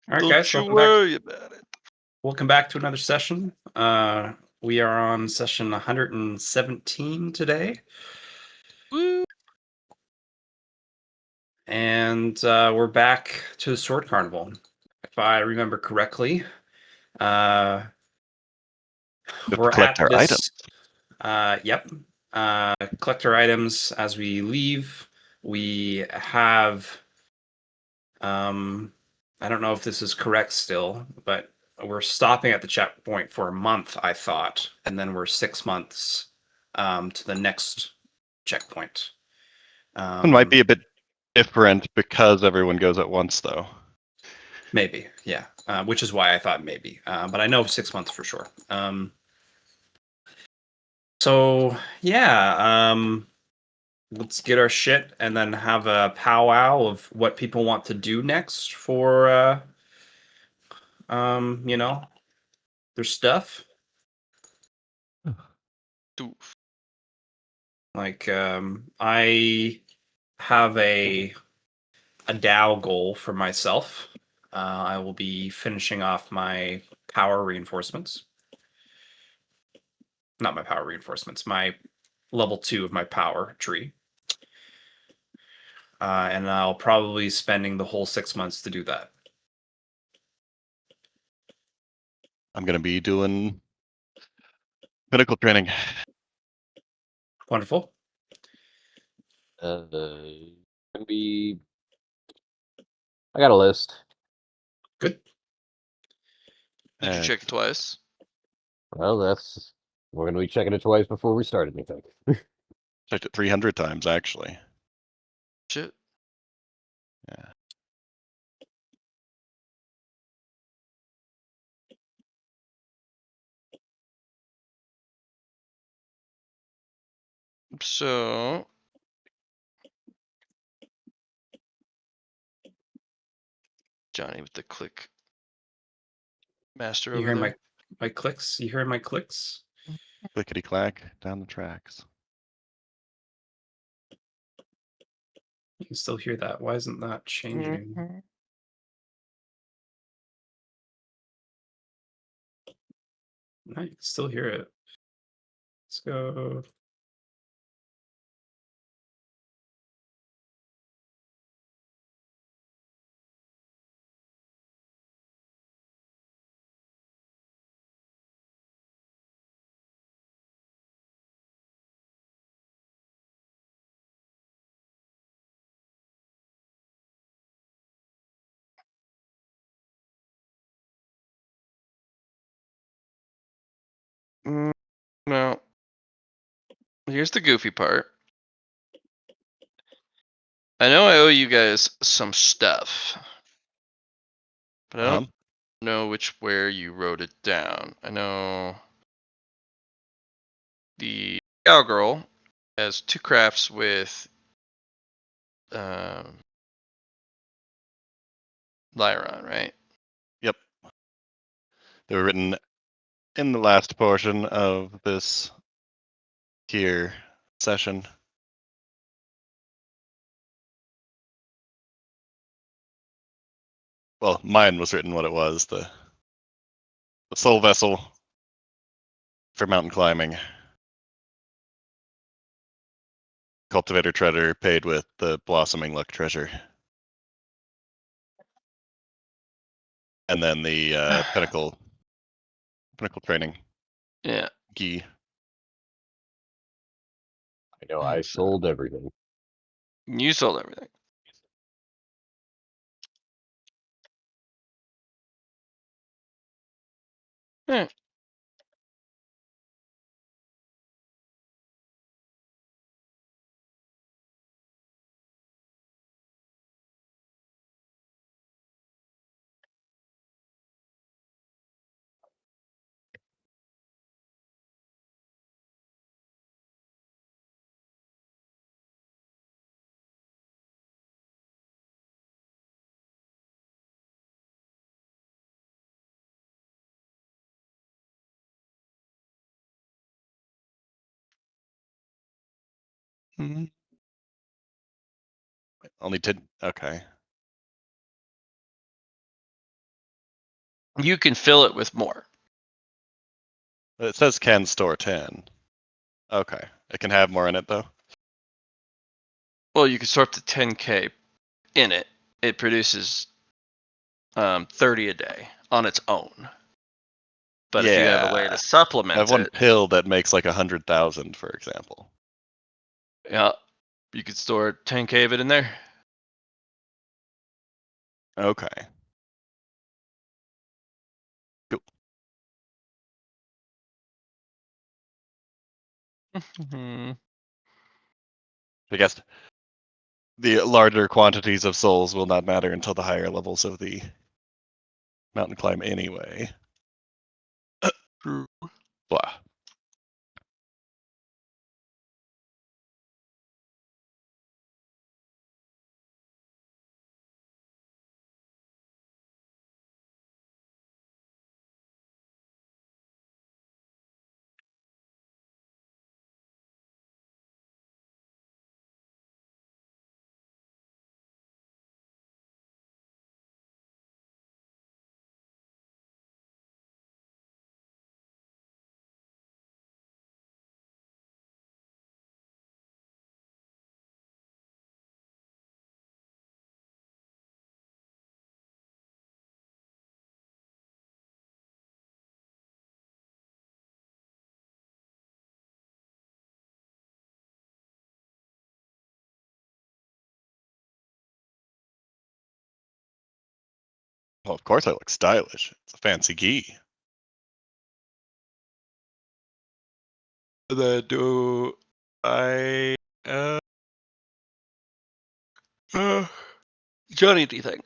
All right, Don't guys, you welcome back. worry about it. Welcome back to another session. We are on session 117 today, Woo. and we're back to the Sword Carnival. If I remember correctly, uh, We have to we're collect at our this. items. Yep. Collect our items as we leave. We have. I don't know if this is correct still, but we're stopping at the checkpoint for a month, I thought, and then we're 6 months to the next checkpoint. It might be a bit different because everyone goes at once, though. Maybe, yeah. Which is why I thought maybe, but I know 6 months for sure. So yeah, let's get our shit and then have a powwow of what people want to do next for you know, their stuff. Doof. Like I have a DAO goal for myself. I will be finishing off my power reinforcements. Not my power reinforcements, my level 2 of my power tree. And I'll probably be spending the whole 6 months to do that. I'm going to be doing pinnacle training. Wonderful. Gonna be. I got a list. Good. Did you check it twice? Well, we're gonna be checking it twice before we start anything. Checked it 300 times, actually. Shit. Yeah. So Johnny with the click master You over hear there. my clicks? You hear my clicks? Clickety clack down the tracks. You can still hear that. Why isn't that changing? No, you can still hear it. Let's go. Well, here's the goofy part. I know I owe you guys some stuff, but I don't know where you wrote it down. I know the cowgirl has 2 crafts with Lyron, right? Yep. They were written in the last portion of this here session. Well, mine was written what it was, the soul vessel for mountain climbing. Cultivator treasure paid with the blossoming luck treasure. And then the pinnacle training. Yeah. Gi. I know I sold everything. You sold everything. Yeah. Only 10. Okay. You can fill it with more. It says can store 10. Okay. It can have more in it, though. Well, you can store up to 10K in it. It produces 30 a day on its own. But if you have a way Yeah. to I have supplement one it, pill that makes like 100,000, for example. yeah, you could store 10K of it in there. Okay. Cool. I guess the larger quantities of souls will not matter until the higher levels of the mountain climb anyway. True. Blah. Well, of course I look stylish. It's a fancy gi. Do I Johnny, do you think?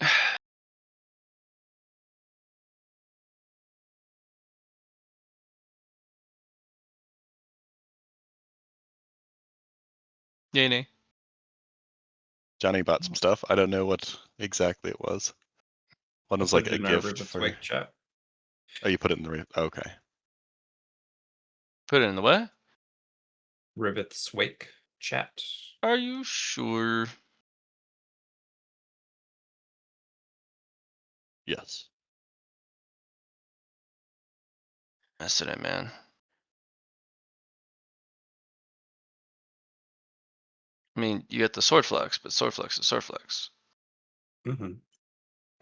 Yay, nay. Johnny bought some stuff. I don't know what exactly it was. One I'll was put like it a in our gift Riveth for. Wake chat. Oh, you put it in the. Okay. Put it in the what? Riveth's Wake chat. Are you sure? Yes. Mess it in, man. I mean, you get the sword flex, but sword flex is sword flex. Mm-hmm.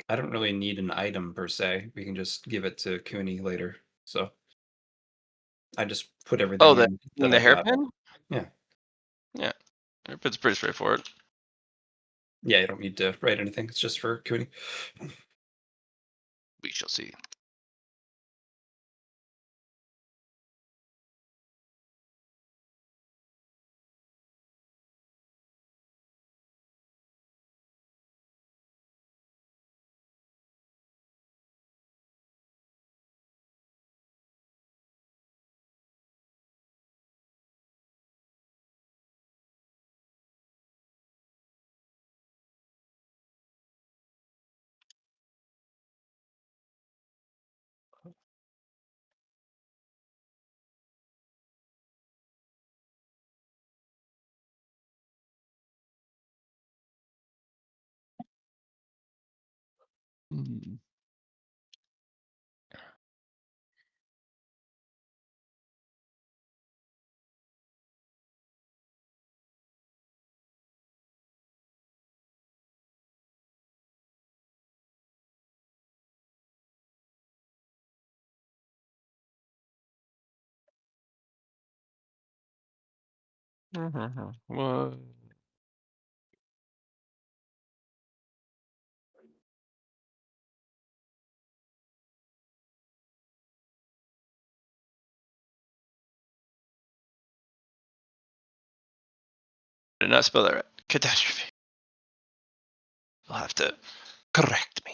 I don't really need an item per se. We can just give it to Cooney later. So I just put everything Oh, in that the I got. hairpin? Yeah. Yeah. Hairpin's pretty straightforward. Yeah, you don't need to write anything. It's just for Cooney. We shall see. What? Did not spell that right. Catastrophe. You'll have to correct me.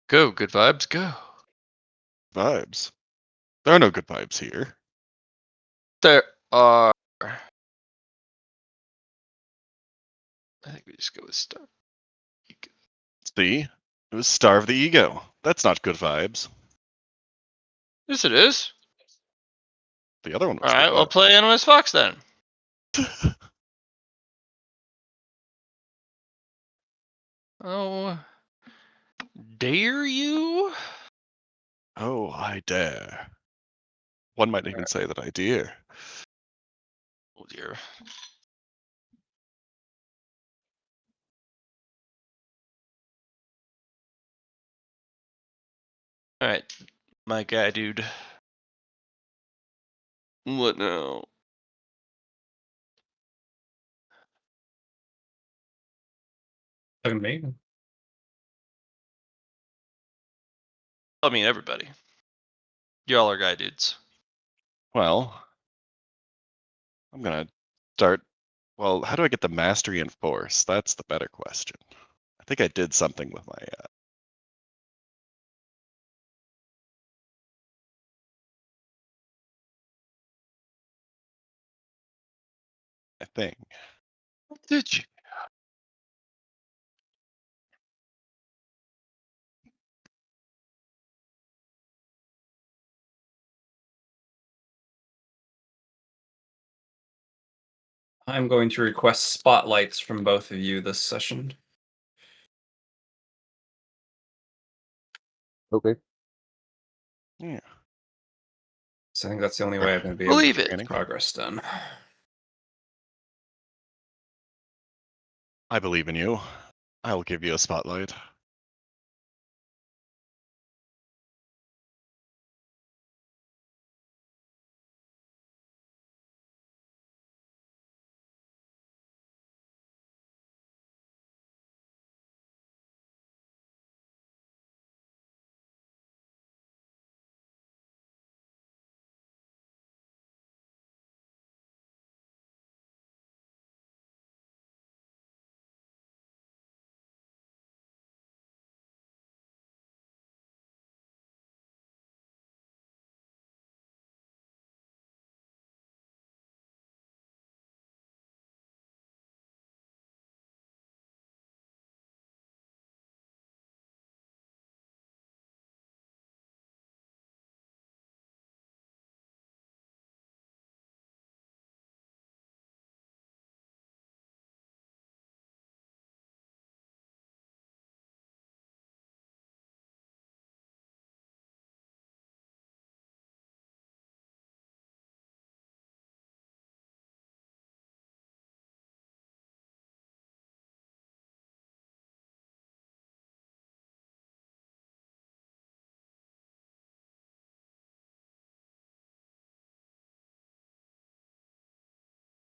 Go, good vibes, go. Vibes. There are no good vibes here. There are. I think we just go with stuff. See? It was Starve the Ego. That's not good vibes. Yes, it is. The other one All was good right, we'll vibes. play Animus Fox then. Oh, dare you? Oh, I dare. One might even say that I dare. Oh dear. All right, my guy, dude. What now? Talking to me? I mean, everybody. Y'all are guy dudes. Well, I'm gonna start. Well, how do I get the mastery and force? That's the better question. I think I did something with my thing. Did you? I'm going to request spotlights from both of you this session. Okay. Yeah. So I think that's the only way I'm going to be able to Believe get it. Training. progress done. I believe in you. I will give you a spotlight.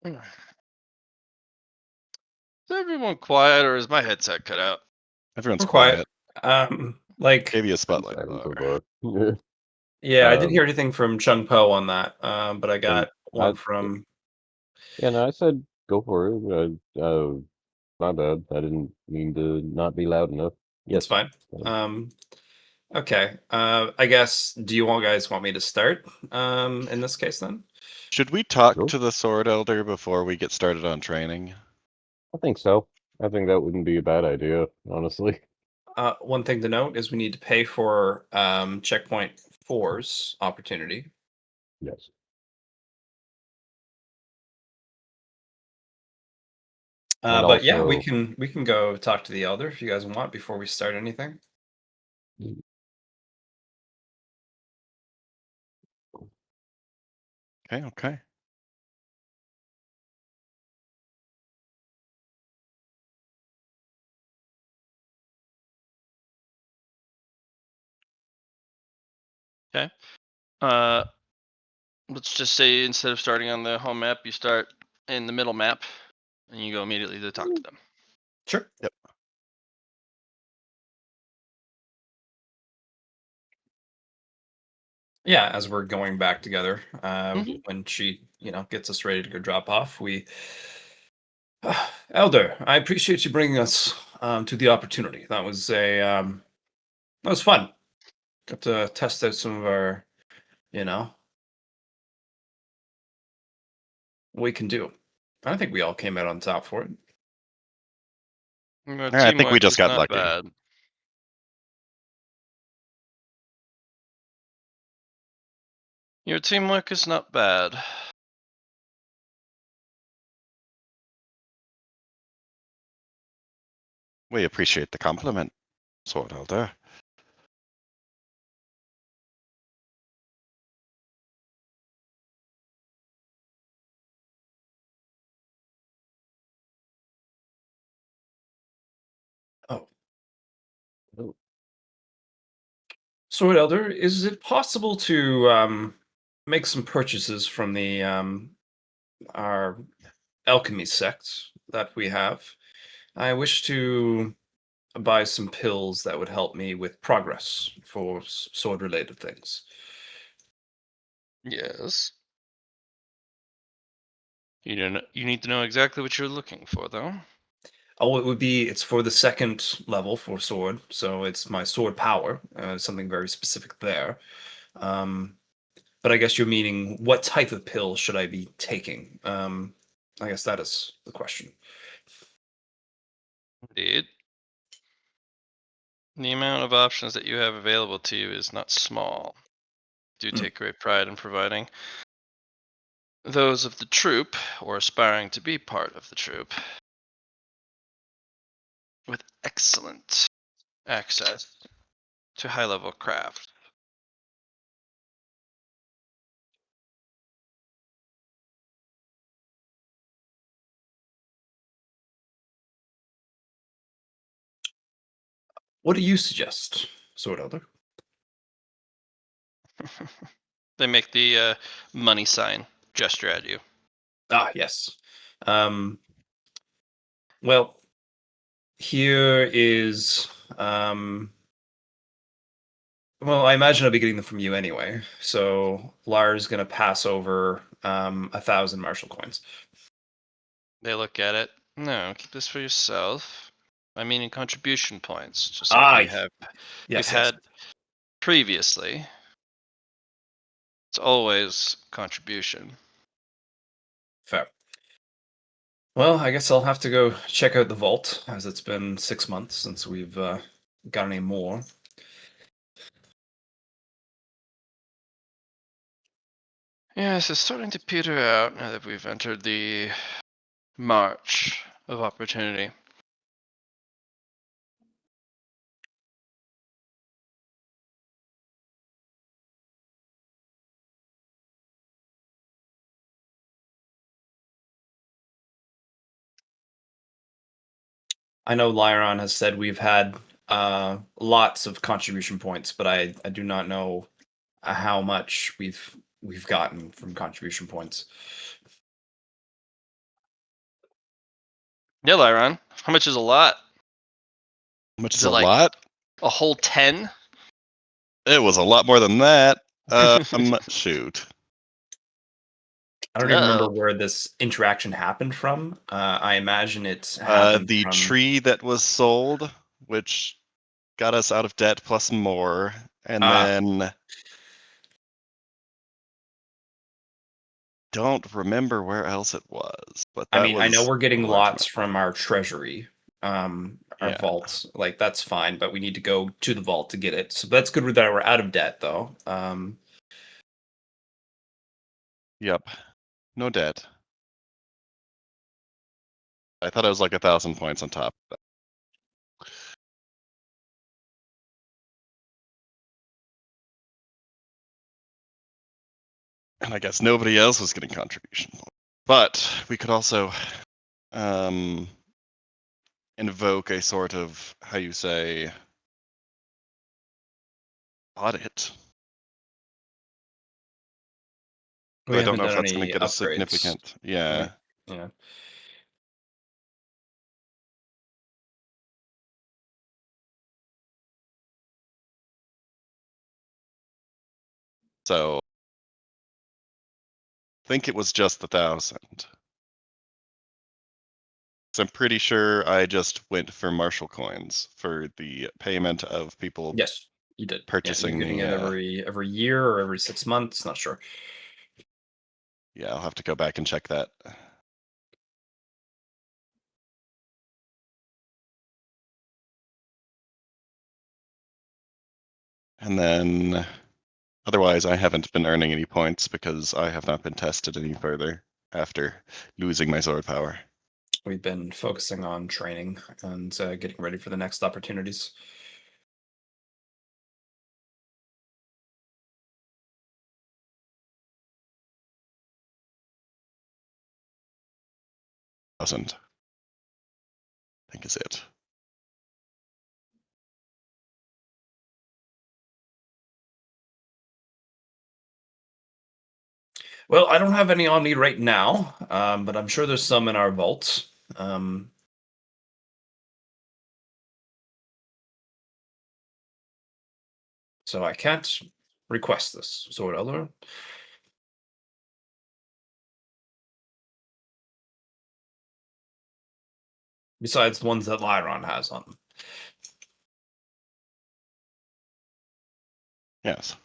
Is everyone quiet, or is my headset cut out? Everyone's We're quiet. quiet. Like, Gave you a I'm spotlight. silent so Bar. far. yeah, I didn't Um, hear anything from Chung Po on that, but I got one I from. yeah, no, I said go for it. My bad. I didn't mean to not be loud enough. It's Yes. fine. Okay. I guess. Do you all guys want me to start? In this case, then. Should we talk Sure. to the Sword Elder before we get started on training? I think so. I think that wouldn't be a bad idea, honestly. One thing to note is we need to pay for checkpoint 4's opportunity. Yes. And But yeah, also, we can go talk to the elder if you guys want before we start anything. Okay. Okay. Let's just say instead of starting on the home map, you start in the middle map, and you go immediately to talk to them. Sure. Yep. Yeah, as we're going back together, Mhm. when she, gets us ready to go drop off, we. Elder, I appreciate you bringing us to the opportunity. That was fun. Got to test out some of our, you know, what we can do. I think we all came out on top for it. I think we Teamwork just is got not lucky. bad. Your teamwork is not bad. We appreciate the compliment, Sword Elder. Oh. Oh. Sword Elder, is it possible to make some purchases from the our alchemy sect that we have? I wish to buy some pills that would help me with progress for sword related things. Yes. You need to know exactly what you're looking for, though. Oh, it's for the second level for sword, so it's my sword power, something very specific there. Um, but I guess you're meaning what type of pill should I be taking? I guess that is the question. Indeed. The amount of options that you have available to you is not small. Do take great pride in providing those of the troop, or aspiring to be part of the troop, with excellent access to high level craft. What do you suggest, Sword Elder? They make the money sign gesture at you. Ah, yes. Um, well, here is well, I imagine I'll be getting them from you anyway. So Lara's gonna pass over 1,000 Marshall coins. They look at it. No, keep this for yourself. I mean, in contribution points, just like Ah, we have. We've yes, yes. had previously. It's always contribution. Fair. Well, I guess I'll have to go check out the vault, as it's been 6 months since we've got any more. Yes, it's starting to peter out now that we've entered the march of opportunity. I know Lyron has said we've had lots of contribution points, but I do not know how much we've gotten from contribution points. Yeah, Lyron, how much is a lot? How much Is is it a like lot? a whole 10? It was a lot more than that. Shoot. I don't even remember where this interaction happened from. I imagine it happened The from. tree that was sold, which got us out of debt plus more, and then don't remember where else it was, but I that mean, I know was we're getting a large lots amount. from our treasury, our Yeah. vault. Like that's fine, but we need to go to the vault to get it. So that's good that we're out of debt, though. Yep. No debt. I thought it was like 1,000 points on top of that. And I guess nobody else was getting contribution points. But we could also invoke a sort of, how you say, audit. We I don't haven't know if done that's going to any get a upgrades. significant. Yeah. Yeah. So I think it was just 1,000. So I'm pretty sure I just went for Marshall coins for the payment of people Yes, you did. Yeah, purchasing you're getting the. it every year or every 6 months. Not sure. Yeah, I'll have to go back and check that. And then otherwise, I haven't been earning any points because I have not been tested any further after losing my sword power. we've been focusing on training and getting ready for the next opportunities. Doesn't. I think is it. Well, I don't have any on me right now, but I'm sure there's some in our vault. Um, so I can't request this, Sword Elder. Besides the ones that Lyron has on them. Yes.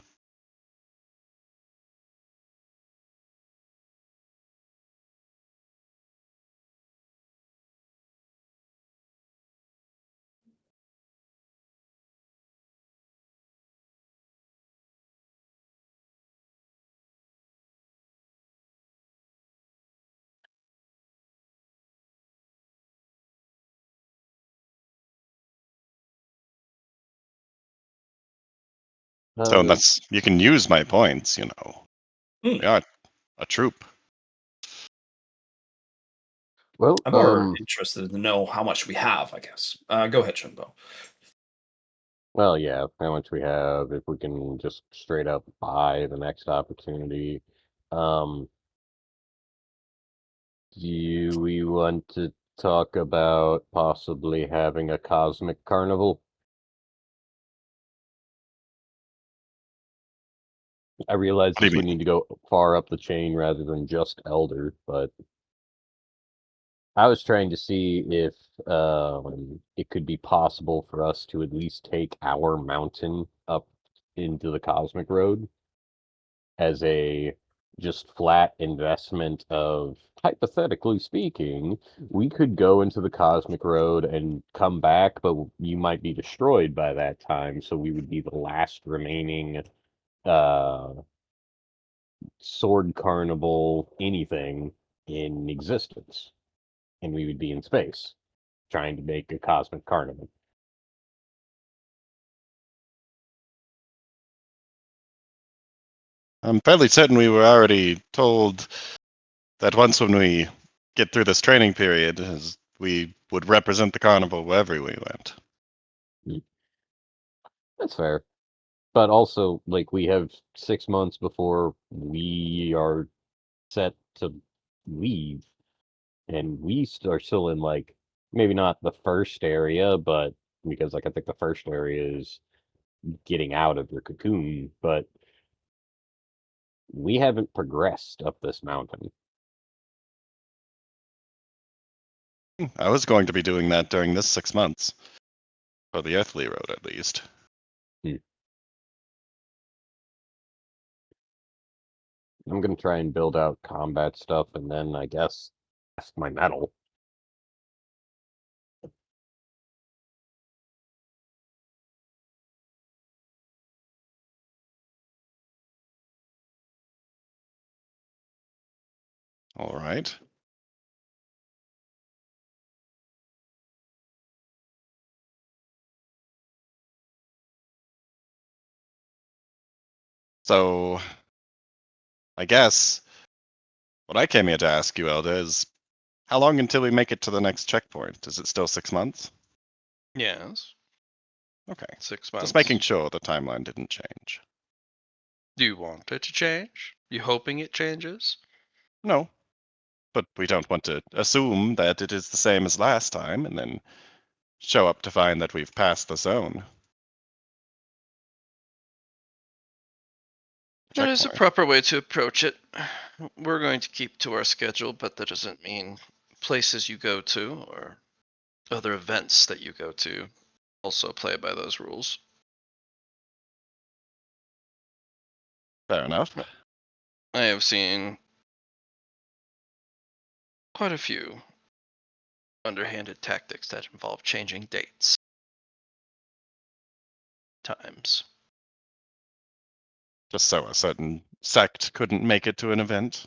So that's you can use my points. You know, Hmm. we are a troop. Well, I'm more interested to know how much we have, I guess. Go ahead, Shinbo. well, yeah, how much we have, if we can just straight up buy the next opportunity. Um, do we want to talk about possibly having a cosmic carnival? I realize What do you this would mean? need to go far up the chain rather than just Elder, but I was trying to see if it could be possible for us to at least take our mountain up into the Cosmic Road as a just flat investment of, hypothetically speaking, we could go into the Cosmic Road and come back, but you might be destroyed by that time, so we would be the last remaining uh sword carnival anything in existence, and we would be in space trying to make a cosmic carnival. I'm fairly certain we were already told that once when we get through this training period, we would represent the carnival wherever we went. That's fair. But also, like, we have 6 months before we are set to leave, and we are still in, like, maybe not the first area, but because, like, I think the first area is getting out of your cocoon, but we haven't progressed up this mountain. I was going to be doing that during this 6 months. For the Earthly Road, at least. I'm gonna try and build out combat stuff, and then I guess test my metal. All right. So, I guess what I came here to ask you, Elder, is how long until we make it to the next checkpoint? Is it still 6 months? Yes, Okay. 6 months. Just making sure the timeline didn't change. Do you want it to change? You hoping it changes? No. But we don't want to assume that it is the same as last time and then show up to find that we've passed the zone. That is a Checkpoint. proper way to approach it. We're going to keep to our schedule, but that doesn't mean places you go to or other events that you go to also play by those rules. Fair enough. I have seen quite a few underhanded tactics that involve changing dates, times. Just so a certain sect couldn't make it to an event.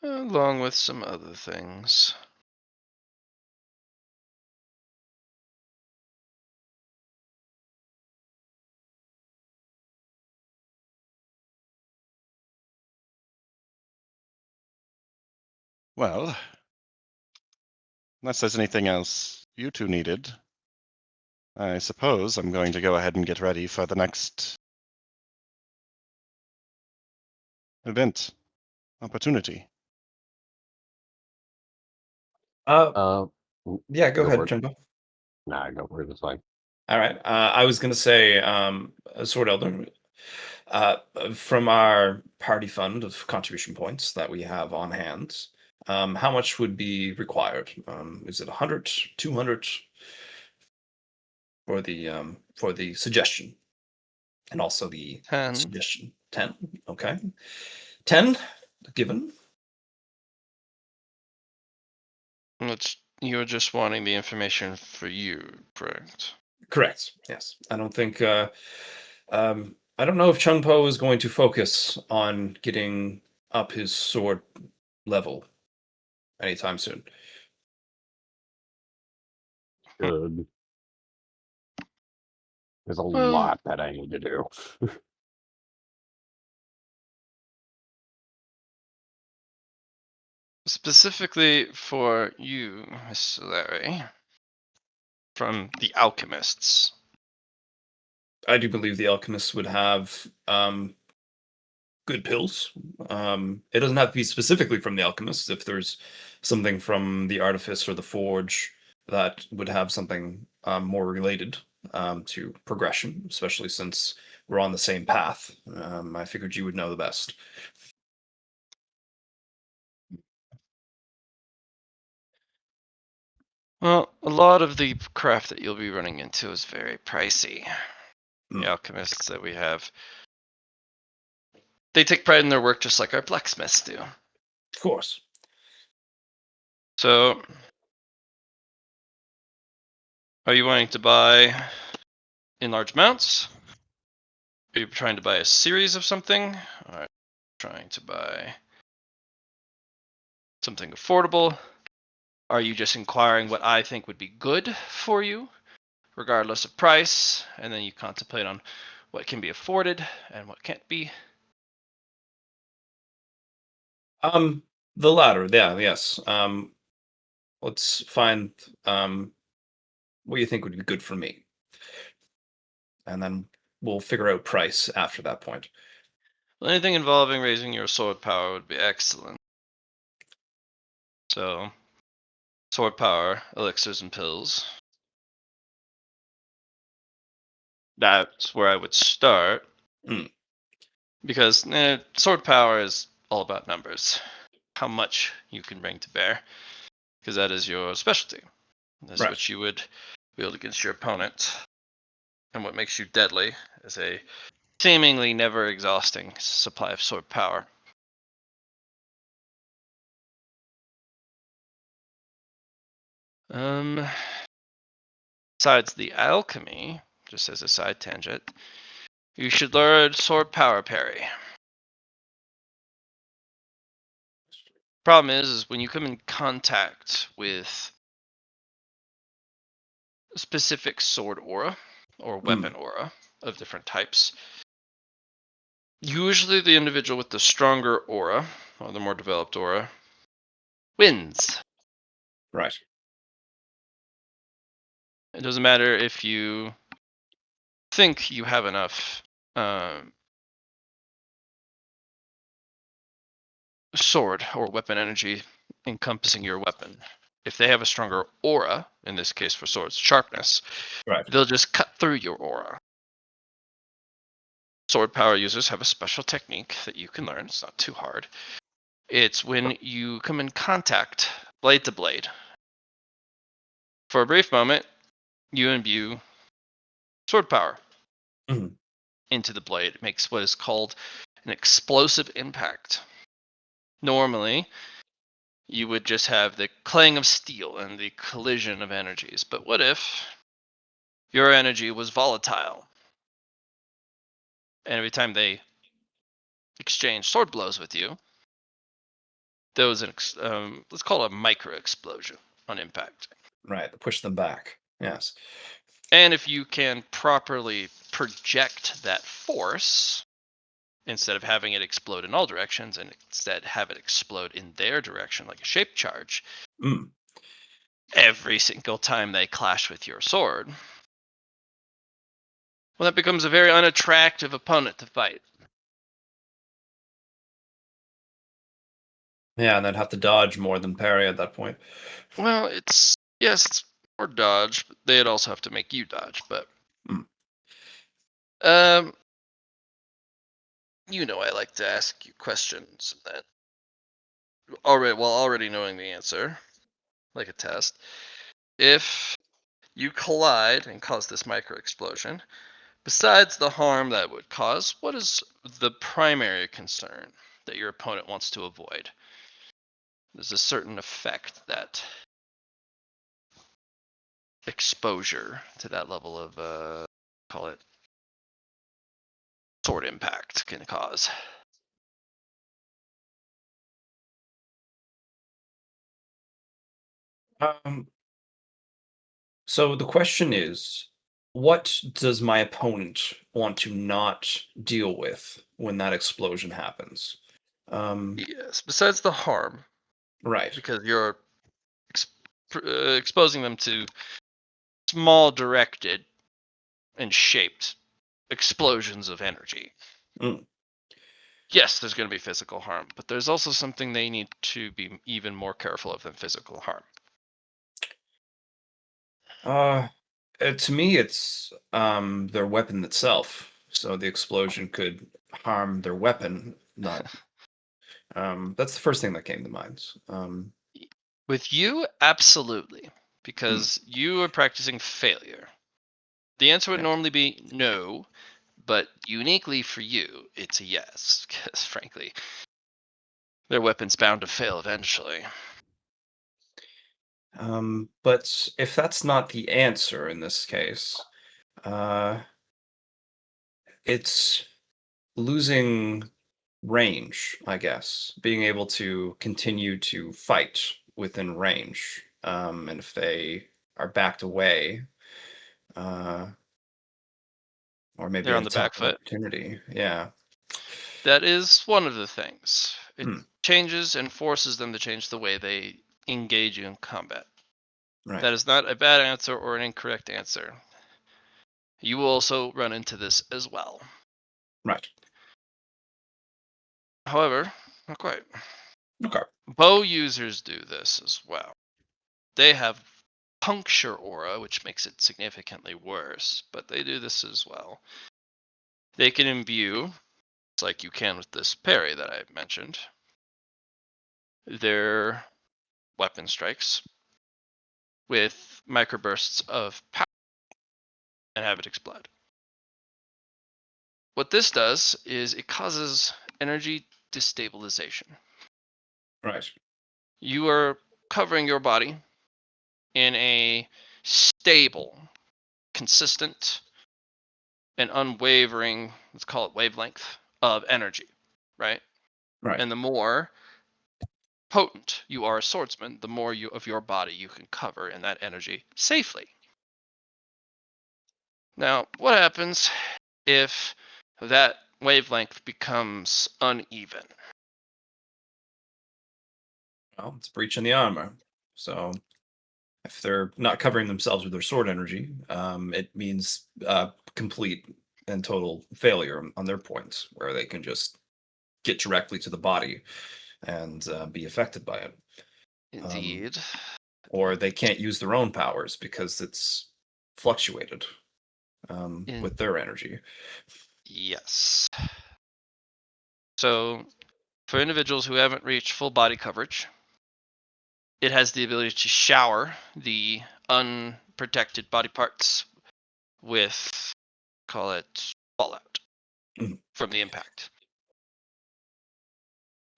along with some other things. Well, unless there's anything else you two needed, I suppose I'm going to go ahead and get ready for the next event, opportunity. Uh, yeah, go Go ahead, for it. Trimble. Nah, go for it. It's fine. All right. I was going to say, Sword Elder, from our party fund of contribution points that we have on hand, how much would be required? Is it 100, 200 for the suggestion, and also the 10. suggestion 10? Okay, 10 given. Which you're just wanting the information for you, correct? Correct. Yes. I don't think. I don't know if Chung Po is going to focus on getting up his sword level anytime soon. Good. There's a Well, lot that I need to do. specifically for you, Miss Larry, from the alchemists. I do believe the alchemists would have good pills. It doesn't have to be specifically from the alchemists. If there's something from the artifice or the forge that would have something more related to progression, especially since we're on the same path, I figured you would know the best. Well, a lot of the craft that you'll be running into is very pricey. The Mm. alchemists that we have, they take pride in their work just like our blacksmiths do. Of course. So, are you wanting to buy in large amounts? Are you trying to buy a series of something? Or are you trying to buy something affordable? Are you just inquiring what I think would be good for you, regardless of price, and then you contemplate on what can be afforded and what can't be? The latter, yeah, yes. Let's find what you think would be good for me, and then we'll figure out price after that point. Well, anything involving raising your sword power would be excellent. So, sword power, elixirs, and pills. That's where I would start. Mm. Because sword power is all about numbers. How much you can bring to bear. Because that is your specialty. That's Right. what you would wield against your opponent. And what makes you deadly is a seemingly never exhausting supply of sword power. Besides the alchemy, just as a side tangent, you should learn sword power parry. Problem is when you come in contact with specific sword aura or weapon aura of different types, usually the individual with the stronger aura or the more developed aura wins. Right. It doesn't matter if you think you have enough sword or weapon energy encompassing your weapon. If they have a stronger aura, in this case for swords, sharpness, Right. they'll just cut through your aura. Sword power users have a special technique that you can learn. It's not too hard. It's when you come in contact, blade to blade. For a brief moment, you imbue sword power Mhm. into the blade. It makes what is called an explosive impact. Normally, you would just have the clang of steel and the collision of energies. But what if your energy was volatile? And every time they exchange sword blows with you, those let's call it a micro explosion on impact. Right. Push them back. Yes. And if you can properly project that force, instead of having it explode in all directions and instead have it explode in their direction like a shape charge, Mm. every single time they clash with your sword, well, that becomes a very unattractive opponent to fight. Yeah, and then have to dodge more than parry at that point. Well, it's more dodge, but they'd also have to make you dodge. But Mm. you know, I like to ask you questions that already knowing the answer, like a test. If you collide and cause this micro explosion, besides the harm that would cause, what is the primary concern that your opponent wants to avoid? There's a certain effect that exposure to that level of call it sword impact can cause. Um, so the question is, what does my opponent want to not deal with when that explosion happens? Yes, besides the harm, Right. because you're exposing them to small, directed, and shaped explosions of energy. Mm. Yes, there's going to be physical harm, but there's also something they need to be even more careful of than physical harm. To me, it's their weapon itself. So the explosion could harm their weapon. Not. That's the first thing that came to mind. With you, absolutely, Mm, because you are practicing failure. The answer would yeah. normally be no, but uniquely for you, it's a yes, because frankly, their weapon's bound to fail eventually. But if that's not the answer in this case, uh, it's losing range, I guess. Being able to continue to fight within range. And if they are backed away, uh, or maybe They're at on a the time back of foot. opportunity. Yeah. That is one of the things. It Hmm. changes and forces them to change the way they engage you in combat. Right. That is not a bad answer or an incorrect answer. You will also run into this as well. Right. However, not quite. Okay. Bow users do this as well. They have puncture aura, which makes it significantly worse, but they do this as well. They can imbue, just like you can with this parry that I mentioned, their weapon strikes with microbursts of power and have it explode. What this does is it causes energy destabilization. Right. You are covering your body in a stable, consistent, and unwavering, let's call it wavelength, of energy, right? Right. And the more potent you are a swordsman, the more of your body you can cover in that energy safely. Now, what happens if that wavelength becomes uneven? Well, it's breaching the armor. So if they're not covering themselves with their sword energy, it means complete and total failure on their points, where they can just get directly to the body and be affected by it. Indeed. Or they can't use their own powers because it's fluctuated In with their energy. yes. So, for individuals who haven't reached full body coverage, it has the ability to shower the unprotected body parts with, call it, fallout Mhm. from the impact,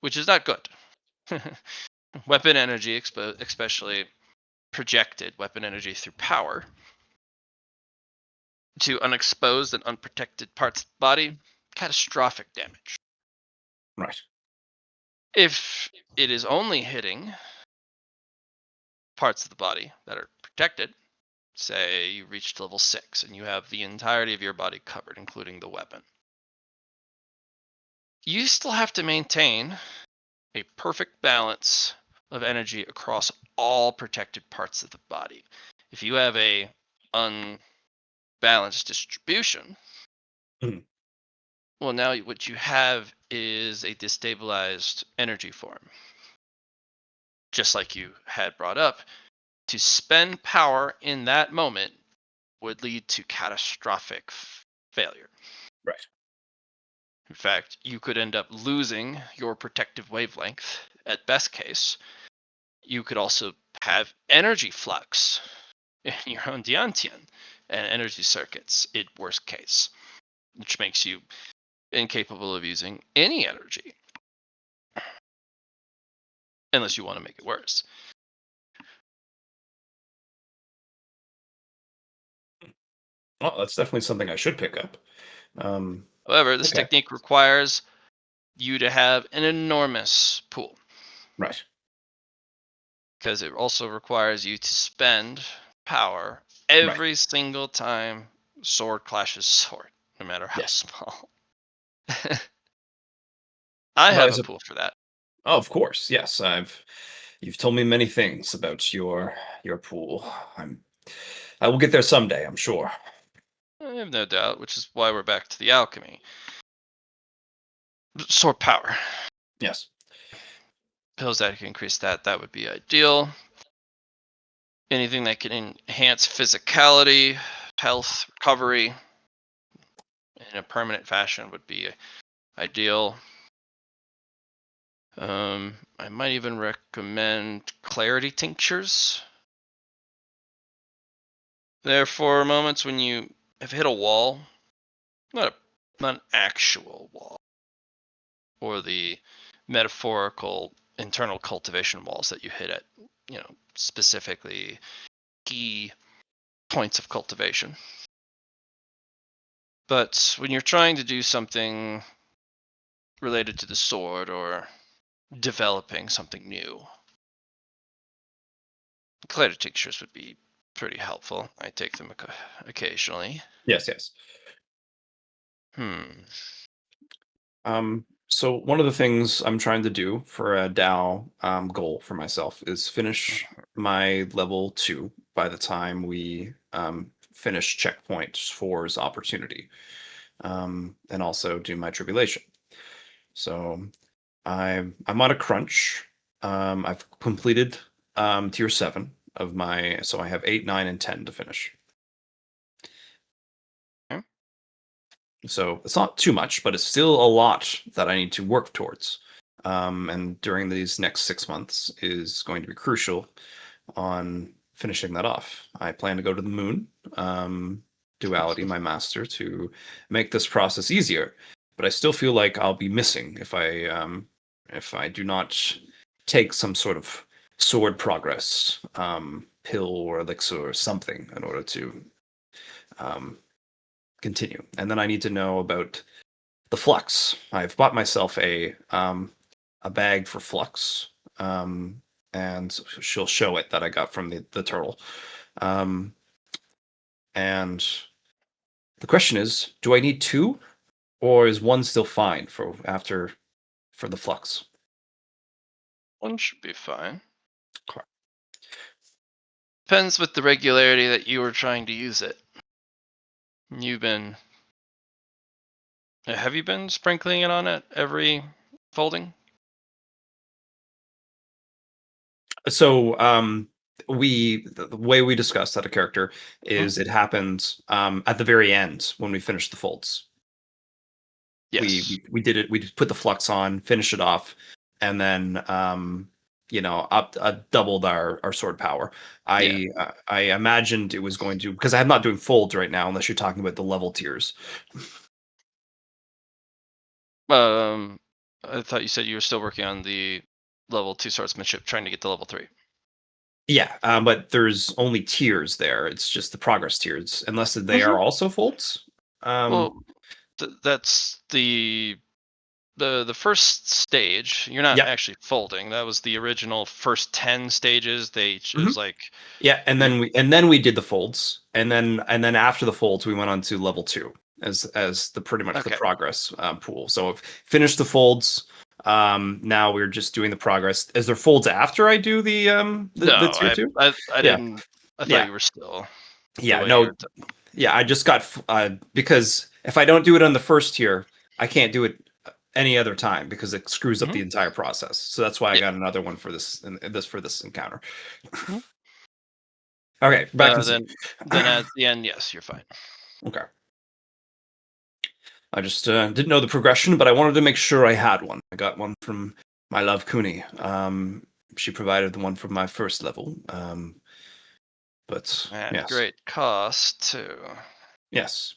which is not good. Weapon energy, especially projected weapon energy through power, to unexposed and unprotected parts of the body, catastrophic damage. Right. If it is only hitting parts of the body that are protected, say you reached level 6 and you have the entirety of your body covered, including the weapon, you still have to maintain a perfect balance of energy across all protected parts of the body. If you have a unbalanced distribution, Mhm. well, now what you have is a destabilized energy form. Just like you had brought up, to spend power in that moment would lead to catastrophic failure. Right. In fact, you could end up losing your protective wavelength at best case. You could also have energy flux in your own Diantian and energy circuits in worst case, which makes you incapable of using any energy unless you want to make it worse. Well, that's definitely something I should pick up. However, this Okay. technique requires you to have an enormous pool, Right. because it also requires you to spend power every single time sword clashes sword, no matter how Yes. small. I No, have a pool for that. Oh, of course. Yes, you've told me many things about your pool. I will get there someday, I'm sure. I have no doubt, which is why we're back to the alchemy. Sword power. Yes. Pills that can increase that would be ideal. Anything that can enhance physicality, health, recovery in a permanent fashion would be ideal. I might even recommend clarity tinctures. There for moments when you have hit a wall, not an actual wall, or the metaphorical internal cultivation walls that you hit at, specifically key points of cultivation. But when you're trying to do something related to the sword or developing something new, clarity tinctures would be pretty helpful. I take them occasionally. Yes, yes. Hmm. So one of the things I'm trying to do for a DAO goal for myself is finish my level 2 by the time we finish checkpoint 4's opportunity, and also do my tribulation. So I'm on a crunch. I've completed tier 7 of my, so I have 8, 9, and 10 to finish. Okay. So it's not too much, but it's still a lot that I need to work towards. And during these next 6 months is going to be crucial on finishing that off. I plan to go to the moon, duality, my master, to make this process easier. But I still feel like I'll be missing if I do not take some sort of sword progress pill or elixir or something in order to um, continue. And then I need to know about the flux. I've bought myself a bag for flux, and she'll show it that I got from the turtle. And the question is, do I need 2, or is 1 still fine for the flux? One should be fine. Okay. Depends with the regularity that you were trying to use it. Have you been sprinkling it on it every folding? So the way we discussed that a character is it happens at the very end when we finish the folds. Yes. We did it. We just put the flux on, finished it off, and then doubled our sword power. Yeah. I imagined it was going to, because I'm not doing folds right now unless you're talking about the level tiers. I thought you said you were still working on the level 2 swordsmanship, trying to get to level 3. Yeah, but there's only tiers there. It's just the progress tiers, unless they Mhm. are also folds. Well, that's the the first stage, you're not Yep. actually folding. That was the original first 10 stages. It Mhm. was like Yeah, and then we did the folds, and then after the folds, we went on to level 2 as the pretty much the Okay. progress pool. So I've finished the folds. Now we're just doing the progress. Is there folds after I do the No, tier 2? I Yeah, didn't. I thought yeah, you were still the yeah. way you're. No, yeah. I just got because if I don't do it on the first tier, I can't do it any other time because it screws up the Mhm. entire process. So that's why I Yeah. got another one for this for this encounter. Mhm. Okay, back in scene. Then at the end, yes, you're fine. Okay. I just didn't know the progression, but I wanted to make sure I had one. I got one from my love Cooney. She provided the one from my first level. But At yes, great cost too. yes.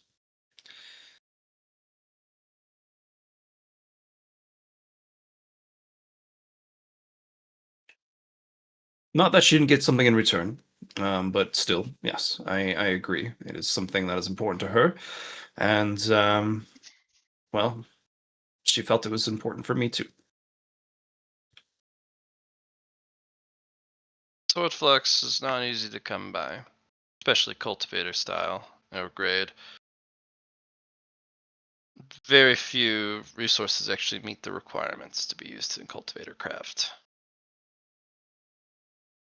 Not that she didn't get something in return, but still, yes, I agree. It is something that is important to her, and well, she felt it was important for me too. Sword flux is not easy to come by, especially cultivator style or grade. Very few resources actually meet the requirements to be used in cultivator craft.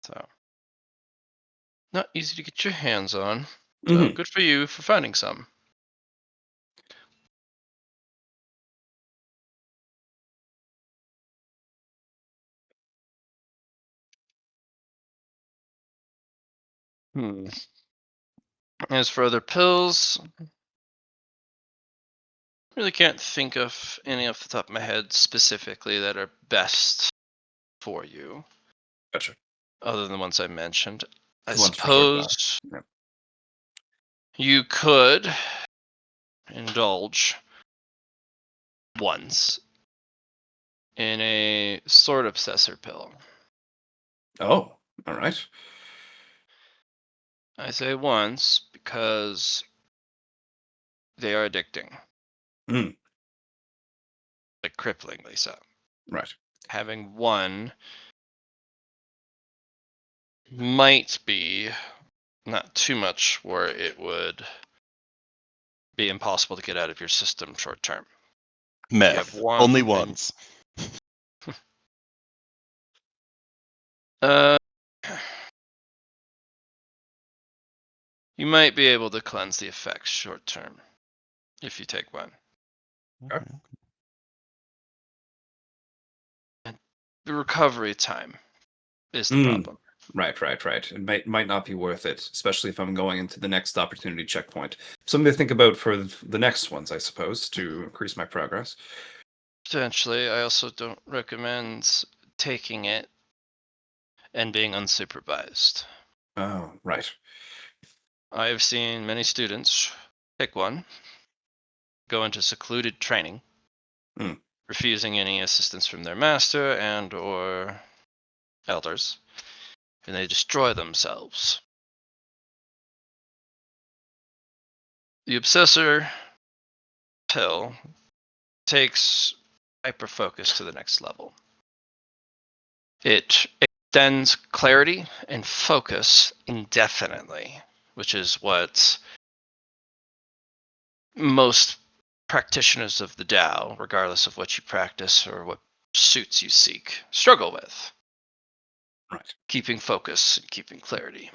So, not easy to get your hands on. So, Hmm. good for you for finding some. As for other pills, really can't think of any off the top of my head specifically that are best for you, Gotcha. other than the ones I mentioned. I The ones for short guy. suppose Yeah. you could indulge once in a sword obsessor pill. Oh, all right. I say once because they are addicting, Mm, like cripplingly so. right. Having one might be not too much where it would be impossible to get out of your system short term. You have Meth. Only one, and once. uh, you might be able to cleanse the effects short term if you take one. Okay. And the recovery time is the Mm, problem. right, right, right. It might not be worth it, especially if I'm going into the next opportunity checkpoint. Something to think about for the next ones, I suppose, to increase my progress. Potentially, I also don't recommend taking it and being unsupervised. Oh, right. I've seen many students pick one, go into secluded training, Mm, refusing any assistance from their master and or elders, and they destroy themselves. The obsessor pill takes hyperfocus to the next level. It extends clarity and focus indefinitely, which is what most practitioners of the Tao, regardless of what you practice or what suits you seek, struggle with. right. Keeping focus and keeping clarity.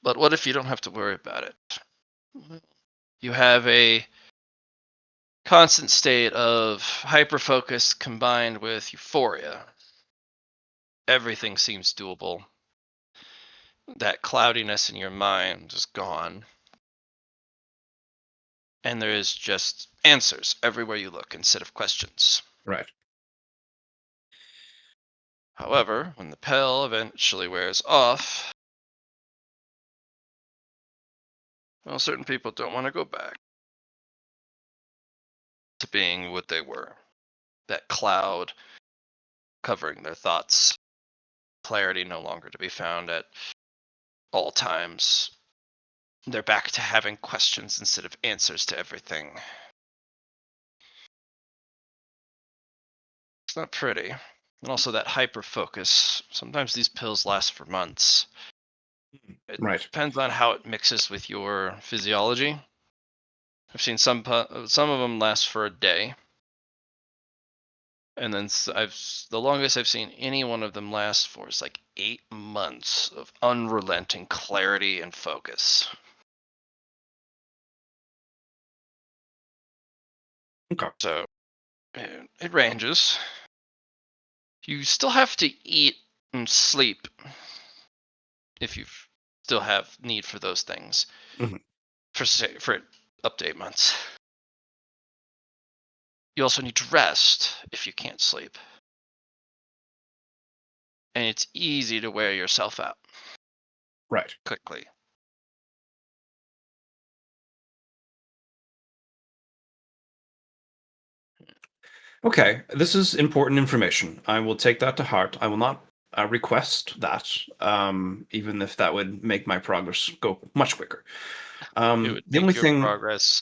But what if you don't have to worry about it? You have a constant state of hyperfocus combined with euphoria. Everything seems doable. That cloudiness in your mind is gone. And there is just answers everywhere you look instead of questions. Right. However, when the pill eventually wears off, well, certain people don't want to go back to being what they were. That cloud covering their thoughts. Clarity no longer to be found at all times. They're back to having questions instead of answers to everything. It's not pretty. And also that hyper focus. Sometimes these pills last for months. It Right. depends on how it mixes with your physiology. I've seen some of them last for a day, and then the longest I've seen any one of them last for is like 8 months of unrelenting clarity and focus. Okay. So it ranges. You still have to eat and sleep if you still have need for those things Mhm. for up to 8 months. You also need to rest if you can't sleep. And it's easy to wear yourself out Right. quickly. Okay, this is important information. I will take that to heart. I will not request that, even if that would make my progress go much quicker. It would The only make your thing, progress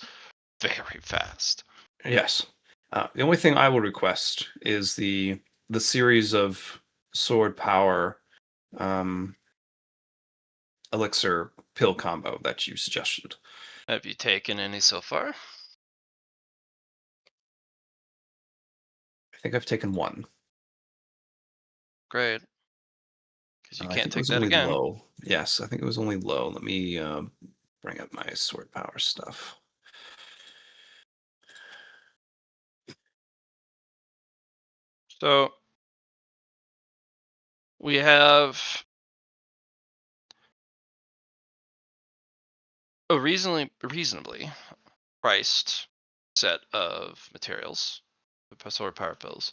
very fast. yes, the only thing I will request is the series of sword power um, elixir pill combo that you suggested. Have you taken any so far? I think I've taken one. Great. Because you I can't think it take was that only again. low. Yes, I think it was only low. Let me bring up my sword power stuff. So we have a reasonably priced set of materials, the sword power pills,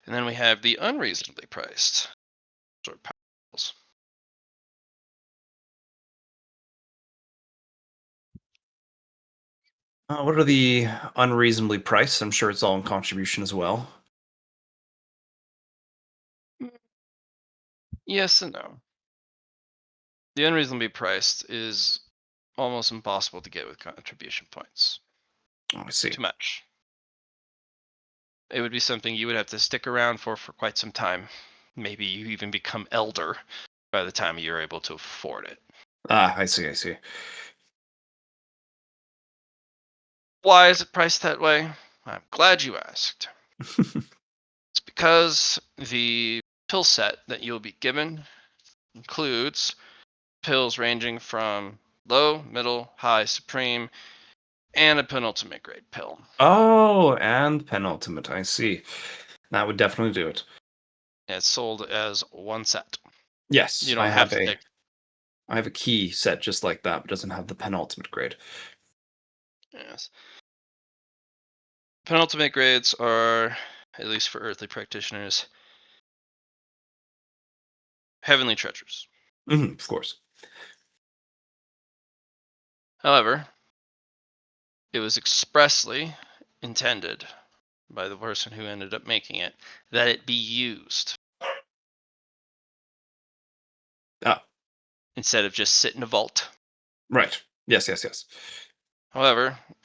and then we have the unreasonably priced sword power pills. What are the unreasonably priced? I'm sure it's all in contribution as well. Yes and no. The unreasonably priced is almost impossible to get with contribution points. Oh, I see. Too much. It would be something you would have to stick around for quite some time. Maybe you even become elder by the time you're able to afford it. Ah, I see. I see. Why is it priced that way? I'm glad you asked. It's because the pill set that you'll be given includes pills ranging from low, middle, high, supreme, and a penultimate grade pill. Oh, and penultimate. I see. That would definitely do it. It's sold as one set. Yes, You don't have to take. I have a key set just like that, but doesn't have the penultimate grade. Yes. Penultimate grades are, at least for earthly practitioners, heavenly treasures. Of course. However, it was expressly intended by the person who ended up making it that it be used Ah, instead of just sit in a vault. right. Yes, yes, yes. However, it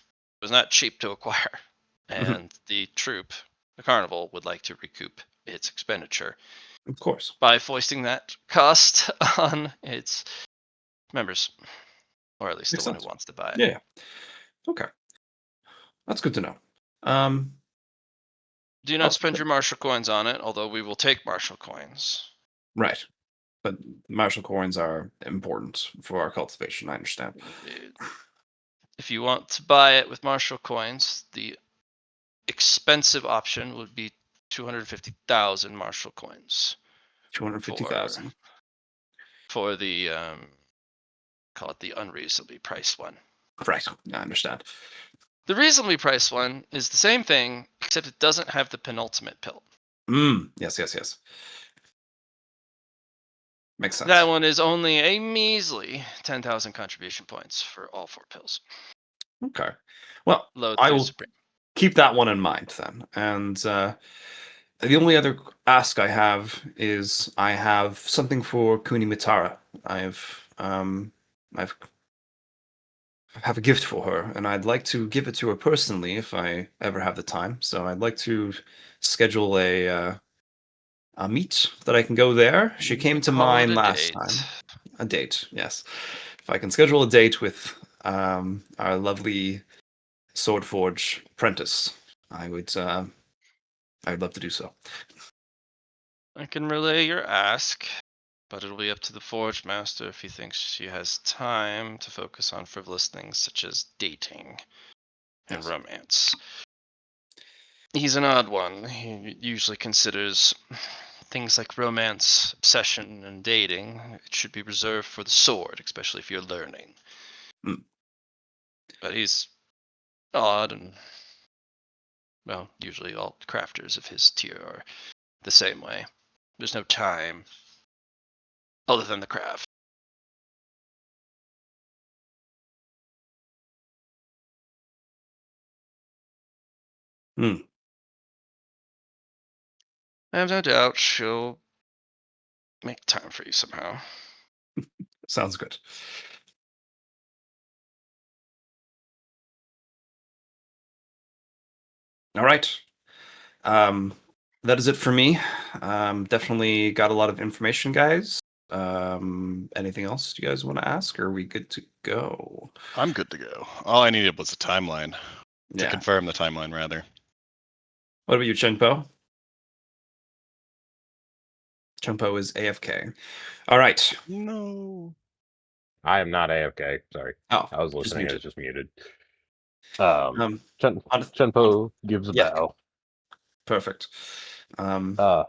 was not cheap to acquire, Mhm. and the troop, the carnival, would like to recoup its expenditure Of course. by foisting that cost on its members, or at least the Makes one who sense. wants to buy it. Yeah, yeah. Okay. That's good to know. Um, Do I'll not take spend that. your martial coins on it, although we will take martial coins. Right. But martial coins are important for our cultivation, I understand. If you want to buy it with martial coins, the expensive option would be 250,000 martial coins for 250,000. the call it the unreasonably priced one. Right. I understand. The reasonably priced one is the same thing, except it doesn't have the penultimate pill. Yes, yes, yes. Makes That sense. one is only a measly 10,000 contribution points for all 4 pills. Okay. Well, Low I 3 will supreme. keep that one in mind then. And the only other ask I have is I have something for Kunimitara. I've have a gift for her, and I'd like to give it to her personally if I ever have the time. So I'd like to schedule a meet that I can go there. She came to Call it mine a last date. time. A date, yes. If I can schedule a date with our lovely Swordforge apprentice, I would. I'd love to do so. I can relay your ask, but it'll be up to the Forge Master if he thinks she has time to focus on frivolous things such as dating and Yes. romance. He's an odd one. He usually considers things like romance, obsession, and dating. It should be reserved for the sword, especially if you're learning. Hmm. But he's odd, and well, usually all crafters of his tier are the same way. There's no time other than the craft. Hmm. I have no doubt she'll make time for you somehow. Sounds good. All right. That is it for me. Definitely got a lot of information, guys. Anything else you guys want to ask? Or are we good to go? I'm good to go. All I needed was a timeline. To Yeah. confirm the timeline, rather. What about you, Chenpo? Chenpo is AFK. All right. No. I am not AFK. Sorry. Oh, I was just listening. I muted. was just muted. Um, Chen, on, Chenpo gives a yeah. bow. Perfect. Uh,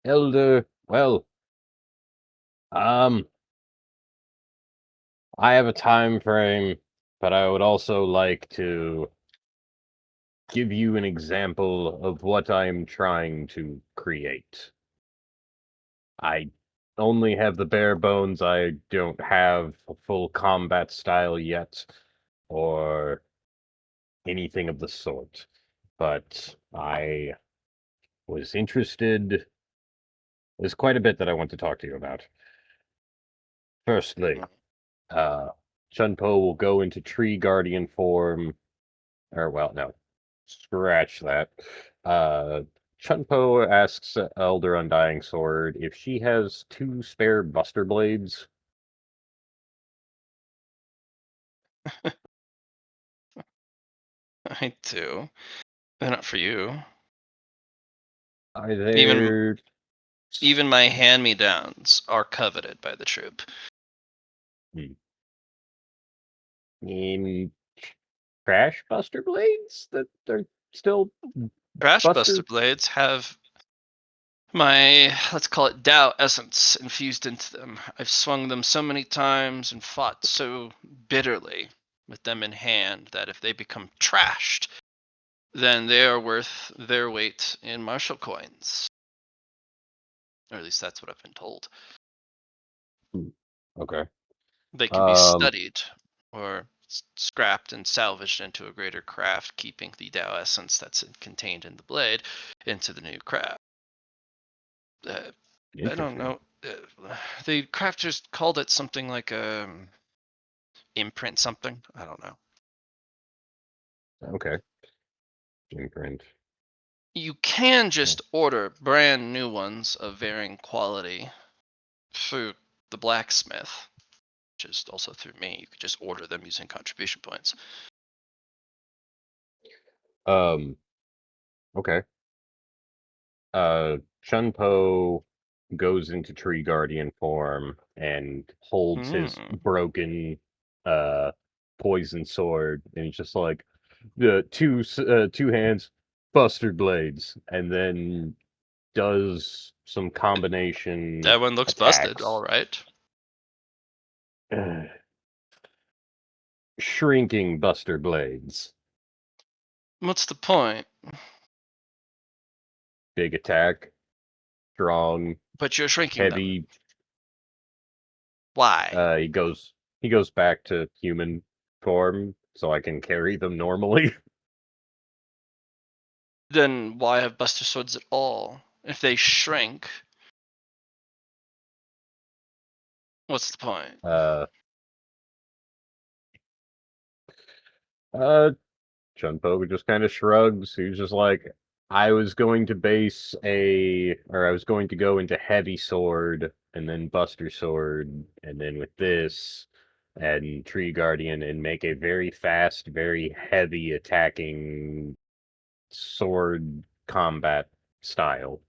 Elder, well, um, I have a time frame, but I would also like to give you an example of what I'm trying to create. I only have the bare bones. I don't have a full combat style yet, or anything of the sort. But I was interested. There's quite a bit that I want to talk to you about. Firstly, uh, Chunpo will go into Tree Guardian form, or well, no, scratch that. Uh, Chunpo asks Elder Undying Sword if she has 2 spare Buster Blades. I do. They're not for you. Are Even there even my hand-me-downs are coveted by the troop. in Trash Buster Blades that are still Trash Buster? Buster Blades have my, let's call it Tao essence infused into them. I've swung them so many times and fought so bitterly with them in hand that if they become trashed, then they are worth their weight in martial coins. Or at least that's what I've been told. Okay. They can be studied or scrapped and salvaged into a greater craft, keeping the Tao essence that's contained in the blade into the new craft. I don't Interesting. know. The crafters called it something like imprint something. I don't know. Okay. Imprint. You can just order brand new ones of varying quality through the blacksmith, which is also through me. You could just order them using contribution points. Okay. Chunpo goes into Tree Guardian form and holds his broken poison sword, and he's just like the two hands, Buster Blades, and then does some combination That one looks busted, attacks. all right. Shrinking Buster Blades. What's the point? Big attack, strong, But you're shrinking them. heavy. Why? He goes back to human form so I can carry them normally. Then why have buster swords at all? If they shrink, what's the point? Uh Chunpo just kind of shrugs. He was just like, I was going to I was going to go into heavy sword, and then Buster Sword, and then with this, and Tree Guardian, and make a very fast, very heavy attacking sword combat style.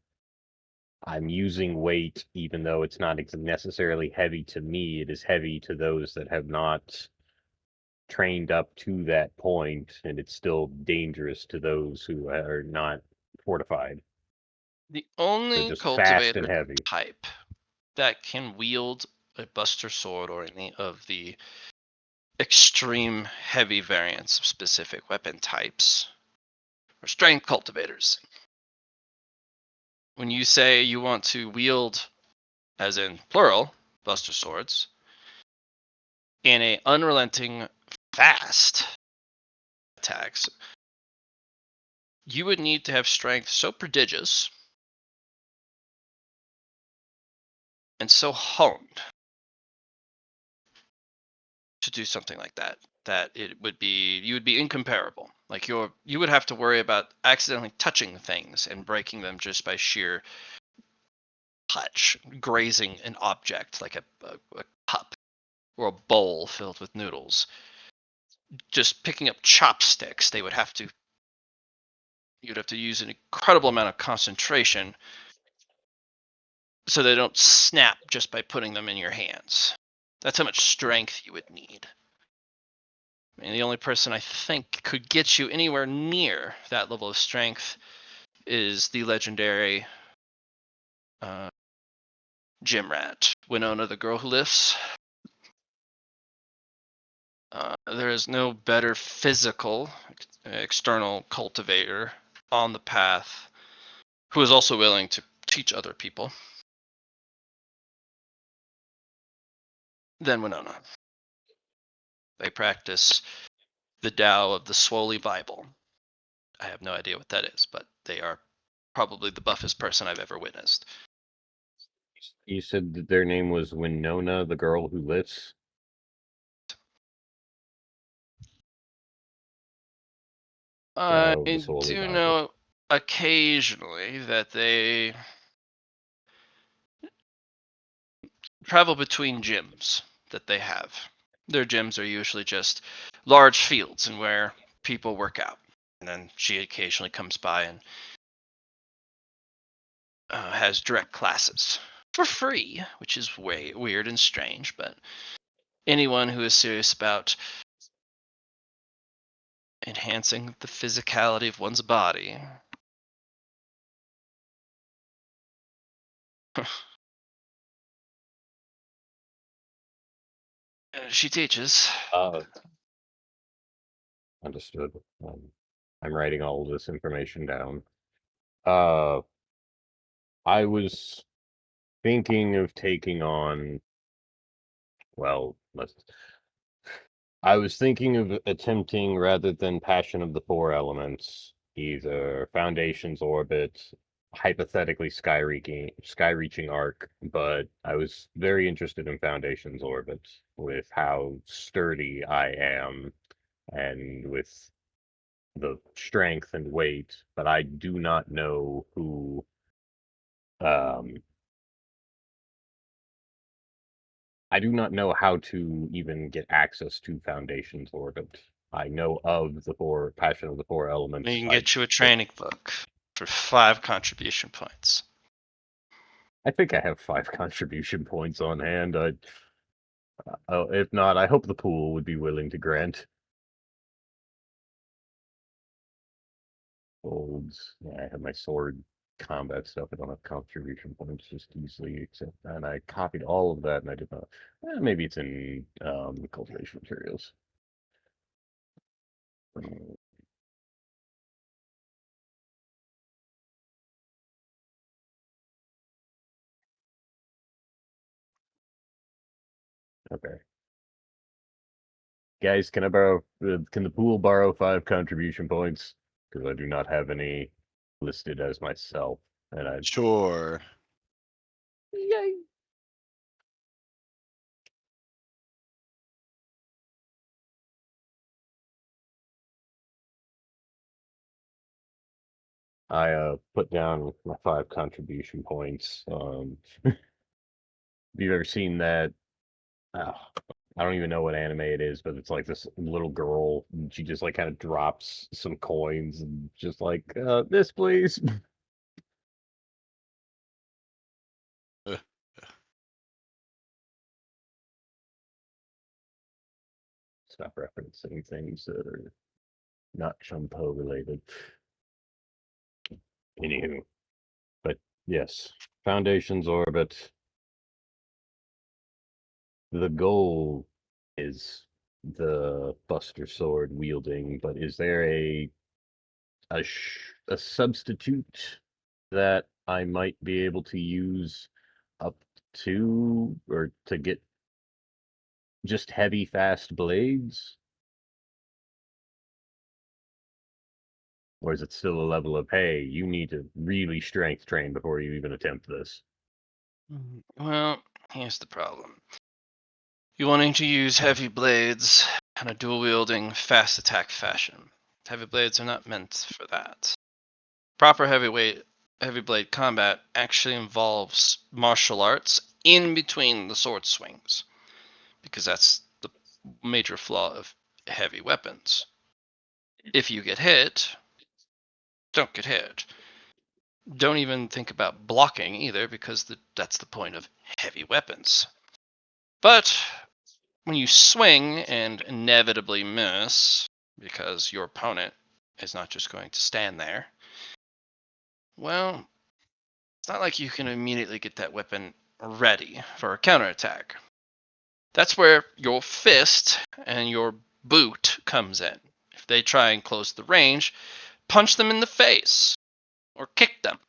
I'm using weight, even though it's not necessarily heavy to me, it is heavy to those that have not trained up to that point, and it's still dangerous to those who are not fortified. The So only just fast and cultivator heavy. type that can wield a Buster Sword or any of the extreme heavy variants of specific weapon types are strength cultivators. When you say you want to wield, as in plural, Buster Swords, in a unrelenting, fast attacks, you would need to have strength so prodigious and so honed to do something like that you would be incomparable. Like you would have to worry about accidentally touching things and breaking them just by sheer touch, grazing an object like a cup or a bowl filled with noodles. Just picking up chopsticks, you'd have to use an incredible amount of concentration so they don't snap just by putting them in your hands. That's how much strength you would need. I mean, the only person I think could get you anywhere near that level of strength is the legendary gym rat, Winona the Girl Who Lifts. There is no better physical, external cultivator on the path who is also willing to teach other people than Winona. They practice the Tao of the Swoley Bible. I have no idea what that is, but they are probably the buffest person I've ever witnessed. You said that their name was Winona, the Girl Who Lifts? I Tao of the Swoley do Bible. know occasionally that they travel between gyms that they have. Their gyms are usually just large fields and where people work out. And then she occasionally comes by and has direct classes for free, which is way weird and strange. But anyone who is serious about enhancing the physicality of one's body. She teaches. Understood. I'm writing all of this information down. Uh, I was thinking of taking on, well, I was thinking of attempting, rather than Passion of the Four Elements, either Foundation's Orbit, hypothetically Sky-reaching Arc, but I was very interested in Foundation's Orbit with how sturdy I am and with the strength and weight, but I do not know who um I do not know how to even get access to Foundation's Orbit. I know of the Passion of the Four Elements. We can get you a training book for 5 contribution points. I think I have 5 contribution points on hand. If not, I hope the pool would be willing to grant. Golds. Yeah, I have my sword combat stuff. I don't have contribution points just easily accept. And I copied all of that, and I did not. Maybe it's in cultivation materials. Okay. Guys, can can the pool borrow 5 contribution points? Because I do not have any listed as myself. And I Sure. Yay. I put down my 5 contribution points. Have you ever seen that? Uh, I don't even know what anime it is, but it's like this little girl. And she just like kind of drops some coins and just like, this please. Stop referencing things that are not Chumpo related. Anywho, but yes, Foundation's orbit. The goal is the Buster Sword wielding, but is there a substitute that I might be able to use up to or to get just heavy, fast blades? Or is it still a level of, hey, you need to really strength train before you even attempt this? Well, here's the problem. You wanting to use heavy blades in a dual wielding, fast attack fashion. Heavy blades are not meant for that. Proper heavy blade combat actually involves martial arts in between the sword swings, because that's the major flaw of heavy weapons. If you get hit, don't get hit. Don't even think about blocking either, because that's the point of heavy weapons. But when you swing and inevitably miss, because your opponent is not just going to stand there, well, it's not like you can immediately get that weapon ready for a counterattack. That's where your fist and your boot comes in. If they try and close the range, punch them in the face or kick them.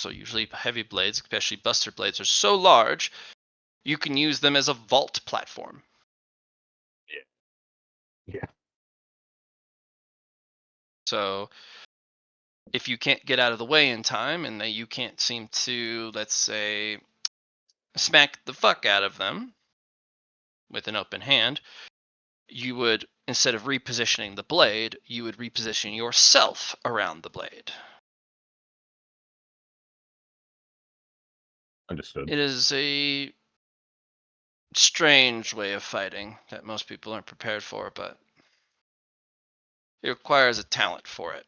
So usually heavy blades, especially buster blades, are so large, you can use them as a vault platform. Yeah. So if you can't get out of the way in time and you can't seem to, let's say, smack the fuck out of them with an open hand, you would, instead of repositioning the blade, you would reposition yourself around the blade. Understood. It is a strange way of fighting that most people aren't prepared for, but it requires a talent for it.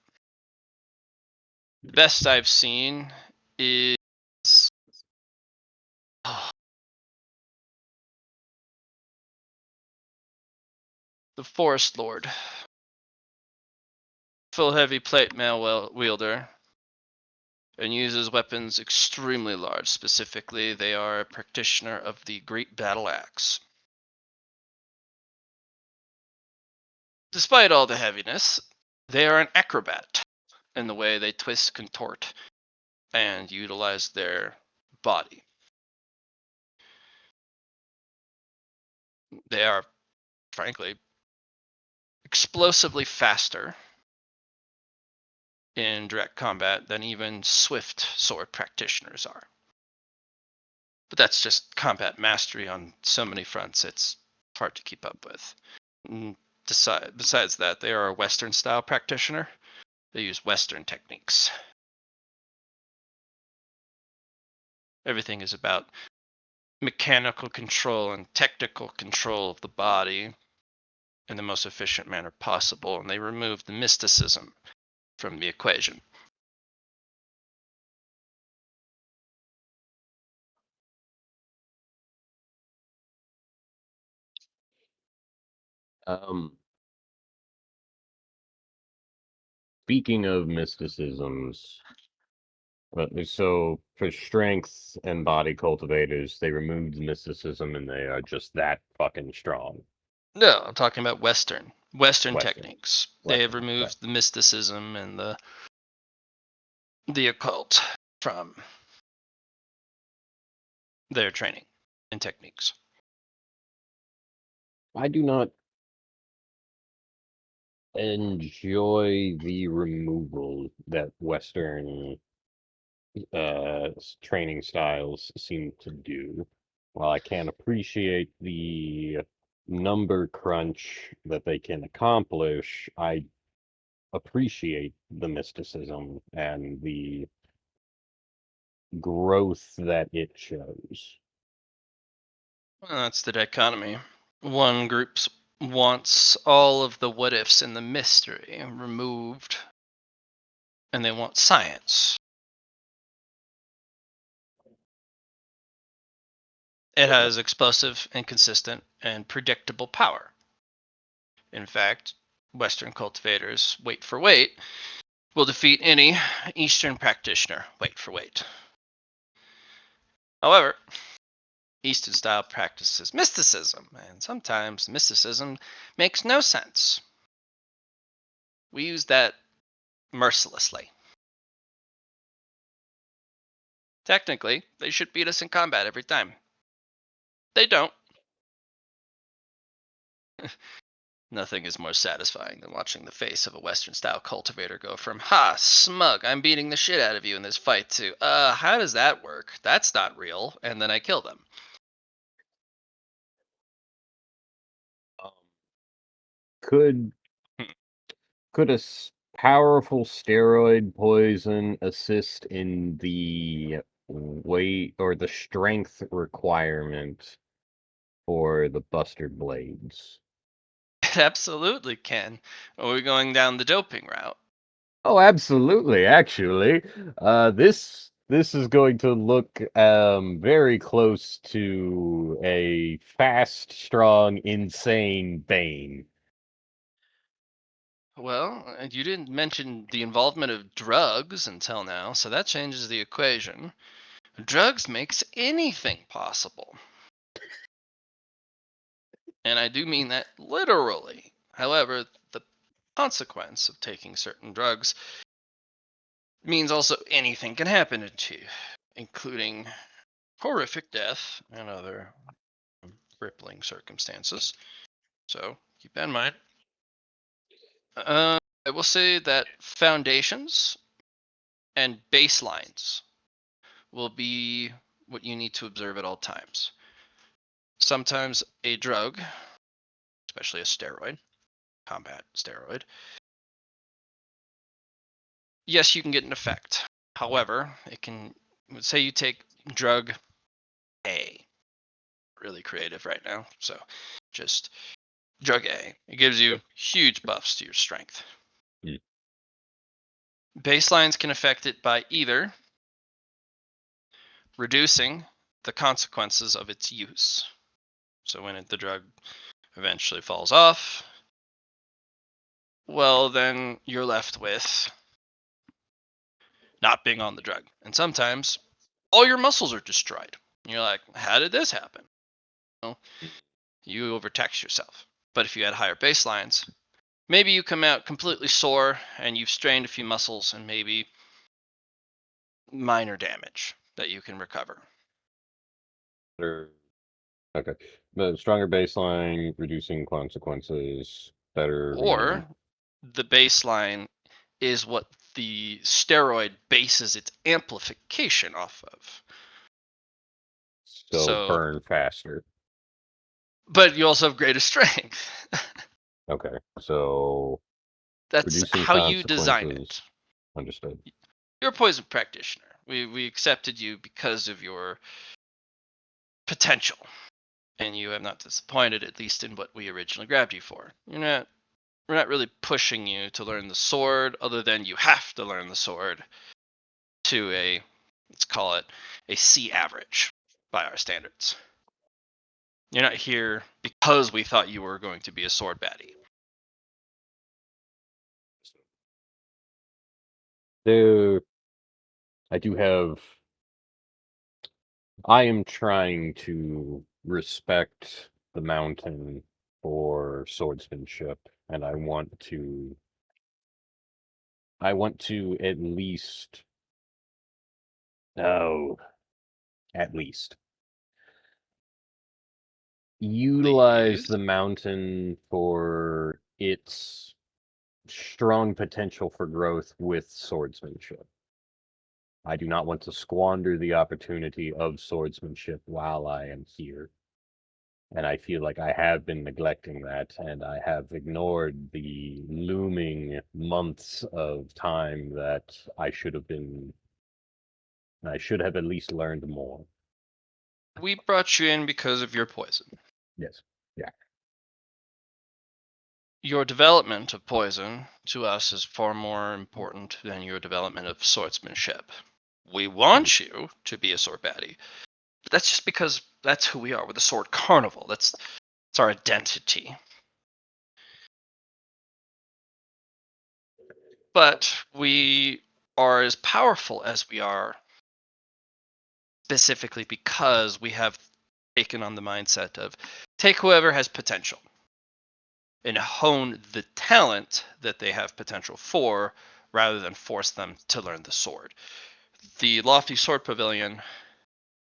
The best I've seen is the Forest Lord. Full heavy plate mail wielder, and uses weapons extremely large. Specifically, they are a practitioner of the Great Battle Axe. Despite all the heaviness, they are an acrobat in the way they twist, contort, and utilize their body. They are, frankly, explosively faster in direct combat than even swift sword practitioners are. But that's just combat mastery on so many fronts, it's hard to keep up with. Besides that, they are a Western style practitioner. They use Western techniques. Everything is about mechanical control and technical control of the body in the most efficient manner possible, and they remove the mysticism from the equation. Speaking of mysticisms, so for strength and body cultivators, they removed the mysticism and they are just that fucking strong. No, I'm talking about Western Western. techniques. They have Western, removed okay. the mysticism and the occult from their training and techniques. I do not enjoy the removal that Western training styles seem to do. While I can appreciate the number crunch that they can accomplish, I appreciate the mysticism and the growth that it shows. Well, that's the dichotomy. One group wants all of the what ifs and the mystery removed, and they want science. It has explosive and consistent and predictable power. In fact, Western cultivators, weight for weight, will defeat any Eastern practitioner, weight for weight. However, Eastern style practices mysticism, and sometimes mysticism makes no sense. We use that mercilessly. Technically, they should beat us in combat every time. They don't. Nothing is more satisfying than watching the face of a Western style cultivator go from, ha, smug, I'm beating the shit out of you in this fight, to, how does that work? That's not real. And then I kill them. Could Hmm. could a powerful steroid poison assist in the weight or the strength requirement for the Buster Blades? It absolutely can. Are we going down the doping route? Oh, absolutely. Actually, this is going to look very close to a fast, strong, insane Bane. Well, you didn't mention the involvement of drugs until now, so that changes the equation. Drugs makes anything possible. And I do mean that literally. However, the consequence of taking certain drugs means also anything can happen to you, including horrific death and other crippling circumstances. So keep that in mind. I will say that foundations and baselines will be what you need to observe at all times. Sometimes a drug, especially a steroid, combat steroid, yes, you can get an effect. However, it can, say you take drug A, really creative right now. So just drug A. It gives you huge buffs to your strength. Mm. Baselines can affect it by either reducing the consequences of its use. So when the drug eventually falls off, well, then you're left with not being on the drug. And sometimes all your muscles are destroyed. And you're like, how did this happen? Well, you overtax yourself. But if you had higher baselines, maybe you come out completely sore and you've strained a few muscles and maybe minor damage that you can recover. Okay. The stronger baseline, reducing consequences, better. Or the baseline is what the steroid bases its amplification off of. So burn faster. But you also have greater strength. Okay. So That's reducing how you design it. consequences. Understood. You're a poison practitioner. We accepted you because of your potential. And you have not disappointed, at least in what we originally grabbed you for. We're not really pushing you to learn the sword, other than you have to learn the sword to a, let's call it, a C average by our standards. You're not here because we thought you were going to be a sword baddie. There, I do have. I am trying to respect the mountain for swordsmanship, and I want to. I want to at least. No, at least utilize Please. the mountain for its strong potential for growth with swordsmanship. I do not want to squander the opportunity of swordsmanship while I am here. And I feel like I have been neglecting that, and I have ignored the looming months of time that I should have at least learned more. We brought you in because of your poison. Yes. Yeah. Your development of poison to us is far more important than your development of swordsmanship. We want you to be a sword baddie, but that's just because that's who we are. We're the sword carnival. That's our identity. But we are as powerful as we are specifically because we have taken on the mindset of take whoever has potential and hone the talent that they have potential for rather than force them to learn the sword. The Lofty Sword Pavilion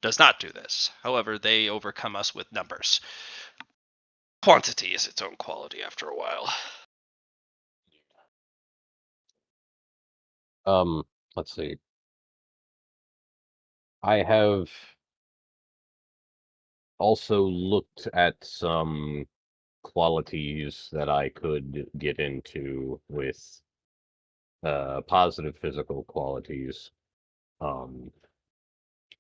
does not do this. However, they overcome us with numbers. Quantity is its own quality after a while. Let's see. I have also looked at some qualities that I could get into with positive physical qualities. Um,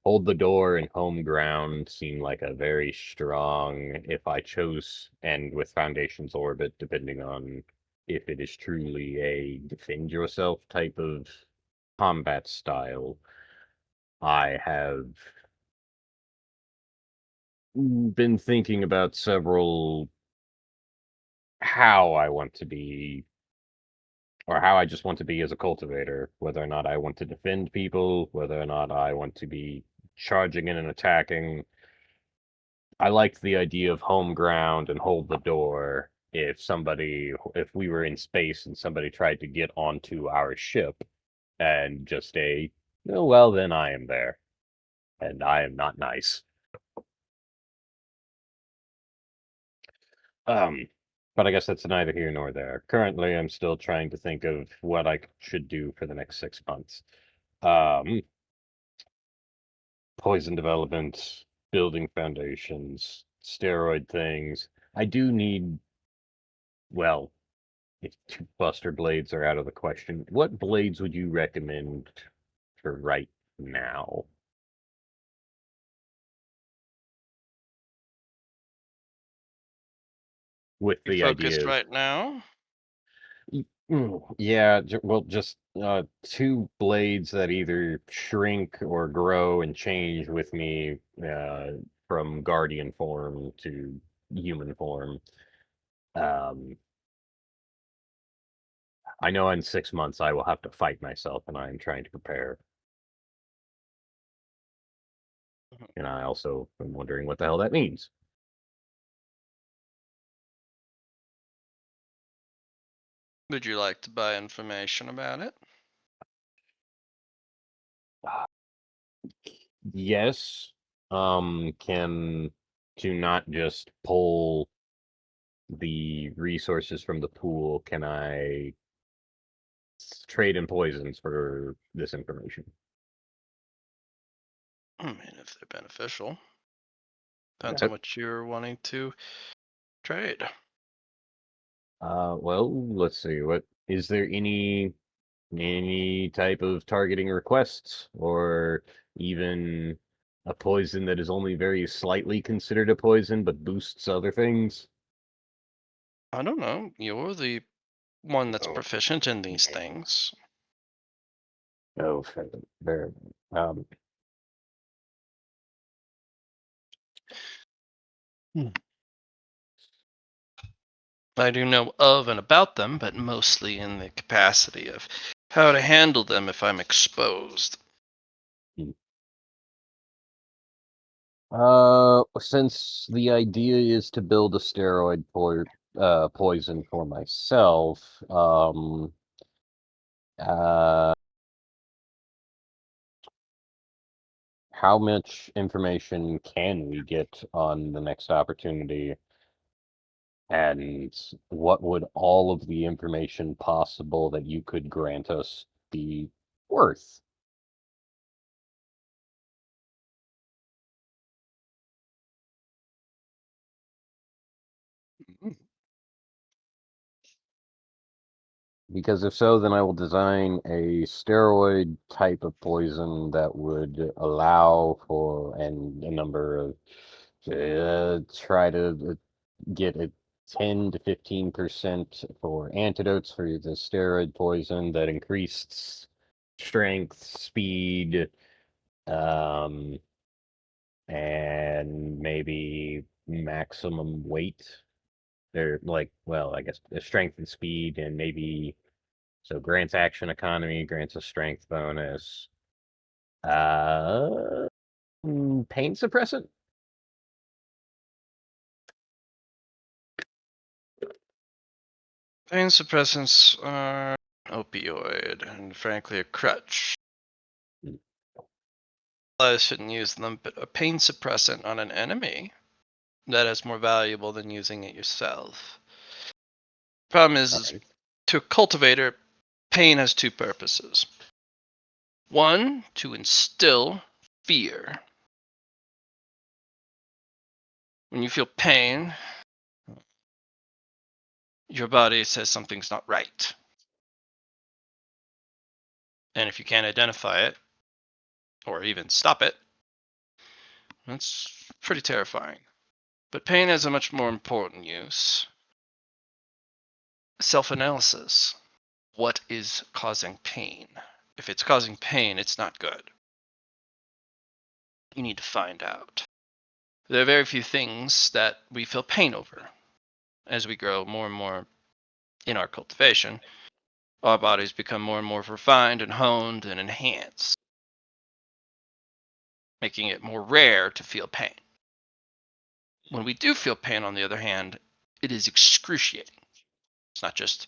Hold the door and home ground seem like a very strong, if I chose, and with Foundation's Orbit, depending on if it is truly a defend yourself type of combat style. I have been thinking about several how I want to be, or how I just want to be as a cultivator, whether or not I want to defend people, whether or not I want to be charging in and attacking. I liked the idea of home ground and hold the door if we were in space and somebody tried to get onto our ship and just oh, well, then I am there. And I am not nice. But I guess that's neither here nor there. Currently, I'm still trying to think of what I should do for the next 6 months. Um, Poison development, building foundations, steroid things. I do need, well, if two buster blades are out of the question, what blades would you recommend for right now? With You the focused idea of right now? Yeah, well, just two blades that either shrink or grow and change with me from guardian form to human form. Um, I know in 6 months I will have to fight myself, and I am trying to prepare. And I also am wondering what the hell that means. Would you like to buy information about it? Yes, can to not just pull the resources from the pool, can I trade in poisons for this information? I mean, if they're beneficial. Depends on Okay. what you're wanting to trade. Well, let's see. What is there any type of targeting requests, or even a poison that is only very slightly considered a poison but boosts other things? I don't know. You're the one that's Oh, proficient in these things. oh, fair. Um, I do know of and about them, but mostly in the capacity of how to handle them if I'm exposed. Since the idea is to build a steroid poison for myself, uh, how much information can we get on the next opportunity? And what would all of the information possible that you could grant us be worth? Because if so, then I will design a steroid type of poison that would allow for and a number of try to get a 10 to 15% for antidotes for the steroid poison that increased strength, speed, and maybe maximum weight. They're like, well, I guess strength and speed, and maybe so grants action economy, grants a strength bonus. Pain suppressant. Pain suppressants are opioid and frankly a crutch. I shouldn't use them, but a pain suppressant on an enemy, that is more valuable than using it yourself. Problem is Alright. to a cultivator, pain has two purposes. One, to instill fear. When you feel pain, your body says something's not right. And if you can't identify it, or even stop it, that's pretty terrifying. But pain has a much more important use. Self-analysis. What is causing pain? If it's causing pain, it's not good. You need to find out. There are very few things that we feel pain over. As we grow more and more in our cultivation, our bodies become more and more refined and honed and enhanced, making it more rare to feel pain. When we do feel pain, on the other hand, it is excruciating. It's not just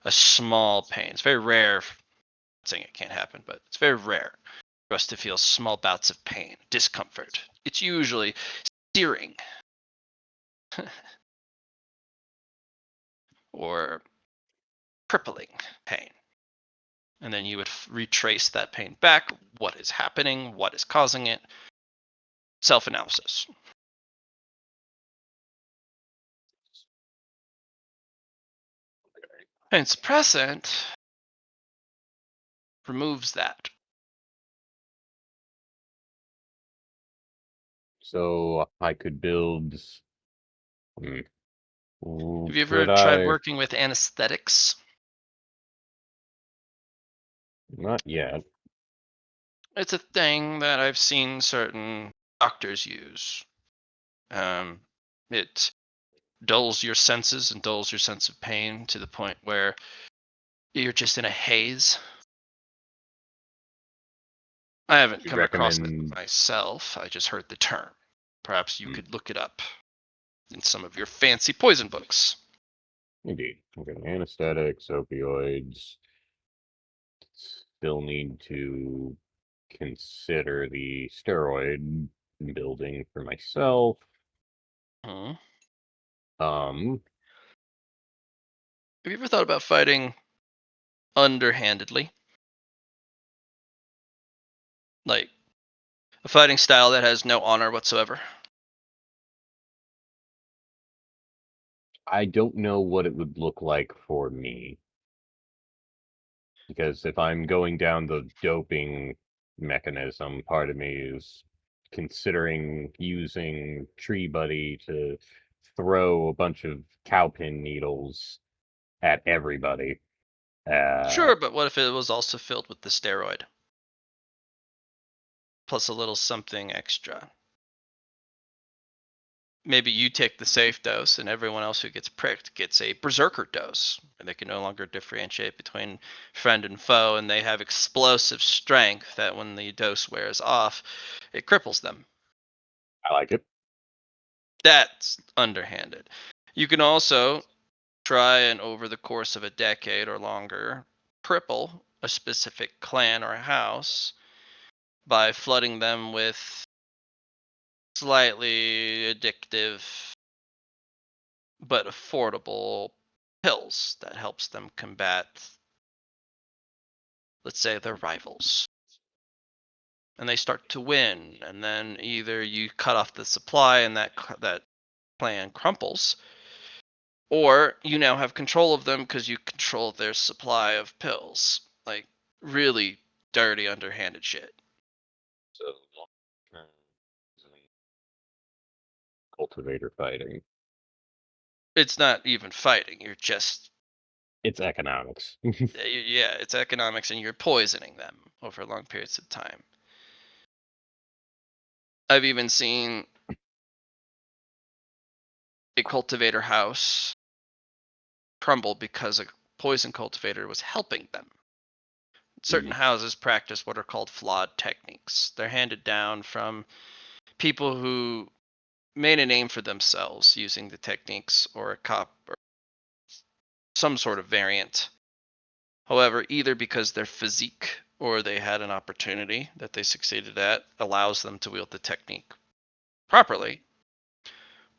a small pain. It's very rare. I'm not saying it can't happen, but it's very rare for us to feel small bouts of pain, discomfort. It's usually searing or crippling pain. And then you would retrace that pain back. What is happening? What is causing it? Self-analysis. Pain suppressant removes that. So I could build. Hmm. Have you ever tried working with anesthetics? Not yet. It's a thing that I've seen certain doctors use. It dulls your senses and dulls your sense of pain to the point where you're just in a haze. I haven't You come across it recommend myself. I just heard the term. Perhaps you Hmm. could look it up in some of your fancy poison books. Indeed. Okay, anesthetics, opioids. Still need to consider the steroid building for myself. Hmm. Um, Have you ever thought about fighting underhandedly? Like a fighting style that has no honor whatsoever? I don't know what it would look like for me. Because if I'm going down the doping mechanism, part of me is considering using Tree Buddy to throw a bunch of cowpin needles at everybody. Sure, but what if it was also filled with the steroid? Plus a little something extra. Maybe you take the safe dose and everyone else who gets pricked gets a berserker dose, and they can no longer differentiate between friend and foe, and they have explosive strength that when the dose wears off, it cripples them. I like it. That's underhanded. You can also try and over the course of a decade or longer cripple a specific clan or house by flooding them with slightly addictive but affordable pills that helps them combat, let's say, their rivals. And they start to win, and then either you cut off the supply and that clan crumples, Or you now have control of them because you control their supply of pills. Like, really dirty, underhanded shit. So, cultivator fighting. It's not even fighting. You're just, It's economics. yeah, it's economics, and you're poisoning them over long periods of time. I've even seen a cultivator house crumble because a poison cultivator was helping them. Certain houses practice what are called flawed techniques. They're handed down from people who made a name for themselves using the techniques or or some sort of variant. However, either because their physique or they had an opportunity that they succeeded at allows them to wield the technique properly,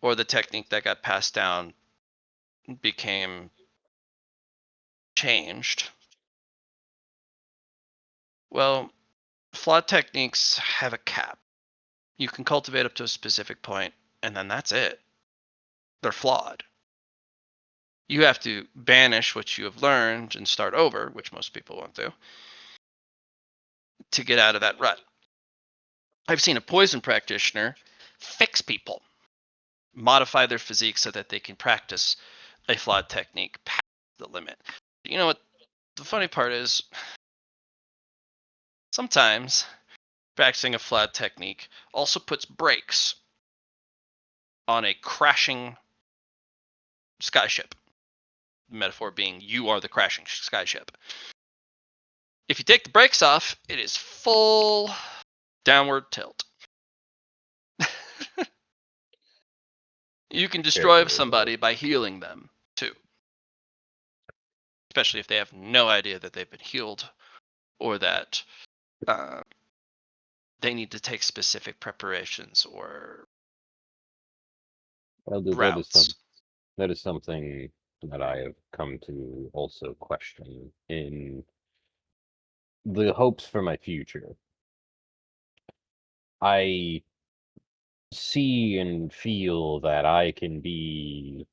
or the technique that got passed down became changed. Well, flawed techniques have a cap. You can cultivate up to a specific point, and then that's it. They're flawed. You have to banish what you have learned and start over, which most people won't do, to get out of that rut. I've seen a poison practitioner fix people, modify their physique so that they can practice a flawed technique past the limit. You know what the funny part is? Sometimes practicing a flawed technique also puts brakes on a crashing skyship. The metaphor being you are the crashing skyship. If you take the brakes off, it is full downward tilt. You can destroy somebody by healing them too, especially if they have no idea that they've been healed or that they need to take specific preparations or routes. That is something that I have come to also question in the hopes for my future. I see and feel that I can be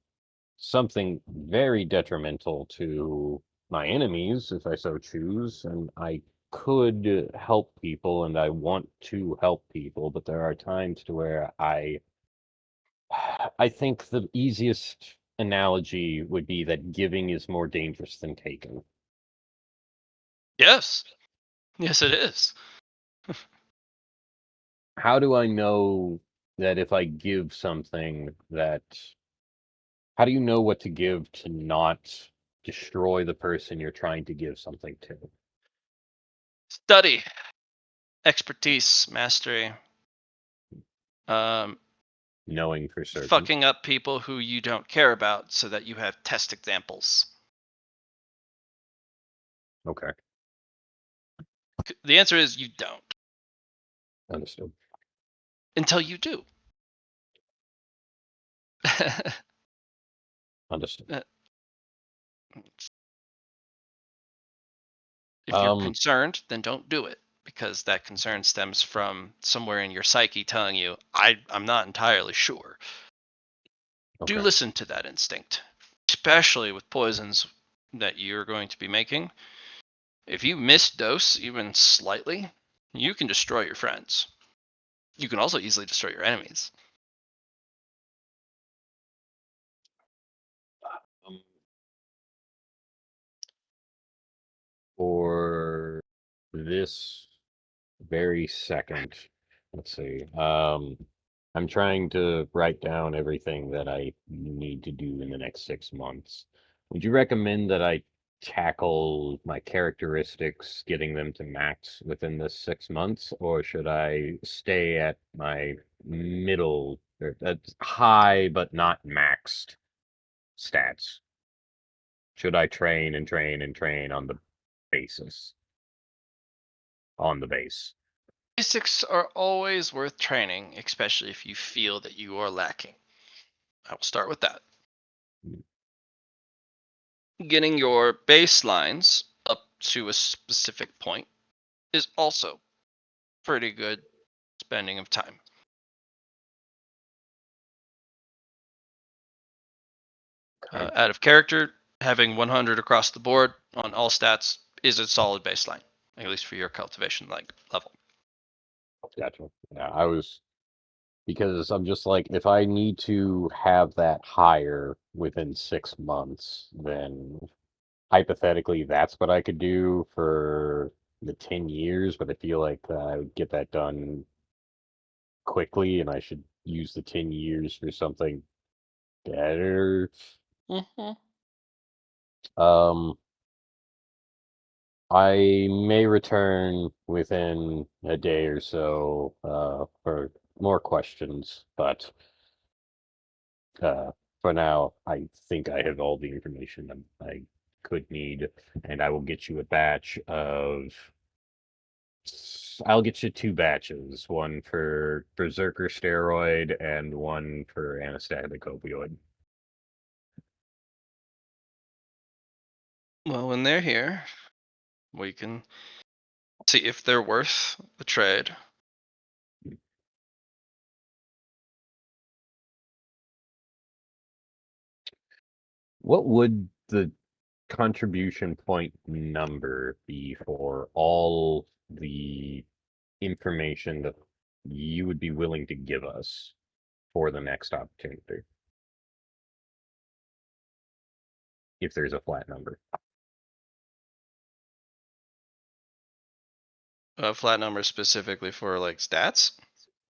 something very detrimental to my enemies if I so choose, and I could help people and I want to help people, but there are times to where I think the easiest analogy would be that giving is more dangerous than taking. Yes. Yes, it is. How do I know that if I give something that how do you know what to give to not destroy the person you're trying to give something to? Study, expertise, mastery, um, Knowing for certain. fucking up people who you don't care about so that you have test examples. Okay. The answer is you don't Understood. until you do. Understood. If you're concerned, then don't do it, because that concern stems from somewhere in your psyche telling you, I'm not entirely sure. Do Okay. listen to that instinct, especially with poisons that you're going to be making. If you misdose even slightly, you can destroy your friends. You can also easily destroy your enemies. For this very second, let's see. I'm trying to write down everything that I need to do in the next 6 months. Would you recommend that I tackle my characteristics, getting them to max within this 6 months, or should I stay at my middle, or that's high but not maxed stats? Should I train and train and train on the basis? On the base. Basics are always worth training, especially if you feel that you are lacking. I will start with that. Getting your baselines up to a specific point is also pretty good spending of time. Out of character, having 100 across the board on all stats is a solid baseline, at least for your cultivation level. Gotcha. Yeah, because I'm just like, if I need to have that higher within 6 months, then hypothetically that's what I could do for the 10 years, but I feel like I would get that done quickly, and I should use the 10 years for something better. Mm-hmm. Um, I may return within a day or so for more questions, but for now, I think I have all the information I could need, and I will get you a batch of. I'll get you 2 batches, one for Berserker steroid and one for anesthetic opioid. Well, when they're here, we can see if they're worth the trade. What would the contribution point number be for all the information that you would be willing to give us for the next opportunity? If there's a flat number. A flat number specifically for like stats.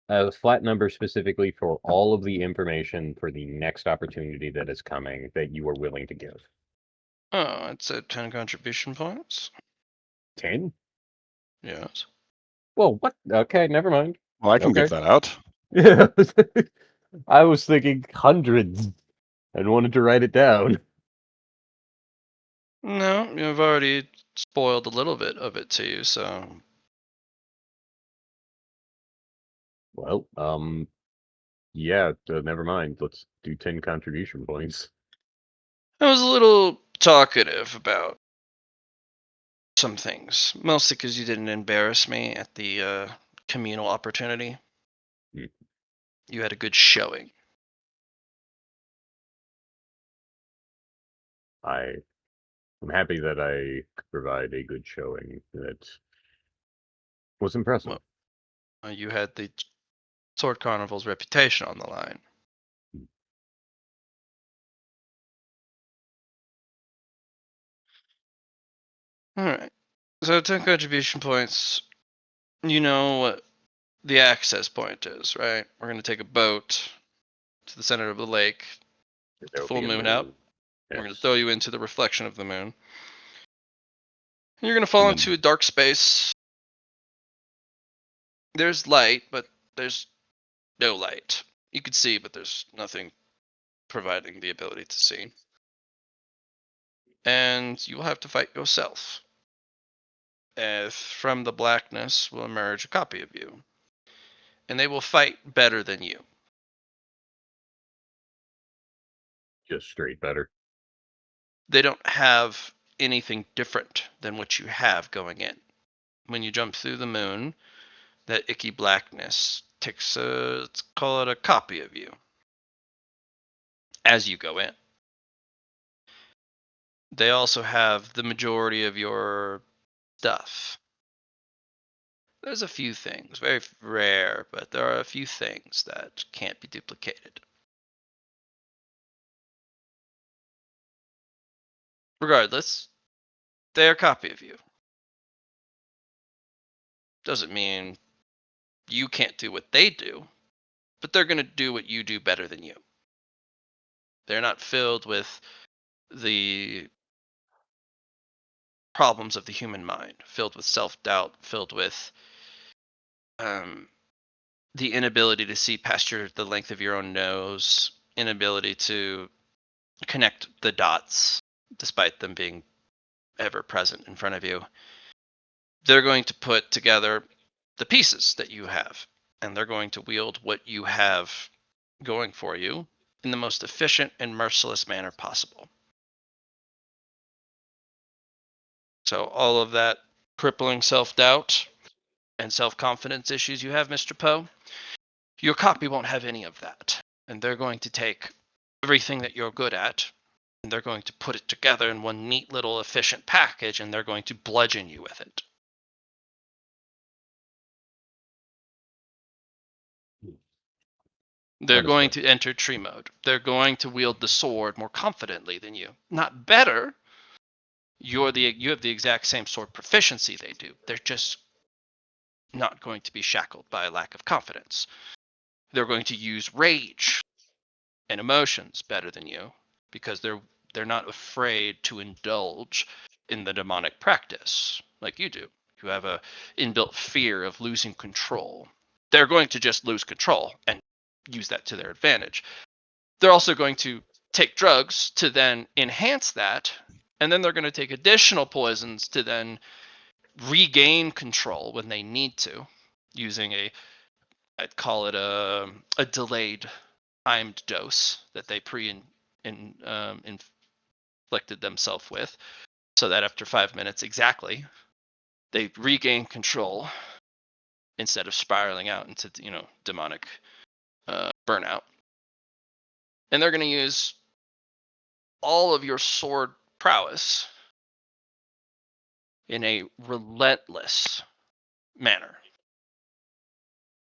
A flat number specifically for all of the information for the next opportunity that is coming that you are willing to give. Oh, it's at 10 contribution points. 10? Yes. Well, what? Okay, never mind. Well, I can give Okay. that out. Yeah. I was thinking hundreds and wanted to write it down. No, you've already spoiled a little bit of it to you, so Well, yeah, never mind. Let's do 10 contribution points. I was a little talkative about some things, mostly because you didn't embarrass me at the communal opportunity. Hmm. You had a good showing. I'm happy that I could provide a good showing. That was impressive. Well, you had the Sword Carnival's reputation on the line. All right. So 10 contribution points. You know what the access point is, right? We're going to take a boat to the center of the lake, with the There will full be a moon out. moon. We're going to Yes. throw you into the reflection of the moon. And you're going to fall And then- into a dark space. There's light, but there's no light. You can see, but there's nothing providing the ability to see. And you will have to fight yourself. From the blackness will emerge a copy of you. And they will fight better than you. Just straight better. They don't have anything different than what you have going in. When you jump through the moon, that icky blackness takes let's call it a copy of you as you go in. They also have the majority of your stuff. There's a few things, very rare, but there are a few things that can't be duplicated. Regardless, they're a copy of you. Doesn't mean you can't do what they do, but they're going to do what you do better than you. They're not filled with the problems of the human mind, filled with self-doubt, filled with the inability to see past the length of your own nose, inability to connect the dots despite them being ever present in front of you. They're going to put together the pieces that you have, and they're going to wield what you have going for you in the most efficient and merciless manner possible. So all of that crippling self-doubt and self-confidence issues you have, Mr. Poe, your copy won't have any of that. And they're going to take everything that you're good at and they're going to put it together in one neat little efficient package, and they're going to bludgeon you with it. They're going Understood. to enter tree mode. They're going to wield the sword more confidently than you. Not better. You have the exact same sword proficiency they do. They're just not going to be shackled by a lack of confidence. They're going to use rage and emotions better than you because they're not afraid to indulge in the demonic practice like you do. You have a inbuilt fear of losing control. They're going to just lose control and use that to their advantage. They're also going to take drugs to then enhance that, and then they're going to take additional poisons to then regain control when they need to, using I'd call it a delayed timed dose that they inflicted themselves with, so that after 5 minutes exactly, they regain control instead of spiraling out into demonic burnout. And they're going to use all of your sword prowess in a relentless manner.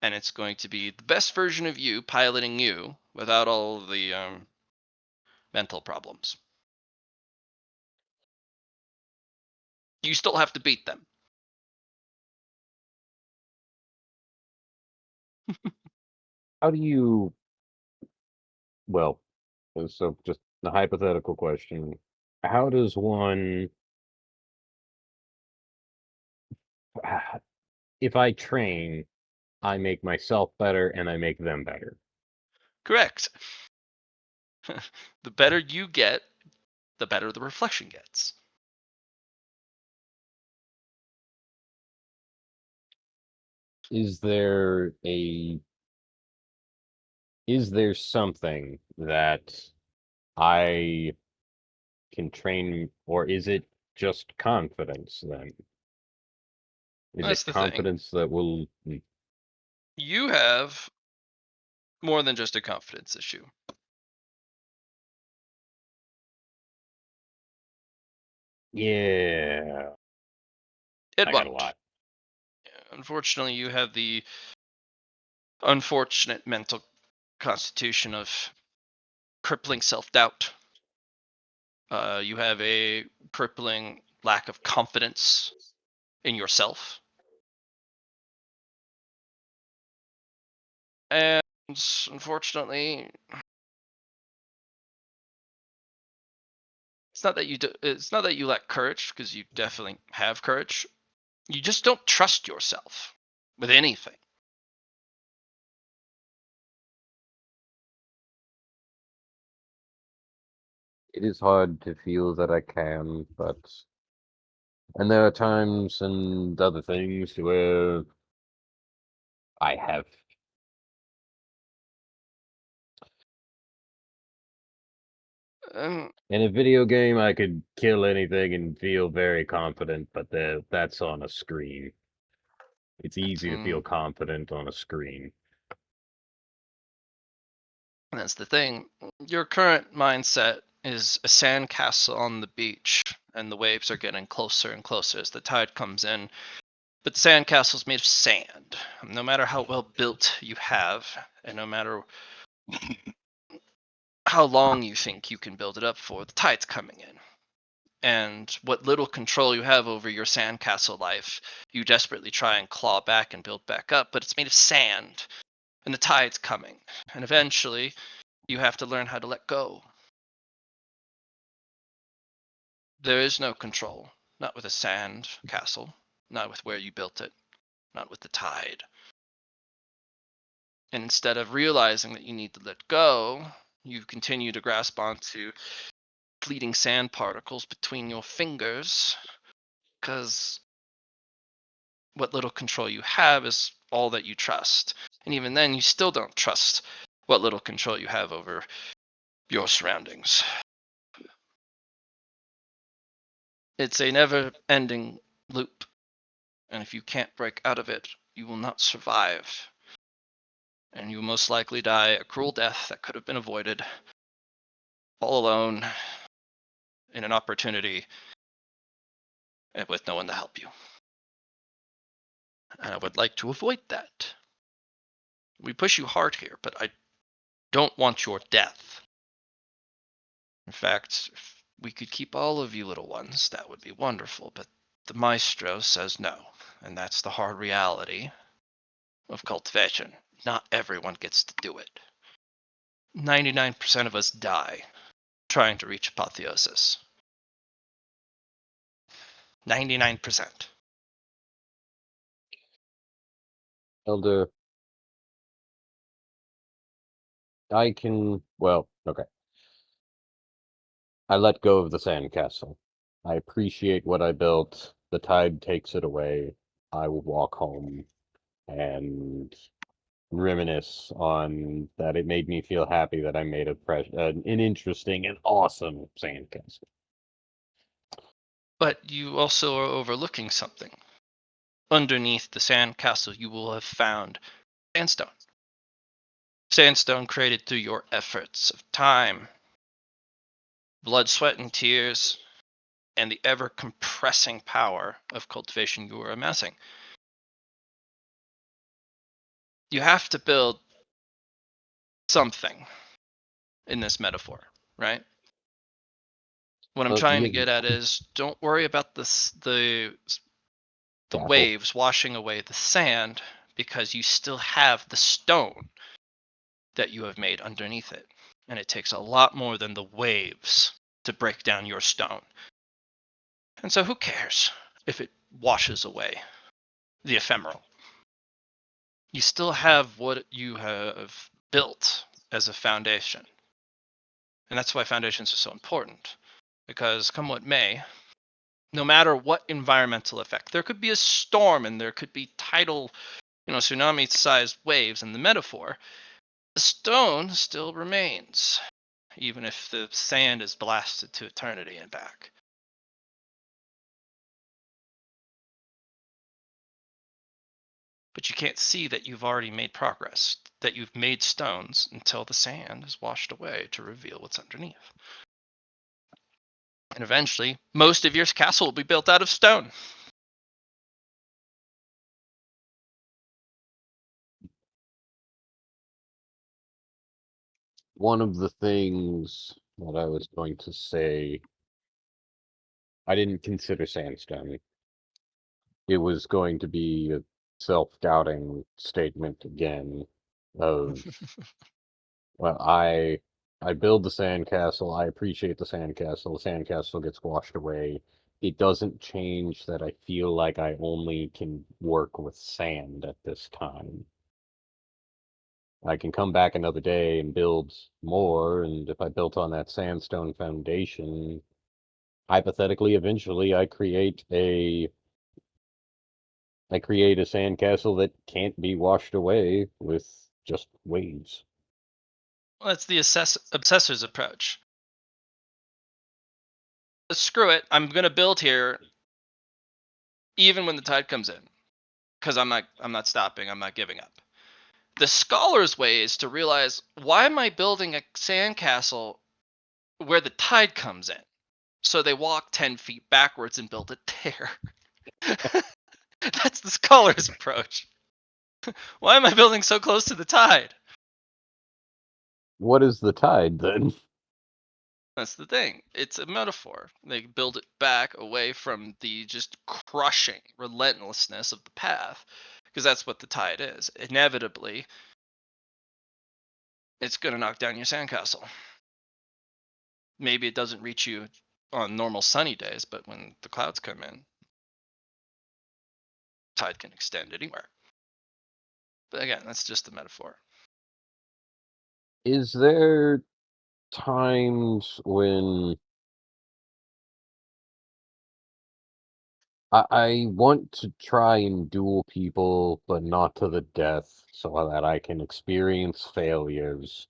And it's going to be the best version of you piloting you without all of the mental problems. You still have to beat them. How do you, well, so just a hypothetical question. How does one, if I train, I make myself better and I make them better? Correct. The better you get, the better the reflection gets. Is there something that I can train, or is it just confidence then? Is That's it the thing. confidence that will? You have more than just a confidence issue. Yeah, It I got a won't. lot. Unfortunately, you have the unfortunate mental constitution of crippling self-doubt. You have a crippling lack of confidence in yourself. And unfortunately, it's not that you lack courage, because you definitely have courage. You just don't trust yourself with anything. It is hard to feel that I can, and there are times and other things where I have. Um, In a video game, I could kill anything and feel very confident, but that's on a screen. It's easy to feel confident on a screen. That's the thing. Your current mindset is a sandcastle on the beach, and the waves are getting closer and closer as the tide comes in. But the sandcastle's made of sand. No matter how well built you have, and no matter how long you think you can build it up for, the tide's coming in. And what little control you have over your sandcastle life, you desperately try and claw back and build back up, but it's made of sand, and the tide's coming. And eventually, you have to learn how to let go. There is no control, not with a sand castle, not with where you built it, not with the tide. And instead of realizing that you need to let go, you continue to grasp onto fleeting sand particles between your fingers, because what little control you have is all that you trust. And even then, you still don't trust what little control you have over your surroundings. It's a never ending loop. And if you can't break out of it, you will not survive. And you will most likely die a cruel death that could have been avoided, all alone, in an opportunity and with no one to help you. And I would like to avoid that. We push you hard here, but I don't want your death. In fact, if we could keep all of you little ones, that would be wonderful, but the maestro says no, and that's the hard reality of cultivation. Not everyone gets to do it. 99% of us die trying to reach apotheosis. 99%. Elder, I can. Well, okay. I let go of the sandcastle. I appreciate what I built. The tide takes it away. I will walk home and reminisce on that. It made me feel happy that I made an interesting and awesome sandcastle. But you also are overlooking something. Underneath the sandcastle, you will have found sandstone. Sandstone created through your efforts of time, blood, sweat, and tears, and the ever compressing power of cultivation you are amassing. You have to build something in this metaphor, right? What I'm trying to Yeah, get at is don't worry about the castle. waves washing away the sand, because you still have the stone that you have made underneath it. And it takes a lot more than the waves to break down your stone. And so who cares if it washes away the ephemeral? You still have what you have built as a foundation. And that's why foundations are so important. Because come what may, no matter what environmental effect, there could be a storm and there could be tidal, tsunami-sized waves in the metaphor, the stone still remains, even if the sand is blasted to eternity and back. But you can't see that you've already made progress, that you've made stones until the sand is washed away to reveal what's underneath. And eventually, most of your castle will be built out of stone. One of the things that I was going to say, I didn't consider sandstone. It was going to be a self-doubting statement again of, well, I build the sandcastle, I appreciate the sandcastle gets washed away. It doesn't change that I feel like I only can work with sand at this time. I can come back another day and build more, and if I built on that sandstone foundation, hypothetically, eventually I create a sandcastle that can't be washed away with just waves. Well, that's the obsessor's approach. Screw it, I'm going to build here even when the tide comes in, because I'm not stopping, I'm not giving up. The scholar's way is to realize, why am I building a sandcastle where the tide comes in? So they walk 10 feet backwards and build it there. That's the scholar's approach. Why am I building so close to the tide? What is the tide then? That's the thing. It's a metaphor. They build it back away from the just crushing relentlessness of the path, because that's what the tide is. Inevitably, it's going to knock down your sandcastle. Maybe it doesn't reach you on normal sunny days, but when the clouds come in, tide can extend anywhere. But again, that's just a metaphor. Is there times when I want to try and duel people, but not to the death, so that I can experience failures,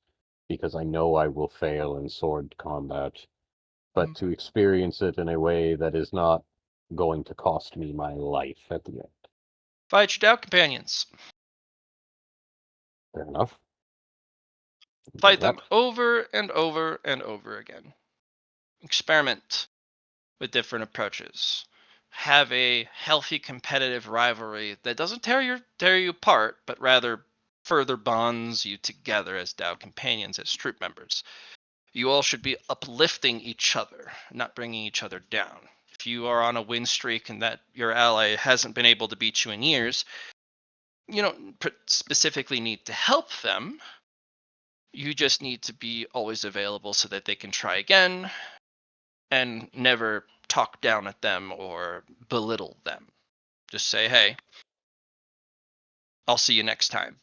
because I know I will fail in sword combat, but to experience it in a way that is not going to cost me my life at the end. Fight your doubt companions. Fair enough. Fight them over and over and over again. Experiment with different approaches. Have a healthy competitive rivalry that doesn't tear you apart, but rather further bonds you together as DAO companions, as troop members. You all should be uplifting each other, not bringing each other down. If you are on a win streak and that your ally hasn't been able to beat you in years, you don't specifically need to help them. You just need to be always available so that they can try again and never talk down at them or belittle them. Just say, hey, I'll see you next time.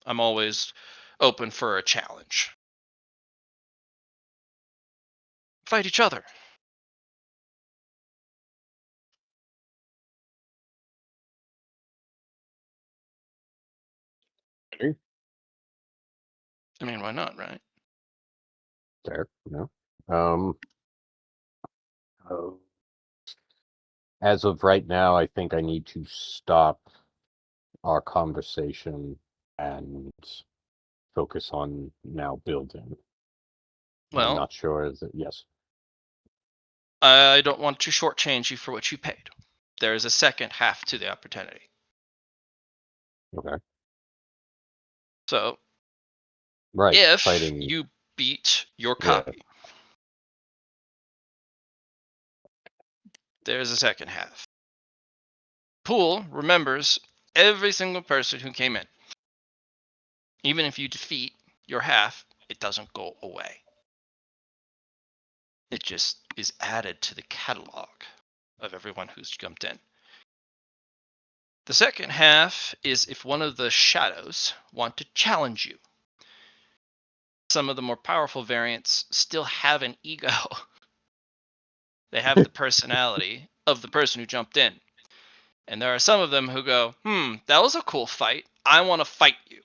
I'm always open for a challenge. Fight each other. I mean, why not, right? Fair, no. Oh, as of right now, I think I need to stop our conversation and focus on now building. I'm Well, not sure. Yes. I don't want to shortchange you for what you paid. There is a second half to the opportunity. Okay. So, Right. if Fighting. you beat your Yeah. copy, there's a second half. Pool remembers every single person who came in. Even if you defeat your half, it doesn't go away. It just is added to the catalog of everyone who's jumped in. The second half is if one of the shadows want to challenge you. Some of the more powerful variants still have an ego. They have the personality of the person who jumped in. And there are some of them who go, that was a cool fight. I want to fight you.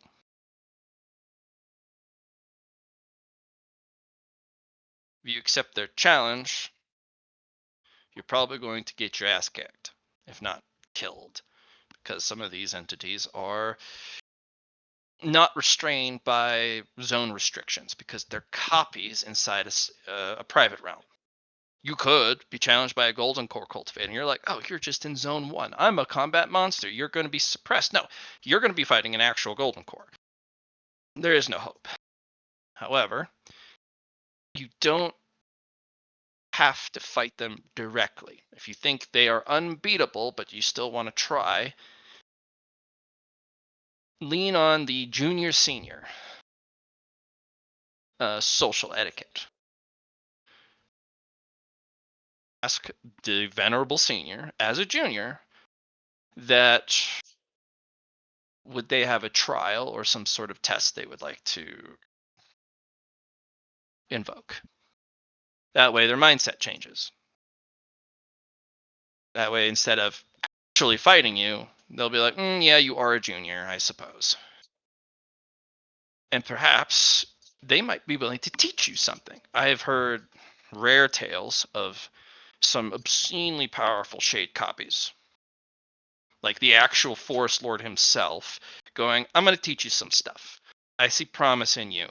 If you accept their challenge, you're probably going to get your ass kicked, if not killed, because some of these entities are not restrained by zone restrictions because they're copies inside a private realm. You could be challenged by a golden core cultivator, and you're like, oh, you're just in zone 1. I'm a combat monster. You're going to be suppressed. No, you're going to be fighting an actual golden core. There is no hope. However, you don't have to fight them directly. If you think they are unbeatable, but you still want to try, lean on the junior senior social etiquette. Ask the venerable senior as a junior that would they have a trial or some sort of test they would like to invoke. That way their mindset changes. That way, instead of actually fighting you, they'll be like, yeah, you are a junior, I suppose. And perhaps they might be willing to teach you something. I have heard rare tales of some obscenely powerful shade copies. Like the actual Forest Lord himself going, I'm going to teach you some stuff. I see promise in you.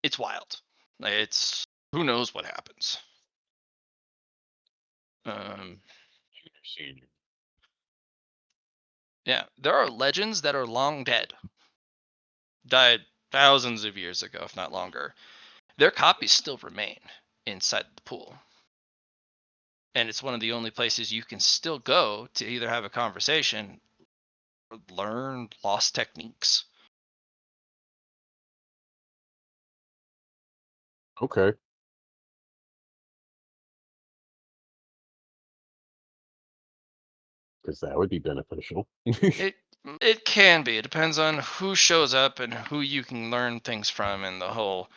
It's wild. It's who knows what happens. Senior. Yeah, there are legends that are long dead. Died thousands of years ago, if not longer. Their copies still remain inside the pool. And it's one of the only places you can still go to either have a conversation or learn lost techniques. Okay. Because that would be beneficial. It can be. It depends on who shows up and who you can learn things from and the whole,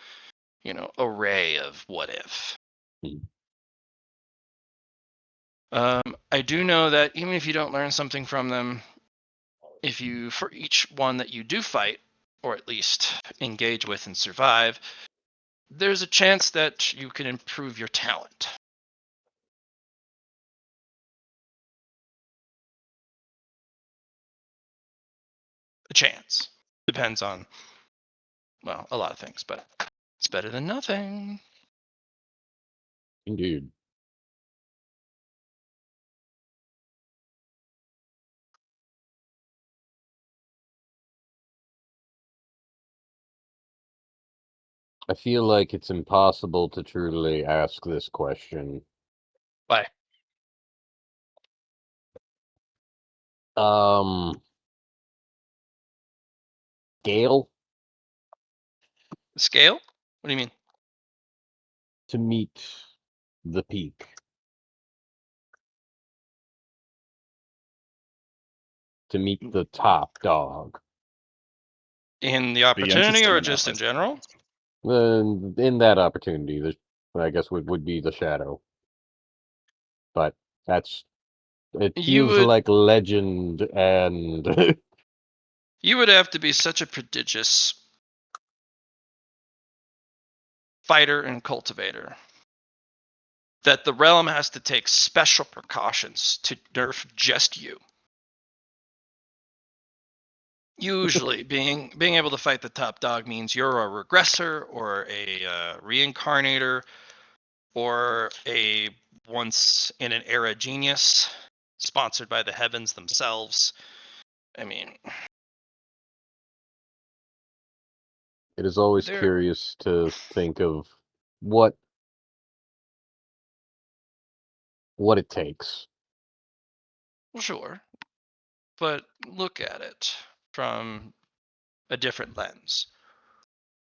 array of what if. I do know that even if you don't learn something from them, for each one that you do fight, or at least engage with and survive, there's a chance that you can improve your talent. A chance. Depends on Well, a lot of things, but it's better than nothing. Indeed. I feel like it's impossible to truly ask this question. Bye. Scale Scale? What do you mean? to meet the peak. To meet the top dog. In the Be opportunity interesting or enough, just I in general? suppose. Then in that opportunity, I guess would be the shadow. But it You feels would like legend and you would have to be such a prodigious fighter and cultivator that the realm has to take special precautions to nerf just you. Usually, being able to fight the top dog means you're a regressor or a reincarnator or a once in an era genius sponsored by the heavens themselves. I mean, it is always they're curious to think of what it takes. sure, but look at it from a different lens.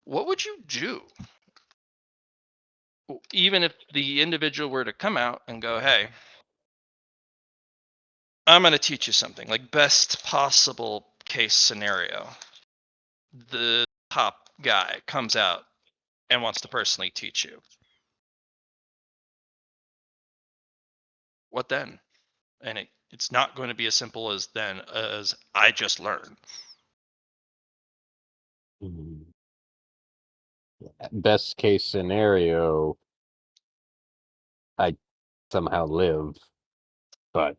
What would you do? Even if the individual were to come out and go, hey, I'm going to teach you something, like best possible case scenario. The top guy comes out and wants to personally teach you. What then? And it's not going to be as simple as then as I just learned. Mhm. Best case scenario, I somehow live, but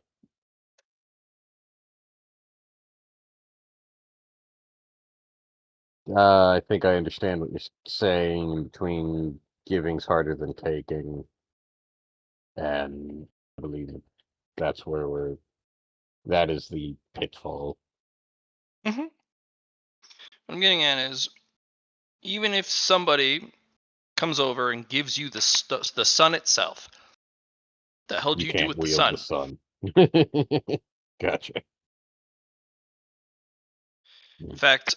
I think I understand what you're saying in between giving's harder than taking, and I believe that's where that is the pitfall. Mm-hmm. What I'm getting at is, even if somebody comes over and gives you the sun itself, the hell do You you do can't with the wield the sun? sun. Gotcha. In fact,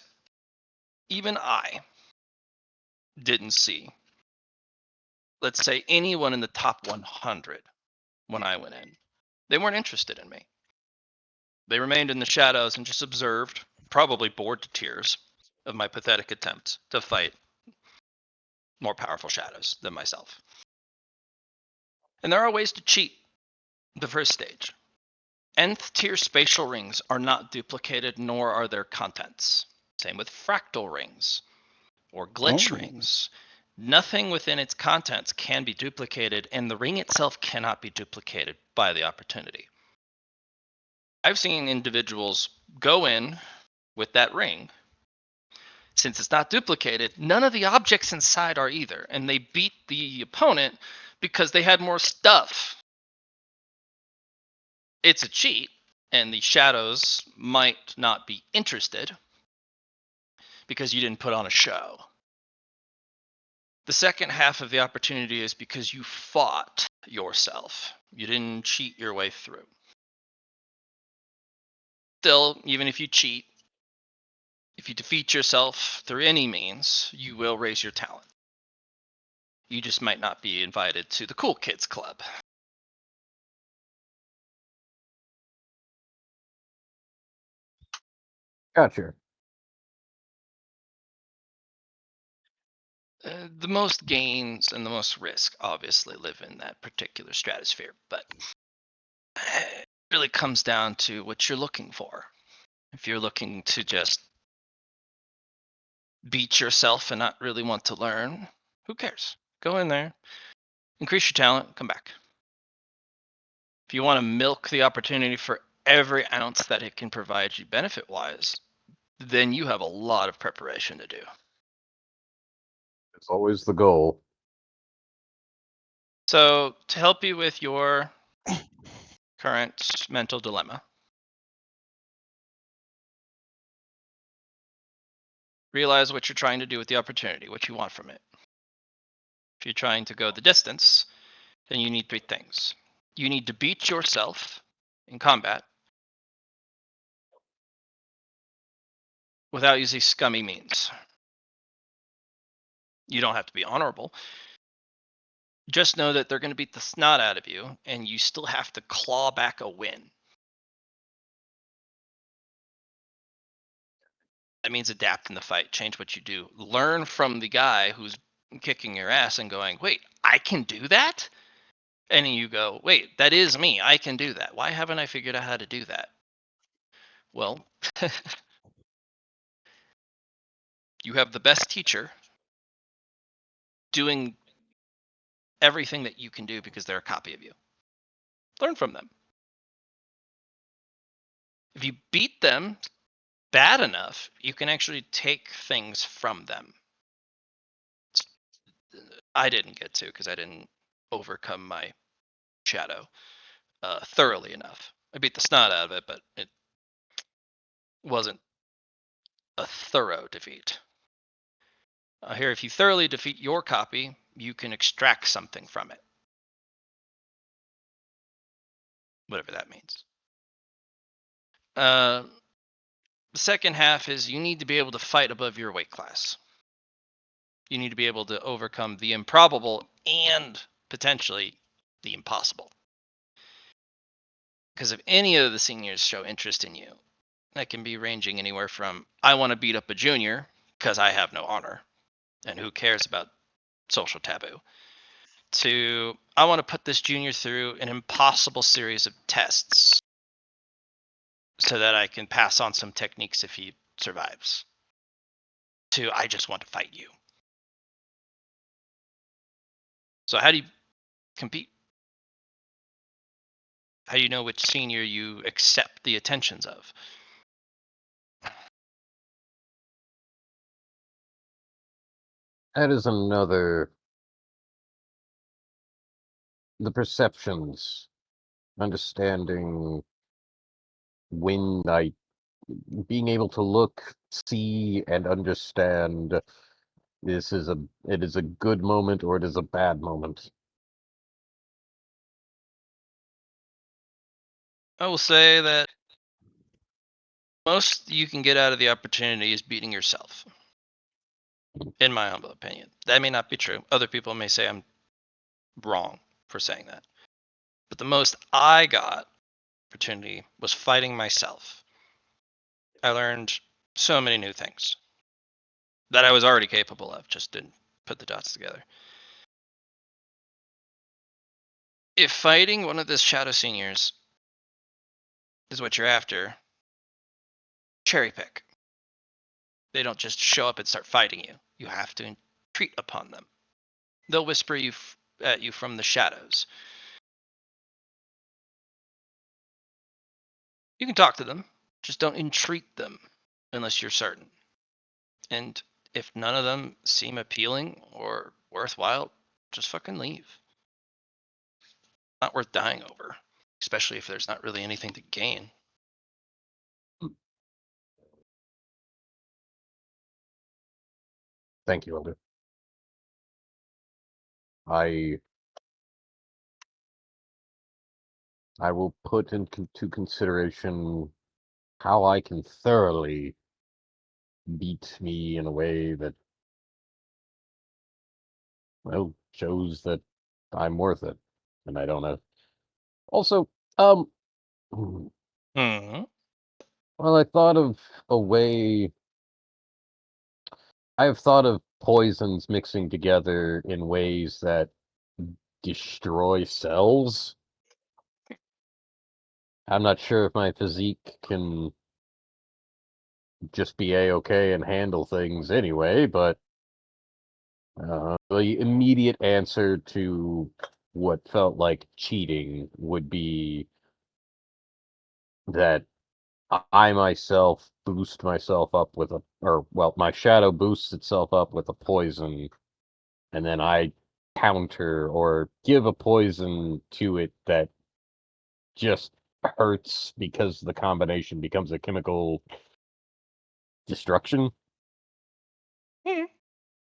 even I didn't see, let's say, anyone in the top 100 when I went in. They weren't interested in me. They remained in the shadows and just observed, probably bored to tears, of my pathetic attempt to fight more powerful shadows than myself. And there are ways to cheat the first stage. Nth tier spatial rings are not duplicated, nor are their contents. Same with fractal rings or glitch Oh. rings. Nothing within its contents can be duplicated, and the ring itself cannot be duplicated by the opportunity. I've seen individuals go in with that ring. Since it's not duplicated, none of the objects inside are either, and they beat the opponent because they had more stuff. It's a cheat, and the shadows might not be interested because you didn't put on a show. The second half of the opportunity is because you fought yourself. You didn't cheat your way through. Still, even if you cheat, if you defeat yourself through any means, you will raise your talent. You just might not be invited to the cool kids club. Gotcha. The most gains and the most risk obviously live in that particular stratosphere, but it really comes down to what you're looking for. If you're looking to just beat yourself and not really want to learn, who cares? Go in there, increase your talent, come back. If you want to milk the opportunity for every ounce that it can provide you benefit wise, then you have a lot of preparation to do. It's always the goal. So, to help you with your current mental dilemma, realize what you're trying to do with the opportunity, what you want from it. If you're trying to go the distance, then you need 3 things. You need to beat yourself in combat without using scummy means. You don't have to be honorable. Just know that they're going to beat the snot out of you, and you still have to claw back a win. That means adapt in the fight, change what you do. Learn from the guy who's kicking your ass and going, wait, I can do that? And you go, wait, that is me. I can do that. Why haven't I figured out how to do that? Well, you have the best teacher doing everything that you can do because they're a copy of you. Learn from them. If you beat them bad enough, you can actually take things from them. I didn't get to because I didn't overcome my shadow thoroughly enough. I beat the snot out of it, but it wasn't a thorough defeat. Here, if you thoroughly defeat your copy, you can extract something from it. Whatever that means. The second half is you need to be able to fight above your weight class. You need to be able to overcome the improbable and potentially the impossible. Because if any of the seniors show interest in you, that can be ranging anywhere from, I want to beat up a junior because I have no honor, and who cares about social taboo, to, I want to put this junior through an impossible series of tests so that I can pass on some techniques if he survives, to, I just want to fight you. So how do you compete? How do you know which senior you accept the attentions of? That is another. The perceptions, understanding when being able to look, see, and understand it is a good moment or it is a bad moment. I will say that most you can get out of the opportunity is beating yourself, in my humble opinion. That may not be true. Other people may say I'm wrong for saying that. But the most I got opportunity was fighting myself. I learned so many new things that I was already capable of, just didn't put the dots together. If fighting one of the shadow seniors is what you're after, cherry pick. They don't just show up and start fighting you. You have to entreat upon them. They'll whisper at you from the shadows. You can talk to them, just don't entreat them unless you're certain. And if none of them seem appealing or worthwhile, just fucking leave. Not worth dying over, especially if there's not really anything to gain. Thank you, Elder. I will put into consideration how I can thoroughly beat me in a way that, well, shows that I'm worth it. And I don't know. Also, Mm-hmm. well, I thought of a way. I have thought of poisons mixing together in ways that destroy cells. I'm not sure if my physique can just be a-okay and handle things anyway, but the immediate answer to what felt like cheating would be that I myself boost myself up with my shadow boosts itself up with a poison and then I counter or give a poison to it that just hurts because the combination becomes a chemical destruction.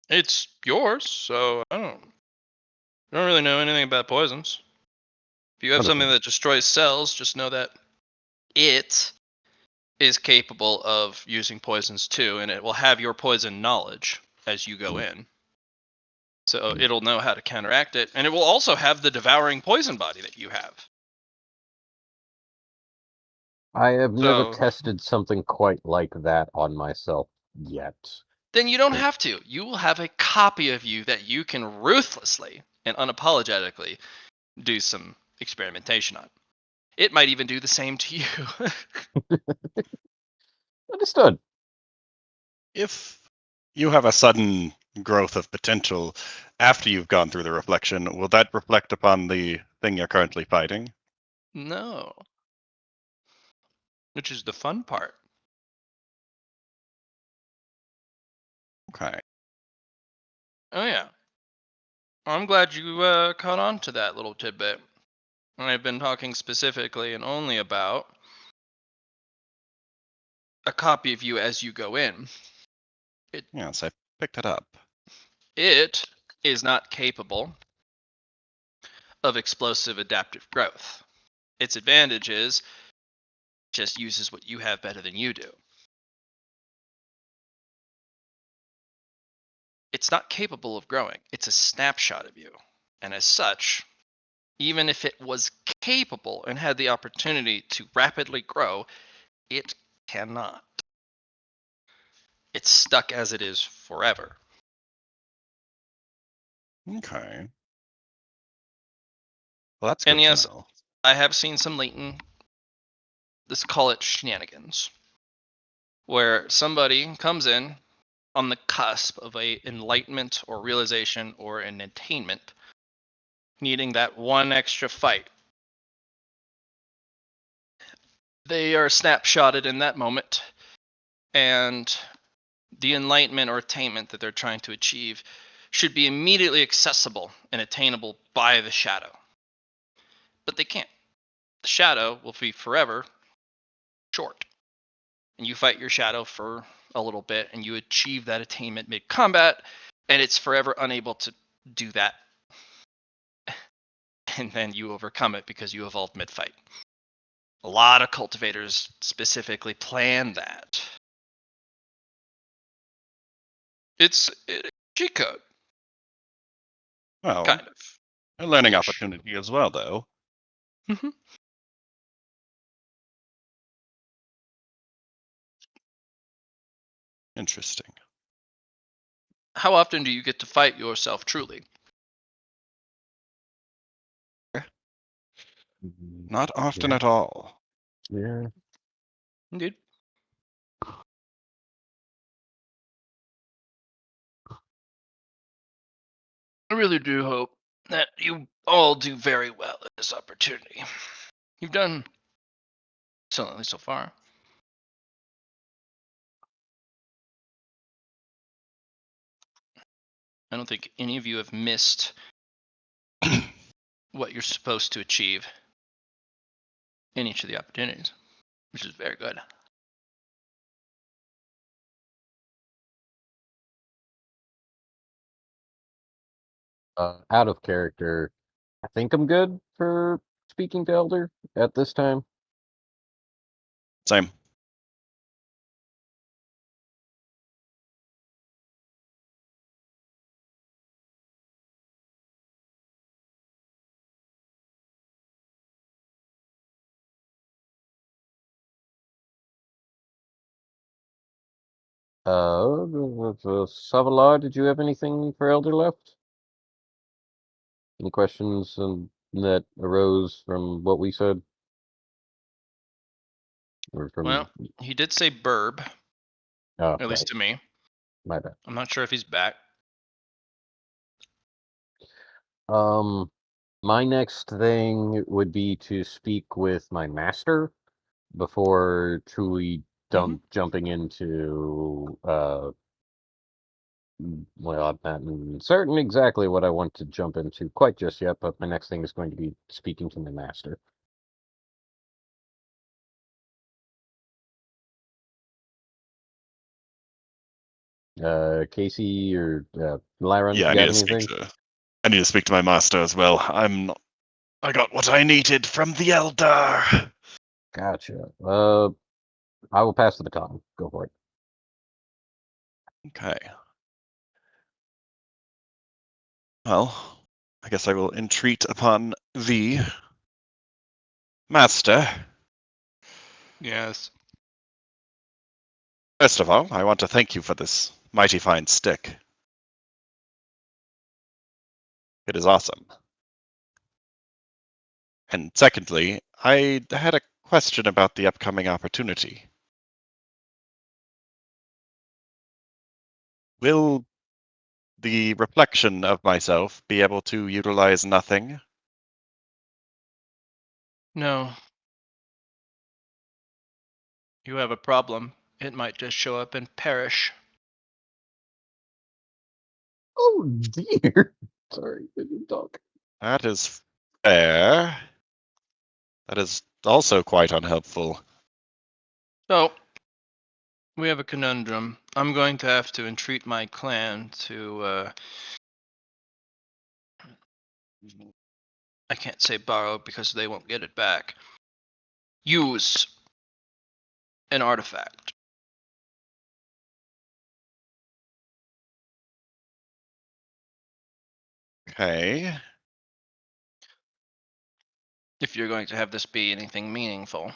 It's yours, so I don't really know anything about poisons. If you have something Understood. that destroys cells, just know that it is capable of using poisons too, and it will have your poison knowledge as you go in. So it'll know how to counteract it, and it will also have the devouring poison body that you have. I have never So tested something quite like that on myself yet. then you don't have to. You will have a copy of you that you can ruthlessly and unapologetically do some experimentation on. It might even do the same to you. Understood. If you have a sudden growth of potential after you've gone through the reflection, will that reflect upon the thing you're currently fighting? No. Which is the fun part. Okay. Oh, yeah. I'm glad you caught on to that little tidbit. I've been talking specifically and only about a copy of you as you go in. Yes, I picked it up. It is not capable of explosive adaptive growth. Its advantage is just uses what you have better than you do. It's not capable of growing. It's a snapshot of you. And as such, even if it was capable and had the opportunity to rapidly grow, it cannot. It's stuck as it is forever. Okay. Well, that's And good to yes, know. I have seen some latent, let's call it shenanigans, where somebody comes in on the cusp of a enlightenment or realization or an attainment, needing that one extra fight. They are snapshotted in that moment, and the enlightenment or attainment that they're trying to achieve should be immediately accessible and attainable by the shadow. But they can't. The shadow will be forever short. And you fight your shadow for a little bit and you achieve that attainment mid combat, and it's forever unable to do that. And then you overcome it because you evolved mid fight. A lot of cultivators specifically plan that. It's a cheat code, Well, kind of. a learning Ish. opportunity as well, though. Mm-hmm. Interesting. How often do you get to fight yourself truly? Not often Yeah. at all. Yeah. Indeed. I really do hope that you all do very well at this opportunity. You've done excellently so far. I don't think any of you have missed what you're supposed to achieve in each of the opportunities, which is very good. Out of character, I think I'm good for speaking to Elder at this time. Same. Savalar, did you have anything for Elder left? Any questions that arose from what we said? Or from... Well, he did say burb, Oh, at least right. to me. My bad. I'm not sure if he's back. My next thing would be to speak with my master before truly Mhm. jumping into Well, I'm not certain exactly what I want to jump into quite just yet, but my next thing is going to be speaking to my master. Casey or Lyron, Yeah, you got anything? I need to speak to my master as well. I got what I needed from the Elder. Gotcha. I will pass the baton. Go for it. Okay. Well, I guess I will entreat upon thee, master. Yes. First of all, I want to thank you for this mighty fine stick. It is awesome. And secondly, I had a question about the upcoming opportunity. Will the reflection of myself be able to utilize nothing? No. You have a problem. It might just show up and perish. Oh dear. Sorry, didn't talk. That is fair. That is also quite unhelpful. So, we have a conundrum. I'm going to have to entreat my clan to, I can't say borrow because they won't get it back. Use an artifact. Okay. If you're going to have this be anything meaningful.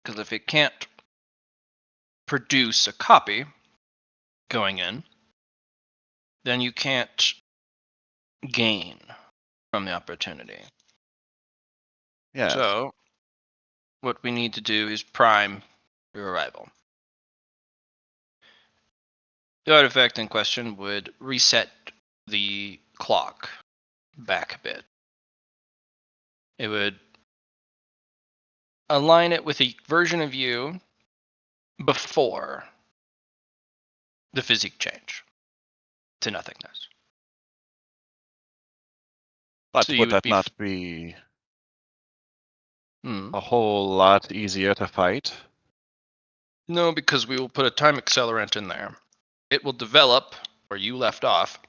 Because if it can't produce a copy going in, then you can't gain from the opportunity. Yes. So, what we need to do is prime your arrival. The artifact in question would reset the clock back a bit. It would align it with a version of you before the physique change to nothingness. But So you would would that be not be Hmm. a whole lot easier to fight? No, because we will put a time accelerant in there. It will develop where you left off.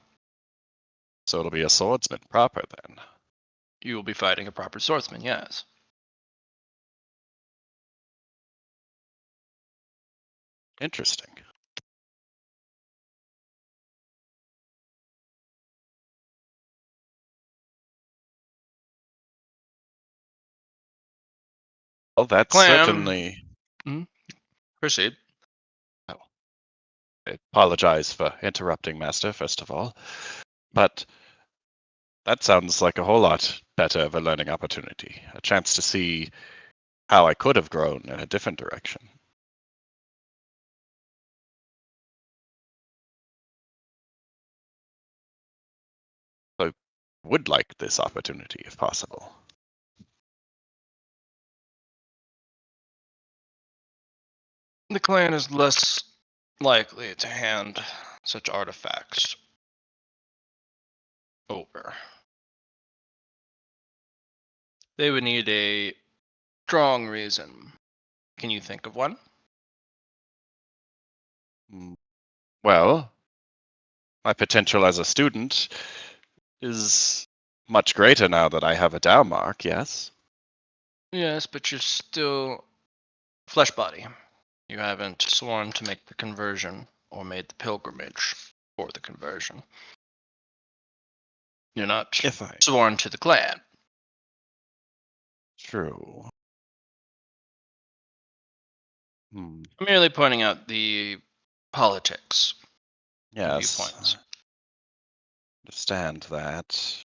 So it'll be a swordsman proper then. You will be fighting a proper swordsman, yes. Interesting. Well, that's Clam. certainly. Proceed. Oh, I apologize for interrupting, Master, first of all. But that sounds like a whole lot better of a learning opportunity. A chance to see how I could have grown in a different direction. I would like this opportunity if possible. The clan is less likely to hand such artifacts over. They would need a strong reason. Can you think of one? Well, my potential as a student is much greater now that I have a Dow mark, yes? Yes, but you're still flesh body. You haven't sworn to make the conversion or made the pilgrimage for the conversion. You're not If I. sworn to the clan. True. Hmm. I'm merely pointing out the politics and Yes. viewpoints. Understand that.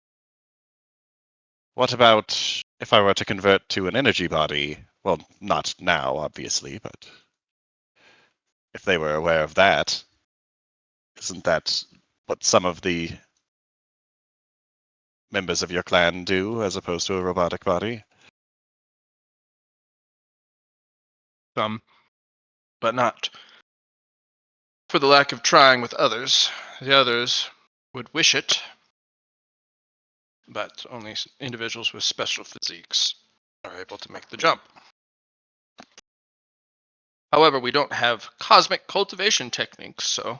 What about if I were to convert to an energy body? Well, not now, obviously, but if they were aware of that, isn't that what some of the members of your clan do as opposed to a robotic body? Some, but not for the lack of trying with others. the others would wish it, but only individuals with special physiques are able to make the jump. However, we don't have cosmic cultivation techniques, so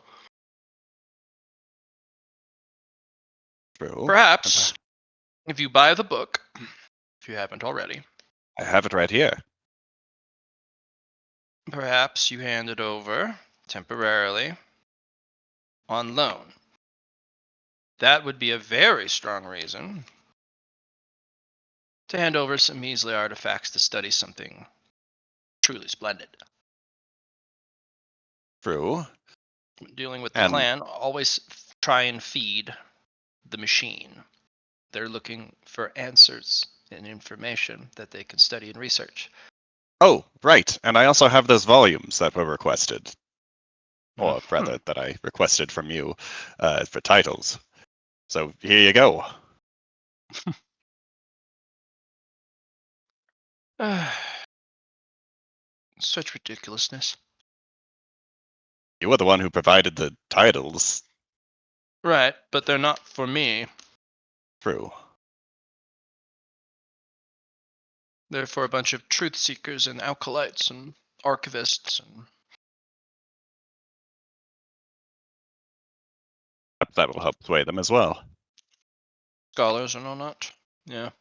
True. perhaps if you buy the book, if you haven't already, I have it right here. perhaps you hand it over temporarily on loan. That would be a very strong reason to hand over some measly artifacts to study something truly splendid. True. Dealing with the And clan, always try and feed the machine. They're looking for answers and information that they can study and research. oh, right. And I also have those volumes that were requested, or Mhm. rather, that I requested from you for titles. So here you go. Such ridiculousness. You were the one who provided the titles. Right, but they're not for me. True. They're for a bunch of truth seekers and alkalites and archivists and That will help sway them as well. scholars and all that. Yeah.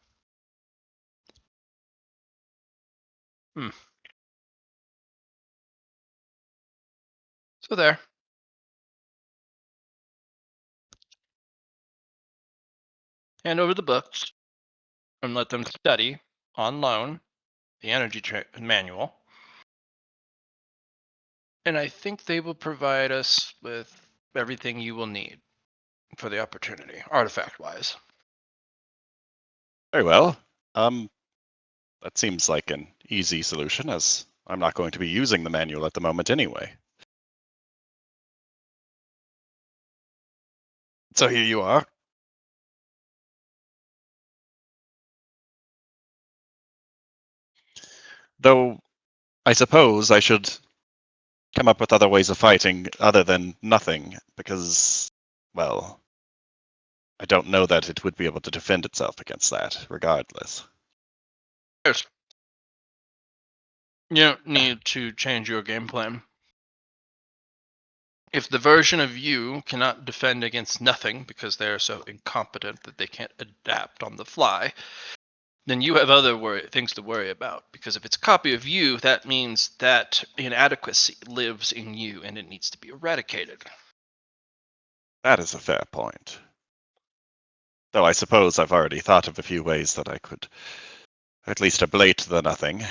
So there. Hand over the books and let them study on loan the energy manual. And I think they will provide us with everything you will need for the opportunity, artifact wise. Very well. That seems like an easy solution, as I'm not going to be using the manual at the moment anyway. So here you are. Though I suppose I should come up with other ways of fighting other than nothing, because, well, I don't know that it would be able to defend itself against that, regardless. Yes. You don't need to change your game plan. If the version of you cannot defend against nothing because they are so incompetent that they can't adapt on the fly, then you have other things to worry about. Because if it's a copy of you, that means that inadequacy lives in you and it needs to be eradicated. That is a fair point. Though I suppose I've already thought of a few ways that I could at least ablate the nothing.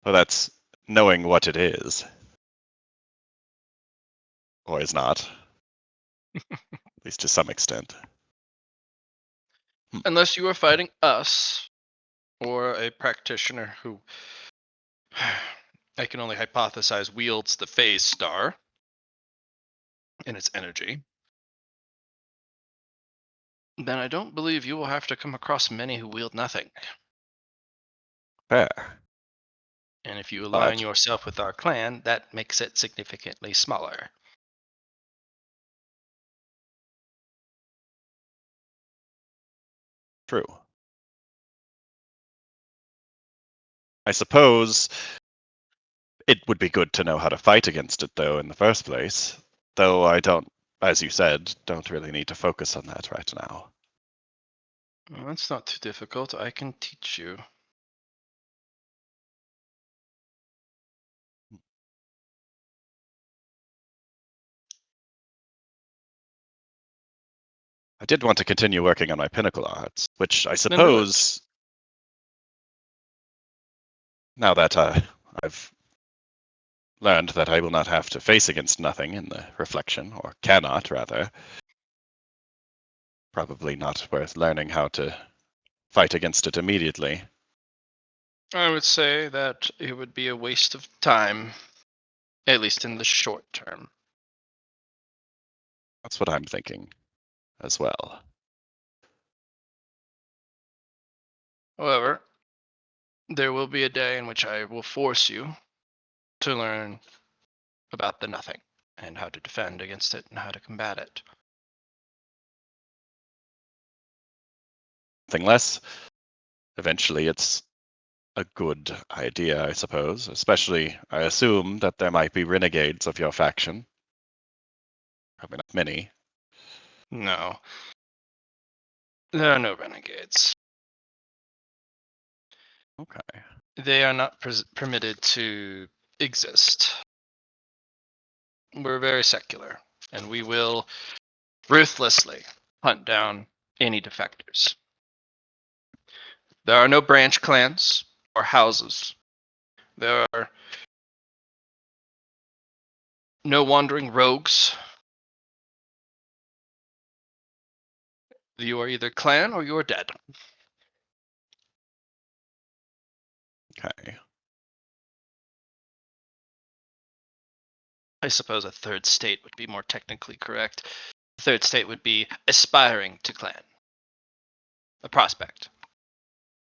But that's knowing what it is. Or is not. At least to some extent. Unless you are fighting us or a practitioner who I can only hypothesize wields the phase star and its energy, then I don't believe you will have to come across many who wield nothing. Fair. And if you align But yourself with our clan, that makes it significantly smaller. true. I suppose it would be good to know how to fight against it, though, in the first place. Though I don't, as you said, don't really need to focus on that right now. Well, that's not too difficult. I can teach you. I did want to continue working on my pinnacle arts, which I Then do it. suppose, now that I've learned that I will not have to face against nothing in the reflection, or cannot, rather, probably not worth learning how to fight against it immediately. I would say that it would be a waste of time, at least in the short term. That's what I'm thinking as well. However, there will be a day in which I will force you to learn about the nothing. and how to defend against it and how to combat it. Nothing less. Eventually, it's a good idea, I suppose. Especially, I assume that there might be renegades of your faction. Probably not many. No. There are no renegades. Okay. They are not permitted to exist. We're very secular, and we will ruthlessly hunt down any defectors. There are no branch clans or houses. There are no wandering rogues. You are either clan or you are dead. Okay. I suppose a third state would be more technically correct. A third state would be aspiring to clan. A prospect,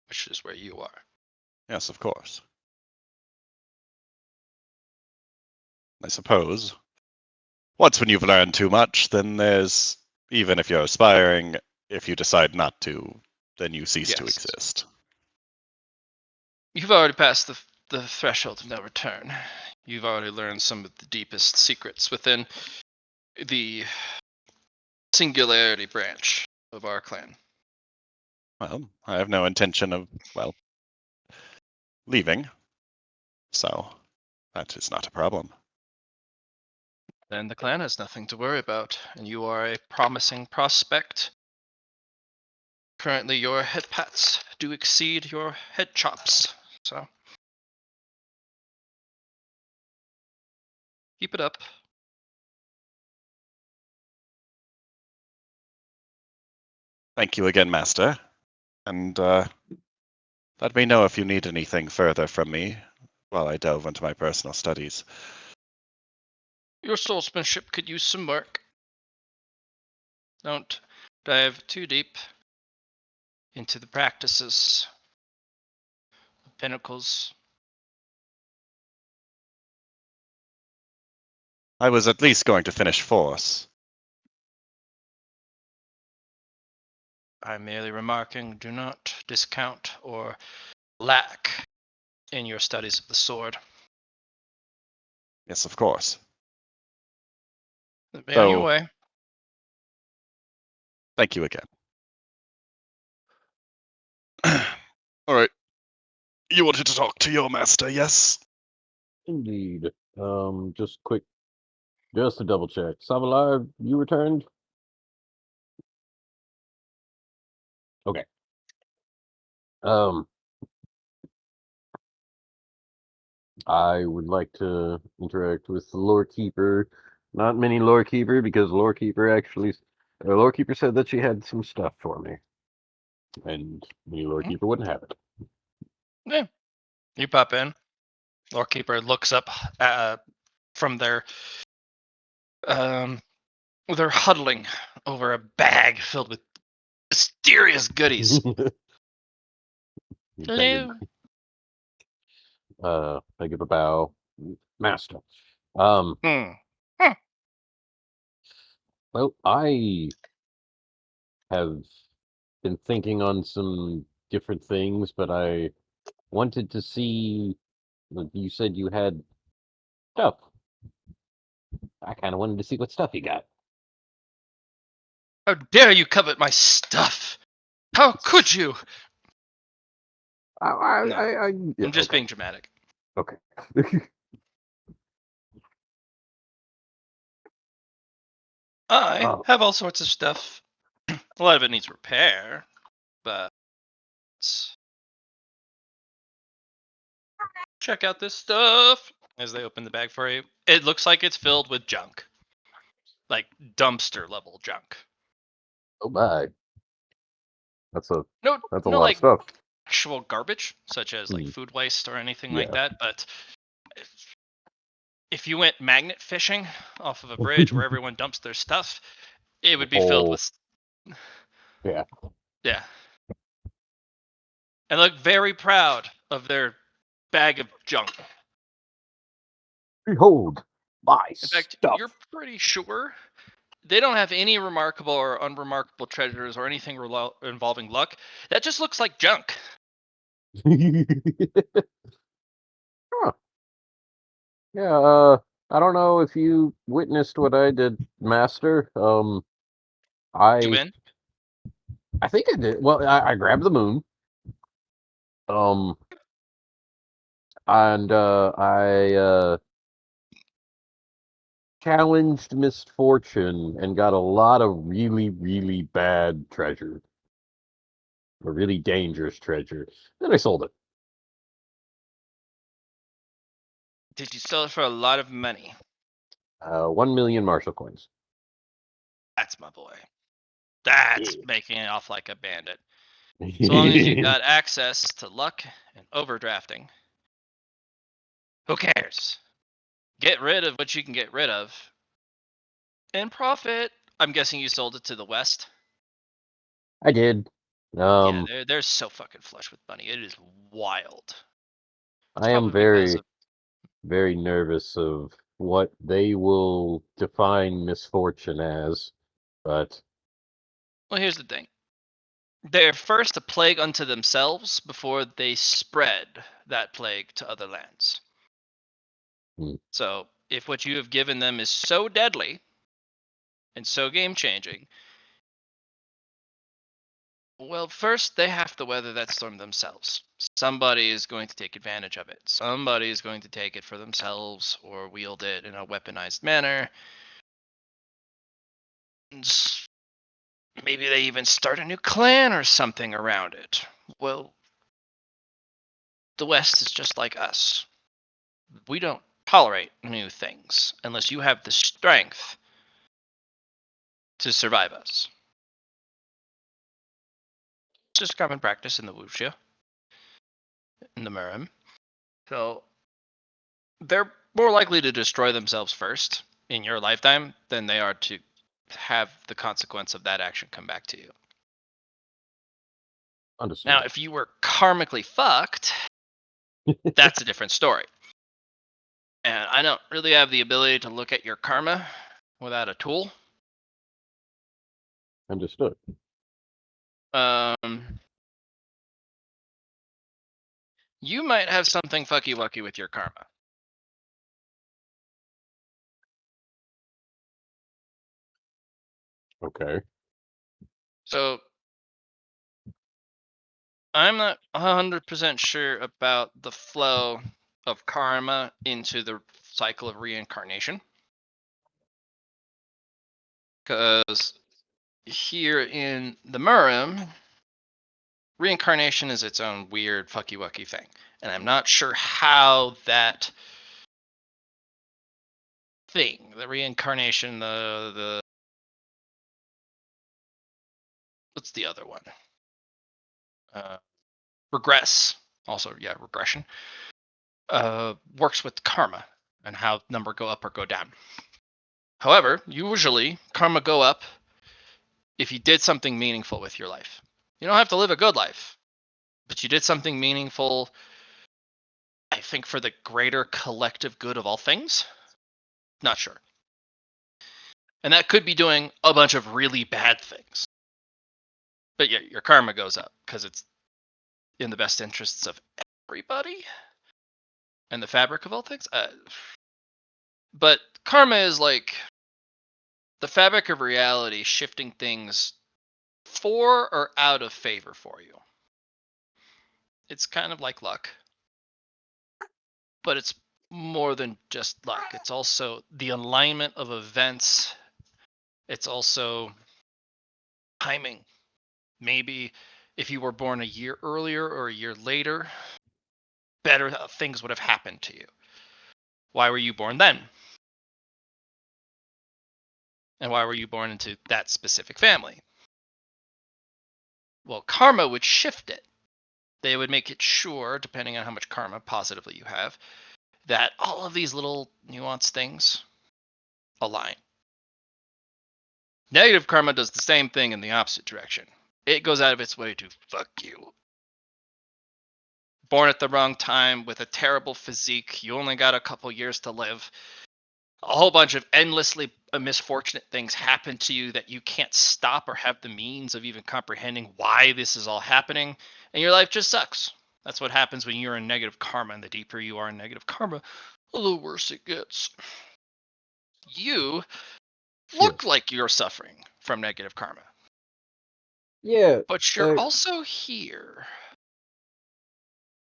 which is where you are. Yes, of course. I suppose. Once when you've learned too much, then there's, even if you're aspiring, if you decide not to, then you cease to Yes. exist. You've already passed the threshold of no return. You've already learned some of the deepest secrets within the singularity branch of our clan. Well, I have no intention of, well, leaving. So, that is not a problem. Then the clan has nothing to worry about, and you are a promising prospect. Currently, your head pats do exceed your head chops, so keep it up. Thank you again, Master. And let me know if you need anything further from me while I delve into my personal studies. Your swordsmanship could use some work. Don't dive too deep into the practices, pinnacles. I was at least going to finish Force. I'm merely remarking, do not discount or lack in your studies of the sword. Yes, of course. Be on your So, way. thank you again. All right. You wanted to talk to your master, yes? Indeed. Just quick, just to double check. Savalar, you returned? Okay. Um, I would like to interact with the lore keeper. Not many lore keeper because lore keeper actually, lore keeper said that she had some stuff for me, and many lore keeper wouldn't have it. Yeah. You pop in. Lorekeeper looks up from their they're huddling over a bag filled with mysterious goodies. Hello. I give a bow, master. Hmm. Well, I have been thinking on some different things, but I wanted to see. You said you had stuff. I kind of wanted to see what stuff you got. How dare you covet my stuff? How could you? No, Yeah, I'm just okay. being dramatic. Okay. I Oh, have all sorts of stuff. A lot of it needs repair, but check out this stuff. As they open the bag for you, it looks like it's filled with junk, like dumpster level junk. oh my. That's a No, that's a no, lot of like stuff. actual garbage, such as like Hmm. food waste or anything like Yeah. that. But if you went magnet fishing off of a bridge where everyone dumps their stuff, it would be filled Oh, with yeah. yeah. And look very proud of their bag of junk. Behold, My In fact, stuff. you're pretty sure they don't have any remarkable or unremarkable treasures or anything involving luck. That just looks like junk. Huh. Yeah, I don't know if you witnessed what I did, Master. Did you I win? I think I did. Well, I grabbed the moon. Um, and I challenged misfortune and got a lot of really, really bad treasure. A really dangerous treasure. Then I sold it. Did you sell it for a lot of money? 1 million Marshall coins. That's my boy. That's Yeah. making it off like a bandit. So long as you got access to luck and overdrafting, who cares? Get rid of what you can get rid of and profit. I'm guessing you sold it to the West. I did. Yeah, they're so fucking flush with money. It is wild. It's I am probably because very, of. very nervous of what they will define misfortune as, but Well, here's the thing. They're first a plague unto themselves before they spread that plague to other lands. Hmm. So, if what you have given them is so deadly and so game changing, well, first they have to weather that storm themselves. Somebody is going to take advantage of it. Somebody is going to take it for themselves or wield it in a weaponized manner. Maybe they even start a new clan or something around it. Well, the West is just like us. We don't tolerate new things unless you have the strength to survive us. It's just common practice in the wuxia, in the Murim. So they're more likely to destroy themselves first in your lifetime than they are to have the consequence of that action come back to you. understood. Now, if you were karmically fucked, that's a different story. And I don't really have the ability to look at your karma without a tool. Understood. You might have something fucky wucky with your karma. Okay. So I'm not 100% sure about the flow of karma into the cycle of reincarnation. Because here in the Murim, reincarnation is its own weird fucky wucky thing. And I'm not sure how that thing, the reincarnation, the what's the other one? Regress. Also, yeah, regression. Works with karma and how number go up or go down. However, usually karma go up if you did something meaningful with your life. You don't have to live a good life, but you did something meaningful, I think, for the greater collective good of all things. Not sure. And that could be doing a bunch of really bad things. But yeah, your karma goes up because it's in the best interests of everybody and the fabric of all things. But karma is like the fabric of reality shifting things for or out of favor for you. It's kind of like luck, but it's more than just luck. It's also the alignment of events. It's also timing. Maybe if you were born a year earlier or a year later, better things would have happened to you. Why were you born then? And why were you born into that specific family? Well, karma would shift it. They would make it sure, depending on how much karma positively you have, that all of these little nuanced things align. Negative karma does the same thing in the opposite direction. It goes out of its way to fuck you. Born at the wrong time with a terrible physique, you only got a couple years to live. whole bunch of endlessly misfortunate things happen to you that you can't stop or have the means of even comprehending why this is all happening, and your life just sucks. That's what happens when you're in negative karma, and the deeper you are in negative karma, the worse it gets. You look like you're suffering from negative karma, Yeah, but you're also here.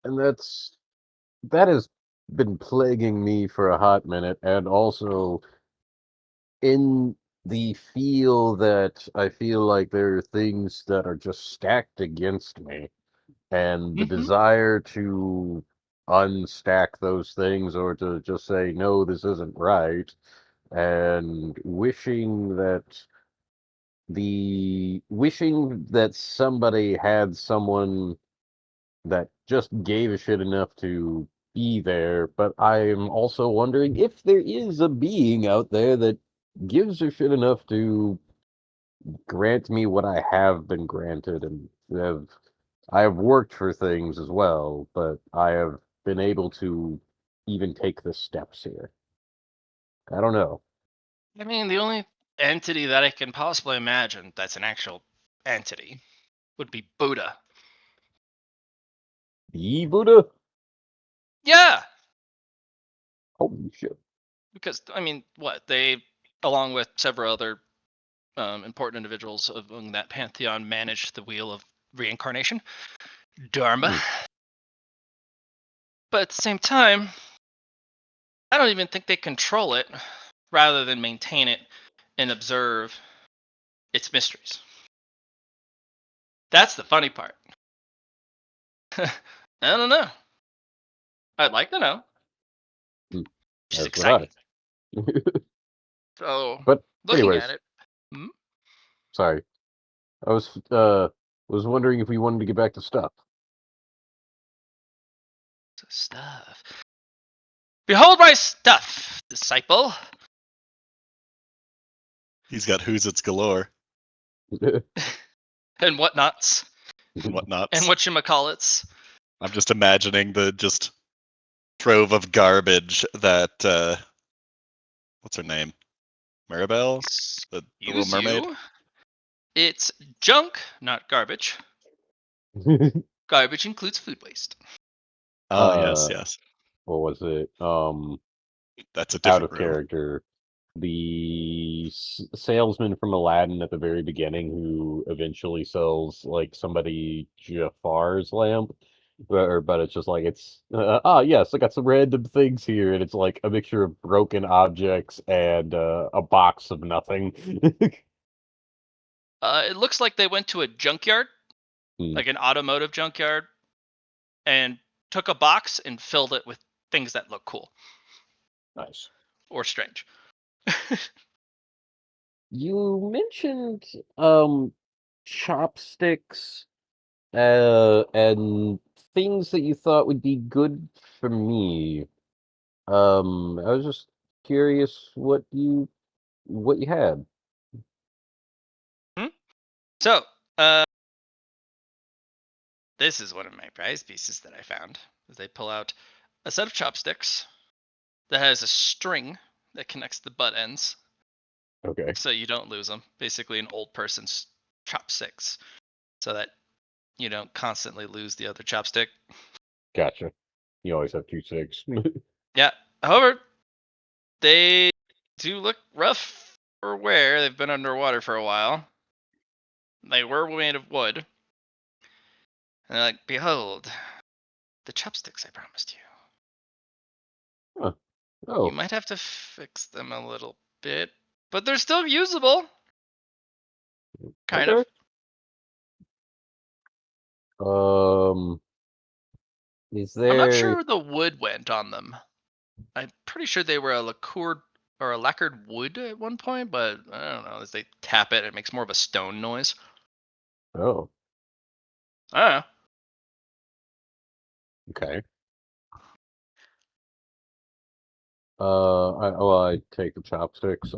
and that has been plaguing me for a hot minute, and also in the feel that I feel like there are things that are just stacked against me, and the Mm-hmm. desire to unstack those things or to just say, no, this isn't right, and wishing that somebody had someone that just gave a shit enough to be there, but I'm also wondering if there is a being out there that gives a shit enough to grant me what I have been granted, and I have worked for things as well, but I have been able to even take the steps here. I don't know. I mean, the only entity that I can possibly imagine that's an actual entity would be Buddha. The Buddha? Yeah, Holy shit. because I mean, what they, along with several other important individuals among that pantheon, managed the wheel of reincarnation, Dharma. But at the same time, I don't even think they control it, rather than maintain it and observe its mysteries. That's the funny part. I don't know. I'd like to know. Hmm. Which is That's what I. exciting. So, But looking at anyways, it, sorry. I was wondering if we wanted to get back to stuff. stuff. Behold my stuff, disciple. He's got who's it's galore And whatnots. and whatnots. And whatchamacallits. I'm just imagining the just trove of garbage that what's her name? Maribel? The little Use mermaid? you. It's junk, not garbage. Garbage includes food waste. Oh yes, yes. What was it? That's a Out different of room. character. The salesman from Aladdin at the very beginning who eventually sells like somebody Jafar's lamp. But it's just like yes, I got some random things here, and it's like a mixture of broken objects and a box of nothing. It looks like they went to a junkyard, like an automotive junkyard, and took a box and filled it with things that look cool. Nice. Or strange. You mentioned chopsticks and things that you thought would be good for me. I was just curious what you had. So, this is one of my prize pieces that I found. They pull out a set of chopsticks that has a string that connects the butt ends, Okay, so you don't lose them. Basically, an old person's chopsticks, so that you don't constantly lose the other chopstick. gotcha. You always have 2 six. Yeah. However, they do look rough for wear. They've been underwater for a while. They were made of wood. And they're like, behold, the chopsticks I promised you. Huh. You Oh, might have to fix them a little bit, but they're still usable. Kind okay. of. Is I'm not there? sure where the wood went on them. I'm pretty sure they were a lacquered or a lacquered wood at one point, but I don't know. As they tap it, it makes more of a stone noise. Oh, I don't know. okay. I take the chopsticks.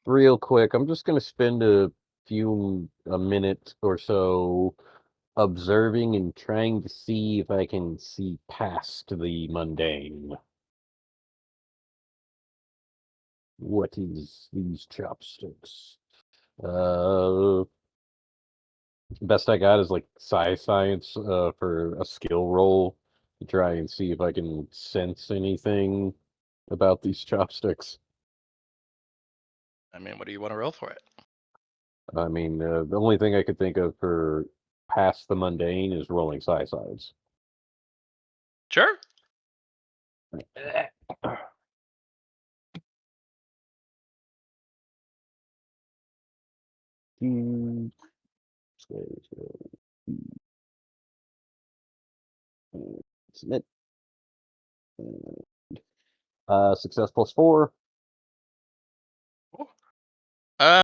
Real quick, I'm just gonna spend a minute or so observing and trying to see if I can see past the mundane. What is these chopsticks? Uh, Best I got is like science for a skill roll to try and see if I can sense anything about these chopsticks. I mean, what do you want to roll for it? I mean, the only thing I could think of for past the mundane is rolling sides. Sure. Submit. Success plus 4. Uh,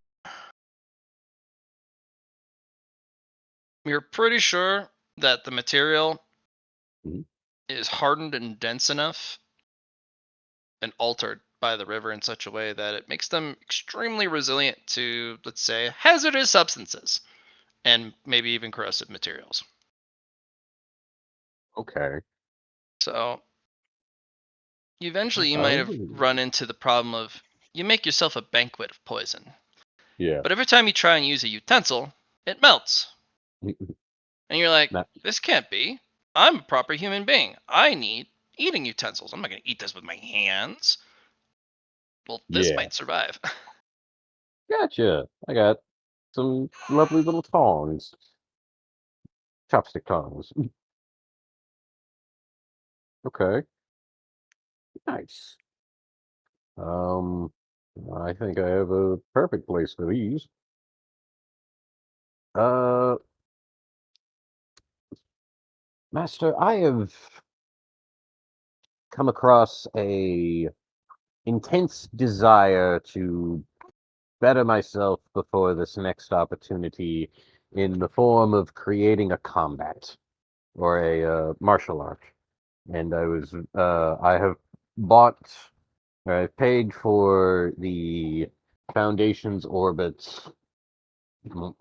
you're pretty sure that the material Mhm. is hardened and dense enough and altered by the river in such a way that it makes them extremely resilient to, let's say, hazardous substances and maybe even corrosive materials. Okay. So eventually you might have Oh. run into the problem of you make yourself a banquet of poison, Yeah. but every time you try and use a utensil, it melts. And you're like, That- this can't be. I'm a proper human being. I need eating utensils. I'm not going to eat this with my hands. Well, this yeah. might survive. Gotcha. I got some lovely little tongs. Chopstick tongs. Okay. Nice. Um, I think I have a perfect place for these. Uh, Master, I have come across a intense desire to better myself before this next opportunity in the form of creating a combat or a martial art. And I have bought, I've paid for the Foundation's Orbit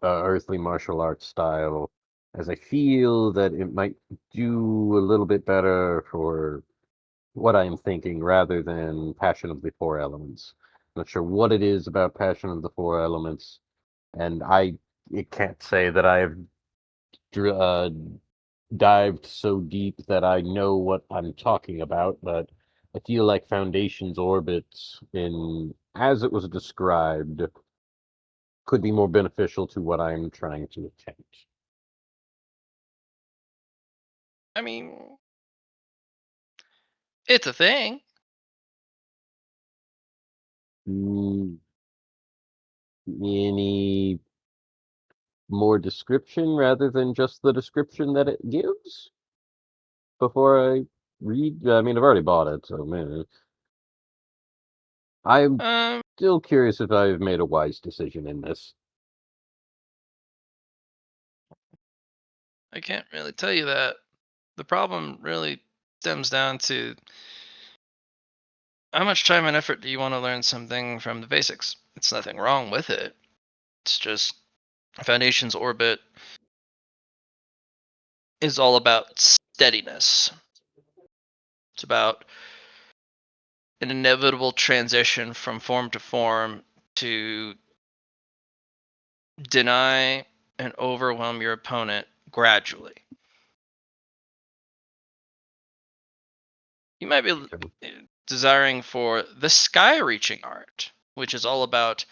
earthly martial arts style, as I feel that it might do a little bit better for what I'm thinking rather than Passion of the Four Elements. Not sure what it is about Passion of the Four Elements, and it can't say that I've dived so deep that I know what I'm talking about, but I feel like Foundation's Orbit, in as it was described, could be more beneficial to what I'm trying to attempt. I mean, it's a thing. Mm, any more description rather than just the description that it gives before I read? I mean, I've already bought it, so man, I'm Um, still curious if I've made a wise decision in this. I can't really tell you that. The problem really stems down to how much time and effort do you want to learn something from the basics? It's nothing wrong with it. It's just Foundation's Orbit is all about steadiness. It's about an inevitable transition from form to form to deny and overwhelm your opponent gradually. You might be desiring for the sky reaching art, which is all about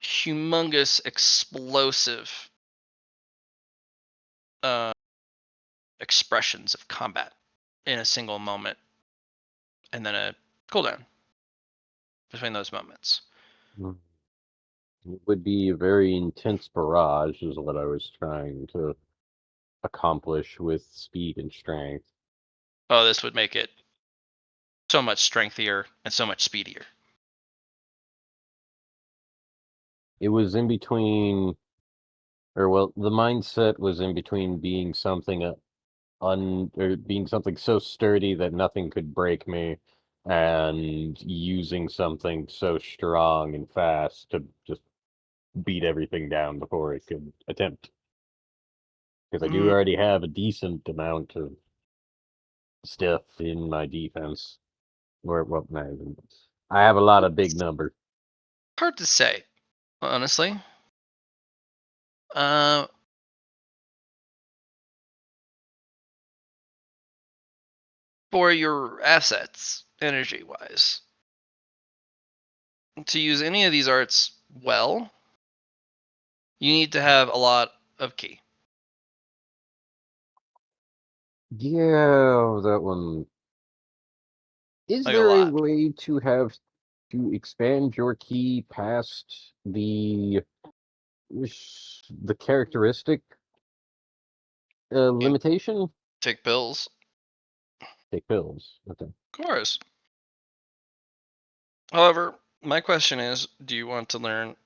humongous, explosive uh, expressions of combat in a single moment, and then a cooldown between those moments. Mm. It would be a very intense barrage, is what I was trying to accomplish with speed and strength. Oh, this would make it so much strengthier and so much speedier. It was in between, or well, the mindset was in between being something or being something so sturdy that nothing could break me, and using something so strong and fast to just beat everything down before it could attempt. Because I do Mm, already have a decent amount of stuff in my defense, or well, not even. I have a lot of big numbers. Hard to say, honestly. For your assets, energy-wise, to use any of these arts well, you need to have a lot of ki. Yeah, that one. Is Like a there a lot. way to expand your key past the characteristic You limitation? take pills, Take pills. Okay. of course. However, my question is, do you want to learn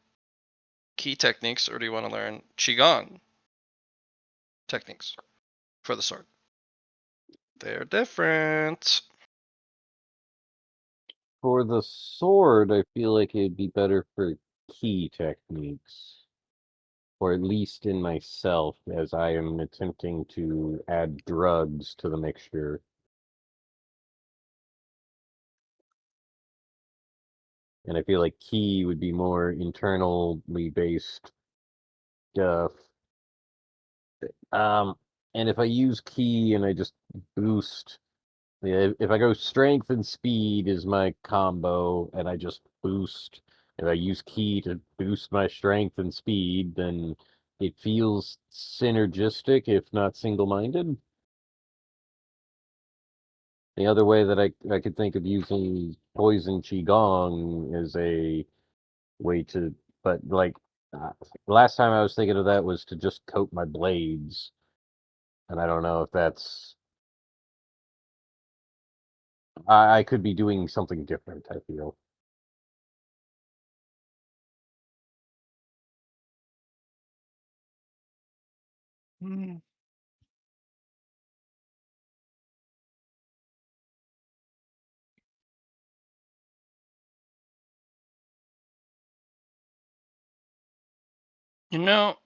ki techniques or do you want to learn qigong techniques for the sword? They're different. For the sword, I feel like it'd be better for key techniques, or at least in myself, as I am attempting to add drugs to the mixture. And I feel like key would be more internally based stuff. Um, and if I use key and I just boost, yeah, if I go strength and speed is my combo, and I just boost, if I use key to boost my strength and speed, then it feels synergistic, if not single-minded. The other way that I could think of using poison qigong is a way to, but like last time I was thinking of that was to just coat my blades, and I don't know if that's. I could be doing something different, I feel. Hmm. You know,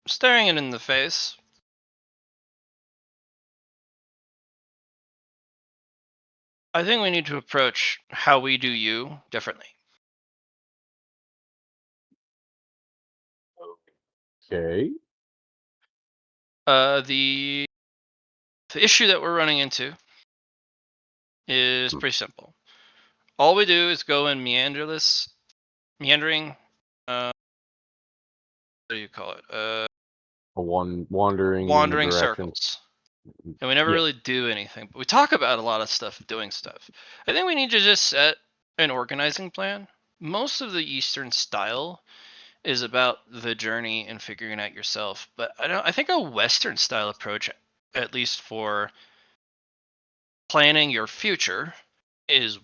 staring it in the face, I think we need to approach how we do you differently. Okay. The issue that we're running into is Hmm. pretty simple. All we do is go in meandering. What do you call it? Wandering in the Wandering direction. circles, and we never Yeah. really do anything. But we talk about a lot of stuff, doing stuff. I think we need to just set an organizing plan. Most of the Eastern style is about the journey and figuring out yourself, but I think a Western style approach, at least for planning your future, is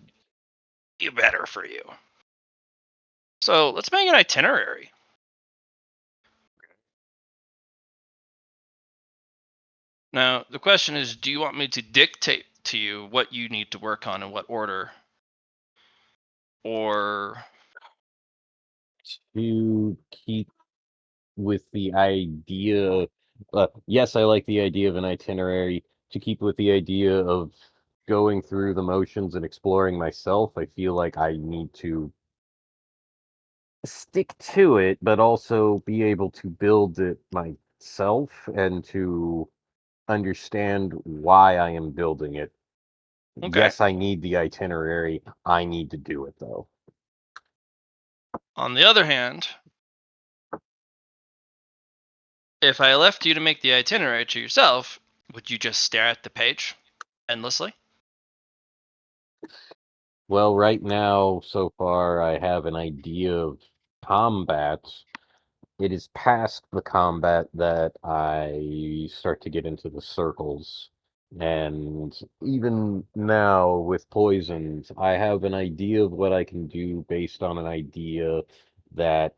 better for you. So let's make an itinerary. Now, the question is, do you want me to dictate to you what you need to work on in what order? Or To keep with the idea, yes, I like the idea of an itinerary. To keep with the idea of going through the motions and exploring myself, I feel like I need to stick to it, but also be able to build it myself and to understand why I am building it. okay. Yes, I need the itinerary. I need to do it though. On the other hand, if I left you to make the itinerary to yourself, would you just stare at the page endlessly? Well, right now, so far, I have an idea of combat. It is past the combat that I start to get into the circles. And even now, with poisons, I have an idea of what I can do based on an idea that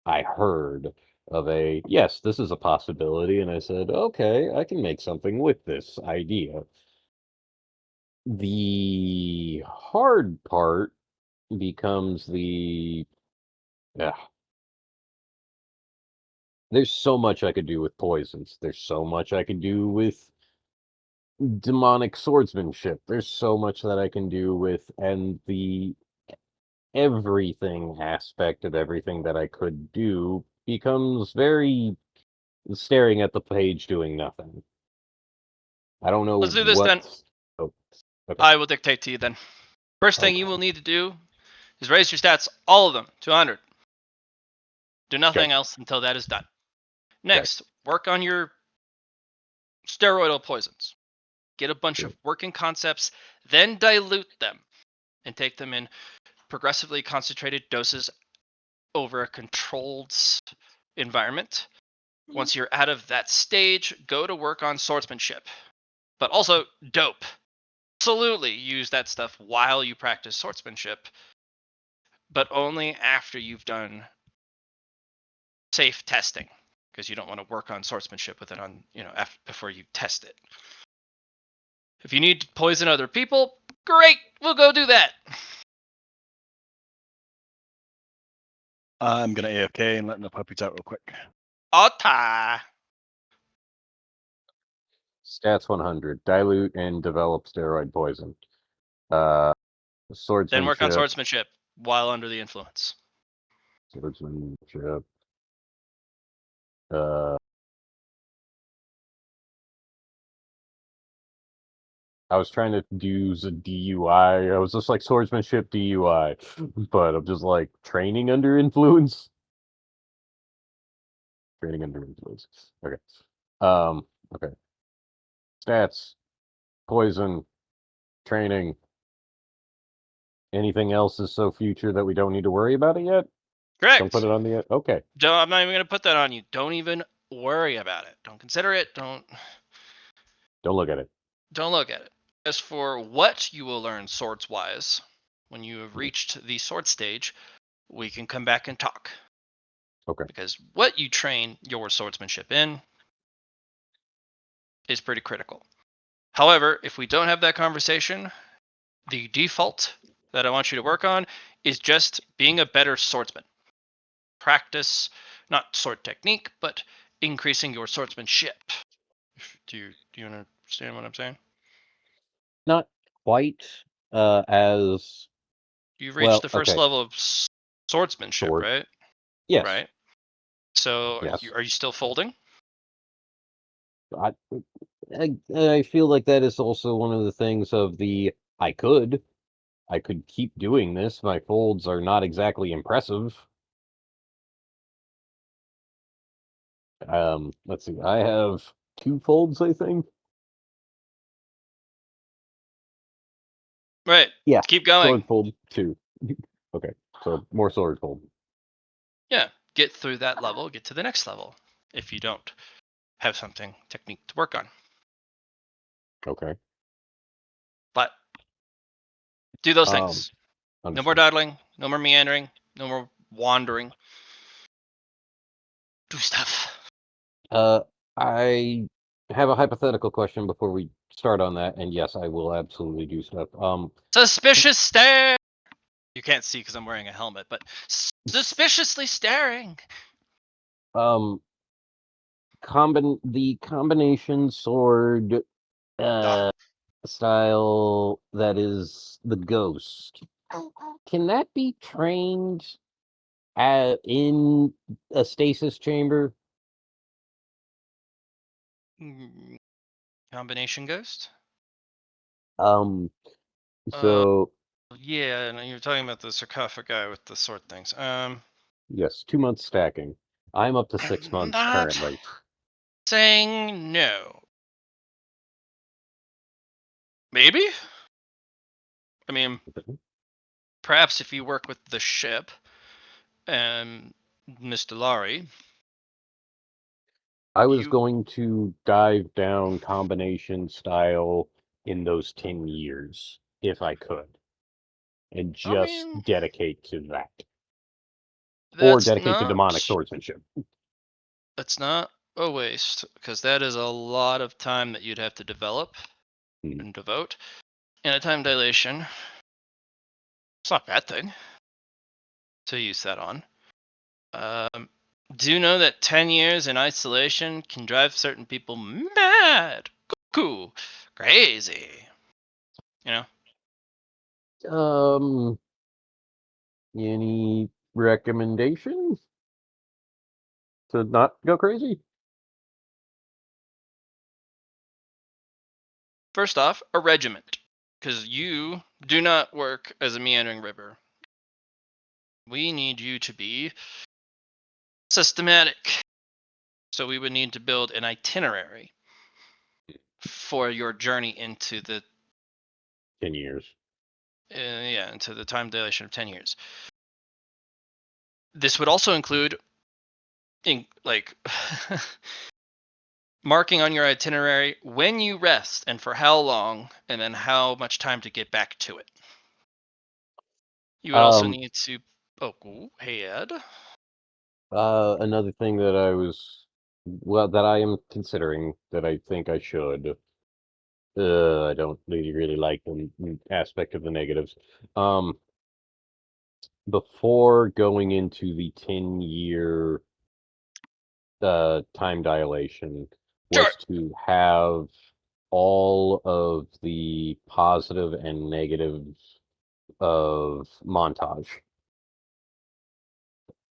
I heard of a, yes, this is a possibility. And I said, okay, I can make something with this idea. The hard part becomes yeah, there's so much I could do with poisons. There's so much I could do with demonic swordsmanship. There's so much that I can do with, and the everything aspect of everything that I could do becomes very staring at the page doing nothing. I don't know Let's do this what. then. Oh, okay. I will dictate to you then. First thing you will need to do is raise your stats, all of them, to 100. Do nothing else until that is done. Next, work on your steroidal poisons. Get a bunch of working concepts, then dilute them and take them in progressively concentrated doses over a controlled environment. Once you're out of that stage, go to work on swordsmanship. But also, dope. Absolutely use that stuff while you practice swordsmanship, but only after you've done safe testing, because you don't want to work on swordsmanship with it on, before you test it. If you need to poison other people, great, we'll go do that. I'm gonna AFK and letting the puppies out real quick. Ota. Stats 100. Dilute and develop steroid poison. Swordsmanship. Then work on swordsmanship while under the influence. Swordsmanship. I was trying to use a DUI. I was just like swordsmanship DUI, but I'm just like training under influence. Training under influence. Okay. Okay. Stats, poison, training. Anything else is so future that we don't need to worry about it yet? Correct. Don't put it on the end. Okay. I'm not even going to put that on you. Don't even worry about it. Don't consider it. Don't look at it. Don't look at it. As for what you will learn swords-wise, when you have reached the sword stage, we can come back and talk. Okay. Because what you train your swordsmanship in is pretty critical. However, if we don't have that conversation, the default that I want you to work on is just being a better swordsman. Practice, not sword technique, but increasing your swordsmanship. Do you understand what I'm saying? Not quite as You've reached the first okay. level of swordsmanship, Sword. right? Yes. Right. So Yes. are you still folding? I feel like that is also one of the things of the I could keep doing this. My folds are not exactly impressive. Let's see. I have 2 folds, I think. Right. Yeah. Keep going. Sword fold 2. Okay. So more sword fold. Yeah. Get through that level, get to the next level if you don't have something technique to work on. Okay. But do those things. No more Understood. dawdling, no more meandering, no more wandering. Do stuff. I have a hypothetical question before we start on that, and yes, I will absolutely do stuff. Suspicious stare. You can't see because I'm wearing a helmet, but suspiciously staring. The combination sword style that is the ghost. Can that be trained in a stasis chamber? Combination ghost? So yeah, and you're talking about the sarcophagi with the sword things. yes, 2 months stacking. I'm up to 6 months currently. Saying no. Maybe? I mean, perhaps if you work with the ship and Mr. Laurie. I was going to dive down combination style in those 10 years, if I could. And just dedicate to that. Or dedicate to demonic swordsmanship. That's not a waste, because that is a lot of time that you'd have to develop and devote. And a time dilation, it's not a bad thing to use that on. Do you know that 10 years in isolation can drive certain people mad? Cuckoo. Crazy. You know? Any recommendations to not go crazy? First off, a regiment, because you do not work as a meandering river. We need you to be systematic. So we would need to build an itinerary for your journey into the 10 years. into the time dilation of 10 years. This would also include marking on your itinerary when you rest and for how long, and then how much time to get back to it. You would also need to go ahead. Another thing that that I am considering that I think I should. I don't really like the aspect of the negatives. Before going into the 10-year time dilation Sure. was to have all of the positive and negatives of montage.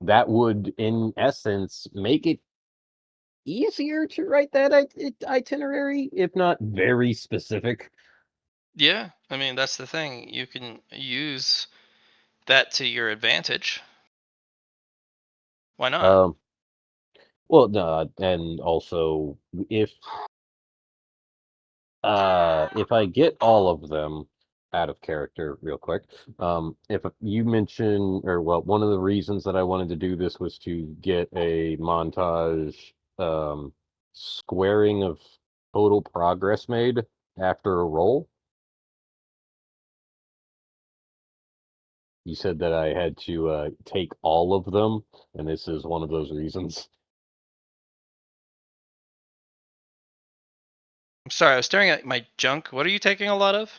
That would, in essence, make it easier to write that itinerary, if not very specific. Yeah, I mean, that's the thing. You can use that to your advantage. Why not? Well, no, and also if I get all of them out of character real quick, if you mention, or well, one of the reasons that I wanted to do this was to get a montage squaring of total progress made after a roll. You said that I had to take all of them, and this is one of those reasons. I'm sorry, I was staring at my junk. What are you taking a lot of?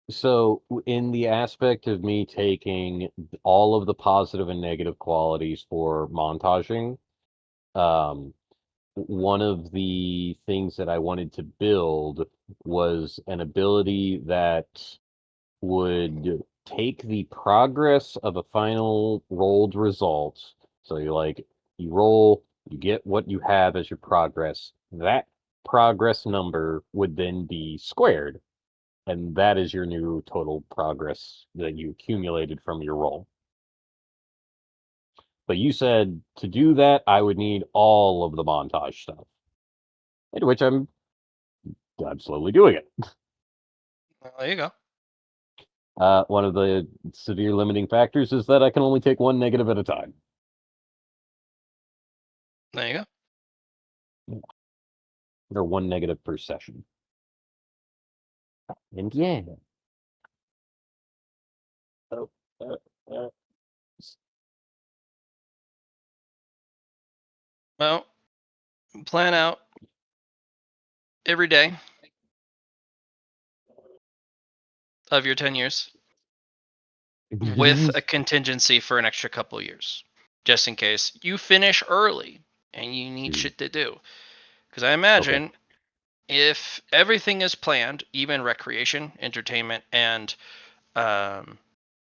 So, in the aspect of me taking all of the positive and negative qualities for montaging, um, one of the things that I wanted to build was an ability that would take the progress of a final rolled result. So you roll, you get what you have as your progress. That progress number would then be squared, and that is your new total progress that you accumulated from your roll. But you said to do that, I would need all of the montage stuff, into which I'm slowly doing it. Well, there you go. One of the severe limiting factors is that I can only take one negative at a time. There you go. Or one negative per session. And yeah. Oh, uh, Well, plan out every day of your 10 years with a contingency for an extra couple years, just in case you finish early and you need shit to do. Because I imagine if everything is planned, even recreation, entertainment, and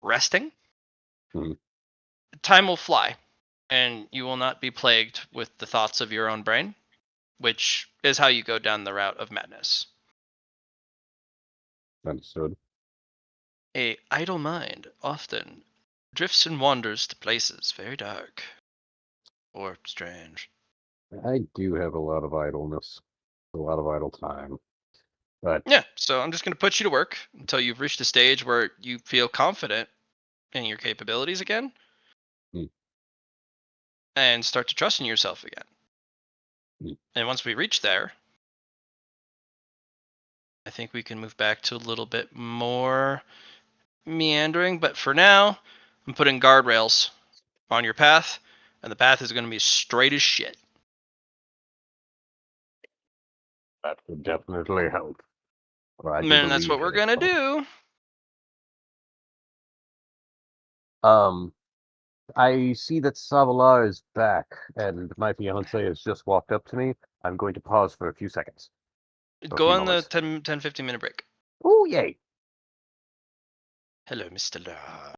resting, Mhm. time will fly, and you will not be plagued with the thoughts of your own brain, which is how you go down the route of madness. Understood. A idle mind often drifts and wanders to places very dark or strange. I do have a lot of idleness, a lot of idle time. But Yeah, so I'm just going to put you to work until you've reached a stage where you feel confident in your capabilities again Mm. and start to trust in yourself again. Mm. And once we reach there, I think we can move back to a little bit more meandering. But for now, I'm putting guardrails on your path, and the path is going to be straight as shit. that would definitely help. Or I do And that's believe what we're that it going to will. do. I see that Savala is back, and my fiance has just walked up to me. I'm going to pause for a few seconds. For a Go few on the moments. 10-15 minute break. Oh, yay! Hello, Mr. Law.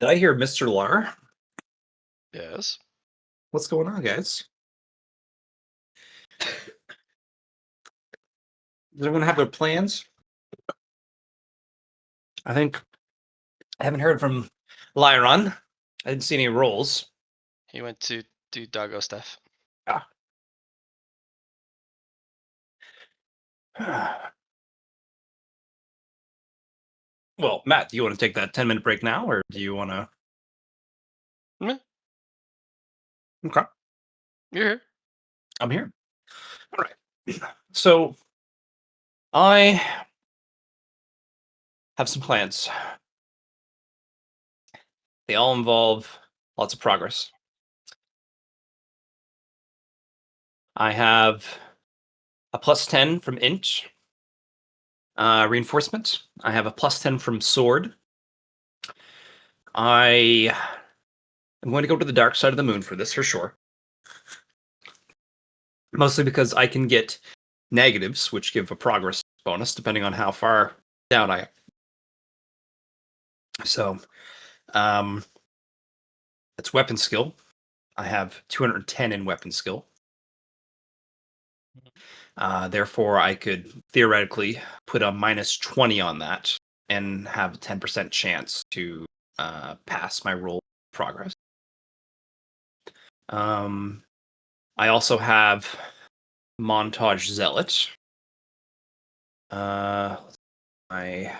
Did I hear Mr. Lar? Yes. What's going on, guys? Does everyone have their plans? I think I haven't heard from Lyron. I didn't see any rolls. He went to do doggo stuff. Well, Matt, do you want to take that 10-minute break now, or do you want to? Meh. Okay, You're here. I'm here. All right. So, I have some plans. They all involve lots of progress. I have a +10 from int reinforcement. I have a +10 from sword. I am going to go to the dark side of the moon for this for sure. Mostly because I can get negatives, which give a progress bonus depending on how far down I am. So, it's weapon skill. I have 210 in weapon skill. Therefore, I could theoretically put a -20 on that and have a 10% chance to pass my roll progress. I also have Montage Zealot. My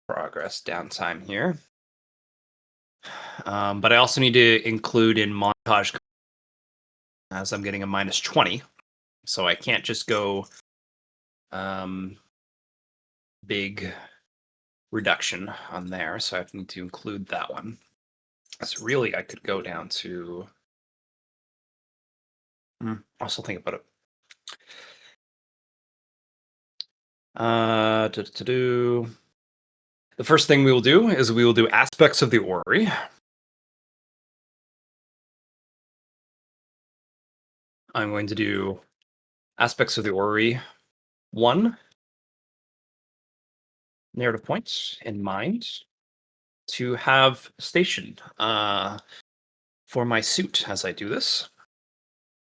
progress downtime here. But I also need to include in Montage as I'm getting a -20. So I can't just go big reduction on there. So I need to include that one. So really, I could go down to. I'll still think about it. The first thing we will do is we will do aspects of the orrery. I'm going to do aspects of the orrery 1 narrative points in mind to have stationed for my suit as I do this.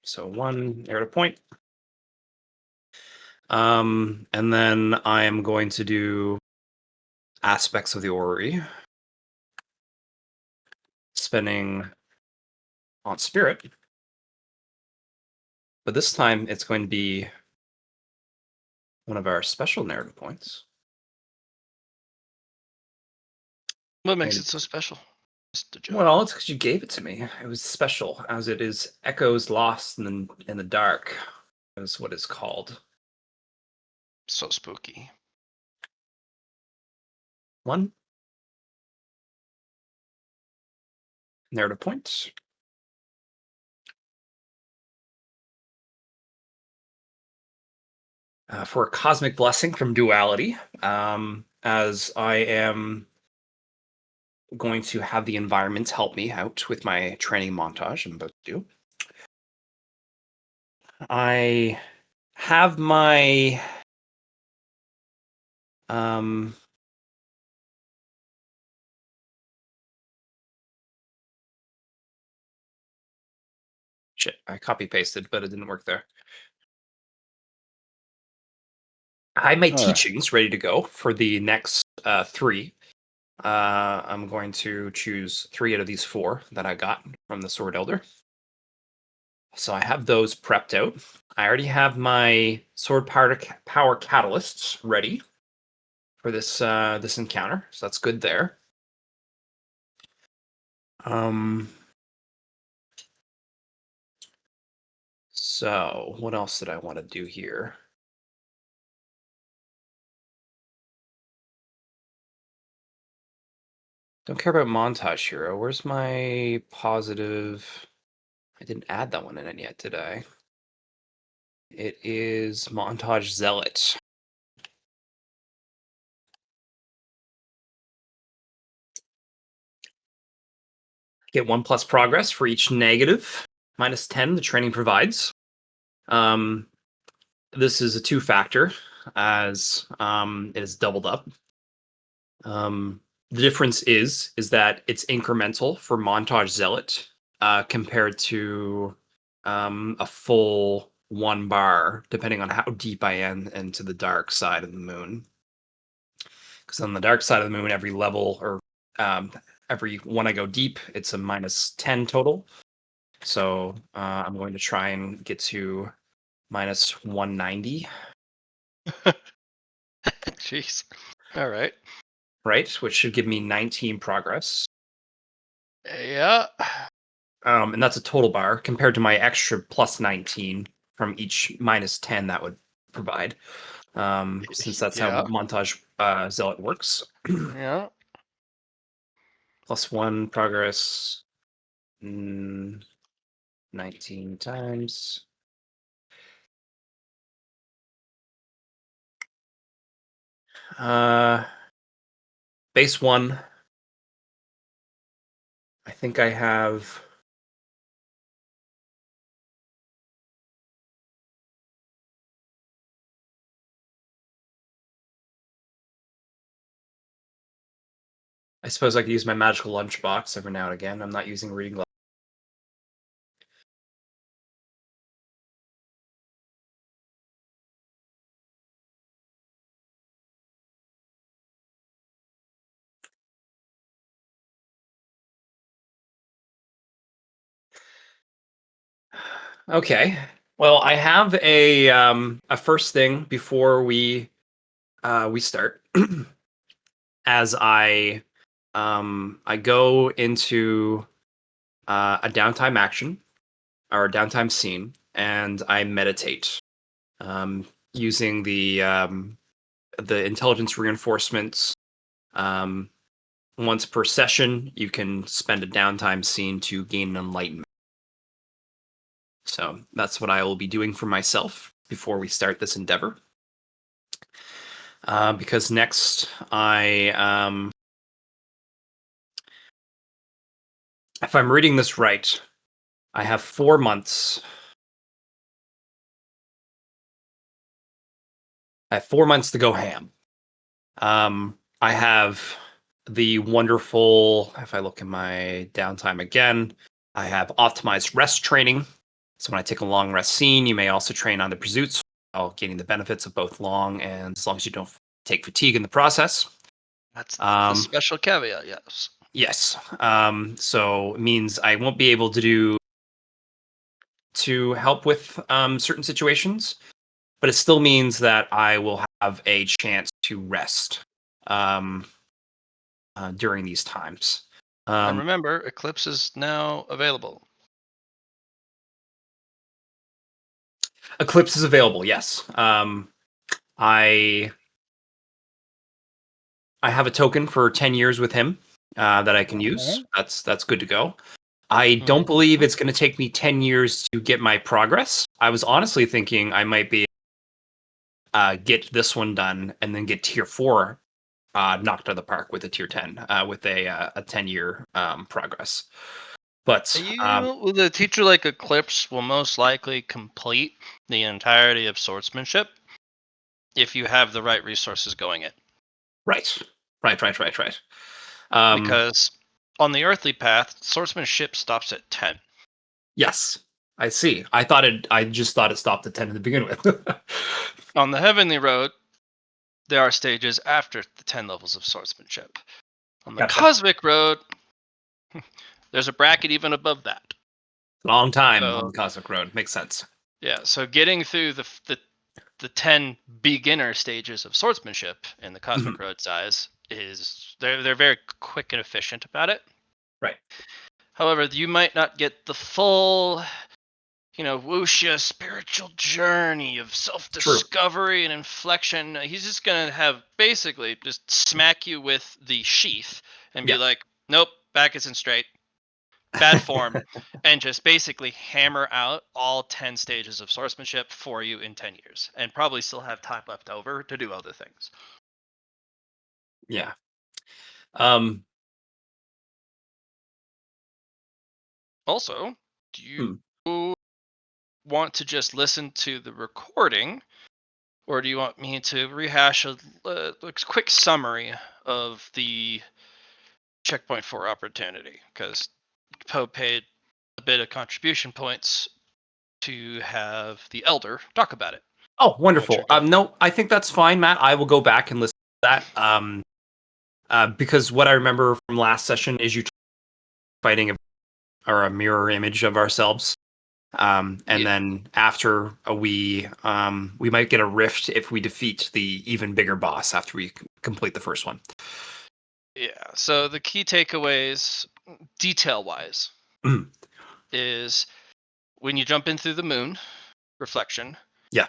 So 1 narrative point. And then I am going to do aspects of the orrery, spending on spirit. But this time it's going to be one of our special narrative points. What makes it so special, Mr. Joe? Well, it's because you gave it to me. It was special, as it is echoes lost in the dark, is what it's called. So spooky. 1 narrative points. For a cosmic blessing from duality, as I am going to have the environment help me out with my training montage I'm about to do. I have my shit, I copy pasted, but it didn't work there. I have my teachings ready to go for the next 3. I'm going to choose 3 out of these 4 that I got from the Sword Elder. So I have those prepped out. I already have my sword power catalysts ready for this this encounter, so that's good there. So what else did I want to do here? Don't care about montage hero. Where's my positive? I didn't add that one in yet, did I? It is montage zealot. Get 1+ progress for each negative, -10 the training provides. This is a 2-factor, as it is doubled up. The difference is that it's incremental for Montage Zealot compared to a full 1 bar, depending on how deep I am into the dark side of the moon. Because on the dark side of the moon, every level or every one I go deep, it's a -10 total. So I'm going to try and get to -190, Jeez. All right. right? Which should give me 19 progress. Yeah. And that's a total bar compared to my extra plus 19 from each -10 that would provide. Since that's how Yeah. Montage Zealot works. Yeah. +1 progress. 19 times. Base 1. I think I have. I suppose I could use my magical lunchbox every now and again. I'm not using reading glasses. Okay. Well, I have a first thing before we start. As I go into a downtime action or a downtime scene, and I meditate using the intelligence reinforcements. Um, Once per session, you can spend a downtime scene to gain enlightenment. So that's what I will be doing for myself before we start this endeavor. Because next if I'm reading this right, I have 4 months. I have 4 months to go ham. I have the wonderful, if I look in my downtime again, I have optimized rest training. So when I take a long rest scene, you may also train on the pursuits while getting the benefits of both long and as long as you don't take fatigue in the process. That's the Um, special caveat, yes. yes. So it means I won't be able to help with certain situations, but it still means that I will have a chance to rest during these times. And remember, Eclipse is now available. Eclipse is available. Yes. I have a token for 10 years with him that I can use. That's good to go. I don't believe it's going to take me 10 years to get my progress. I was honestly thinking I might be get this one done and then get tier 4 knocked out of the park with a tier 10 with a 10-year progress. But The teacher like Eclipse will most likely complete the entirety of swordsmanship if you have the right resources going in. right. Because on the earthly path, swordsmanship stops at 10. Yes, I see. I just thought it stopped at 10 to begin with. On the heavenly road, there are stages after the 10 levels of swordsmanship. On the Gotcha. cosmic road, there's a bracket even above that. Long time So- on the Cosmic Road. Makes sense. Yeah, so getting through the 10 beginner stages of swordsmanship in the cosmic road size is they're very quick and efficient about it. Right. However, you might not get the full, wuxia spiritual journey of self-discovery and inflection. He's just gonna have basically just smack you with the sheath and be Yeah. like, "Nope, back isn't straight, bad form," and just basically hammer out all 10 stages of swordsmanship for you in 10 years, and probably still have time left over to do other things. Yeah. Um. Also, do you want to just listen to the recording, or do you want me to rehash a quick summary of the checkpoint for opportunity because Poe paid a bit of contribution points to have the Elder talk about it. Oh, wonderful. you're No, I think that's fine, Matt. I will go back and listen to that. Because what I remember from last session is you fighting a mirror image of ourselves. And Yeah. then after we might get a rift if we defeat the even bigger boss after we complete the first one. Yeah. So the key takeaways, detail-wise, Mhm. is when you jump in through the moon reflection. Yeah.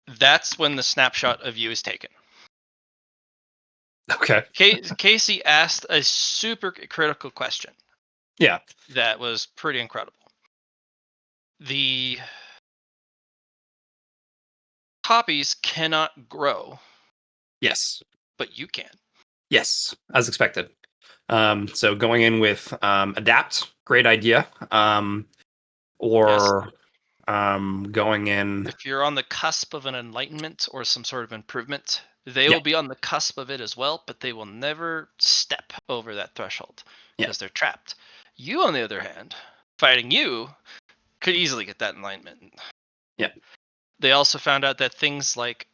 That's when the snapshot of you is taken. Okay. Casey asked a super critical question. Yeah. That was pretty incredible. The copies cannot grow, Yes. but you can. Yes, as expected. So going in with adapt, great idea. Or going in. If you're on the cusp of an enlightenment or some sort of improvement, they Yeah. will be on the cusp of it as well, but they will never step over that threshold Yeah. because they're trapped. You, on the other hand, fighting you could easily get that enlightenment. Yeah. They also found out that things like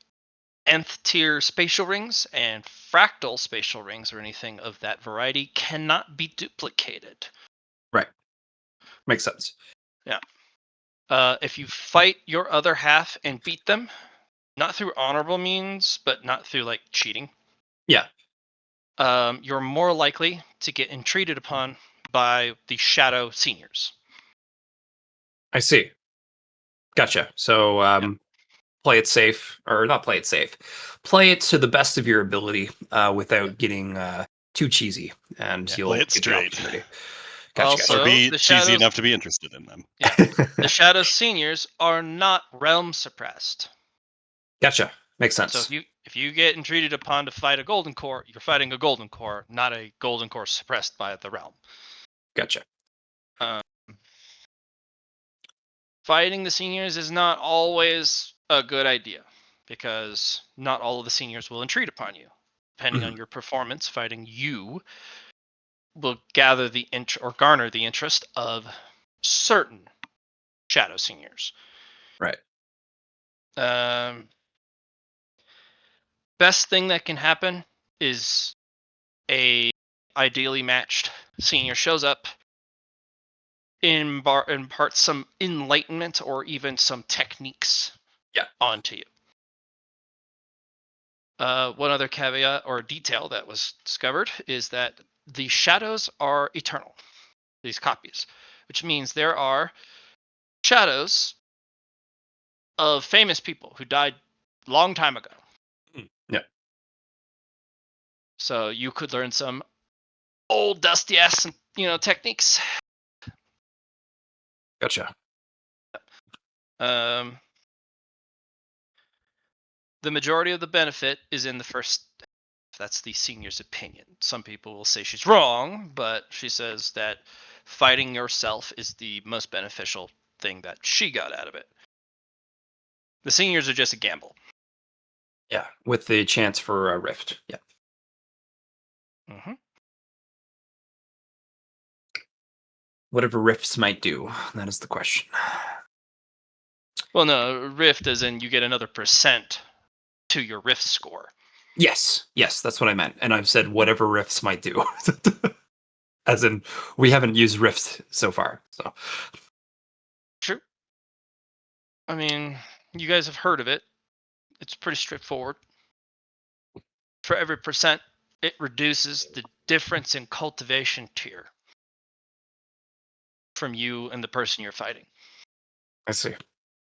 nth tier spatial rings and fractal spatial rings or anything of that variety cannot be duplicated. Right. Makes sense. Yeah. If you fight your other half and beat them, not through honorable means, but not through like cheating, Yeah. you're more likely to get entreated upon by the shadow seniors. I see. Gotcha. So play it safe, or not play it safe. Play it to the best of your ability without getting too cheesy, and Yeah. you'll Play it get the straight. opportunity. Also, Or be the cheesy shadows, enough to be interested in them. the shadow seniors are not realm suppressed. Gotcha. Makes So sense. if you get entreated upon to fight a golden core, you're fighting a golden core, not a golden core suppressed by the realm. Gotcha. Fighting the seniors is not always a good idea because not all of the seniors will entreat upon you. Depending on your performance, fighting you will gather the or garner the interest of certain shadow seniors. Right. Best thing that can happen is a ideally matched senior shows up, imparts some enlightenment or even some techniques onto you. One other caveat or detail that was discovered is that the shadows are eternal, these copies, which means there are shadows of famous people who died long time ago. Yeah. So you could learn some old dusty ass, techniques. Gotcha. The majority of the benefit is in the first. That's the senior's opinion. Some people will say she's wrong, but she says that fighting yourself is the most beneficial thing that she got out of it. The seniors are just a gamble. Yeah, with the chance for a rift. Yeah. Mm-hmm. Whatever rifts might do, that is the question. Well, no, rift as in you get another percent to your rift score. Yes, that's what I meant. And I've said whatever rifts might do. As in, we haven't used rift so far. So True. I mean, you guys have heard of it. It's pretty straightforward. For every percent, it reduces the difference in cultivation tier from you and the person you're fighting. I see.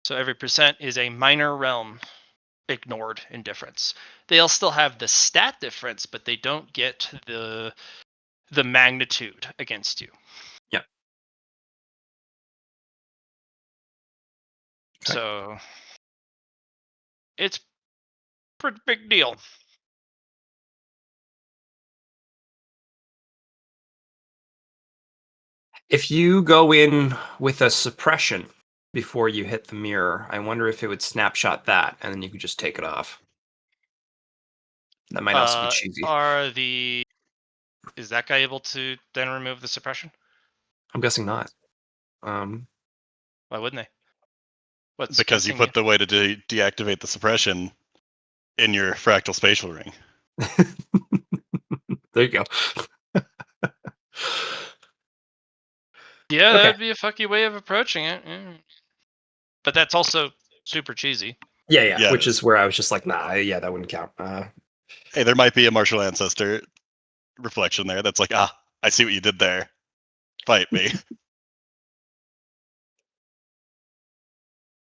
So every percent is a minor realm ignored in difference. They'll still have the stat difference, but they don't get the magnitude against you. Yeah. Okay. So it's a pretty big deal. If you go in with a suppression before you hit the mirror, I wonder if it would snapshot that, and then you could just take it off. That might also be cheesy. Are the Is that guy able to then remove the suppression? I'm guessing not. Why wouldn't they? What's Because you suppressing put the way to deactivate the suppression in your fractal spatial ring. There you go. Yeah, Okay. that'd be a fucky way of approaching it. Yeah. But that's also super cheesy. Yeah, Yeah, it which is. is where I was just like, nah, yeah, that wouldn't count. Hey, there might be a martial ancestor reflection there that's like, I see what you did there. Fight me.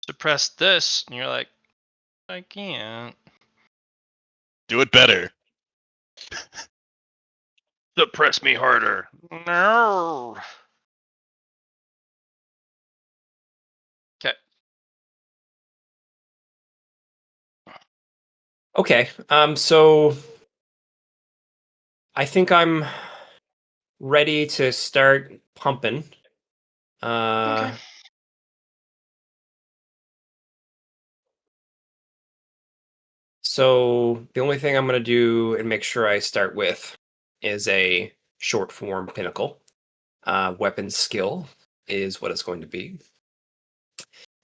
Suppress this, and you're like, I can't. Do it better. Suppress me harder. No. Okay. Okay. So I think I'm ready to start pumping. Okay. So the only thing I'm going to do and make sure I start with is a short form pinnacle. Weapon skill is what it's going to be.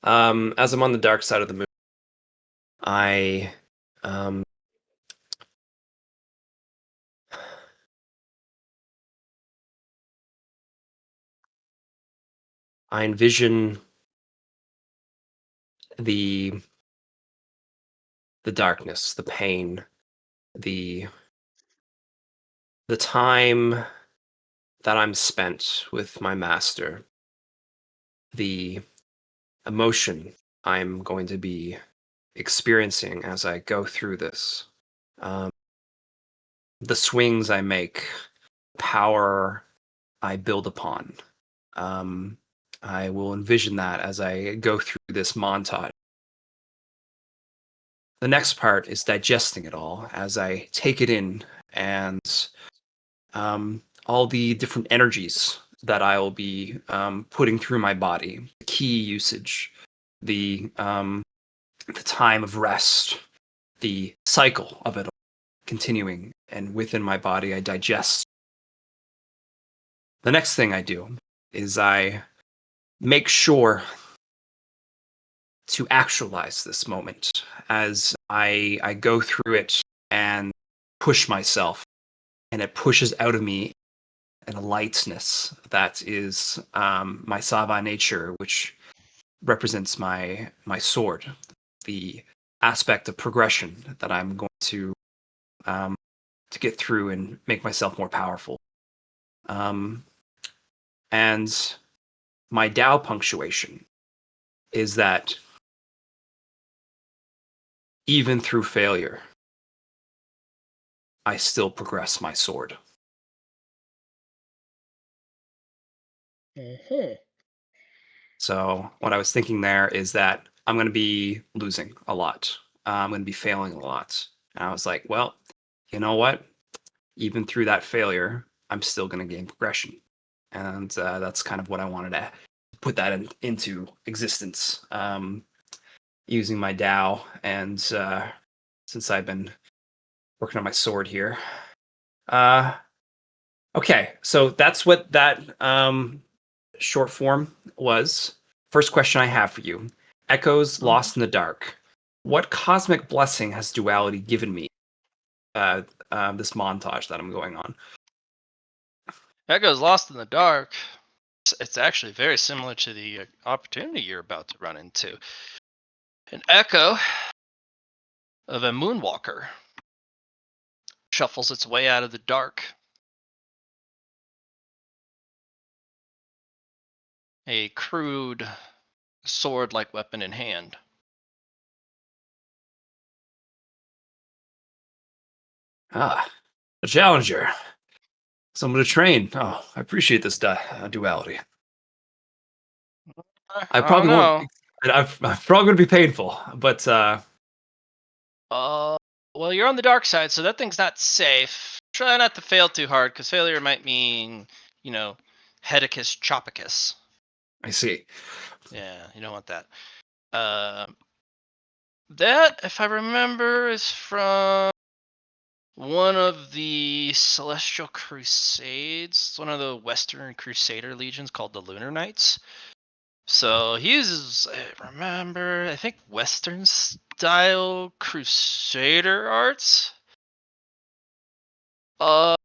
As I'm on the dark side of the moon, I envision the darkness, the pain, the time that I'm spent with my master, the emotion I'm going to be experiencing as I go through this, um, the swings I make, power I build upon. I will envision that as I go through this montage. The next part is digesting it all as I take it in and all the different energies that I'll be putting through my body, key usage, the time of rest, the cycle of it all continuing, and within my body, I digest. The next thing I do is I make sure to actualize this moment as I go through it and push myself, and it pushes out of me and a lightness that is my Sava nature, which represents my sword, the aspect of progression that I'm going to get through and make myself more powerful. And my Tao punctuation is that even through failure, I still progress my sword. So what I was thinking there is that I'm going to be losing a lot. I'm going to be failing a lot. And I was like, well, you know what? Even through that failure, I'm still going to gain progression. And that's kind of what I wanted to put that into existence using my Tao. And since I've been working on my sword here. Okay, so that's what that short form was. First question I have for you. Echoes lost in the dark. What cosmic blessing has duality given me? This montage that I'm going on. Echo's lost in the dark. It's actually very similar to the opportunity you're about to run into. An echo of a moonwalker shuffles its way out of the dark. A crude sword-like weapon in hand. Ah, a challenger. Someone to train. Oh, I appreciate this duality. I I don't probably won't. know. I'm probably going to be painful, but Well, you're on the dark side, so that thing's not safe. Try not to fail too hard, because failure might mean, Hedicus Chopicus. I see. Yeah, you don't want that. That, if I remember, is from one of the Celestial Crusades, one of the Western Crusader legions called the Lunar Knights. So he uses, I think, Western style Crusader arts. Good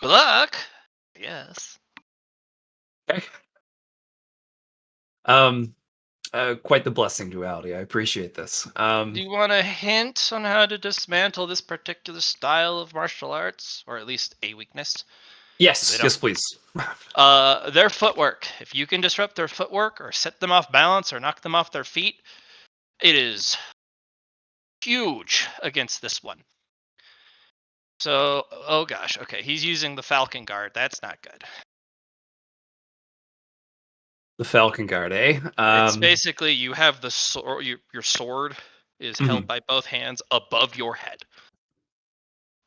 luck. Yes. Okay. Quite the blessing duality. I appreciate this. Do you want a hint on how to dismantle this particular style of martial arts, or at least a weakness? Yes, yes, please. Their footwork. If you can disrupt their footwork, or set them off balance, or knock them off their feet, it is huge against this one. So, oh gosh, okay, he's using the Falcon Guard. That's not good. The Falcon Guard, eh? It's basically you have the sword. Your sword is held by both hands above your head,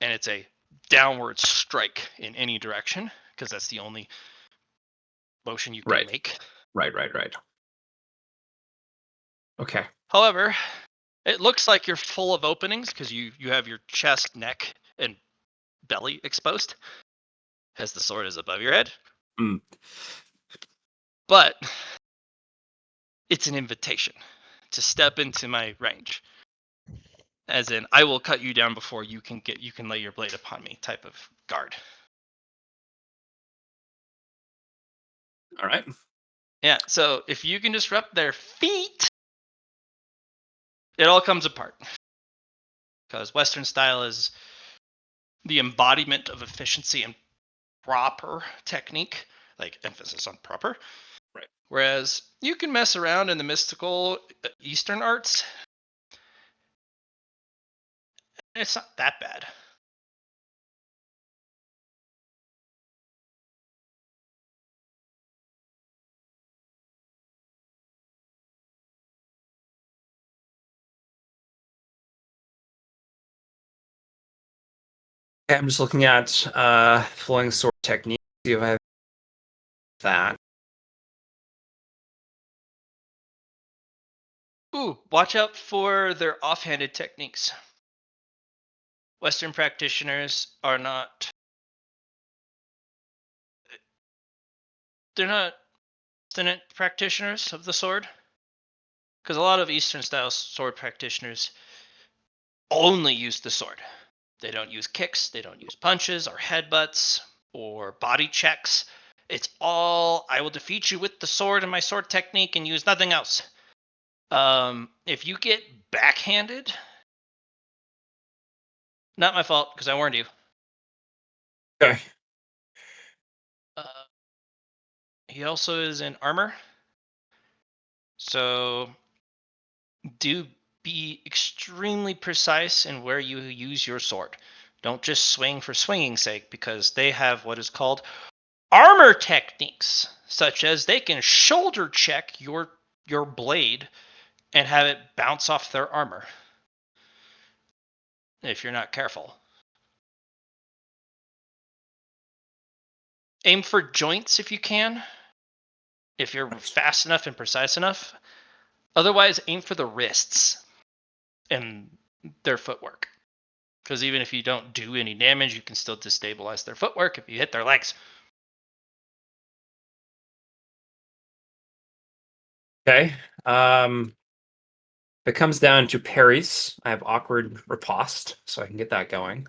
and it's a downward strike in any direction because that's the only motion you can right, make. right. Okay. However, it looks like you're full of openings because you have your chest, neck, and belly exposed, as the sword is above your head. Mm. But it's an invitation to step into my range, as in I will cut you down before you can lay your blade upon me type of guard. All right. Yeah, so if you can disrupt their feet, it all comes apart. Because Western style is the embodiment of efficiency and proper technique, like emphasis on proper. Right. Whereas you can mess around in the mystical Eastern arts. It's not that bad. Okay, I'm just looking at flowing sword technique. See if I have that. Ooh, watch out for their offhanded techniques. Western practitioners are not. They're not abstinent practitioners of the sword. Because a lot of Eastern style sword practitioners only use the sword. They don't use kicks, they don't use punches or headbutts or body checks. It's all I will defeat you with the sword and my sword technique and use nothing else. If you get backhanded, not my fault because I warned you. Okay. He also is in armor, so do be extremely precise in where you use your sword. Don't just swing for swinging's sake, because they have what is called armor techniques, such as they can shoulder check your blade and have it bounce off their armor if you're not careful. Aim for joints if you can, if you're fast enough and precise enough. Otherwise, aim for the wrists and their footwork. Because even if you don't do any damage, you can still destabilize their footwork if you hit their legs. Okay. If it comes down to parries, I have awkward riposte, so I can get that going.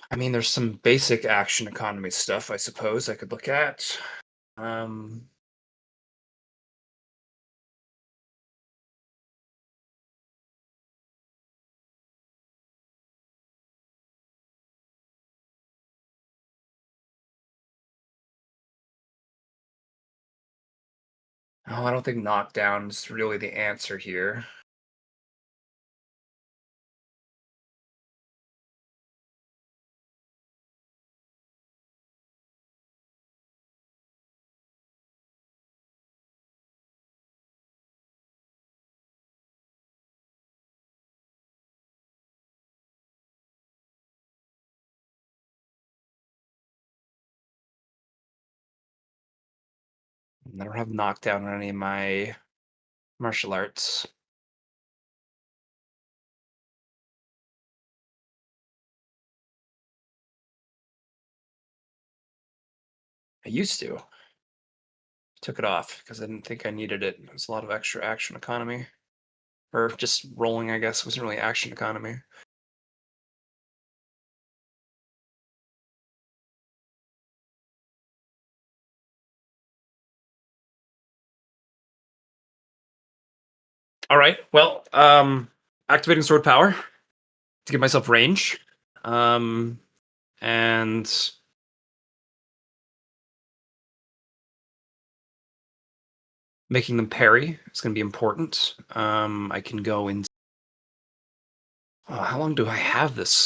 I mean, there's some basic action economy stuff, I suppose, I could look at. Um, Oh, I don't think knockdown is really the answer here. I don't have knockdown on any of my martial arts. I used to. Took it off because I didn't think I needed it. It was a lot of extra action economy. Or just rolling, I guess. It wasn't really action economy. All right. Well, activating sword power to give myself range. And making them parry is going to be important. I can go in. Oh, how long do I have this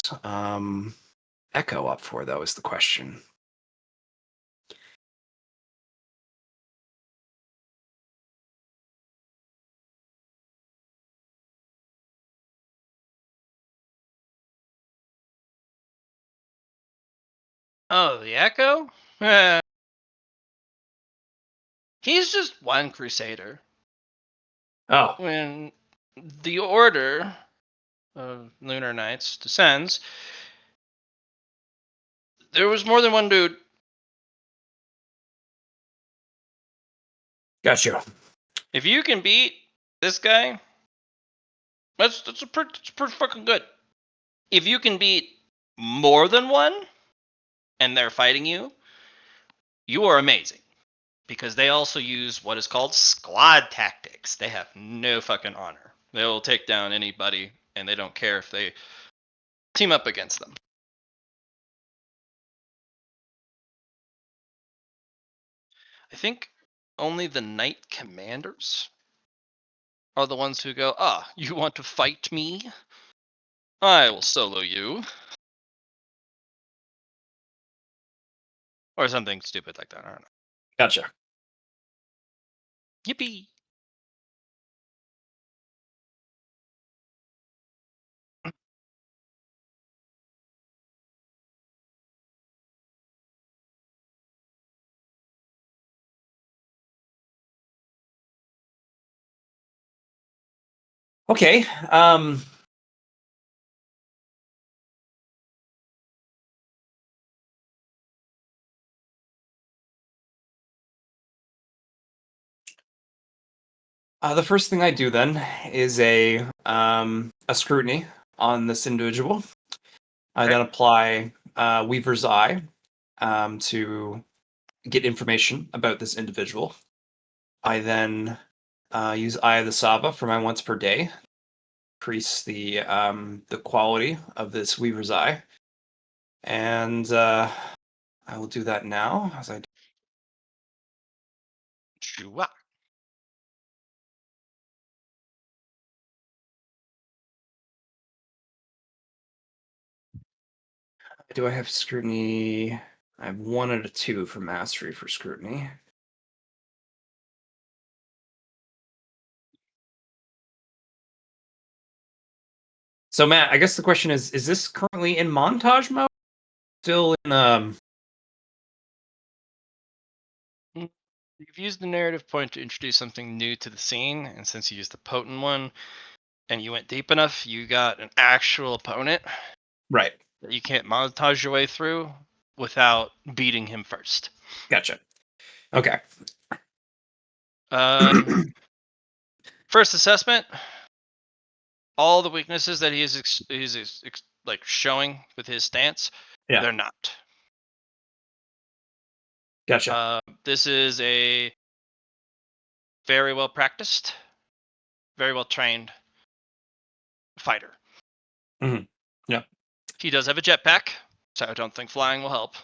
echo up for, though, is the question. Oh, the Echo? Eh. He's just one Crusader. Oh, When the Order of Lunar Knights descends, there was more than one dude. got you. If you can beat this guy, that's pretty fucking good. If you can beat more than one, and they're fighting you, you are amazing. Because they also use what is called squad tactics. They have no fucking honor. They will take down anybody, and they don't care if they team up against them. I think only the Knight Commanders are the ones who go, you want to fight me? I will solo you. Or something stupid like that. I don't know. Gotcha. Yippee! Okay. The first thing I do then is a scrutiny on this individual. I then apply Weaver's Eye to get information about this individual. I then use Eye of the Saba for my once per day, increase the quality of this Weaver's Eye, and I will do that now as I. Chua. Do I have scrutiny? I have 1 out of 2 for mastery for scrutiny. So Matt, I guess the question is this currently in montage mode? Still in You've used the narrative point to introduce something new to the scene, and since you used the potent one and you went deep enough, you got an actual opponent right. that you can't montage your way through without beating him first. Gotcha. Okay. First assessment: all the weaknesses that he is like showing with his stance, Yeah. they're not. Gotcha. This is a very well practiced, very well trained fighter. Mm-hmm. Yeah. He does have a jetpack, so I don't think flying will help.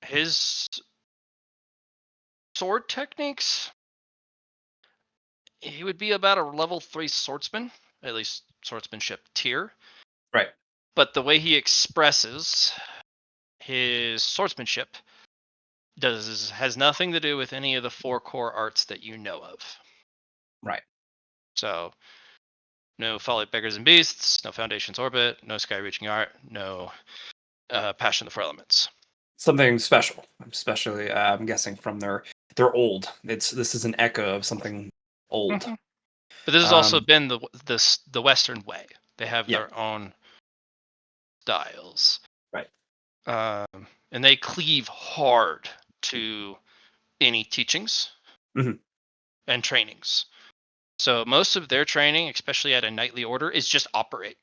his sword techniques, he would be about a level 3 swordsman, at least swordsmanship tier. Right. But the way he expresses his swordsmanship has nothing to do with any of the 4 core arts that you know of. Right. So, no Folly Beggars and Beasts, no Foundation's Orbit, no Sky Reaching Art, no Passion of the Four Elements. Something special, especially I'm guessing from they're old. This is an echo of something old. Mm-hmm. But this has also been the Western way. They have their own styles. Right. And they cleave hard to any teachings and trainings. So most of their training, especially at a knightly order, is just operate.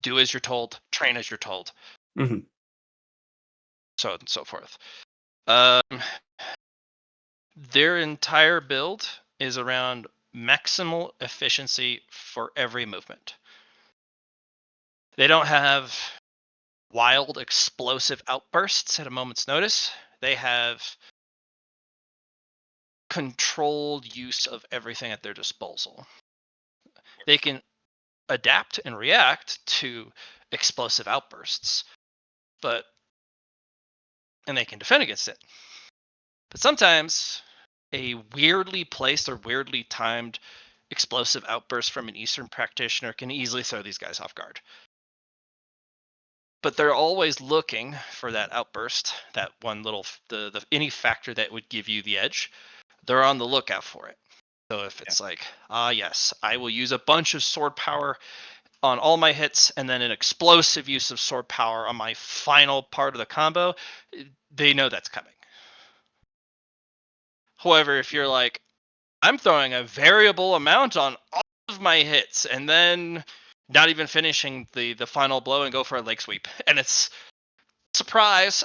Do as you're told, train as you're told. So on and so forth. Their entire build is around maximal efficiency for every movement. They don't have wild explosive outbursts at a moment's notice. They have controlled use of everything at their disposal. They can adapt and react to explosive outbursts, and they can defend against it. But sometimes a weirdly placed or weirdly timed explosive outburst from an Eastern practitioner can easily throw these guys off guard. But they're always looking for that outburst, that one little any factor that would give you the edge. They're on the lookout for it. So if it's like, yes, I will use a bunch of sword power on all my hits and then an explosive use of sword power on my final part of the combo, they know that's coming. However, if you're like, I'm throwing a variable amount on all of my hits and then not even finishing the final blow and go for a leg sweep, and it's surprise.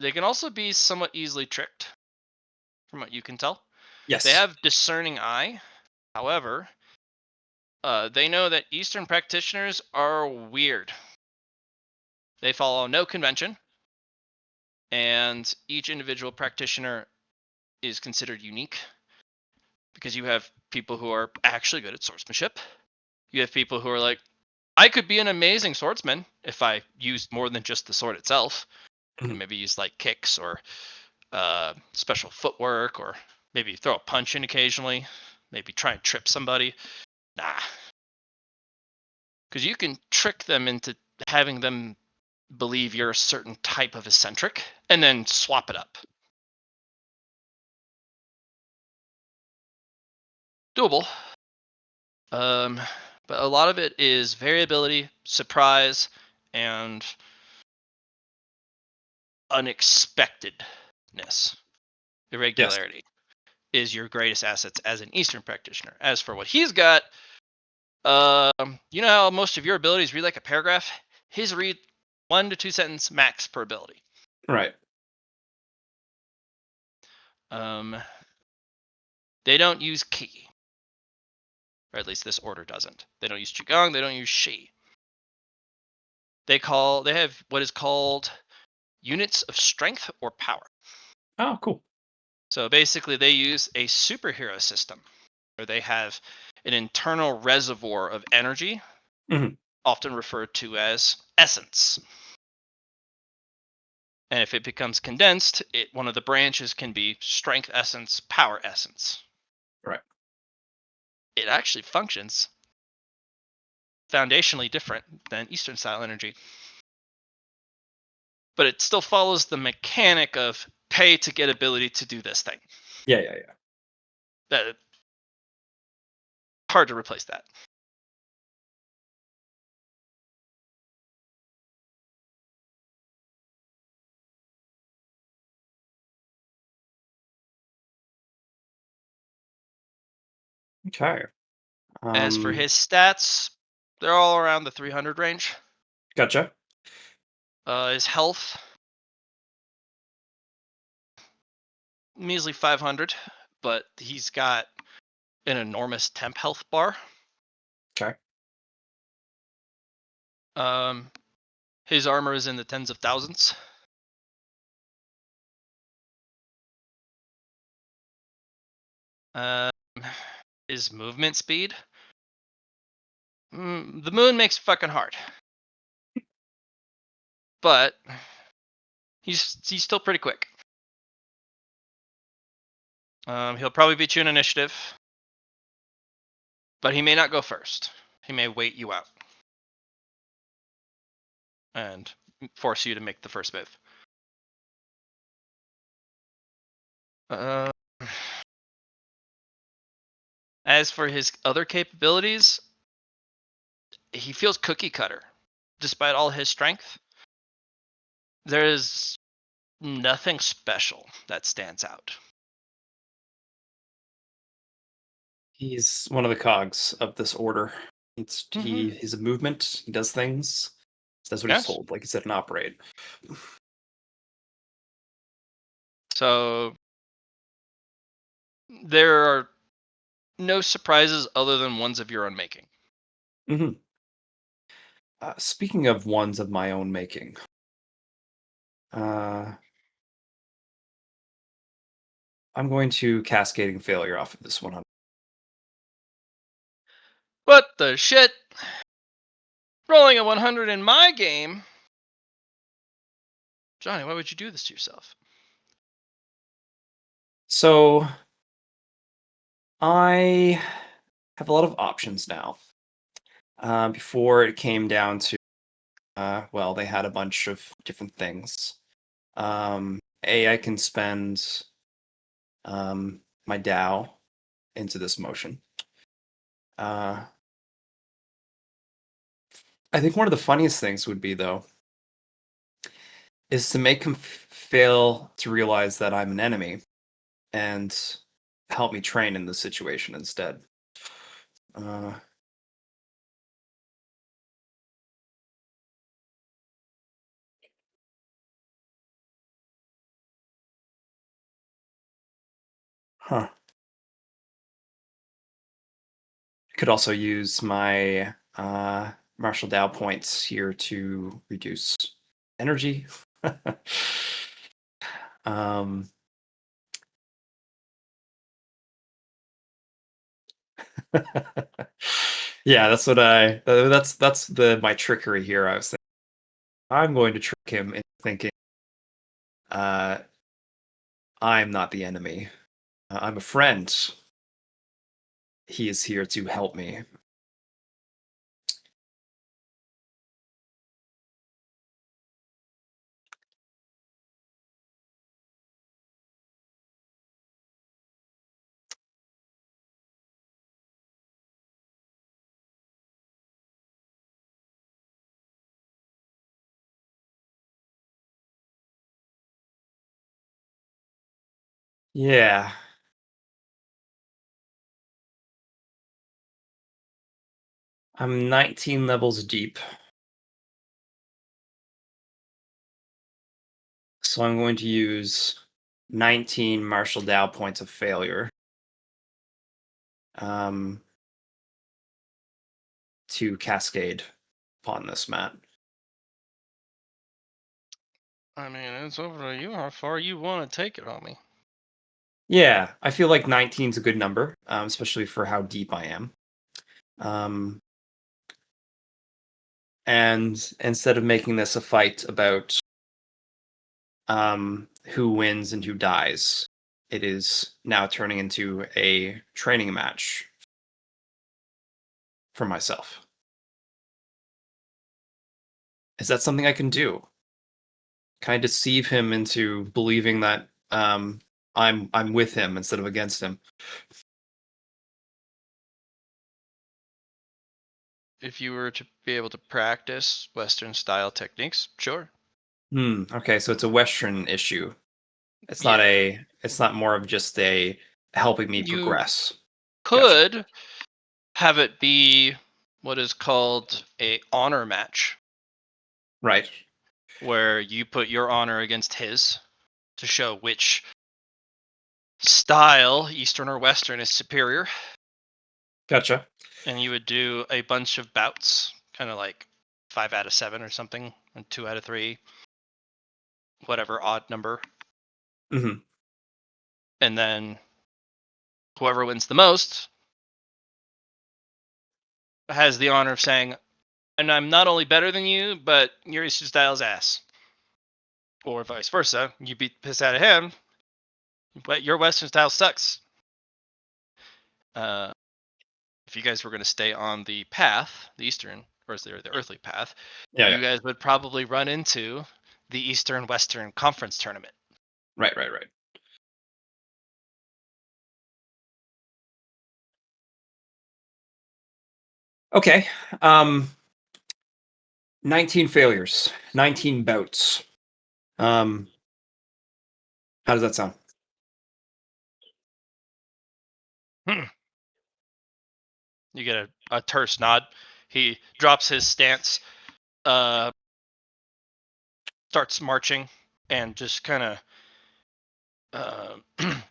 They can also be somewhat easily tricked, from what you can tell. Yes. They have discerning eye. However, they know that Eastern practitioners are weird. They follow no convention, and each individual practitioner is considered unique because you have people who are actually good at swordsmanship. You have people who are like, I could be an amazing swordsman if I used more than just the sword itself. And maybe use like kicks or special footwork, or maybe throw a punch in occasionally. Maybe try and trip somebody. Nah. Because you can trick them into having them believe you're a certain type of eccentric and then swap it up. Doable. But a lot of it is variability, surprise, and unexpectedness. Irregularity is your greatest assets as an Eastern practitioner. As for what he's got, you know how most of your abilities read like a paragraph? His read 1 to 2 sentence max per ability. Right. They don't use ki. Or at least this order doesn't. They don't use qigong, they don't use shi. They have what is called units of strength or power. Oh, cool. So basically they use a superhero system where they have an internal reservoir of energy, often referred to as essence. And if it becomes condensed, one of the branches can be strength essence, power essence. Right. It actually functions foundationally different than Eastern style energy. But it still follows the mechanic of pay to get ability to do this thing. Yeah. That hard to replace that. Okay. As for his stats, they're all around the 300 range. Gotcha. His health, measly 500, but he's got an enormous temp health bar. Okay. His armor is in the tens of thousands. His movement speed. The moon makes it fucking hard. But he's still pretty quick. He'll probably beat you in initiative. But he may not go first. He may wait you out. And force you to make the first move. As for his other capabilities, he feels cookie cutter. Despite all his strength, there is nothing special that stands out. He's one of the cogs of this order. He's a movement. He does things. That's what he's Yes. told. Like he said, and operate. So there are no surprises other than ones of your own making. Mm-hmm. Speaking of ones of my own making, I'm going to cascading failure off of this 100. What the shit? Rolling a 100 in my game? Johnny, why would you do this to yourself? So I have a lot of options now. Before it came down to, well, they had a bunch of different things. I can spend my Dow into this motion. I think one of the funniest things would be, though, is to make him fail to realize that I'm an enemy and help me train in this situation instead. Huh. Could also use my Marshall Dow points here to reduce energy. um, yeah, that's what that's my trickery here. I was thinking I'm going to trick him into thinking I'm not the enemy. I'm a friend. He is here to help me. Yeah. I'm 19 levels deep. So I'm going to use 19 Marshall Dow points of failure. To cascade upon this, Matt. I mean, it's over to you how far you want to take it on me. Yeah, I feel like 19 is a good number, especially for how deep I am. And instead of making this a fight about who wins and who dies, it is now turning into a training match for myself. Is that something I can do? Can I deceive him into believing that I'm with him instead of against him? If you were to be able to practice Western style techniques, sure. Okay, so it's a Western issue. It's not Yeah. it's not more of just a helping me You progress. Gotcha. could have it be what is called a honor match, Right. where you put your honor against his to show which style, Eastern or Western, is superior. Gotcha. and you would do a bunch of bouts, kind of like 5 out of 7 or something, and 2 out of 3, whatever odd number, Hmm. and then whoever wins the most has the honor of saying, "And I'm not only better than you, but your Eastern style's ass," or vice versa. You beat the piss out of him, but your Western style sucks. Uh, if you guys were going to stay on the path, the Eastern, or is there the earthly path, Yeah, you yeah. guys would probably run into the Eastern Western Conference tournament. Right. Okay. 19 failures, 19 bouts. How does that sound? You get a terse nod. He drops his stance, uh, starts marching, and just kind of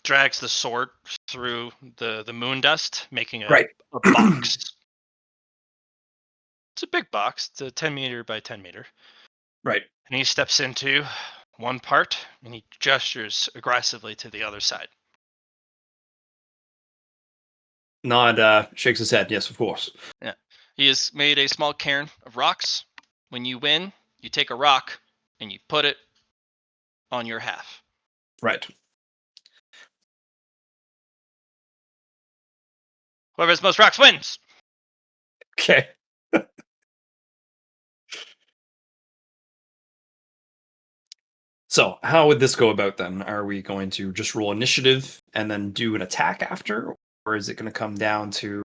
drags the sword through the moon dust, making Right. a box. It's a big box. It's a 10 meter by 10 meter. Right. And he steps into one part and he gestures aggressively to the other side. Nod shakes his head. Yes, of course. Yeah. He has made a small cairn of rocks. When you win, you take a rock and you put it on your half. Right. Whoever has most rocks wins. Okay. So, how would this go about then? Are we going to just roll initiative and then do an attack after? Or is it going to come down to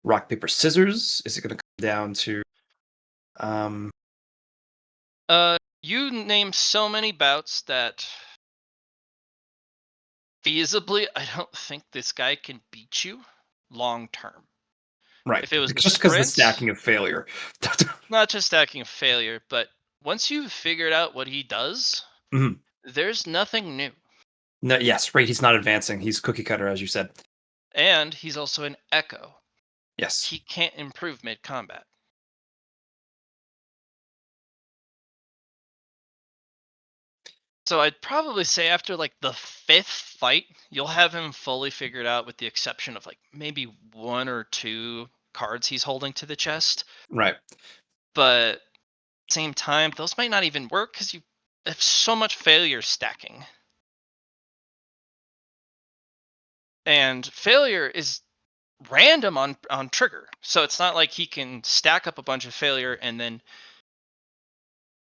rock, paper, scissors? Is it going to come down to. Um, You name so many bouts that feasibly, I don't think this guy can beat you long term. right. If it was the Just because of the sprint, stacking of failure. not just stacking of failure, but once you've figured out what he does, Mhm. there's nothing new. No, yes, right. He's not advancing. He's cookie cutter, as you said. And he's also an echo. Yes. He can't improve mid combat. So I'd probably say after like the 5th fight, you'll have him fully figured out with the exception of like maybe 1 or 2 cards he's holding to the chest. Right. But at the same time, those might not even work because you have so much failure stacking. And failure is random on trigger. So it's not like he can stack up a bunch of failure and then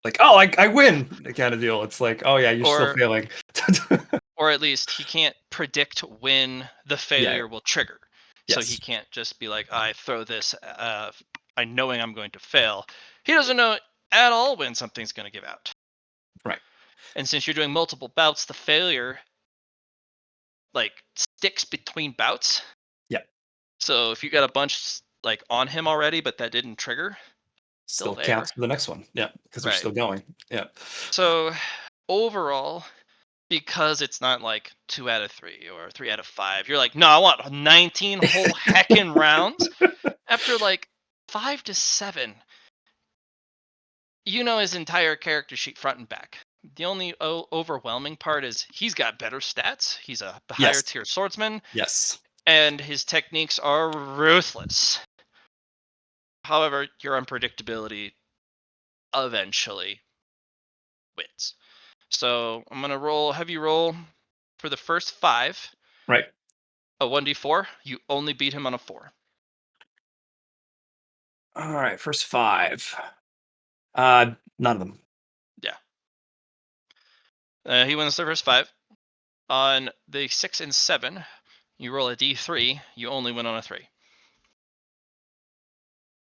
Like, oh, I win, kind of deal. It's like, oh, yeah, you're still or failing. or at least he can't predict when the Yeah. failure will trigger. So he Yes. can't just be like, I throw this, I knowing I'm going to fail. He doesn't know at all when something's going to give out. Right. And since you're doing multiple bouts, the failure like sticks between bouts. Yeah. So if you got a bunch like on him already, but that didn't trigger, Still there. counts for the next one. Yeah. Because we're Right. still going. Yeah. So overall, because it's not like 2 out of 3 or 3 out of 5, you're like, no, I want 19 whole heckin' rounds. After like 5 to 7, you know his entire character sheet front and back. The only overwhelming part is he's got better stats. He's a higher Yes. tier swordsman, Yes. and his techniques are ruthless. However, your unpredictability eventually wins. So I'm gonna have you roll for the first 5 Right. a 1d4. You only beat him on a 4. All right. First 5. None of them. Yeah. He wins the first 5. On the 6 and 7, you roll a d3. You only win on a 3.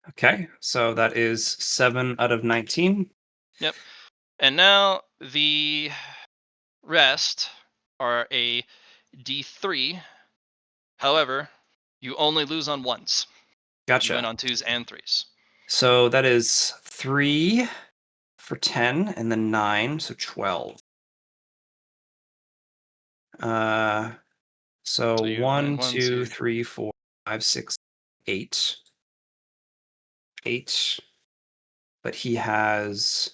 Okay. So that is 7 out of 19. Yep. And now the rest are a d3. However, you only lose on 1s. You win Gotcha. on 2s and 3s. So that is 3 for 10 and then 9. So 12. So So you win 1, 1, 2, 2. 3, 4, 5, 6. 8. 8. But he has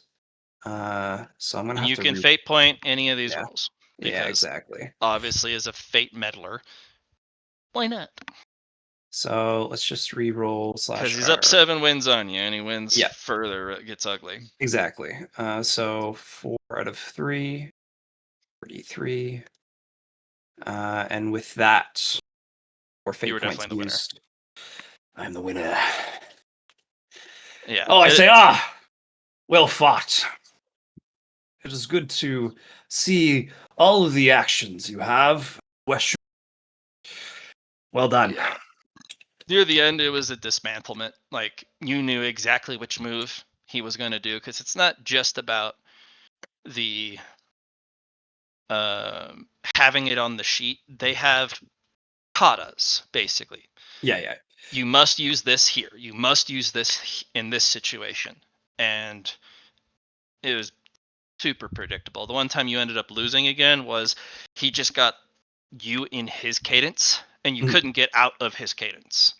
so I'm gonna And have you to can fate point any of these yeah. rolls. Yeah, Because exactly. obviously as a fate meddler, why not? So let's just re-roll Because slash he's up R. 7 wins on you, and he wins Yeah. further, it gets ugly. Exactly. So 4 out of 3, 33. And with that, 4 You fate were points definitely the winner. used. I'm the winner. Yeah. Oh, I say, well fought. It is good to see all of the actions you have. West. Well done. Yeah. Near the end, it was a dismantlement. Like, you knew exactly which move he was going to do, because it's not just about the having it on the sheet. They have katas, basically. Yeah. You must use this here. You must use this in this situation. And it was super predictable. The one time you ended up losing again was he just got you in his cadence, and you Mhm. couldn't get out of his cadence.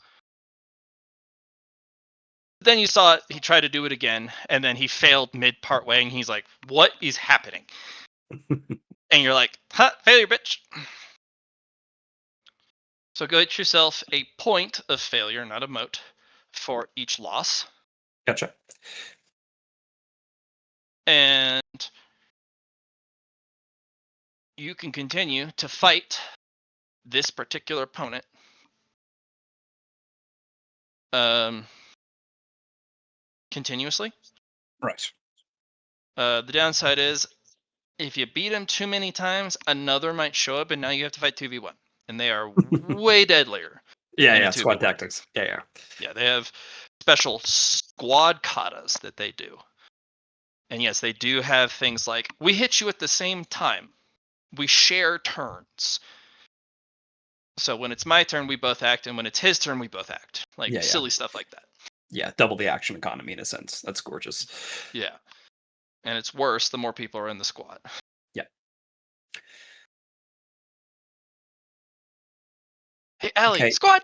Then you saw it, he tried to do it again, and then he failed mid-part way, and he's like, what is happening? And you're like, failure, bitch. So go get yourself a point of failure, not a moat, for each loss. Gotcha. And you can continue to fight this particular opponent. Continuously. Right. The downside is, if you beat him too many times, another might show up, and now you have to fight 2v1. And they are way deadlier. in a Squad 2v1. tactics. Yeah. Yeah, they have special squad katas that they do. And yes, they do have things like, we hit you at the same time. We share turns. So when it's my turn, we both act, and when it's his turn, we both act. Like, Yeah. silly stuff like that. Yeah, double the action economy in a sense. That's gorgeous. Yeah. And it's worse the more people are in the squad. Yeah. Hey, Allie, Okay. squad!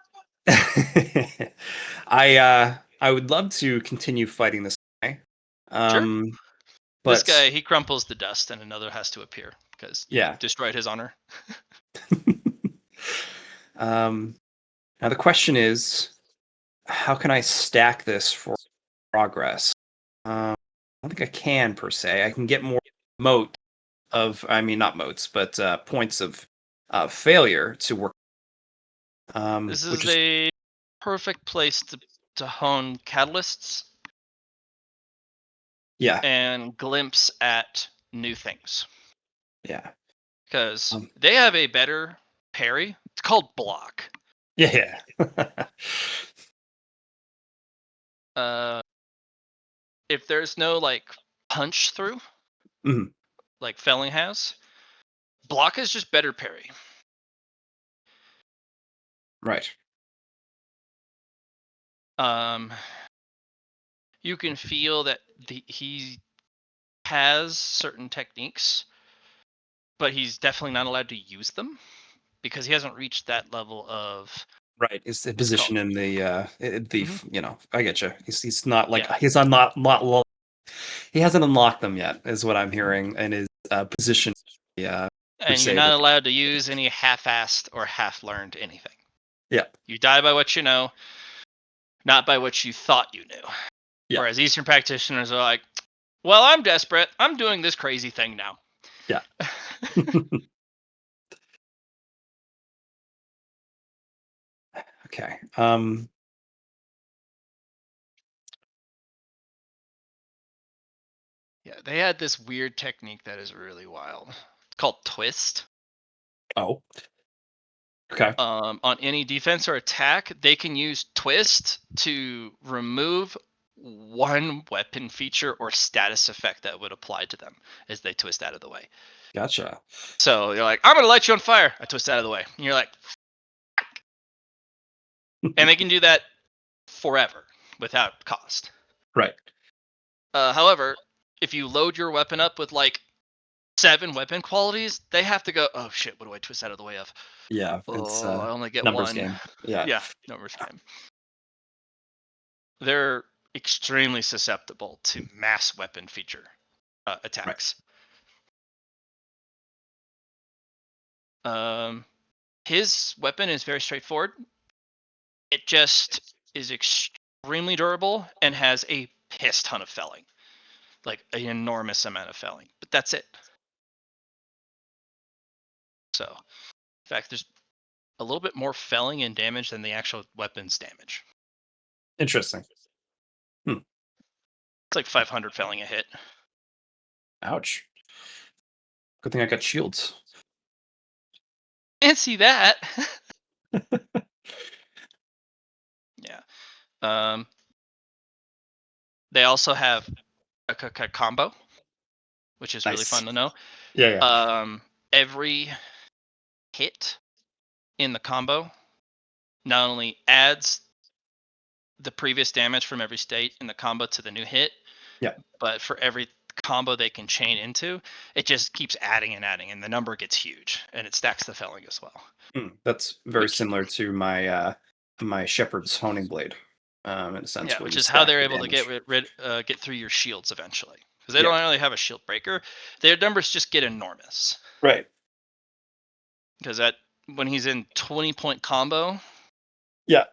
I would love to continue fighting this guy. Sure. But This guy, he crumples to dust, and another has to appear because you yeah. destroyed his honor. Now the question is, how can I stack this for progress? I don't think I can per se. I can get more not motes, but points of failure to work. This Which is is a perfect place to hone catalysts yeah, and glimpse at new things. yeah, Because they have a better parry. It's called block. yeah. If there's no like punch through, Mhm. like Felling has, block is just better parry. Right. You can feel that he has certain techniques, but he's definitely not allowed to use them because he hasn't reached that level of Right. It's the what's it called? position in the I get you. He's not like Yeah. he's not he hasn't unlocked them yet, is what I'm hearing, and his position. Yeah. And you're not allowed to use any half-assed or half-learned anything. Yeah. You die by what you know, not by what you thought you knew. Yeah. Whereas Eastern practitioners are like, well, I'm desperate. I'm doing this crazy thing now. Yeah. Okay. Yeah, they had this weird technique that is really wild. It's called twist. Oh. Okay. On any defense or attack, they can use twist to remove one weapon feature or status effect that would apply to them as they twist out of the way. Gotcha. So you're like, I'm gonna light you on fire. I twist out of the way. And you're like, and they can do that forever without cost. Right. However, if you load your weapon up with like 7 weapon qualities, they have to go, oh shit, what do I twist out of the way of? Yeah. It's Oh, I only get numbers one. game. Yeah. Yeah, numbers game. they're extremely susceptible to mass weapon feature attacks. His weapon is very straightforward. It just is extremely durable and has a piss ton of felling, like an enormous amount of felling. But that's it. So, in fact, there's a little bit more felling and damage than the actual weapon's damage. Interesting. It's like 500 felling a hit. Ouch. Good thing I got shields. Can't see that. Yeah. They also have a combo, which is really Nice. fun to know. Yeah. Every hit in the combo not only adds the previous damage from every state in the combo to the new hit, Yeah. but for every combo they can chain into, it just keeps adding and adding, and the number gets huge, and it stacks the felling as well. That's very Which- similar to my my shepherd's honing blade, in a sense. Yeah, where which you is how stack they're the able to damage. get through your shields eventually, because they Yeah. don't really have a shield breaker. Their numbers just get enormous. Right. Because when he's in 20-point combo, Yeah.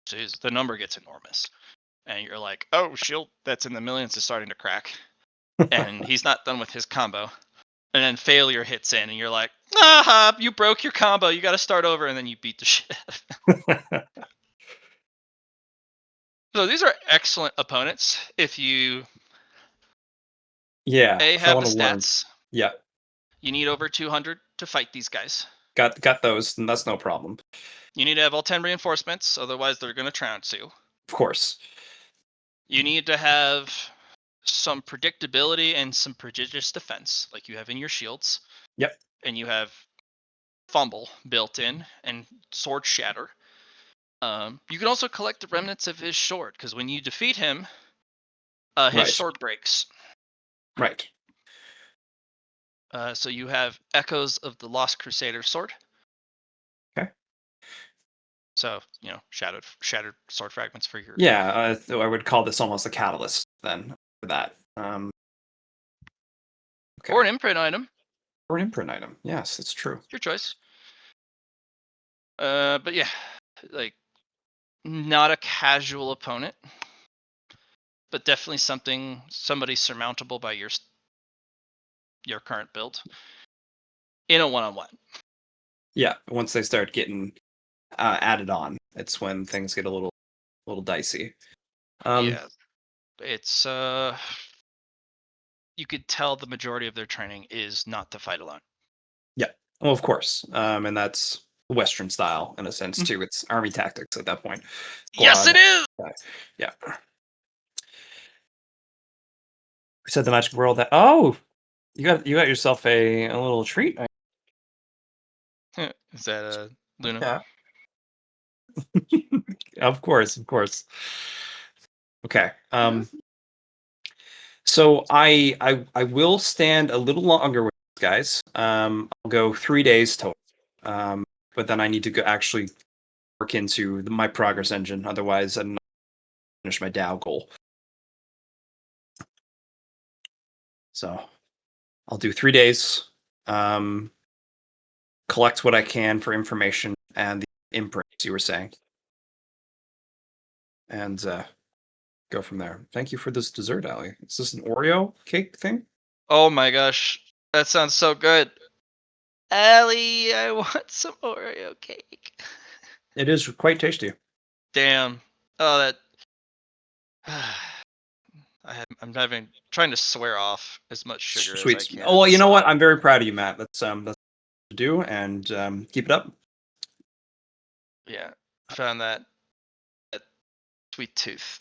geez, the number gets enormous, and you're like, oh, shield that's in the millions is starting to crack, and he's not done with his combo, and then failure hits in, and you're like, you broke your combo, you got to start over, and then you beat the shit. So these are excellent opponents if you Yeah. if I have want the to learn. stats. Yeah. You need over 200 to fight these guys. Got those, and that's no problem. You need to have all 10 reinforcements, otherwise they're going to trounce you. Of course. You need to have some predictability and some prodigious defense, like you have in your shields. Yep. And you have fumble built in and sword shatter. You can also collect the remnants of his sword, because when you defeat him, his Right. sword breaks. Right. So you have echoes of the Lost Crusader sword. Okay. So shattered sword fragments for your. Yeah, I would call this almost a catalyst then for that. Okay. Or an imprint item. Or an imprint item. Yes, that's true. Your choice. But yeah, like not a casual opponent, but definitely somebody surmountable by your current build in a one-on-one. Yeah, once they start getting added on, it's when things get a little dicey. Yeah, it's you could tell the majority of their training is not to fight alone. Yeah, well, of course, and that's Western style in a sense too. It's army tactics at that point. Yes, it is. Yeah. We said the magic world that. Oh, you got yourself a little treat. Is that Luna? Yeah. Of course. Okay. So I will stand a little longer with these guys. I'll go 3 days total. But then I need to go actually work into my progress engine. Otherwise, I'm not gonna finish my DAO goal. So I'll do 3 days. Collect what I can for information and the imprints you were saying, and go from there. Thank you for this dessert, Ali. Is this an Oreo cake thing? Oh my gosh, that sounds so good. Allie, I want some Oreo cake. It is quite tasty. Damn. Oh, that. I'm trying to swear off as much sugar Sweet. as I can. Oh, well, you know what? I'm very proud of you, Matt. That's to do, and keep it up. Yeah, found that sweet tooth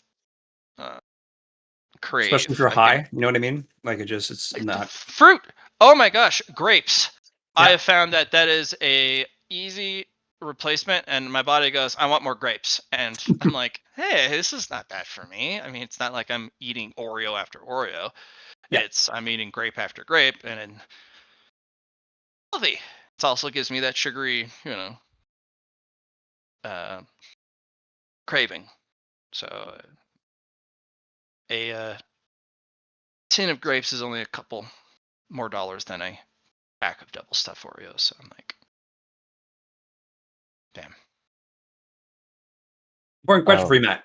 crave. Especially if you're high, you know what I mean? Like it's Like not fruit. Oh my gosh, grapes. Yeah. I have found that is a easy replacement, and my body goes, I want more grapes, and I'm like, hey, this is not bad for me. I mean, it's not like I'm eating Oreo after Oreo. Yeah. I'm eating grape after grape, and then healthy. It also gives me that sugary, craving. So a tin of grapes is only a couple more dollars than a pack of double stuffed Oreos. So I'm like, damn. Important question for you, Um, Matt.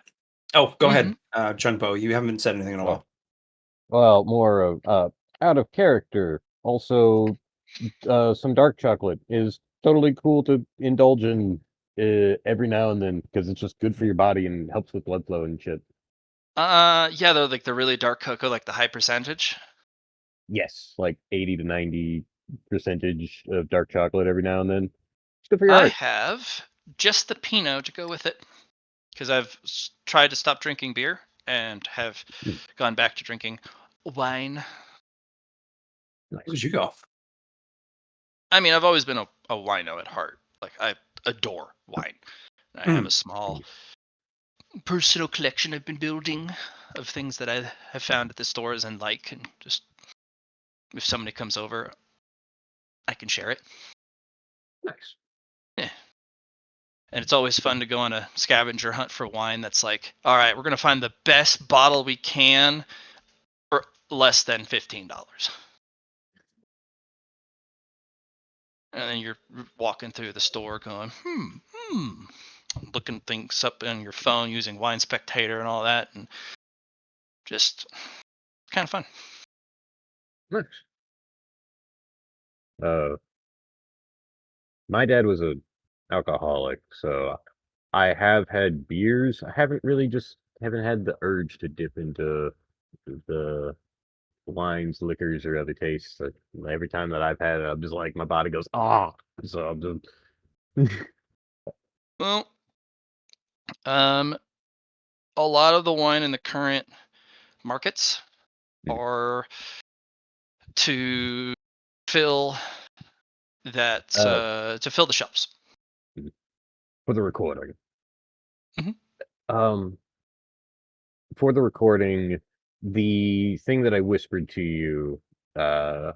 Oh, go Mhm. ahead, Chunbo. You haven't said anything in a while. well, more of out of character. Also, some dark chocolate is totally cool to indulge in every now and then because it's just good for your body and helps with blood flow and shit. Yeah, though, like the really dark cocoa, like the high percentage. Yes, like 80 to 90% of dark chocolate every now and then. It's good for your I heart. have just the Pinot to go with it because I've tried to stop drinking beer and have Mm, gone back to drinking wine. Where'd nice. you go? I mean, I've always been a wino at heart. Like I adore wine. I have a small personal collection I've been building of things that I have found at the stores and like, and just if somebody comes over, I can share it. Nice. Yeah. And it's always fun to go on a scavenger hunt for wine that's like, all right, we're going to find the best bottle we can for less than $15. And then you're walking through the store going, looking things up on your phone using Wine Spectator and all that. And just kind of fun. Nice. My dad was a alcoholic, so I have had beers. I haven't had the urge to dip into the wines, liquors, or other tastes. Like, every time that I've had it, I'm just like my body goes ah. So I'm just Well, a lot of the wine in the current markets are to fill uh to fill the shelves. for the recording. Mhm. Um, for the recording, the thing that I whispered to you, uh,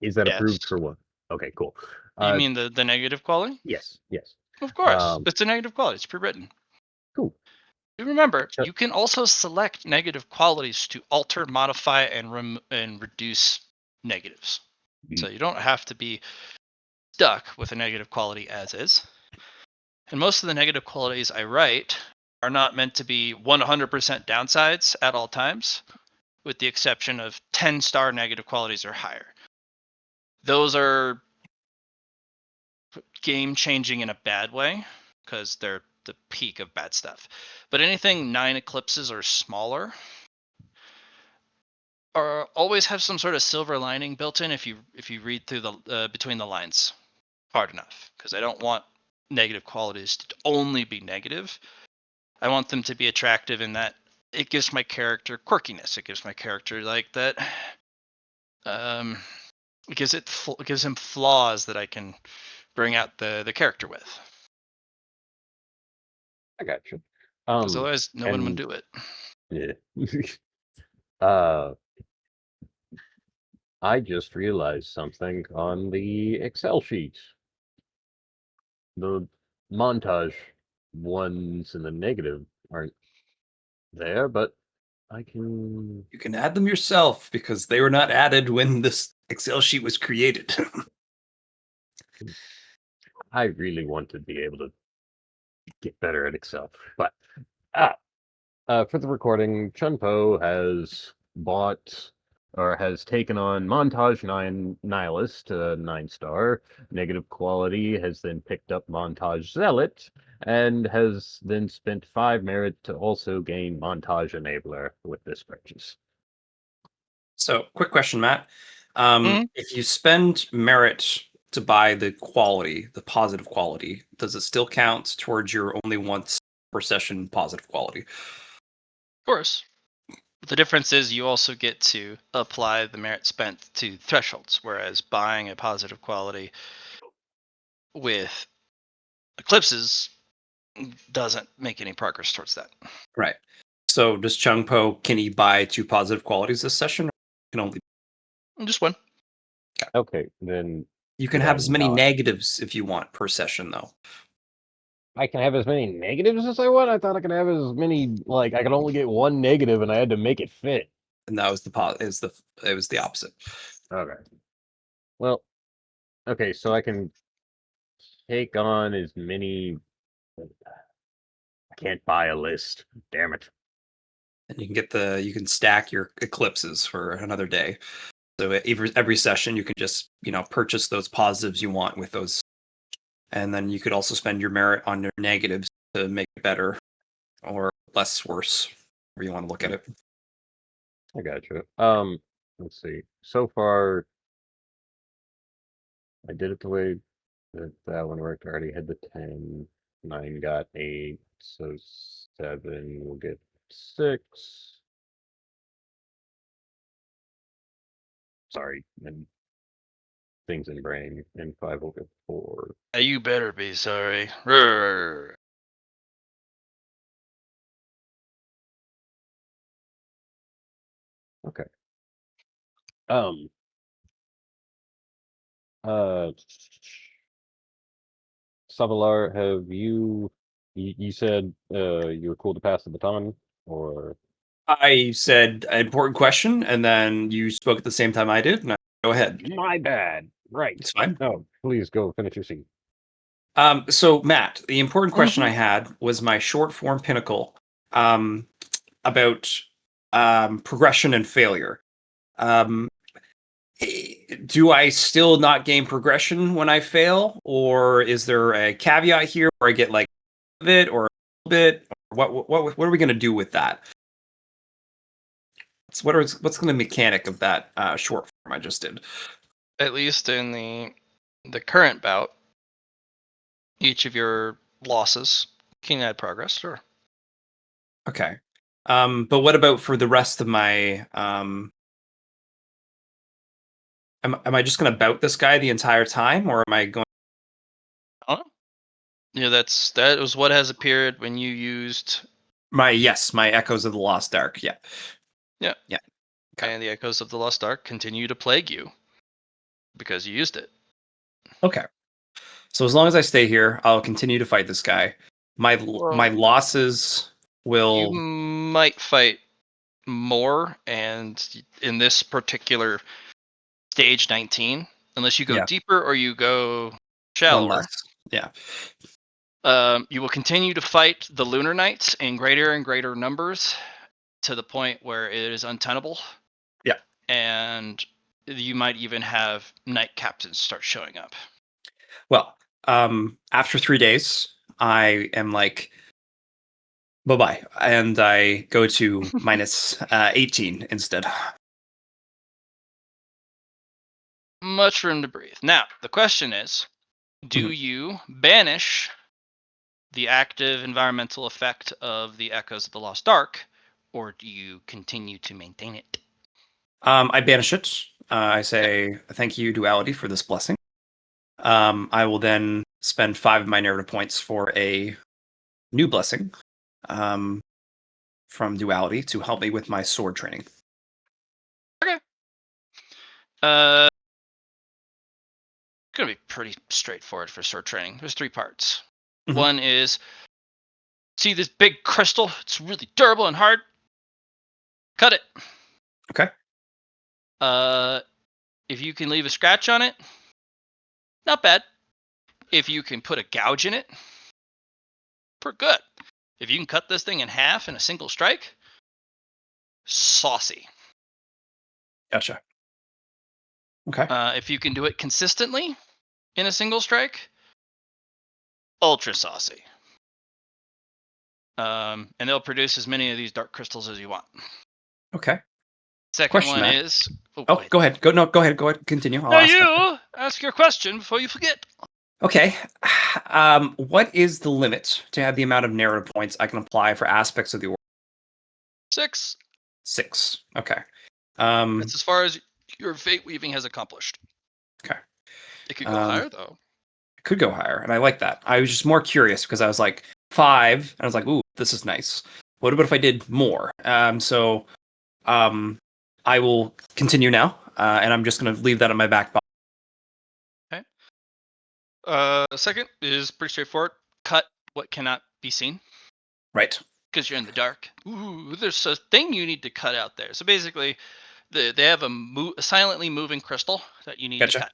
is that Yes. approved for what? Okay, cool. You Uh, mean the negative quality? yes, yes. Of course. Um, It's a negative quality. It's pre-written. cool. You remember, Ch- you can also select negative qualities to alter, modify, and reduce negatives. So you don't have to be stuck with a negative quality as is. And most of the negative qualities I write are not meant to be 100% downsides at all times, with the exception of 10-star negative qualities or higher. Those are game changing in a bad way because they're the peak of bad stuff. But anything 9 eclipses or smaller are always have some sort of silver lining built in if you read through the between the lines hard enough, because I don't want negative qualities to only be negative. I want them to be attractive in that it gives my character quirkiness. It gives my character like that. It gives him flaws that I can bring out the character with. I got you. Because otherwise, no one would And do it. yeah. uh, I just realized something on the Excel sheet. The montage ones in the negative aren't there, but I can. You can add them yourself because they were not added when this Excel sheet was created. I really want to be able to get better at Excel, but ah, for the recording, Chunpo has bought or has taken on Montage 9 Nihilist, 9-star. Negative quality has then picked up Montage Zealot and has then spent 5 merit to also gain Montage Enabler with this purchase. So, quick question, Matt. Mhm. If you spend merit to buy the quality, the positive quality, does it still count towards your only once per session positive quality? Of course. The difference is you also get to apply the merit spent to thresholds, whereas buying a positive quality with eclipses doesn't make any progress towards that. Right. So, does Chungpo, can he buy 2 positive qualities this session? Or can only Just one. Okay, then you can should have I as many not? negatives if you want per session, though. I can have as many negatives as I want? I thought I could have as many, like, I could only get one negative and I had to make it fit. And that was it was the opposite. Okay. Well, okay, so I can take on as many. I can't buy a list. Damn it. And you can stack your eclipses for another day. So every session you can just, purchase those positives you want with those. And then you could also spend your merit on your negatives to make it better or less worse, however you want to look at it. I gotcha. Let's see. So far, I did it the way that one worked. I already had the 10. 9 got 8. So 7 will get 6. Sorry, and things in brain. And 5 will get 4. You better be sorry. Rrr. Okay. Uh, Savalar, have you said you were cool to pass the baton, or I said an important question, and then you spoke at the same time I did. And go ahead. my bad? Right. It's fine. No, please go finish your scene. So Matt, the important question Mhm. I had was my short form pinnacle about progression and failure. Do I still not gain progression when I fail, or is there a caveat here where I get like a bit or a little bit? What are we going to do with that? What's the mechanic of that short form I just did? At least in the current bout, each of your losses can add progress. Sure. Okay. But what about for the rest of my am I just going to bout this guy the entire time, or am I going? I don't know. Yeah, that was what has appeared when you used. My Echoes of the Lost Ark. Yeah. Yeah. Yeah. Okay. And the Echoes of the Lost Ark continue to plague you because you used it. Okay. So as long as I stay here, I'll continue to fight this guy. My Well, losses You will. might fight more, and in this particular stage 19, unless you go Yeah, deeper or you go one shallower, less. Yeah. you will continue to fight the Lunar Knights in greater and greater numbers to the point where it is untenable. Yeah. And you might even have Knight Captains start showing up. Well, after 3 days, I am like, bye bye, and I go to minus 18 instead. Much room to breathe. Now, the question is, do Mhm. you banish the active environmental effect of the Echoes of the Lost Ark, or do you continue to maintain it? I banish it. I Okay. say thank you, duality, for this blessing. I will then spend 5 of my narrative points for a new blessing from duality to help me with my sword training. Okay. It's gonna be pretty straightforward for sword training. There's 3 parts. Mhm. One is, see this big crystal? It's really durable and hard. Cut it. Okay. If you can leave a scratch on it, not bad. If you can put a gouge in it, pretty good. If you can cut this thing in half in a single strike, saucy. Gotcha. Okay. If you can do it consistently in a single strike, ultra saucy. And they'll produce as many of these dark crystals as you want. Okay. Second Question, one Matt. is. Oh, Go ahead. go ahead. No, go ahead. Go ahead. Continue. I'll Now ask after. you ask your question before you forget. Okay. What is the limit to have the amount of narrative points I can apply for aspects of the order? 6. 6. Okay. That's as far as your fate weaving has accomplished. Okay. It could go higher though. Could go higher, and I like that. I was just more curious because I was like 5, and I was like, "Ooh, this is nice." What about if I did more? So I will continue now, and I'm just going to leave that in my back pocket. Okay. Second is pretty straightforward. Cut what cannot be seen Right. because you're in the dark. Ooh, there's a thing you need to cut out there. So basically, they have a silently moving crystal that you need to Gotcha. cut,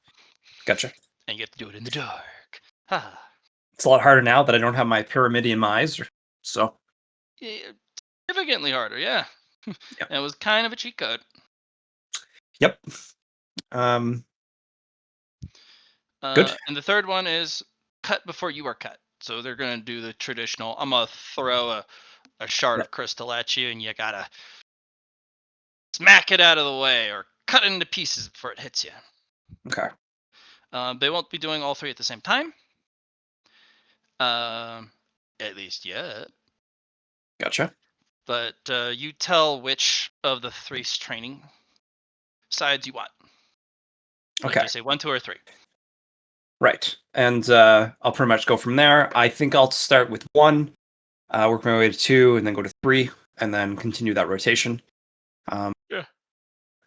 Gotcha. and you have to do it in the dark. Ah, It's a lot harder now that I don't have my pyramidion eyes. So, yeah, significantly harder, yeah. Yep. And it was kind of a cheat code. yep. Good. And the third one is cut before you are cut. So they're gonna do the traditional. I'm gonna throw a shard Yep. of crystal at you, and you gotta smack it out of the way or cut it into pieces before it hits you. Okay. They won't be doing all three at the same time. At least yet. Gotcha. But you tell which of the three training sides you want. Like Okay. you say 1, 2, or 3. Right. And I'll pretty much go from there. I think I'll start with 1, work my way to 2, and then go to 3, and then continue that rotation. Yeah.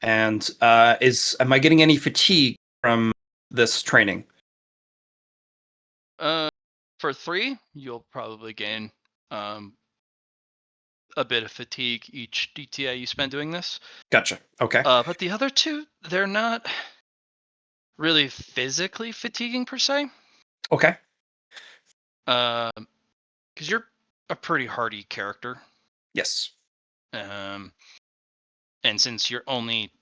And am I getting any fatigue from this training? For 3, you'll probably gain a bit of fatigue each DTA you spend doing this. Gotcha. Okay. But the other 2, they're not really physically fatiguing per se. Okay. Because you're a pretty hardy character. Yes. And since you're only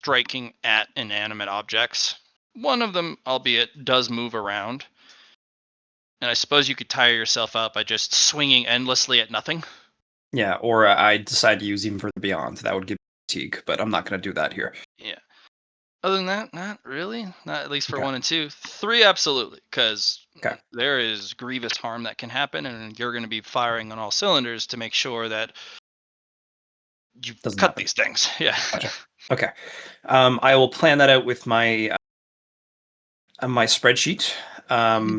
striking at inanimate objects, one of them, albeit, does move around. And I suppose you could tire yourself out by just swinging endlessly at nothing. Yeah. Or I decide to use even further beyond. That would give me fatigue, but I'm not going to do that here. Yeah. Other than that, not really. Not at least for Okay. 1 and 2. 3, absolutely, because Okay. there is grievous harm that can happen, and you're going to be firing on all cylinders to make sure that you Doesn't cut happen. these things. Yeah. Gotcha. Okay. I will plan that out with my spreadsheet.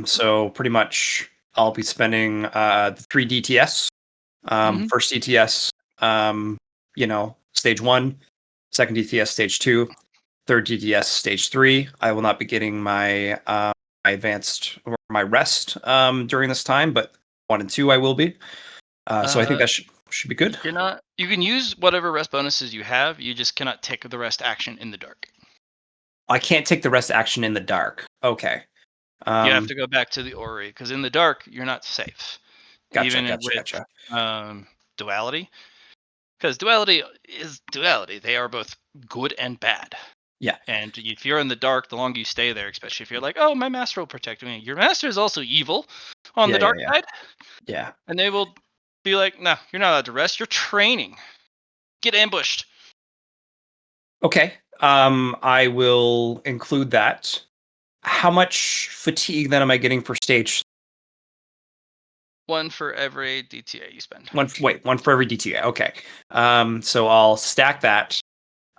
So pretty much I'll be spending the 3 DTS. Mhm. First DTS, stage 1, second DTS, stage 2, third DTS, stage 3. I will not be getting my my advanced or my rest during this time, but 1 and 2 I will be. So I think that should be good. You can use whatever rest bonuses you have. You just cannot take the rest action in the dark. I can't take the rest action in the dark. Okay. You have to go back to the Ori because in the dark you're not safe. Gotcha. Even with Gotcha. duality, because duality is duality. They are both good and bad. Yeah. And if you're in the dark, the longer you stay there, especially if you're like, oh, my master will protect me. Your master is also evil on the dark side. Yeah. And they will be like, no, you're not allowed to rest. You're training. Get ambushed. Okay. I will include that. How much fatigue then am I getting for stage? 1 for every DTA you spend. 1 for every DTA. Okay. So I'll stack that.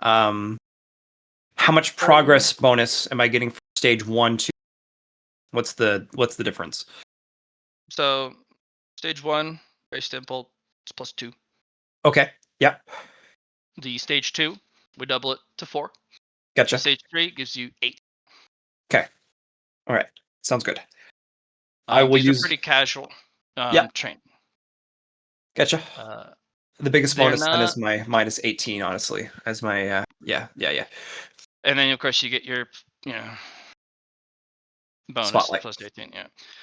How much progress bonus am I getting for stage 1, 2? What's the difference? So stage 1, very simple. It's +2. Okay. Yeah. The stage 2, we double it to 4. Gotcha. The stage 3 gives you 8. Okay. All right. Sounds good. I will these use are pretty casual training. Gotcha. The biggest they're bonus then not- is my minus 18, honestly, as my yeah. And then of course you get your bonus Spotlight. plus 18.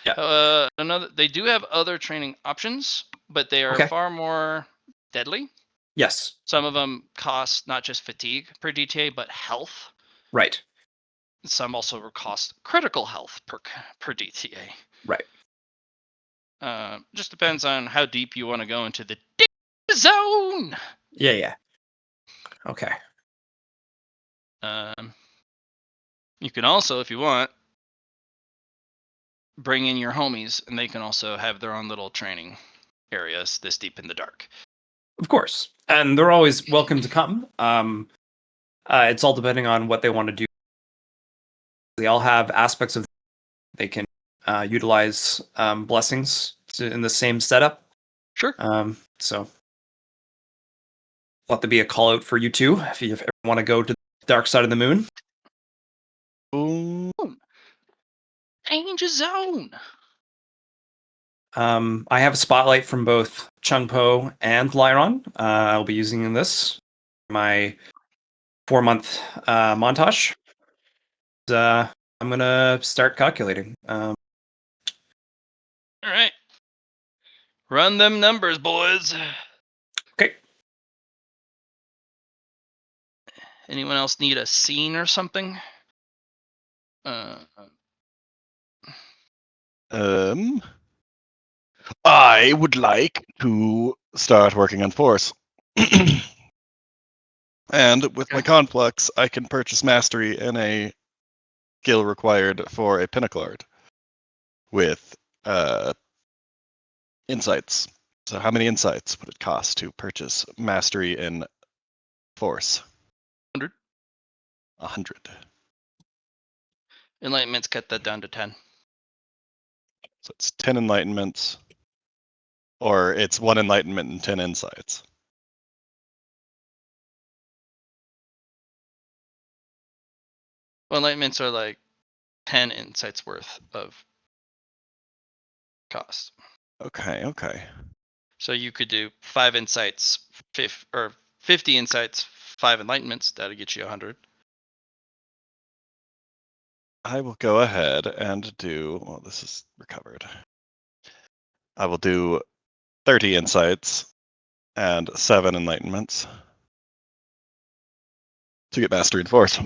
Yeah. They do have other training options, but they are Okay. far more deadly. Yes. Some of them cost not just fatigue per DTA, but health. Right. Some also cost critical health per DTA. Right. Just depends on how deep you want to go into the zone. Yeah. Okay. You can also, if you want, bring in your homies, and they can also have their own little training areas this deep in the dark. Of course, and they're always welcome to come. It's all depending on what they want to do. They all have aspects of they can utilize blessings in the same setup. Sure. So let there be a call out for you too if you ever want to go to the dark side of the moon. Danger zone. I have a spotlight from both Chungpo and Lyron. I'll be using in this my 4-month montage. I'm gonna start calculating. All right. Run them numbers, boys. Okay. Anyone else need a scene or something? I would like to start working on force. And with my conflux, I can purchase mastery in a skill required for a pinnacle art with insights. So how many insights would it cost to purchase mastery in force? 100. 100. Enlightenments cut that down to 10. So it's 10 enlightenments, or it's 1 enlightenment and 10 insights. Well, enlightenments are like 10 insights worth of cost. Okay. So you could do 5 insights, 50 insights, 5 enlightenments. That'll get you 100. I will go ahead and do, well, this is recovered. I will do 30 insights and 7 enlightenments to get mastery in force.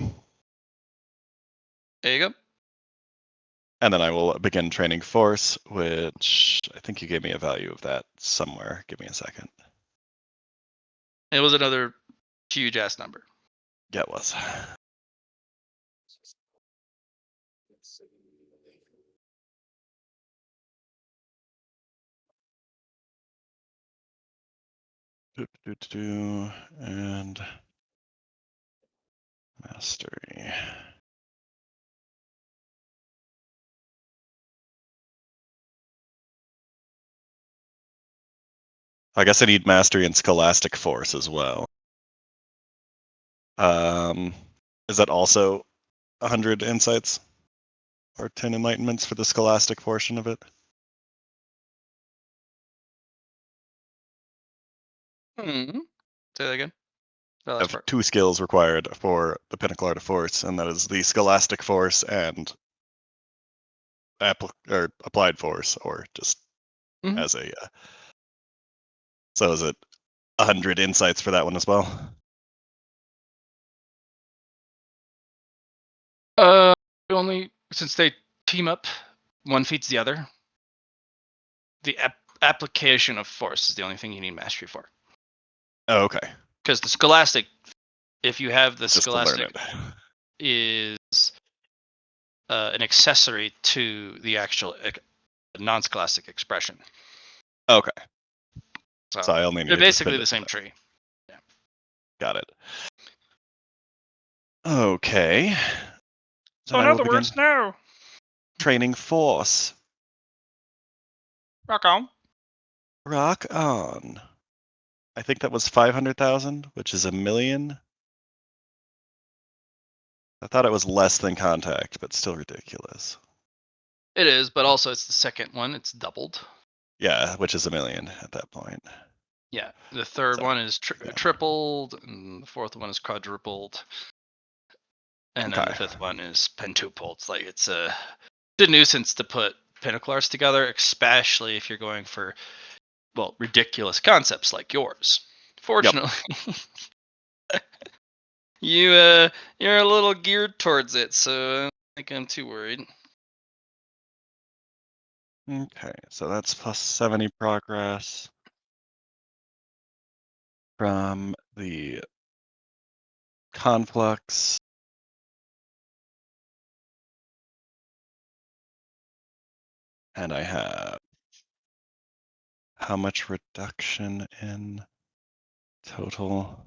There you go. And then I will begin training force, which I think you gave me a value of that somewhere. Give me a second. It was another huge ass number. Yeah, it was. And mastery. I guess I need mastery in scholastic force as well. Is that also 100 insights or 10 enlightenments for the scholastic portion of it? Say that again. The I last have part. 2 skills required for the Pinnacle Art of Force, and that is the Scholastic Force and Applied Force, or just as a. So is it 100 insights for that one as well? Only since they team up, one feeds the other. The application of force is the only thing you need mastery for. Oh, okay. Because the scholastic, if you have the Just to learn scholastic, it. is an accessory to the actual non-scholastic expression. Okay. So I only need they're to basically spend the it same for that. tree. Got it. Okay. So Then in I will other begin words, no. training force. Rock on. Rock on. I think that was 500,000, which is 1 million. I thought it was less than contact, but still ridiculous. It is, but also it's the second one. It's doubled. Yeah, which is 1 million at that point. Yeah, the third So, one is yeah. tripled, and the fourth one is quadrupled, and then Okay. the fifth one is pentupled. It's like it's a nuisance to put pinnaclars together, especially if you're going for ridiculous concepts like yours. Fortunately, you're a little geared towards it, so I don't think I'm too worried. Okay, so that's plus 70 progress from the conflux. And I have how much reduction in total?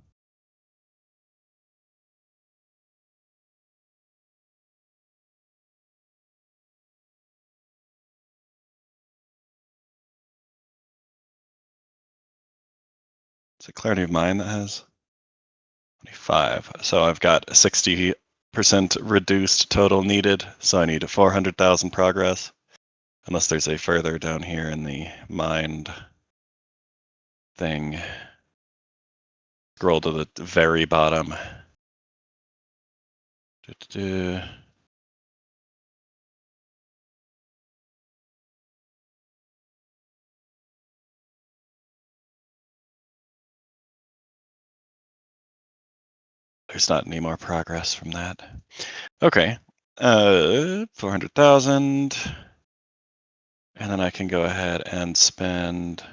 It's a clarity of mind that has 25. So I've got 60% reduced total needed. So I need 400,000 progress. Unless there's a further down here in the mind thing. Scroll to the very bottom. Du-du-du. There's not any more progress from that. Okay. 400,000. And then I can go ahead and spend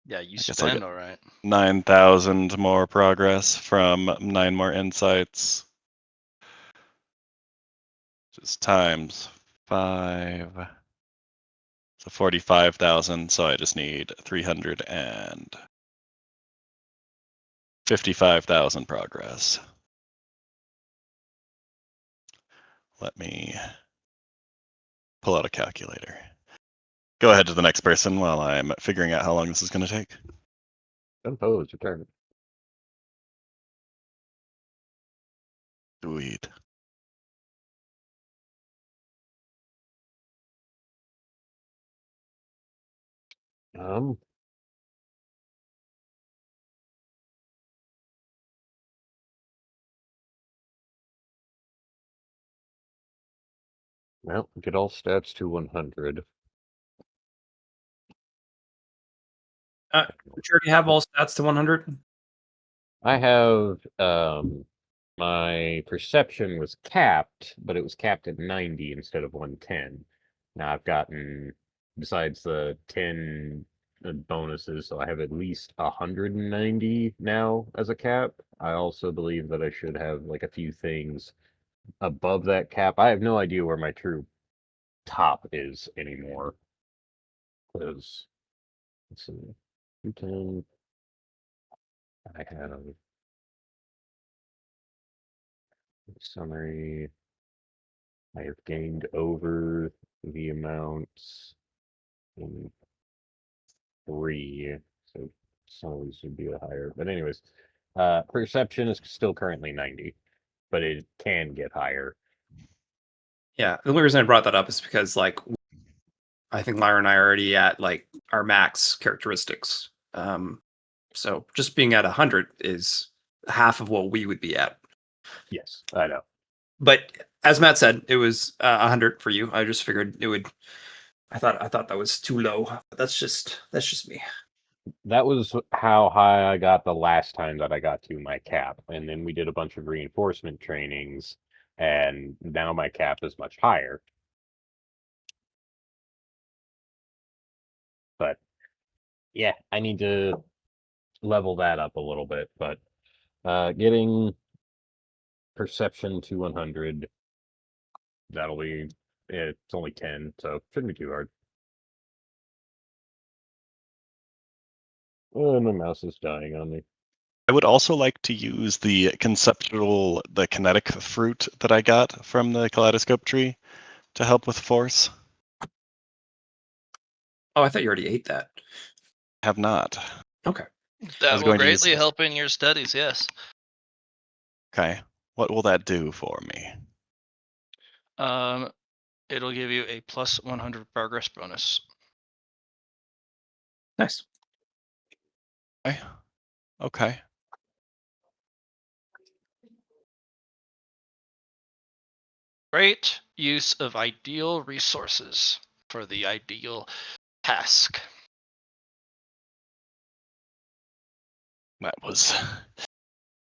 Yeah, you guess I'll spend get- all right. 9,000 more progress from 9 more insights. Just times 5. So 45,000. So I just need 355,000 progress. Let me pull out a calculator. Go ahead to the next person while I'm figuring out how long this is going to take. Compose your turn. Sweet. Well, get all stats to 100. Did you already have all stats to 100? I have my perception was capped, but it was capped at 90 instead of 110. Now I've gotten, besides the 10 bonuses, so I have at least 190 now as a cap. I also believe that I should have like a few things above that cap. I have no idea where my true top is anymore. Because, let's see, 210. I have summary. I have gained over the amounts in 3, so some of these should be higher. But anyways, perception is still currently 90, but it can get higher. Yeah, the only reason I brought that up is because, like, I think Lyra and I are already at, like, our max characteristics. So just being at 100 is half of what we would be at. Yes, I know. But as Matt said, it was 100 for you. I just figured it would. I thought that was too low. But that's just me. That was how high I got the last time that I got to my cap. And then we did a bunch of reinforcement trainings, and now my cap is much higher. But yeah, I need to level that up a little bit. But getting perception to 100, that'll be, it's only 10, so shouldn't be too hard. Oh, my mouse is dying on me. I would also like to use the kinetic fruit that I got from the kaleidoscope tree to help with force. Oh, I thought you already ate that. Have not. Okay. That was will going to use greatly it. help in your studies, yes. Okay. What will that do for me? It'll give you a plus 100 progress bonus. Nice. Okay. Great use of ideal resources for the ideal task. That was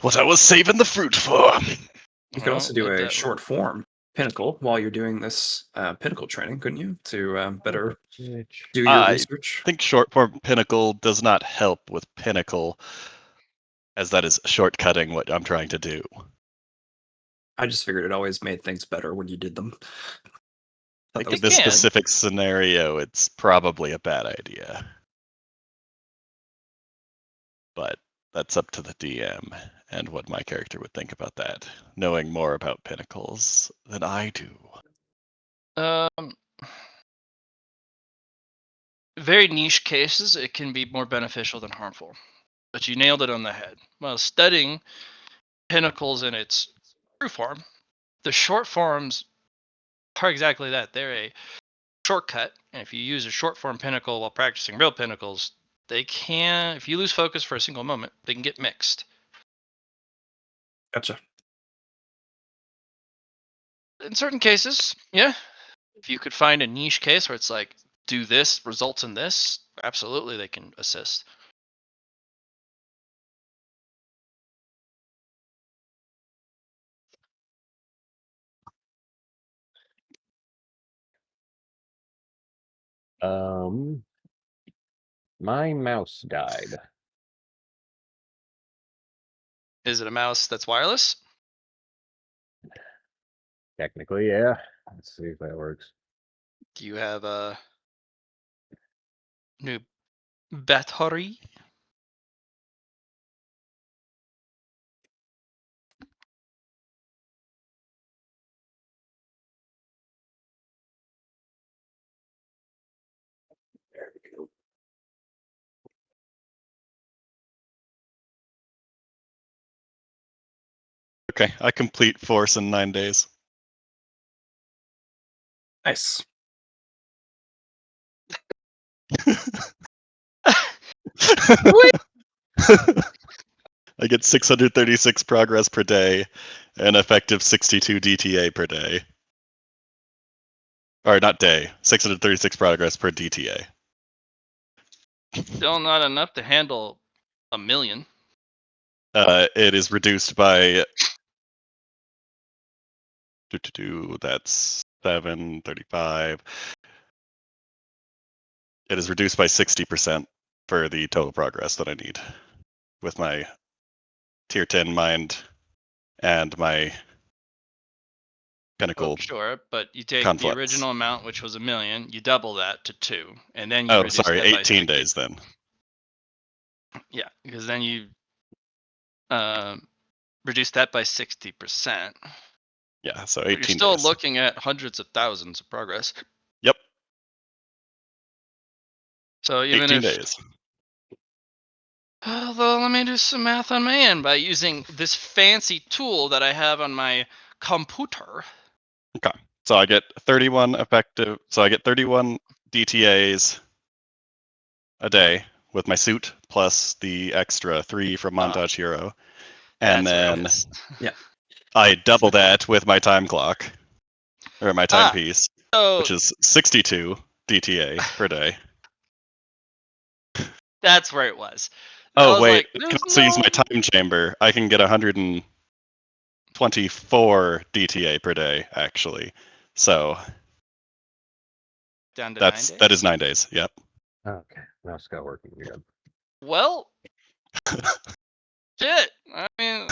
what I was saving the fruit for. You could also do let a that short form pinnacle while you're doing this pinnacle training, couldn't you? To better do your I research. think short form pinnacle does not help with pinnacle, as that is shortcutting what I'm trying to do. I just figured it always made things better when you did them. I think It in this can. specific scenario, it's probably a bad idea. But that's up to the DM and what my character would think about that, knowing more about pinnacles than I do. Very niche cases, it can be more beneficial than harmful. But you nailed it on the head. Well, studying pinnacles in its true form. The short forms are exactly that. They're a shortcut, and if you use a short form pinnacle while practicing real pinnacles, they can, if you lose focus for a single moment, they can get mixed. Gotcha. In certain cases, yeah. If you could find a niche case where it's like, do this, results in this, absolutely they can assist. My mouse died. Is it a mouse that's wireless? Technically, yeah. Let's see if that works. Do you have a new battery? There we go. Okay, I complete Force in 9 days. Nice. I get 636 progress per day and effective 62 DTA per day. Or not day, 636 progress per DTA. Still not enough to handle a million. It is reduced by that's 735. It is reduced by 60% for the total progress that I need with my tier 10 mind and my pinnacle. Oh, sure, but you take the Conflux. original amount, which was a million, you double that to 2, and then you Oh, reduce sorry, that by 18 60. days then. Yeah, because then you reduce that by 60%. Yeah, so But 18 you're still days. looking at hundreds of thousands of progress. Yep. So even 18 if days. although let me do some math on my end by using this fancy tool that I have on my computer. Okay. So I get 31 effective. So I get 31 DTAs a day with my suit plus the extra 3 from Montage Hero. And That's where it then is. Yeah. I double that with my time clock or my timepiece, So which is 62 DTA per day. that's where it was. I Oh, was wait. like, I can there's also use no my time chamber. I can get 124 DTA per day, actually. So down to 9 days. that is 9 days. Yep. Okay, now it's got working again. Well, shit. I mean,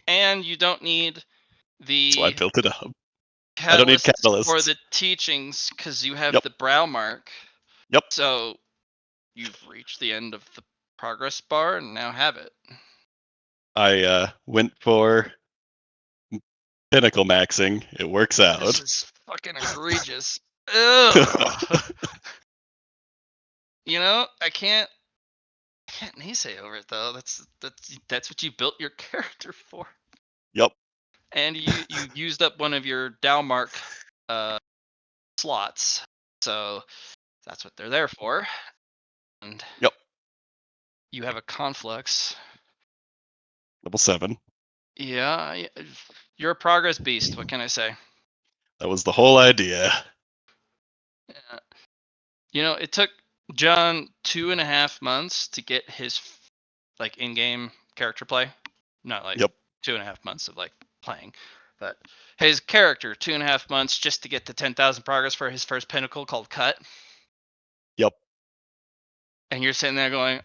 and you don't need So I the built it up. I don't need catalysts for catalysts. the teachings because you have Yep. the brow mark. Yep. So you've reached the end of the progress bar and now have it. I went for pinnacle maxing. It works This out. is fucking egregious. Ugh. You know, I can't naysay over it though. That's what you built your character for. Yep. And you used up one of your Dalmark slots, so that's what they're there for. And Yep. you have a conflux. Level 7. Yeah, you're a progress beast. What can I say? That was the whole idea. Yeah. You know, it took John 2.5 months to get his like in-game character play. Not like Yep. 2.5 months of like playing, but his character 2.5 months just to get to 10,000 progress for his first pinnacle called Cut. Yep. And you're sitting there going,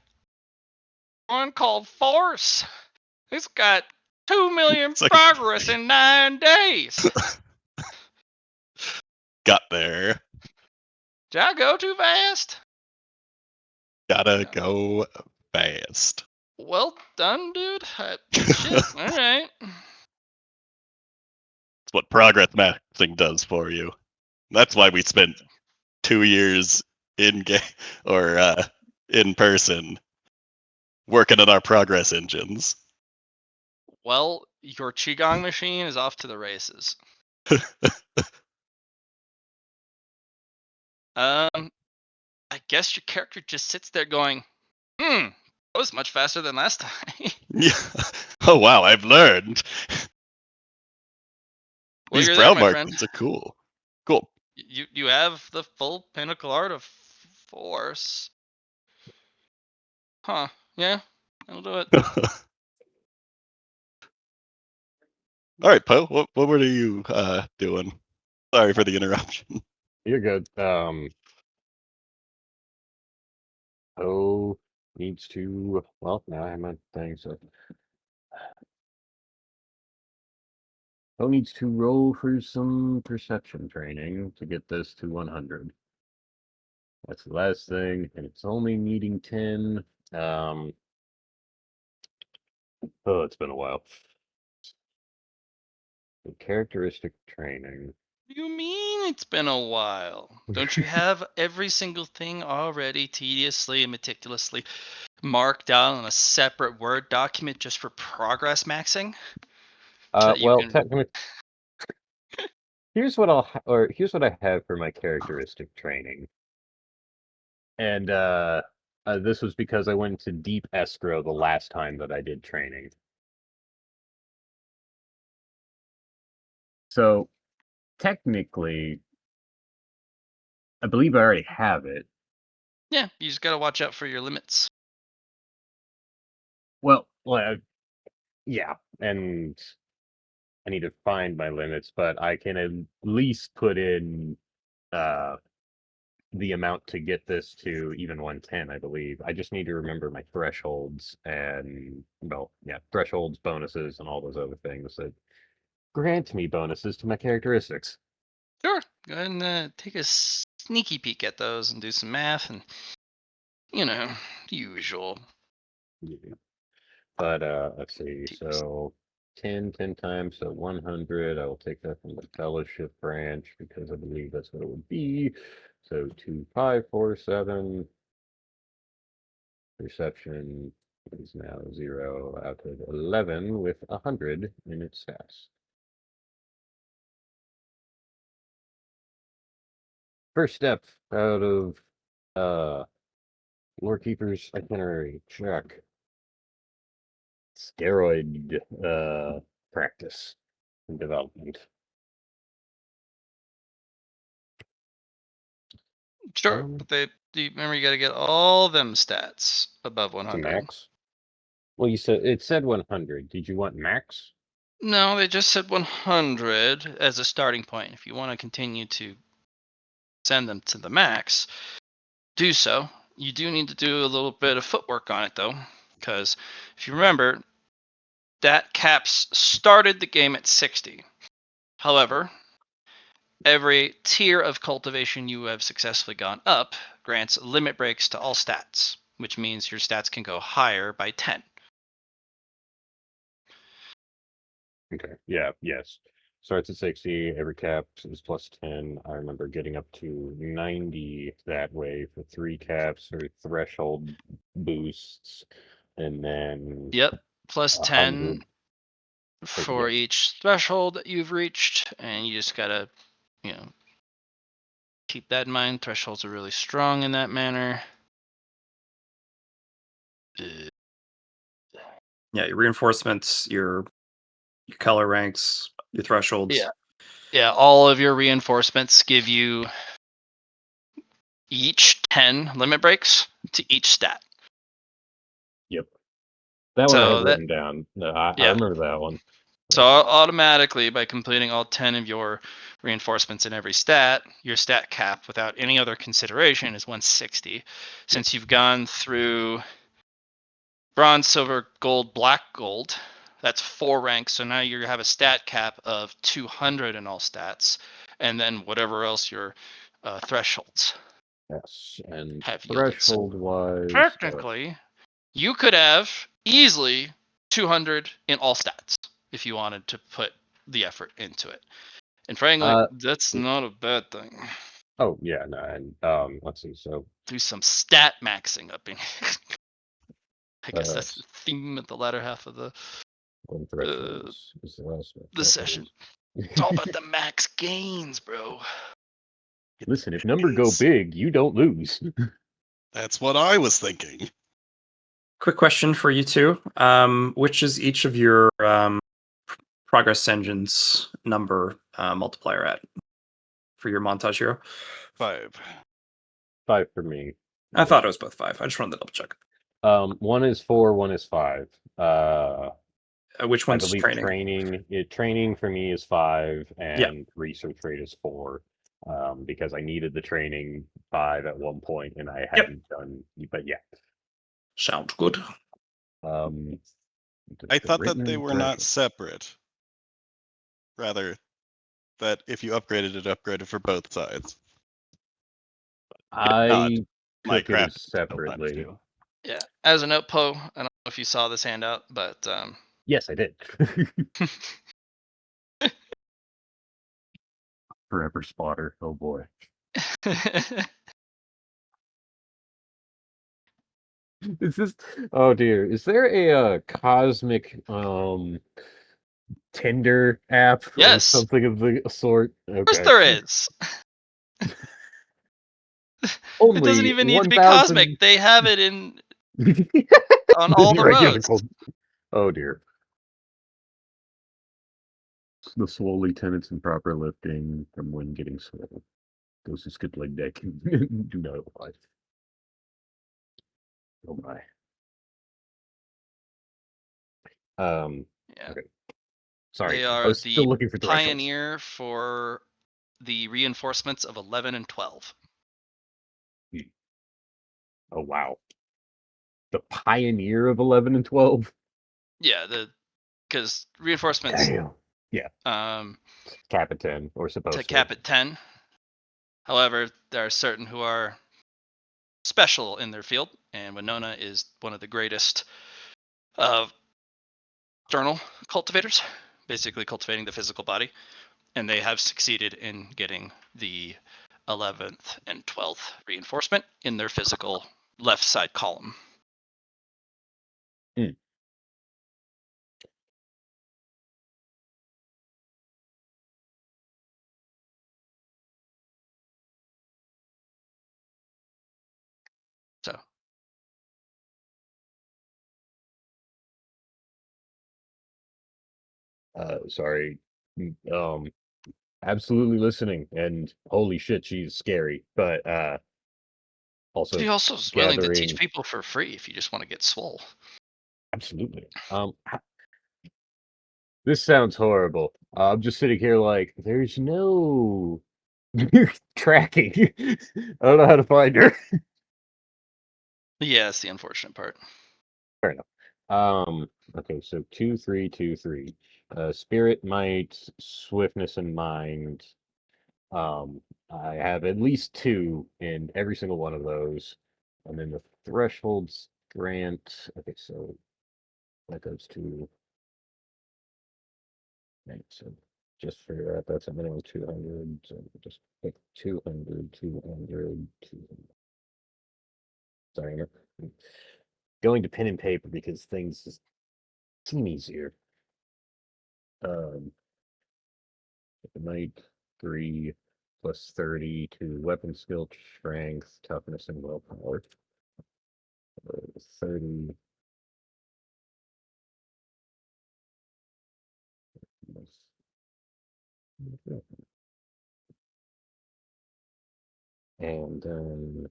one called Force. It's got 2 million It's like- progress in 9 days. Got there. Did I go too fast? Gotta go fast. Well done, dude. Shit. All right. It's what progress maxing does for you. That's why we spent 2 years in game or in person working on our progress engines. Well, your qigong machine is off to the races. I guess your character just sits there going, that was much faster than last time. Yeah. Oh wow, I've learned. Well, These you're there, brow my friend. markings are cool. Cool. You have the full pinnacle art of force. Huh. Yeah, I'll do it. All right, Poe. What were you doing? Sorry for the interruption. You're good. Poe needs to. Well, now I have my thing. So Poe needs to roll for some perception training to get this to 100. That's the last thing, and it's only needing 10. Oh, it's been a while. The characteristic training. What do you mean it's been a while? Don't you have every single thing already tediously and meticulously marked out on a separate Word document just for progress maxing? So that you Well, can. technically, here's what here's what I have for my characteristic training. And this was because I went to deep escrow the last time that I did training. So technically, I believe I already have it. Yeah, you just gotta watch out for your limits. Well, yeah, and I need to find my limits, but I can at least put in the amount to get this to even 110, I believe. I just need to remember my thresholds and, well, yeah, thresholds, bonuses, and all those other things that grant me bonuses to my characteristics. Sure. Go ahead and take a sneaky peek at those and do some math and, the usual. Yeah. But let's see. So 10 times, so 100. I will take that from the fellowship branch because I believe that's what it would be. So 2547. Perception is now 0 out of 11 with 100 in its stats. First step out of Lorekeeper's itinerary. Check. Steroid practice and development. Sure, but remember you got to get all them stats above To 100. max. Well, it said 100. Did you want max? No, they just said 100 as a starting point. If you want to continue to send them to the max, do so. You do need to do a little bit of footwork on it though, because if you remember, that caps started the game at 60. However, every tier of cultivation you have successfully gone up grants limit breaks to all stats, which means your stats can go higher by 10. Okay. Yeah. Yes. Starts at 60. Every cap is plus 10. I remember getting up to 90 that way for 3 caps or threshold boosts, and then Yep, plus 10 100. for each threshold that you've reached, and you just gotta, keep that in mind. Thresholds are really strong in that manner. Yeah, your reinforcements, your color ranks, your thresholds. Yeah, all of your reinforcements give you each 10 limit breaks to each stat. Yep. That one I have written down. I remember that one. So automatically, by completing all 10 of your reinforcements in every stat, your stat cap without any other consideration is 160. Since you've gone through bronze, silver, gold, black, gold, that's 4 ranks. So now you have a stat cap of 200 in all stats, and then whatever else your thresholds Yes, and have yielded. So threshold-wise, technically, you could have easily 200 in all stats if you wanted to put the effort into it. And frankly, that's not a bad thing. Oh yeah, no, and let's see. So Do some stat maxing up in. I guess that's the theme of the latter half of the When thresholds is the last one. The session. It's all about the max gains, bro. Listen, if numbers go Gains. big, you don't lose. That's what I was thinking. Quick question for you two. Which is each of your progress engines number multiplier at for your montage hero? 5. 5 for me. I thought it was both 5. I just wanted to double check. One is 4, one is 5. Which I one's believe training? training for me is 5, and research rate is 4. Because I needed the training 5 at one point, and I hadn't done. But yeah. Sounds good. I thought that they were not separate. Rather, that if you upgraded it, upgraded for both sides. I My took it crap as separately. too. Yeah. As a note, Poe, I don't know if you saw this handout, but Yes, I did. Forever spotter. Oh boy. Is this? Oh dear. Is there a cosmic Tinder app or Yes. something of the sort? Of course Okay. there is. Only It doesn't even need to be 1,000 cosmic. They have it in on all the regular roads. cold- Oh dear. The swole lieutenants and proper lifting from when getting swole. Those who skip leg deck do not apply. Oh my. Yeah. Okay. Sorry, They I are was still the looking for thresholds. pioneer for the reinforcements of 11 and 12. Oh wow. The pioneer of 11 and 12. Yeah, because reinforcements Damn. Yeah. Cap at 10 or supposed to cap at 10. However, there are certain who are special in their field, and Winona is one of the greatest external cultivators, basically cultivating the physical body, and they have succeeded in getting the 11th and 12th reinforcement in their physical left side column. Hmm. So Sorry. Absolutely listening, and holy shit, she's scary. But also he also is willing to teach gathering. people for free if you just want to get swole. Absolutely. This sounds horrible. I'm just sitting here like, there's no tracking. I don't know how to find her. Yeah, that's the unfortunate part. Fair enough. Okay, so 2, 3, 2, 3. Spirit, might, swiftness, and mind. I have at least 2 in every single one of those. And then the thresholds grant. Okay, so that goes to. Okay, so just figure out that's a minimum 200. So just pick 200, 200, 200. Sorry, I'm going to pen and paper because things just seem easier. Might 3 plus 30 to weapon skill, strength, toughness, and willpower. 30 plus. And then,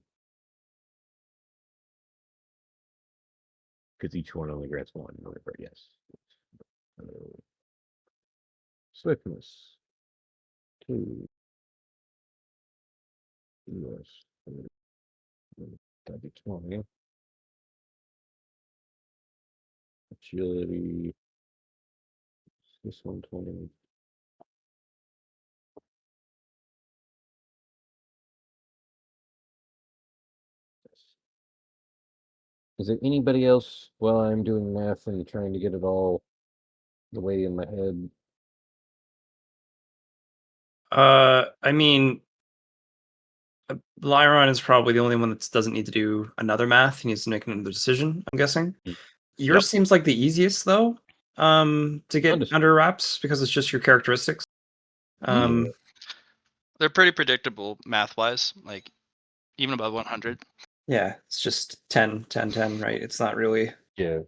because each one only grants 1, remember, yes. Swiftness. 2. Yes. That'd be 20. Agility. This one 20. Is there anybody else while I'm doing math and trying to get it all the way in my head? I mean, Lyron is probably the only one that doesn't need to do another math. He needs to make another decision, I'm guessing. Yours seems like the easiest, though. to get Understood. under wraps because it's just your characteristics. They're pretty predictable math-wise, like even above 100. Yeah, it's just 10, 10, 10, right? It's not really. Yeah.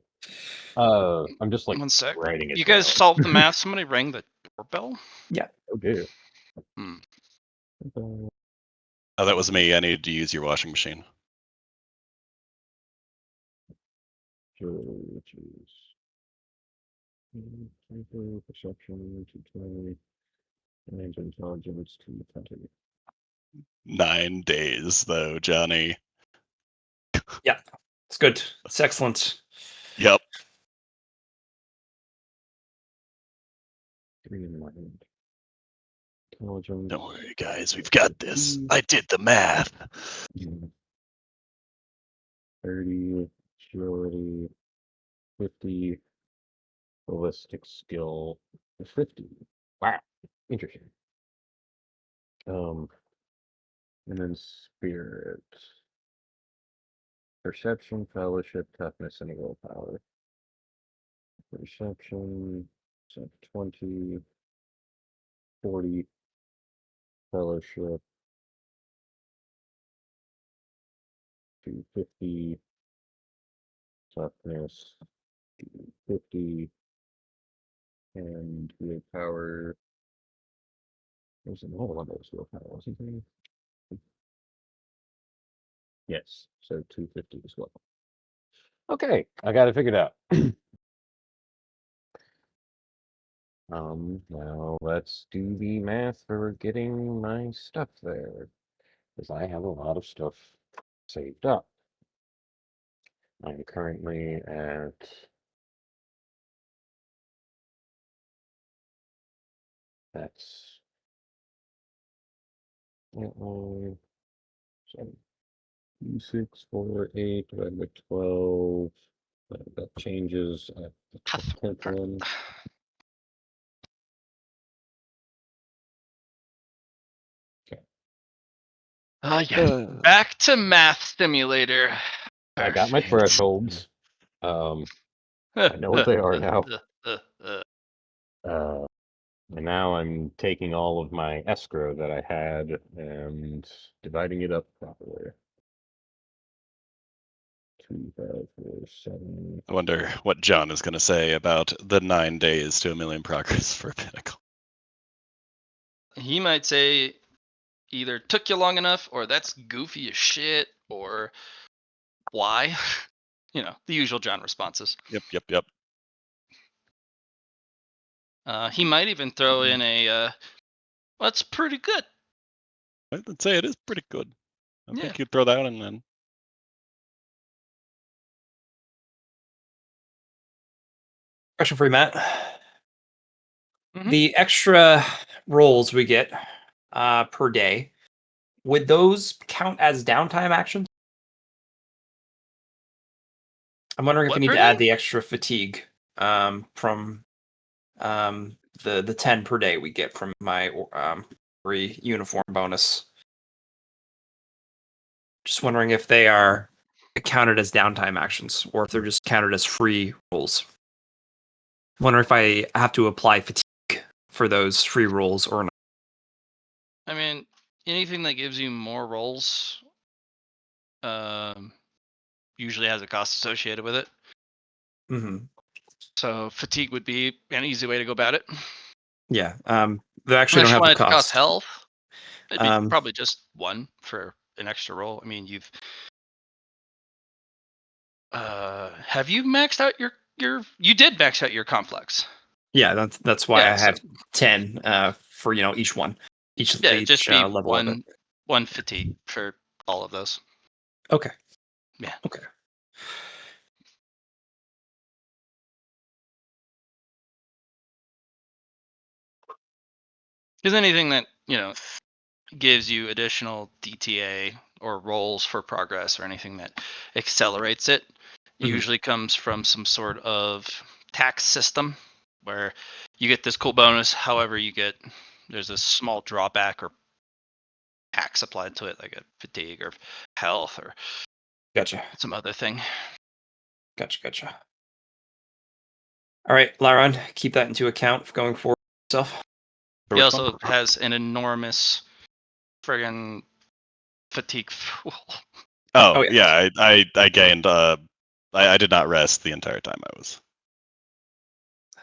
I'm just like One sec. writing it You guys down. solved the math. Somebody rang the doorbell. Oh dear. Hmm. Oh, that was me. I needed to use your washing machine. Sure, which is perception, 220, and intelligence, 220. 9 days, though, Johnny. Yeah, it's good. It's excellent. Yep. 3 in mind. Intelligence. Don't worry, guys. We've got this. I did the math. 30, agility, 50, ballistic skill, 50. Wow, interesting. And then spirit, perception, fellowship, toughness, and willpower. Perception, 20, 40, fellowship, 250, toughness, 50, and willpower. There's another one that was willpower, wasn't there? Yes, so 250 as well. Okay, I got it figured out. Now let's do the math for getting my stuff there, because I have a lot of stuff saved up. I'm currently at that's so 6, 4, 8 divided by 12. That changes at the 10th one. Yeah. Back to math simulator. I got my Perfect. thresholds. I know what they are now. And now I'm taking all of my escrow that I had and dividing it up properly. 2, 5, 4, 7. I wonder what John is going to say about the 9 days to 1,000,000 progress for a pinnacle. He might say either took you long enough, or that's goofy as shit, or why? You know, the usual John responses. Yep. He might even throw in a, that's pretty good. I'd say it is pretty good. I Yeah. think you'd throw that in then. Question for you, Matt. Mhm. The extra rolls we get per day, would those count as downtime actions? I'm wondering if What we need per to add day? the extra fatigue from the 10 per day we get from my free uniform bonus. Just wondering if they are counted as downtime actions or if they're just counted as free rolls. Wonder if I have to apply fatigue for those free rolls or not. I mean, anything that gives you more rolls usually has a cost associated with it. Mm-hmm. So fatigue would be an easy way to go about it. Yeah. They actually Unless don't you have a wanted to cost cost. health, it'd be Um, probably just 1 for an extra roll. I mean, have you maxed out your you did max out your complex. yeah, that's why I So have 10 for each one, each just be level of it. one fatigue for all of those. Okay. Yeah. Okay. Because anything that gives you additional DTA or rolls for progress or anything that accelerates it usually comes from some sort of tax system where you get this cool bonus. However, there's a small drawback or tax applied to it, like a fatigue or health or Gotcha. some other thing. Gotcha. All right, Laron, keep that into account for going forward yourself. He also has an enormous friggin' fatigue fuel. Oh, Oh, yeah. yeah, I gained. I did not rest the entire time I was.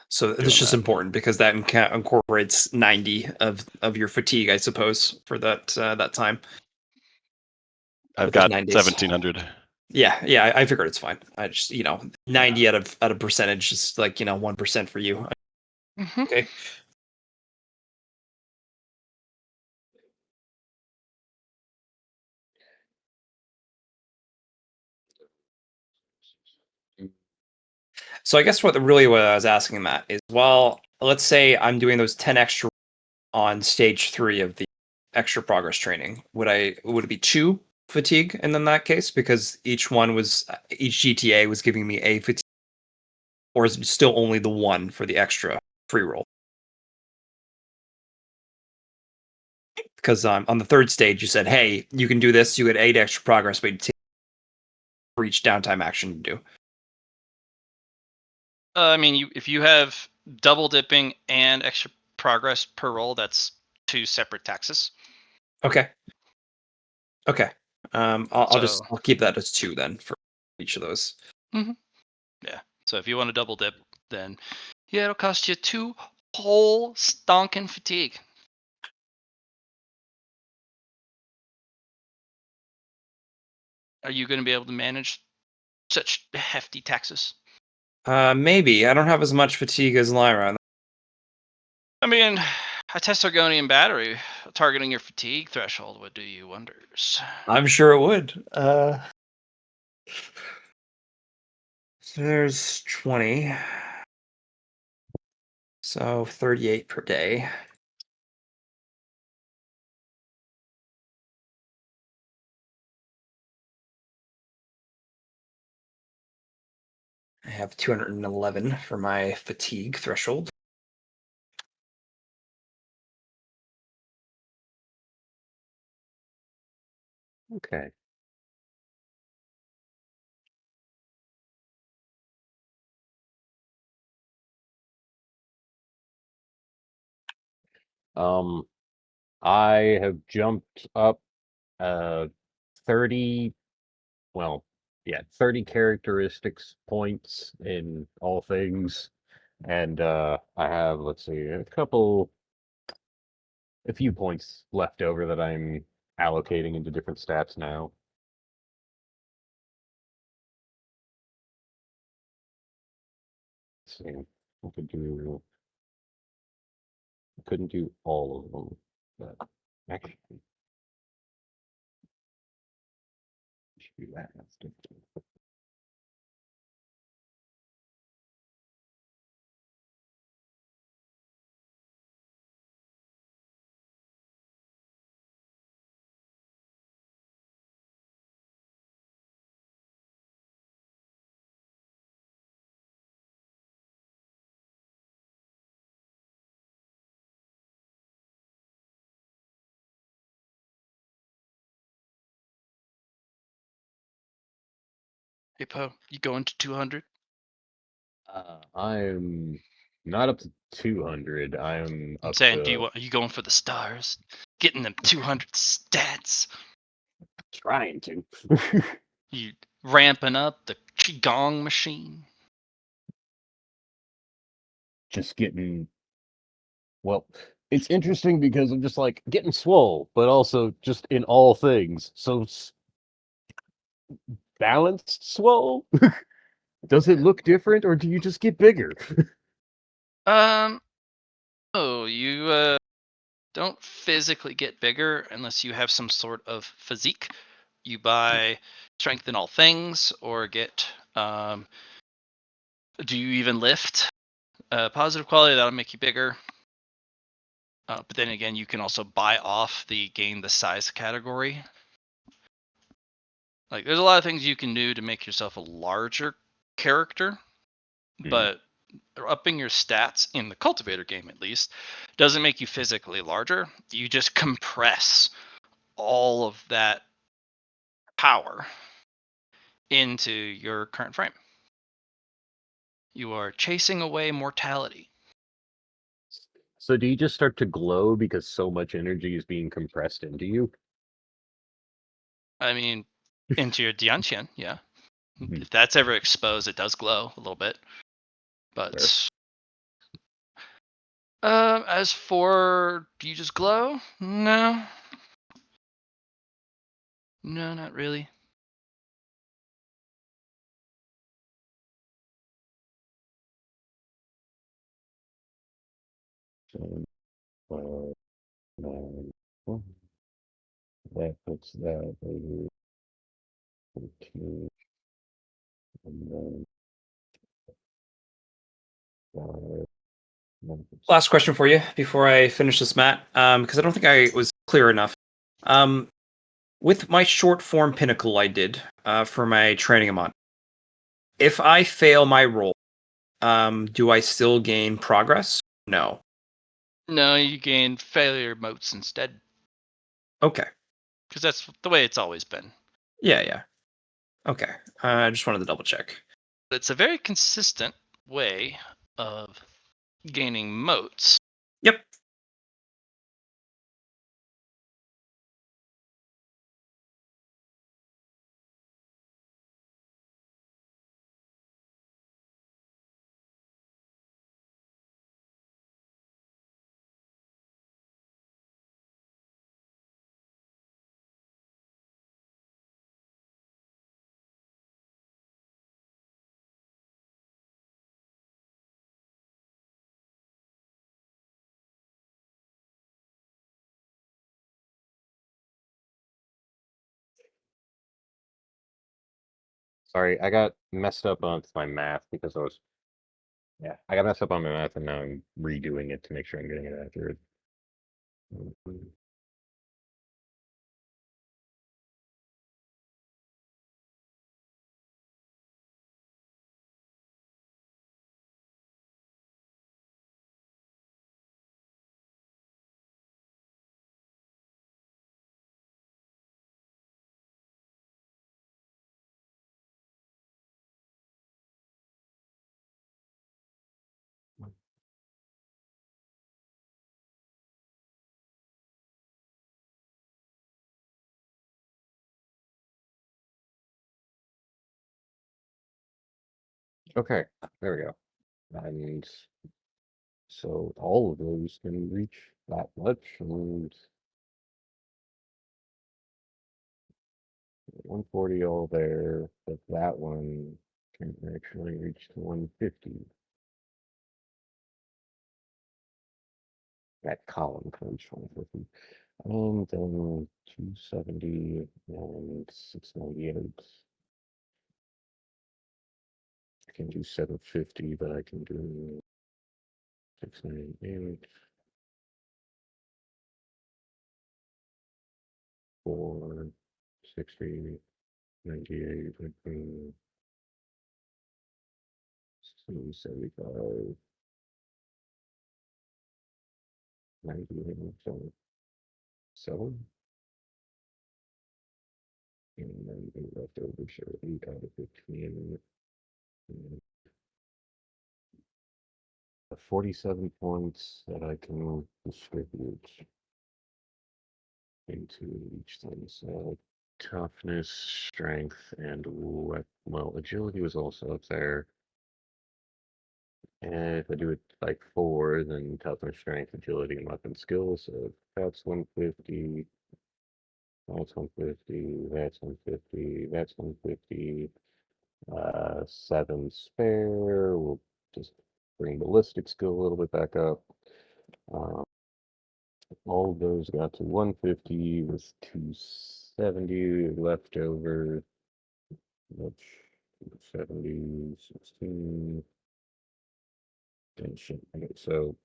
So Doing this is just that. important because that incorporates 90 of your fatigue, I suppose, for that time. I've But there's got 9 days. 1700. Yeah, I figured it's fine. I just 90 out of percentage is like 1% for you. Mm-hmm. Okay. So I guess what I was asking, Matt, is well, let's say I'm doing those 10 extra on stage 3 of the extra progress training. Would it be 2 fatigue and in that case because each GTA was giving me a fatigue, or is it still only the 1 for the extra free roll? Because on the third stage you said, hey, you can do this, you get 8 extra progress, but you take for each downtime action to do. I mean, if you have double dipping and extra progress per roll, that's 2 separate taxes. Okay. I'll So- keep that as 2 then for each of those. Yeah. So if you want to double dip, then yeah, it'll cost you 2 whole stonking fatigue. Are you going to be able to manage such hefty taxes? Maybe I don't have as much fatigue as Lyra. I mean, a Testragonian battery targeting your fatigue threshold would do you wonders. I'm sure it would. There's 20. So 38 per day. I have 211 for my fatigue threshold. Okay. I have jumped up 30, well, yeah, 30 characteristics points in all things. And I have, let's see, a few points left over that I'm allocating into different stats now. Let's see. I couldn't do all of them, but actually, should do that. Hey Poe, you going to 200? I'm not up to 200. I'm I'm up saying, to are you going for the stars? Getting them 200 stats? trying to. You ramping up the qigong machine? Just getting, well, it's interesting because I'm just like getting swole, but also just in all things. So balanced swole? Does it look different or do you just get bigger? Oh, you don't physically get bigger unless you have some sort of physique. You buy strength in all things or get do you even lift? Positive quality, that'll make you bigger. But then again, you can also buy off the gain the size category. Like there's a lot of things you can do to make yourself a larger character, but upping your stats in the cultivator game at least doesn't make you physically larger. You just compress all of that power into your current frame. You are chasing away mortality. So do you just start to glow because so much energy is being compressed into you? I mean, into your Diantian, yeah. Mhm. If that's ever exposed, it does glow a little bit. Fair. But as for, do you just glow? No. No, not really. So, 9, oh, that puts that over 14, and then 5. Last question for you before I finish this, Matt, because I don't think I was clear enough. Um, with my short form pinnacle I did for my training amount, if I fail my roll, do I still gain progress? No. No, you gain failure motes instead. Okay. Because that's the way it's always been. Yeah. Okay. I just wanted to double check. But it's a very consistent way of gaining motes. Yep. Sorry, I got messed up on my math because I got messed up on my math and now I'm redoing it to make sure I'm getting it accurate. Okay, there we go. And so all of those can reach that much, and 140 all there, but that one can actually reach to 150. That column can reach 150. And then 270 and 698. I can do 750, but I can do 698, 460, 98, 275, 98, 7, and then the leftover share 8 out of 15. And 47 points that I can distribute into each thing. So toughness, strength, and well, agility was also up there. And if I do it like 4, then toughness, strength, agility, and weapon skill. So that's 150. That's 150. That's 150. That's 150. 7 spare. We'll just bring ballistic skill a little bit back up. All of those got to 150 with 270 left over. Which 70, 16. And shit. Okay, so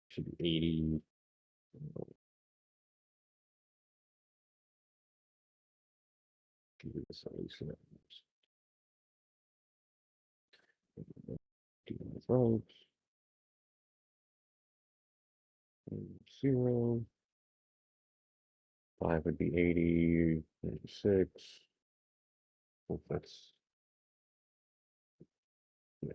should be 80. Do this at least. Do my front. 0. 5 would be 80, 96. Well, that's yeah.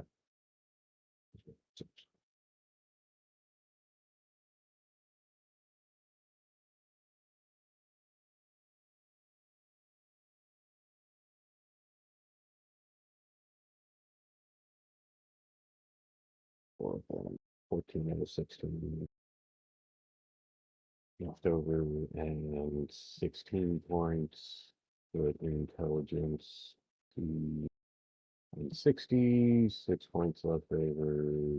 Four, 14 out of 16 left over, and 16 points with intelligence to 60, 6 points left over.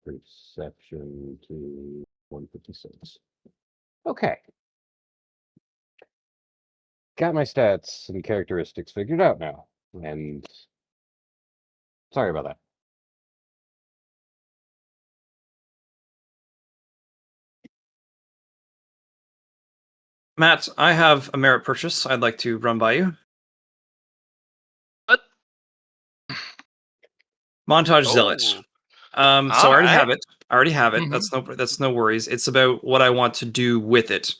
Perception to 156. Okay. Got my stats and characteristics figured out now. And sorry about that. Matt, I have a merit purchase I'd like to run by you. What? Montage Zealot. Oh, So I already have alright. it. I already have it. Mhm. That's no worries. It's about what I want to do with it.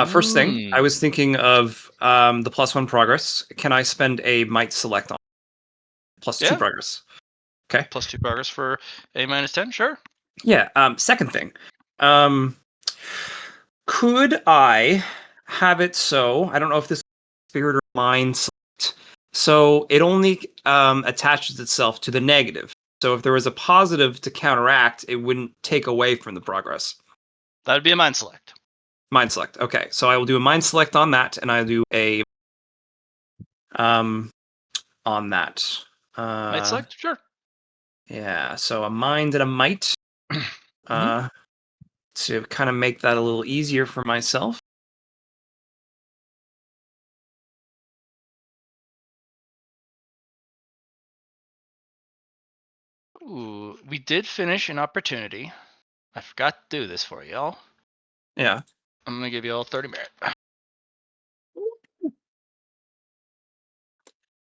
First thing, I was Mm. thinking of the +1 progress. Can I spend a might select on +2 Yeah. progress? Okay. +2 progress for a -10, sure. Yeah. Second thing, um, could I have it so I don't know if this is spirit or mind select. So it only attaches itself to the negative. So if there was a positive to counteract, it wouldn't take away from the progress. That'd be a mind select. Mind select. Okay, so I will do a mind select on that, and I'll do a on that. Might select, sure. Yeah, so a mind and a might to kind of make that a little easier for myself. Ooh, we did finish an opportunity. I forgot to do this for y'all. Yeah. I'm gonna give you all 30 merit.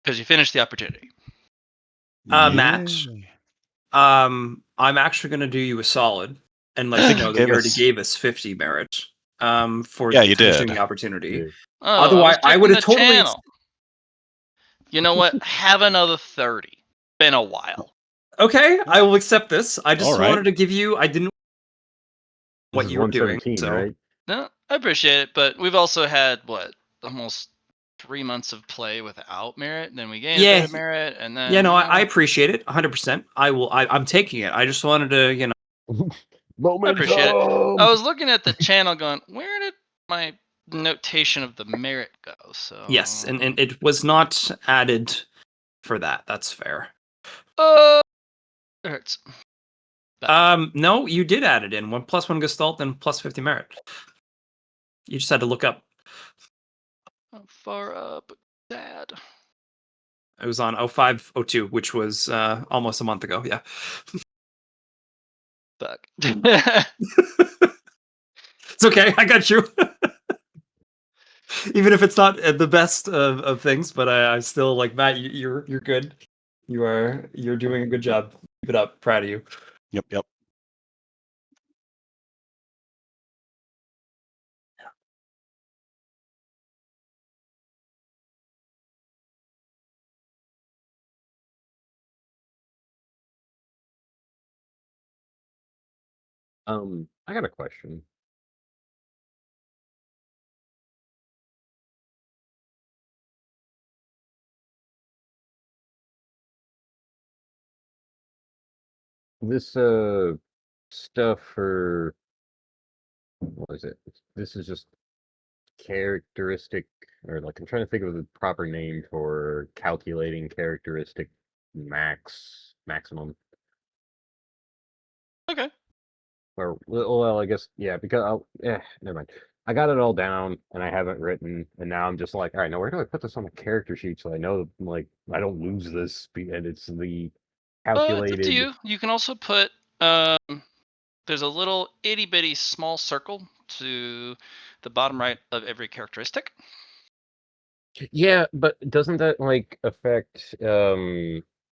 Because you finished the opportunity. Matt, I'm actually going to do you a solid and let you think you know that gave you already us. gave us 50 merit for Yeah, you finishing did. the opportunity. Yeah. Oh, I was Otherwise, I would checking have the totally. channel. You know what? Have another 30. Been a while. Okay, I will accept this. I just All right. wanted to give you. I didn't This what is you were doing. 117, So right? No, I appreciate it, but we've also had what almost 3 months of play without merit. Then we gained a bit yeah, of merit, and yeah. then No, I appreciate it 100%. I will. I'm taking it. I just wanted to, I appreciate it. I Momentum. was looking at the channel, going, "Where did my notation of the merit go?" So Yes, and it was not added for that. That's fair. it hurts. Bad. No, you did add it in 1+1 Gestalt and +50 merit. You just had to look up. How far up? Dad. It was on 0502, which was almost a month ago. Yeah. Fuck. It's okay. I got you. Even if it's not the best of things, but I still like Matt. You're good. You're doing a good job. Keep it up. Proud of you. Yep, yep. I got a question. This stuff for what is it? This is just characteristic, or like I'm trying to think of the proper name for calculating characteristic maximum. Okay. Or well, I guess yeah, because never mind. I got it all down and I haven't written, and now I'm just like, all right, now where do I put this on the character sheet so I know like I don't lose this and it's the It's up to calculated. you. You can also put there's a little itty bitty small circle to the bottom right of every characteristic. Yeah, but doesn't that like affect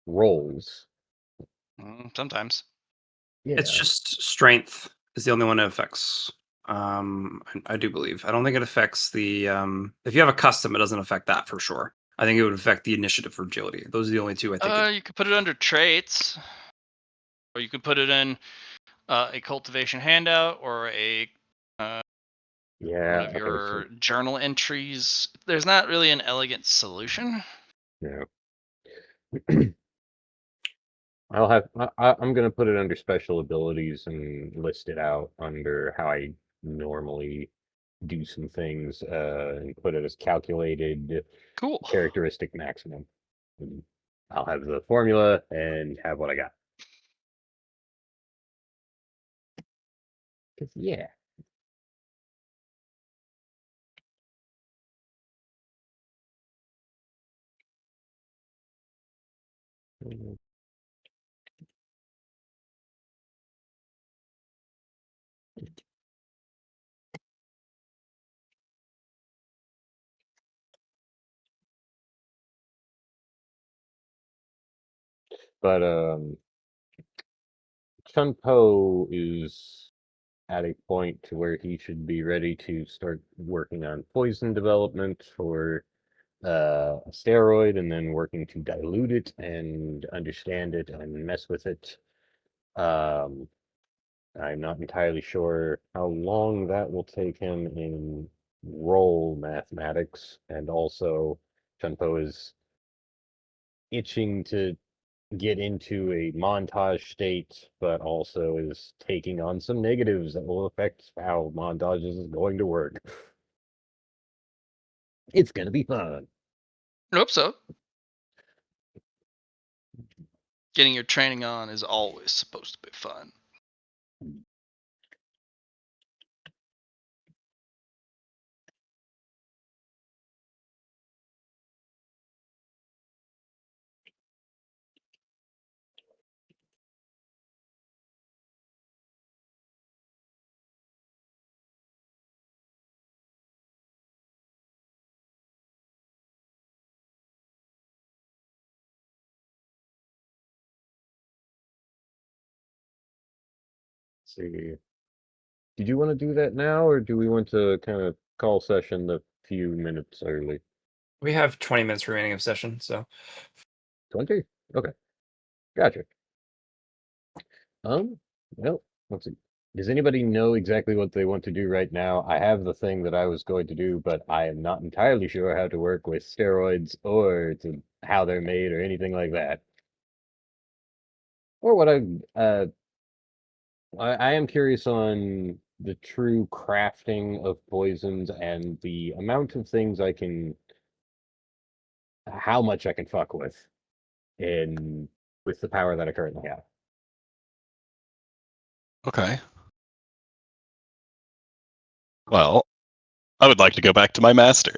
rolls? Sometimes. It's Yeah. just strength is the only one it affects. I do believe. I don't think it affects the. If you have a custom, it doesn't affect that for sure. I think it would affect the initiative for agility. Those are the only two I think. You could put it under traits, or you could put it in a cultivation handout or a one Yeah, of okay, so your journal entries. There's not really an elegant solution. yeah. I'm gonna put it under special abilities and list it out under how I normally do some things, and put it as calculated Cool. characteristic maximum. And I'll have the formula and have what I got. 'Cause, yeah. Mhm. But Chun-Po is at a point to where he should be ready to start working on poison development for a steroid, and then working to dilute it and understand it and mess with it. Um, I'm not entirely sure how long that will take him in role mathematics, and also Chun-Po is itching to get into a montage state, but also is taking on some negatives that will affect how montages is going to work. It's gonna be fun. I hope so. Getting your training on is always supposed to be fun. See, did you want to do that now, or do we want to kind of call session a few minutes early? We have 20 minutes remaining of session, so 20? Okay, gotcha. Well, let's see. Does anybody know exactly what they want to do right now? I have the thing that I was going to do, but I am not entirely sure how to work with steroids or to how they're made or anything like that. Or what I am curious on the true crafting of poisons and the amount of things I can, how much I can fuck in with the power that I currently have. Okay. Well, I would like to go back to my master.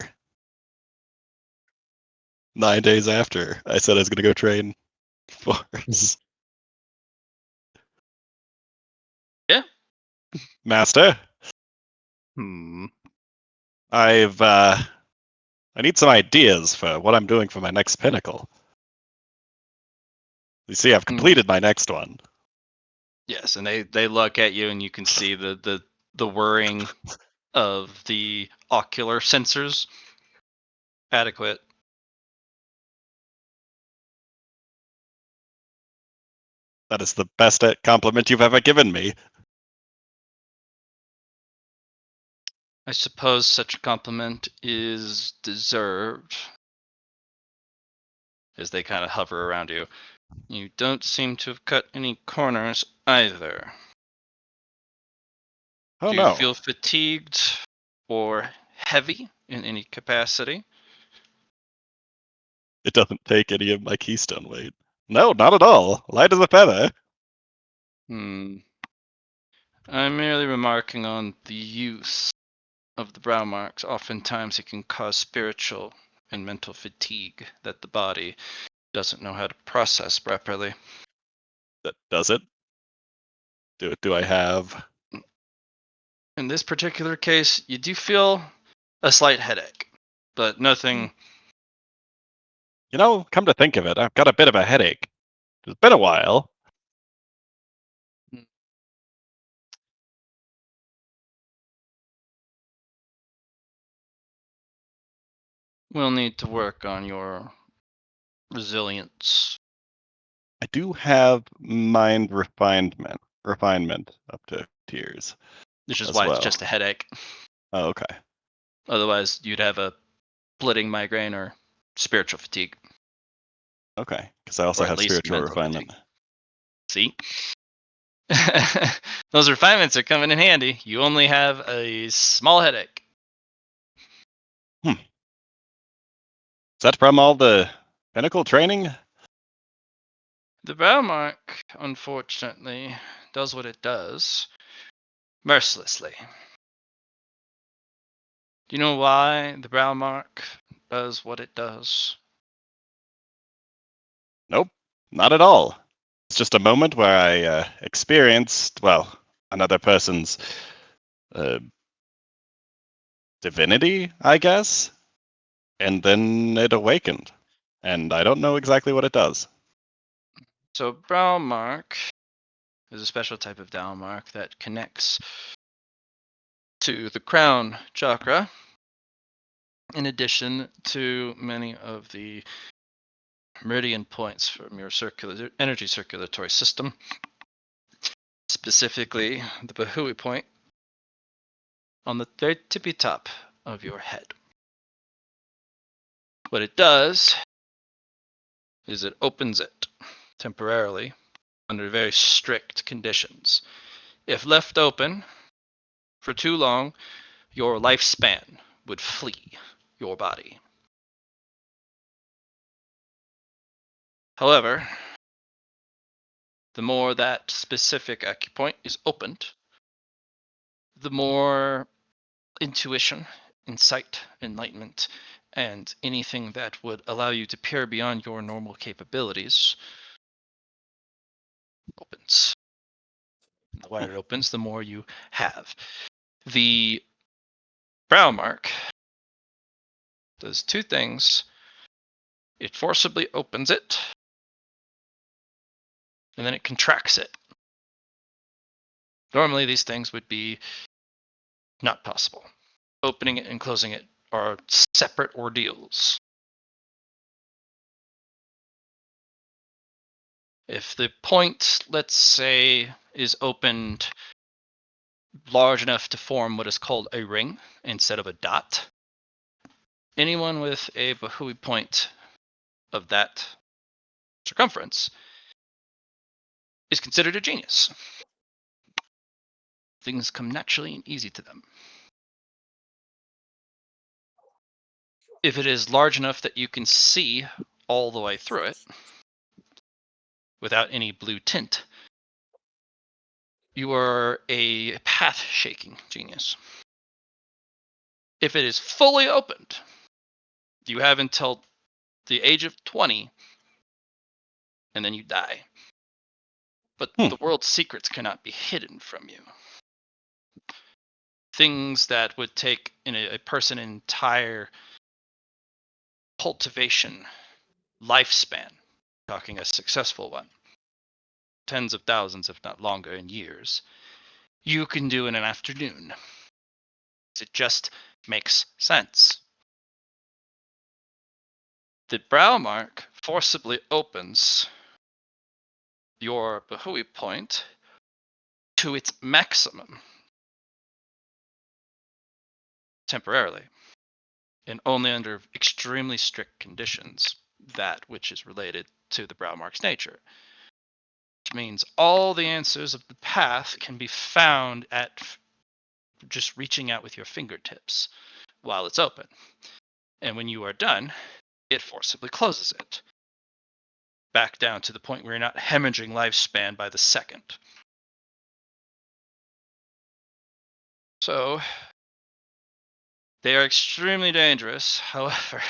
9 days after I said I was going to go train force. Yeah. Master, Hmm. I need some ideas for what I'm doing for my next pinnacle. You see, I've completed my next one. Yes, and they look at you, and you can see the whirring of the ocular sensors. Adequate. That is the best compliment you've ever given me. I suppose such a compliment is deserved. As they kind of hover around you. You don't seem to have cut any corners either. Oh Do you no, feel fatigued or heavy in any capacity? it doesn't take any of my keystone weight. No, not at all. Light as a feather. I'm merely remarking on the use of the brow marks. Oftentimes it can cause spiritual and mental fatigue that the body doesn't know how to process properly. Does it? Do I have? In this particular case, you do feel a slight headache, but nothing. You know, come to think of it, I've got a bit of a headache. It's been a while. We'll need to work on your resilience. I do have mind refinement up to tiers Which is as why well. it's just a headache. Oh, okay. Otherwise, you'd have a splitting migraine or spiritual fatigue. Okay, because I also Or at have least spiritual mental refinement. See? Those refinements are coming in handy. You only have a small headache. Is that from all the pinnacle training? The brow mark, unfortunately, does what it does mercilessly. Do you know why the brow mark does what it does? Nope, not at all. It's just a moment where I experienced, well, another person's divinity, I guess, and then it awakened, and I don't know exactly what it does. So brow mark is a special type of brow mark that connects to the crown chakra, in addition to many of the meridian points from your energy circulatory system, specifically the Bahui point on the very tippy top of your head. What it does is it opens it temporarily under very strict conditions. If left open for too long, your lifespan would flee your body. However, the more that specific acupoint is opened, the more intuition, insight, enlightenment, and anything that would allow you to peer beyond your normal capabilities opens. The wider it opens, the more you have. The brow mark does two things. It forcibly opens it, and then it contracts it. Normally, these things would be not possible. Opening it and closing it are separate ordeals. If the point, let's say, is opened large enough to form what is called a ring instead of a dot, anyone with a Bahui point of that circumference is considered a genius. Things come naturally and easy to them. If it is large enough that you can see all the way through it without any blue tint, you are a path-shaking genius. If it is fully opened, you have until the age of 20, and then you die. But the world's secrets cannot be hidden from you. Things that would take a person entire cultivation lifespan, talking a successful one, tens of thousands, if not longer, in years, you can do in an afternoon. It just makes sense. The brow mark forcibly opens your Bahui point to its maximum temporarily, and only under extremely strict conditions, that which is related to the brow mark's nature. Which means all the answers of the path can be found at just reaching out with your fingertips while it's open. And when you are done, it forcibly closes it back down to the point where you're not hemorrhaging lifespan by the second. So they are extremely dangerous. However,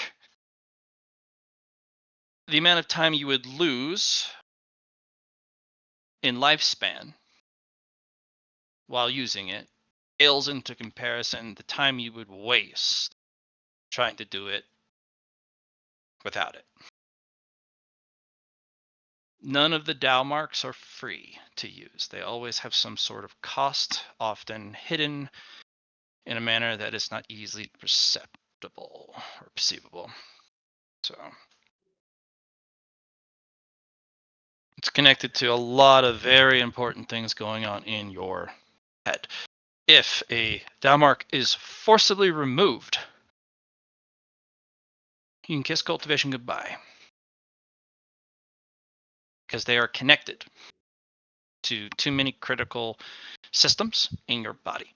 the amount of time you would lose in lifespan while using it pales into comparison the time you would waste trying to do it without it. None of the Dow marks are free to use. They always have some sort of cost, often hidden in a manner that is not easily perceptible. perceptible or perceivable. So it's connected to a lot of very important things going on in your head. If a Thou mark is forcibly removed, you can kiss cultivation goodbye. Because they are connected to too many critical systems in your body.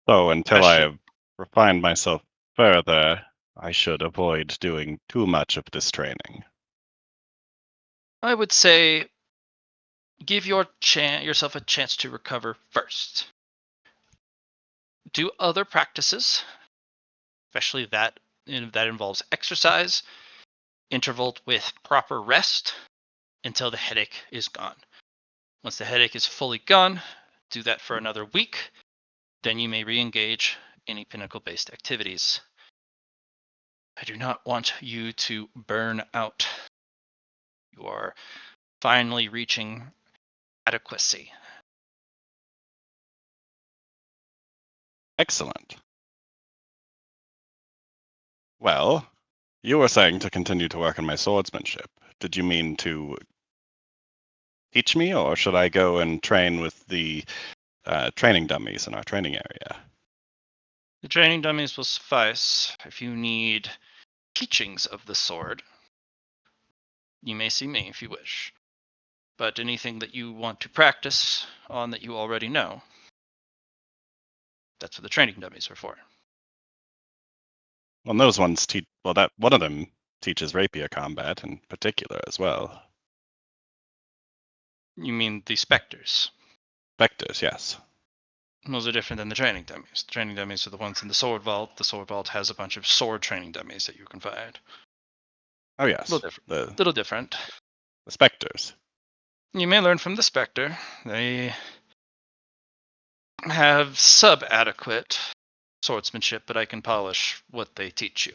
So until I Especially- have refined myself further, I should avoid doing too much of this training. I would say give yourself a chance to recover first. Do other practices, especially that involves exercise, intervaled with proper rest until the headache is gone. Once the headache is fully gone, do that for another week. Then you may re-engage any pinnacle-based activities. I do not want you to burn out. You are finally reaching adequacy. Excellent. Well, you were saying to continue to work on my swordsmanship. Did you mean to teach me, or should I go and train with the training dummies in our training area? The training dummies will suffice. If you need teachings of the sword, you may see me if you wish. But anything that you want to practice on that you already know, that's what the training dummies are for. Well, those ones teach. Well, that one of them teaches rapier combat in particular as well. You mean the specters? Vectors, yes. Those are different than the training dummies. The training dummies are the ones in the sword vault. The sword vault has a bunch of sword training dummies that you can find. Oh yes, Little different. the Little different. specters. You may learn from the specter. They have sub-adequate swordsmanship, but I can polish what they teach you.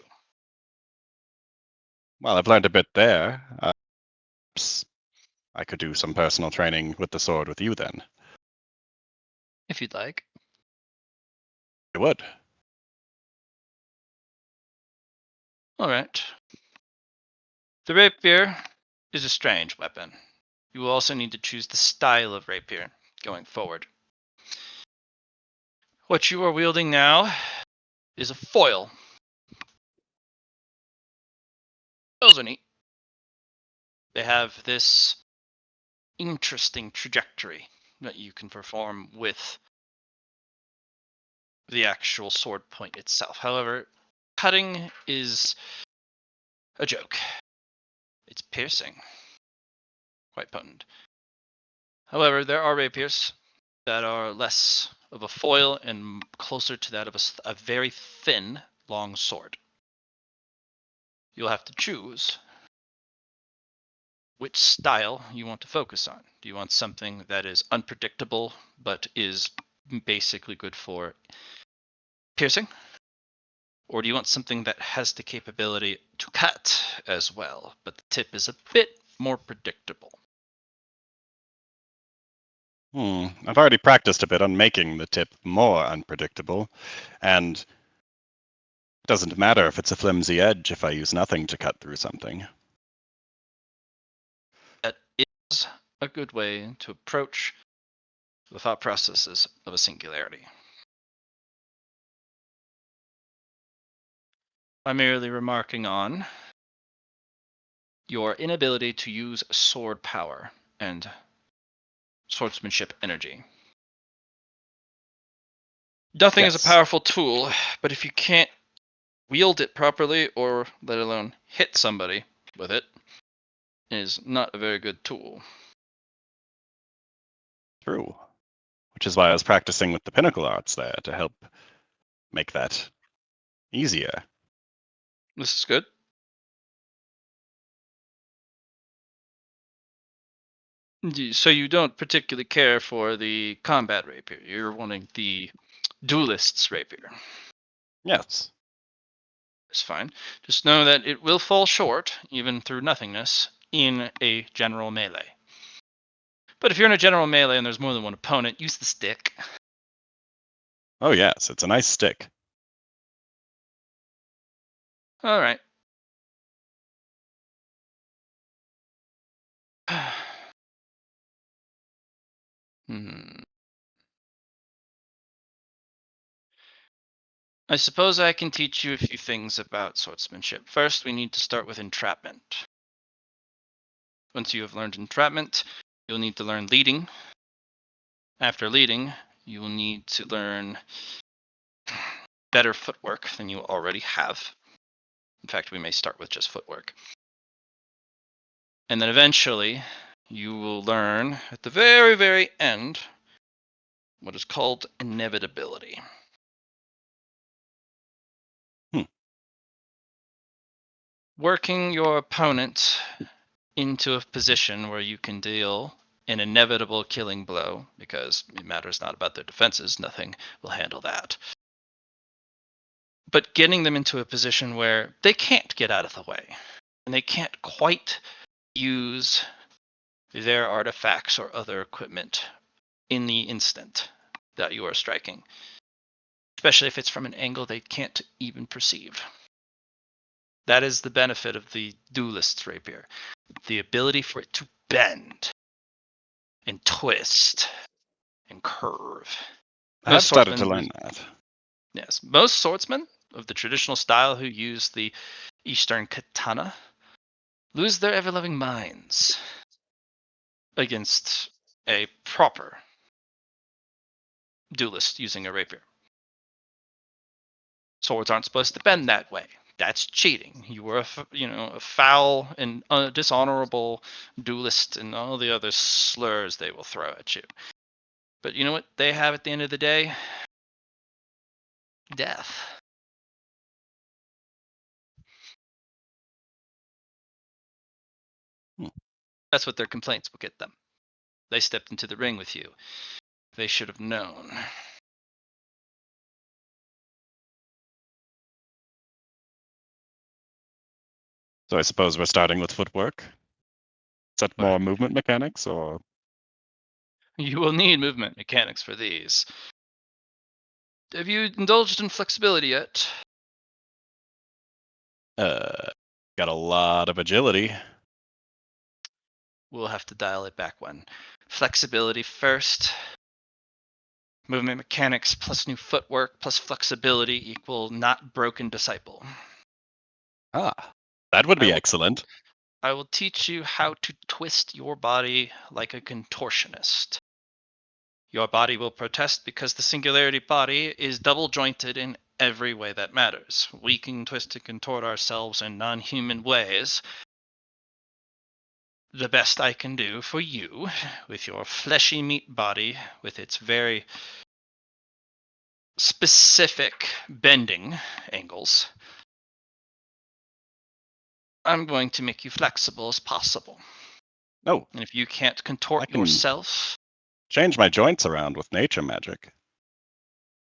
Well, I've learned a bit there. Perhaps I could do some personal training with the sword with you then. If you'd like. I would. All right. The rapier is a strange weapon. You will also need to choose the style of rapier going forward. What you are wielding now is a foil. Those are neat. They have this interesting trajectory that you can perform with the actual sword point itself. However, cutting is a joke. It's piercing. Quite potent. However, there are rapiers that are less of a foil and closer to that of a very thin, long sword. You'll have to choose which style you want to focus on. Do you want something that is unpredictable but is basically good for piercing? Or do you want something that has the capability to cut as well, but the tip is a bit more predictable? I've already practiced a bit on making the tip more unpredictable, and it doesn't matter if it's a flimsy edge if I use nothing to cut through something. That is a good way to approach the thought processes of a singularity. I'm merely remarking on your inability to use sword power and swordsmanship energy. Nothing is a Yes. powerful tool, but if you can't wield it properly or let alone hit somebody with it, it is not a very good tool. True. Which is why I was practicing with the pinnacle arts there to help make that easier. This is good. So you don't particularly care for the combat rapier. You're wanting the duelist's rapier. Yes. It's fine. Just know that it will fall short, even through nothingness, in a general melee. But if you're in a general melee and there's more than one opponent, use the stick. Oh yes, it's a nice stick. All right. Hmm. I suppose I can teach you a few things about swordsmanship. First, we need to start with entrapment. Once you have learned entrapment, you'll need to learn leading. After leading, you will need to learn better footwork than you already have. In fact, we may start with just footwork. And then eventually, you will learn at the very, very end what is called inevitability. Hmm. Working your opponent into a position where you can deal an inevitable killing blow, because it matters not about their defenses, nothing will handle that. But getting them into a position where they can't get out of the way, and they can't quite use their artifacts or other equipment in the instant that you are striking, especially if it's from an angle they can't even perceive. That is the benefit of the duelist's rapier, the ability for it to bend and twist and curve. I've Most started to swordsmen, learn that. yes, most swordsmen of the traditional style who use the Eastern katana lose their ever-loving minds against a proper duelist using a rapier. Swords aren't supposed to bend that way. That's cheating. You were, a foul and dishonorable duelist, and all the other slurs they will throw at you. But you know what they have at the end of the day? Death. Hmm. That's what their complaints will get them. They stepped into the ring with you. They should have known. So I suppose we're starting with footwork. Is that more Correct. movement mechanics, or You will need movement mechanics for these. Have you indulged in flexibility yet? got a lot of agility? We'll have to dial it back one. Flexibility first. Movement mechanics plus new footwork plus flexibility equal not broken disciple. Ah, that would I be will excellent. I will teach you how to twist your body like a contortionist. Your body will protest because the singularity body is double jointed in every way that matters. We can twist and contort ourselves in non human ways. The best I can do for you, with your fleshy meat body, with its very specific bending angles, I'm going to make you flexible as possible. No, And if you can't I contort can yourself, change my joints around with nature magic.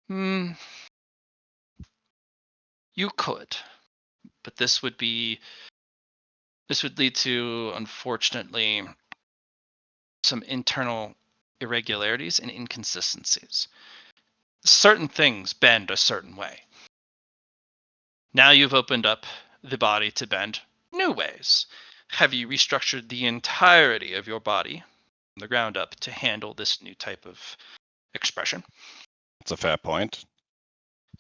you could. But this would lead to, unfortunately, some internal irregularities and inconsistencies. Certain things bend a certain way. Now you've opened up the body to bend new ways. Have you restructured the entirety of your body from the ground up to handle this new type of expression? It's a fair point.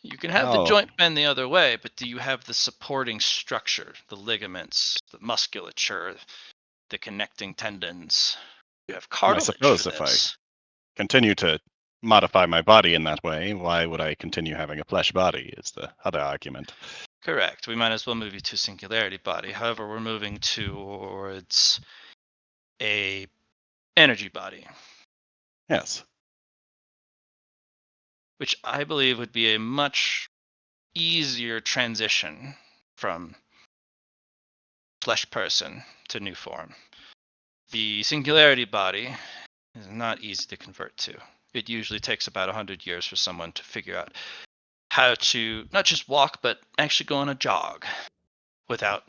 You can have the Oh, joint bend the other way, but do you have the supporting structure, the ligaments, the musculature, the connecting tendons? You have and I cartilage for suppose if I this. continue to modify my body in that way, why would I continue having a flesh body? Is the other argument. Correct. We might as well move you to singularity body. However, we're moving towards a energy body, Yes. which I believe would be a much easier transition from flesh person to new form. The singularity body is not easy to convert to. It usually takes about 100 years for someone to figure out how to not just walk, but actually go on a jog without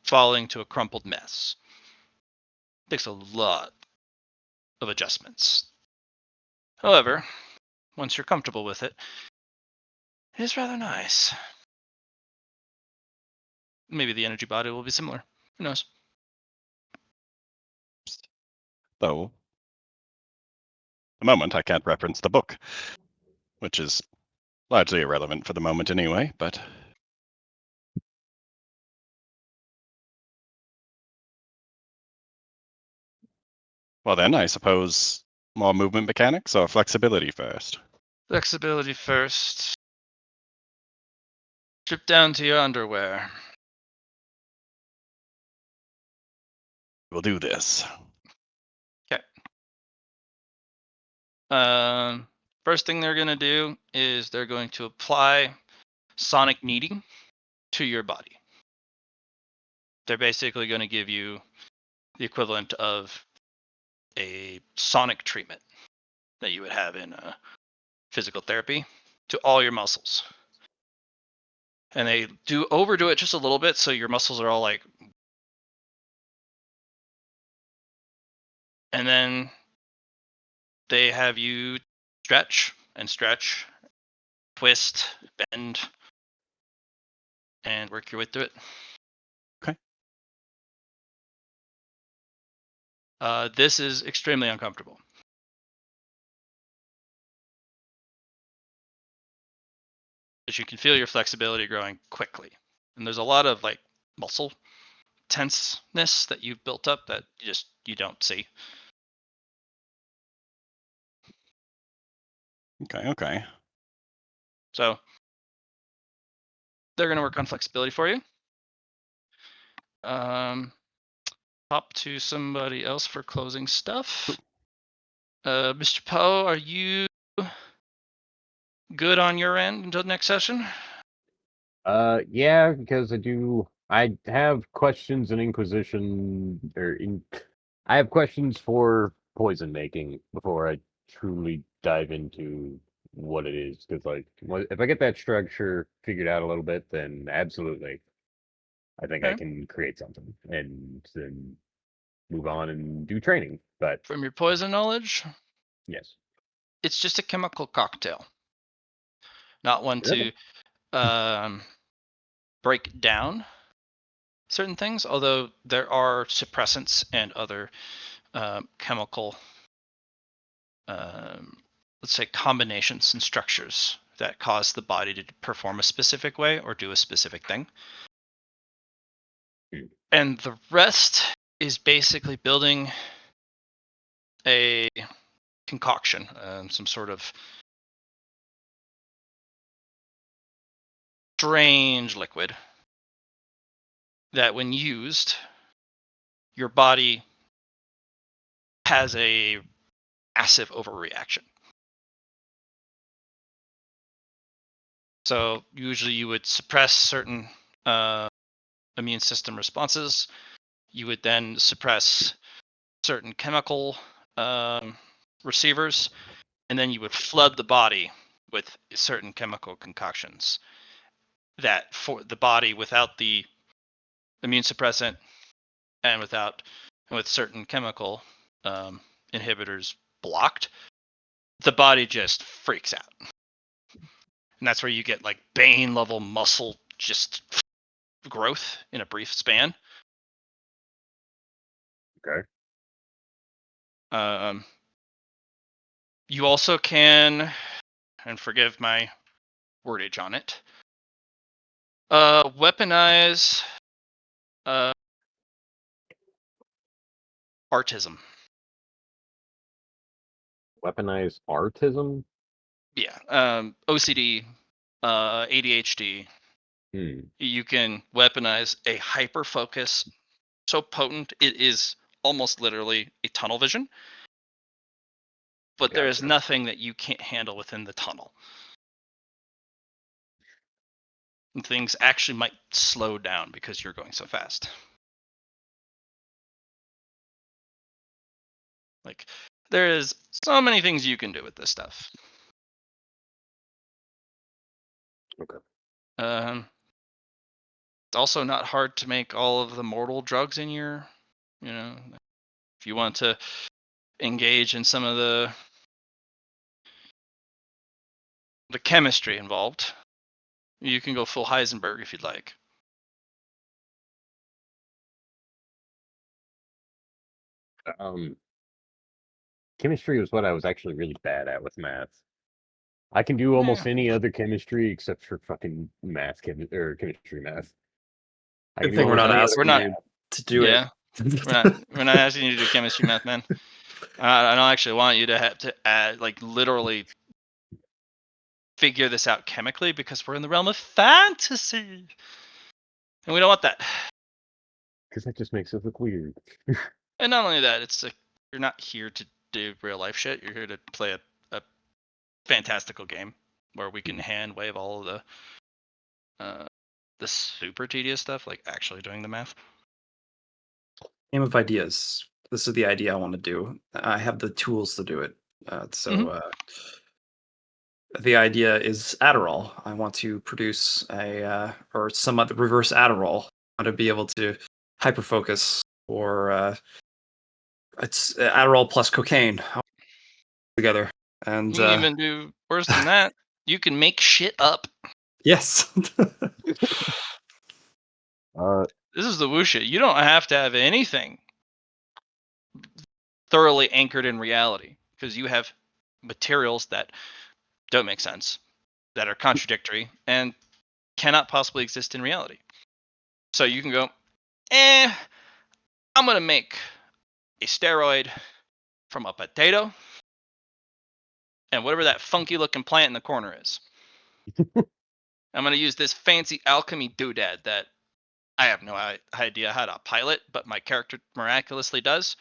falling to a crumpled mess. It takes a lot of adjustments. However, once you're comfortable with it, it is rather nice. maybe the energy body will be similar. Who knows? Though, at the moment, I can't reference the book, which is largely irrelevant for the moment anyway, but... Well then, I suppose more movement mechanics or flexibility first? Flexibility first. Strip down to your underwear. We'll do this. Okay. First thing they're going to do is they're going to apply sonic kneading to your body. They're basically going to give you the equivalent of a sonic treatment that you would have in physical therapy to all your muscles. And they do overdo it just a little bit, so your muscles are all like... And then they have you stretch and stretch, twist, bend, and work your way through it. Okay. This is extremely uncomfortable. But you can feel your flexibility growing quickly. And there's a lot of like muscle tenseness that you've built up that you don't see. Okay. So they're going to work on flexibility for you. Hop to somebody else for closing stuff. Mr. Poe, are you good on your end until next session? Yeah, because I have questions I have questions for poison making before I truly dive into what it is. Because if I get that structure figured out a little bit, then absolutely, I think I Okay. can create something and then move on and do training. But From your poison knowledge, yes, it's just a chemical cocktail, not one to break down certain things, although there are suppressants and other chemical, let's say, combinations and structures that cause the body to perform a specific way or do a specific thing. And the rest is basically building a concoction, some sort of strange liquid that when used, your body has a massive overreaction. So usually you would suppress certain immune system responses. You would then suppress certain chemical receivers, and then you would flood the body with certain chemical concoctions that for the body without the immune suppressant and with certain chemical inhibitors blocked, the body just freaks out. And that's where you get like Bane level muscle just growth in a brief span. okay. You also can, and forgive my wordage on it, weaponize artism. Weaponize artism. Yeah, OCD, ADHD. You can weaponize a hyper focus so potent it is almost literally a tunnel vision. But there is Gotcha. nothing that you can't handle within the tunnel. And things actually might slow down because you're going so fast. Like, there is so many things you can do with this stuff. Okay. It's also not hard to make all of the mortal drugs in your, if you want to engage in some of the chemistry involved, you can go full Heisenberg if you'd like. Chemistry was what I was actually really bad at with math. I can do Yeah. almost any other chemistry except for fucking chemistry math. I Good can do thing we're almost not any We're other asking not. you to do Yeah, it. we're not asking you to do chemistry, math, man. I don't actually want you to have to add, like, literally figure this out chemically because we're in the realm of fantasy, and we don't want that. because that just makes it look weird. And not only that, it's like you're not here to do real life shit. You're here to play a fantastical game where we can hand wave all of the super tedious stuff, like actually doing the math. Game of ideas. This is the idea I want to do. I have the tools to do it. The idea is Adderall. I want to produce or some other reverse Adderall. I want to be able to hyperfocus, or it's Adderall plus cocaine together. And You can even do worse than that. You can make shit up. yes, This is the woo shit. You don't have to have anything thoroughly anchored in reality because you have materials that don't make sense, that are contradictory, and cannot possibly exist in reality. So you can go, I'm going to make a steroid from a potato and whatever that funky looking plant in the corner is. I'm going to use this fancy alchemy doodad that I have no idea how to pilot, but my character miraculously does.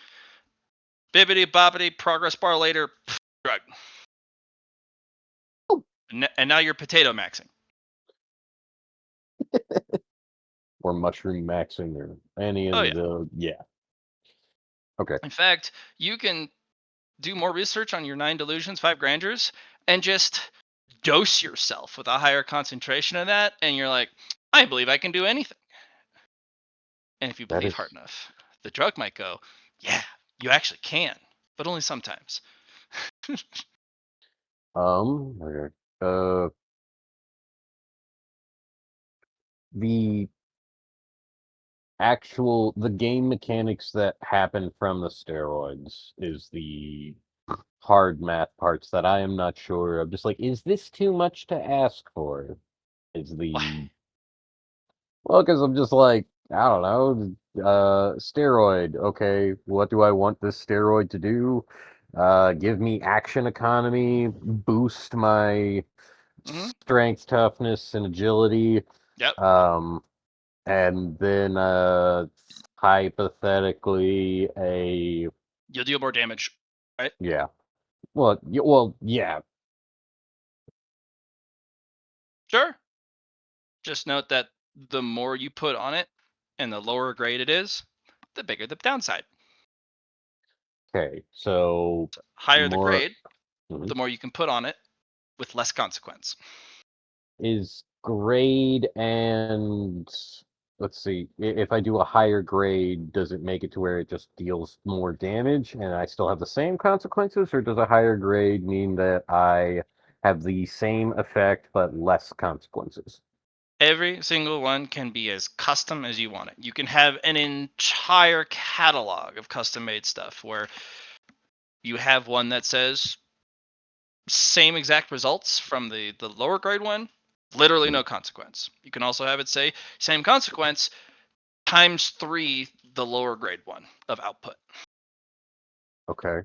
Bibbity bobbity, progress bar later, drug. And now you're potato maxing. or mushroom maxing or any of Oh, yeah. the Okay. In fact, you can do more research on your 9 delusions, 5 grandeurs, and just dose yourself with a higher concentration of that, and you're like, I believe I can do anything. And if you That believe is hard enough, the drug might go, yeah, you actually can, but only sometimes. okay. The the game mechanics that happen from the steroids is the hard math parts that I am not sure. I'm just like, is this too much to ask for? Is the Well, because I'm just like, I don't know, steroid. Okay, what do I want this steroid to do? Give me action economy, boost my Mm-hmm. strength, toughness, and agility. Yep. Um, and then hypothetically a You'll deal more damage, right? yeah. Well, yeah. Sure. Just note that the more you put on it and the lower grade it is, the bigger the downside. Okay, so Higher the more grade, mhm. the more you can put on it with less consequence. Is grade and let's see, if I do a higher grade, does it make it to where it just deals more damage and I still have the same consequences, or does a higher grade mean that I have the same effect but less consequences? Every single one can be as custom as you want it. You can have an entire catalog of custom made stuff where you have one that says same exact results from the lower grade one, literally no consequence. You can also have it say same consequence times 3 the lower grade one of output. Okay.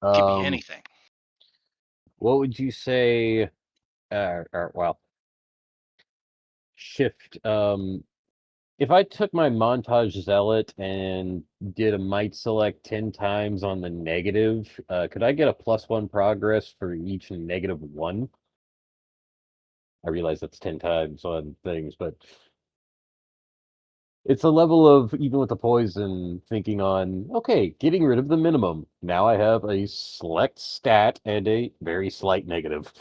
Could be anything. What would you say, well, shift, if I took my montage zealot and did a might select 10 times on the negative, could I get a +1 progress for each -1? I realize that's 10 times on things, but it's a level of, even with the poison, thinking on, okay, getting rid of the minimum. Now I have a select stat and a very slight negative.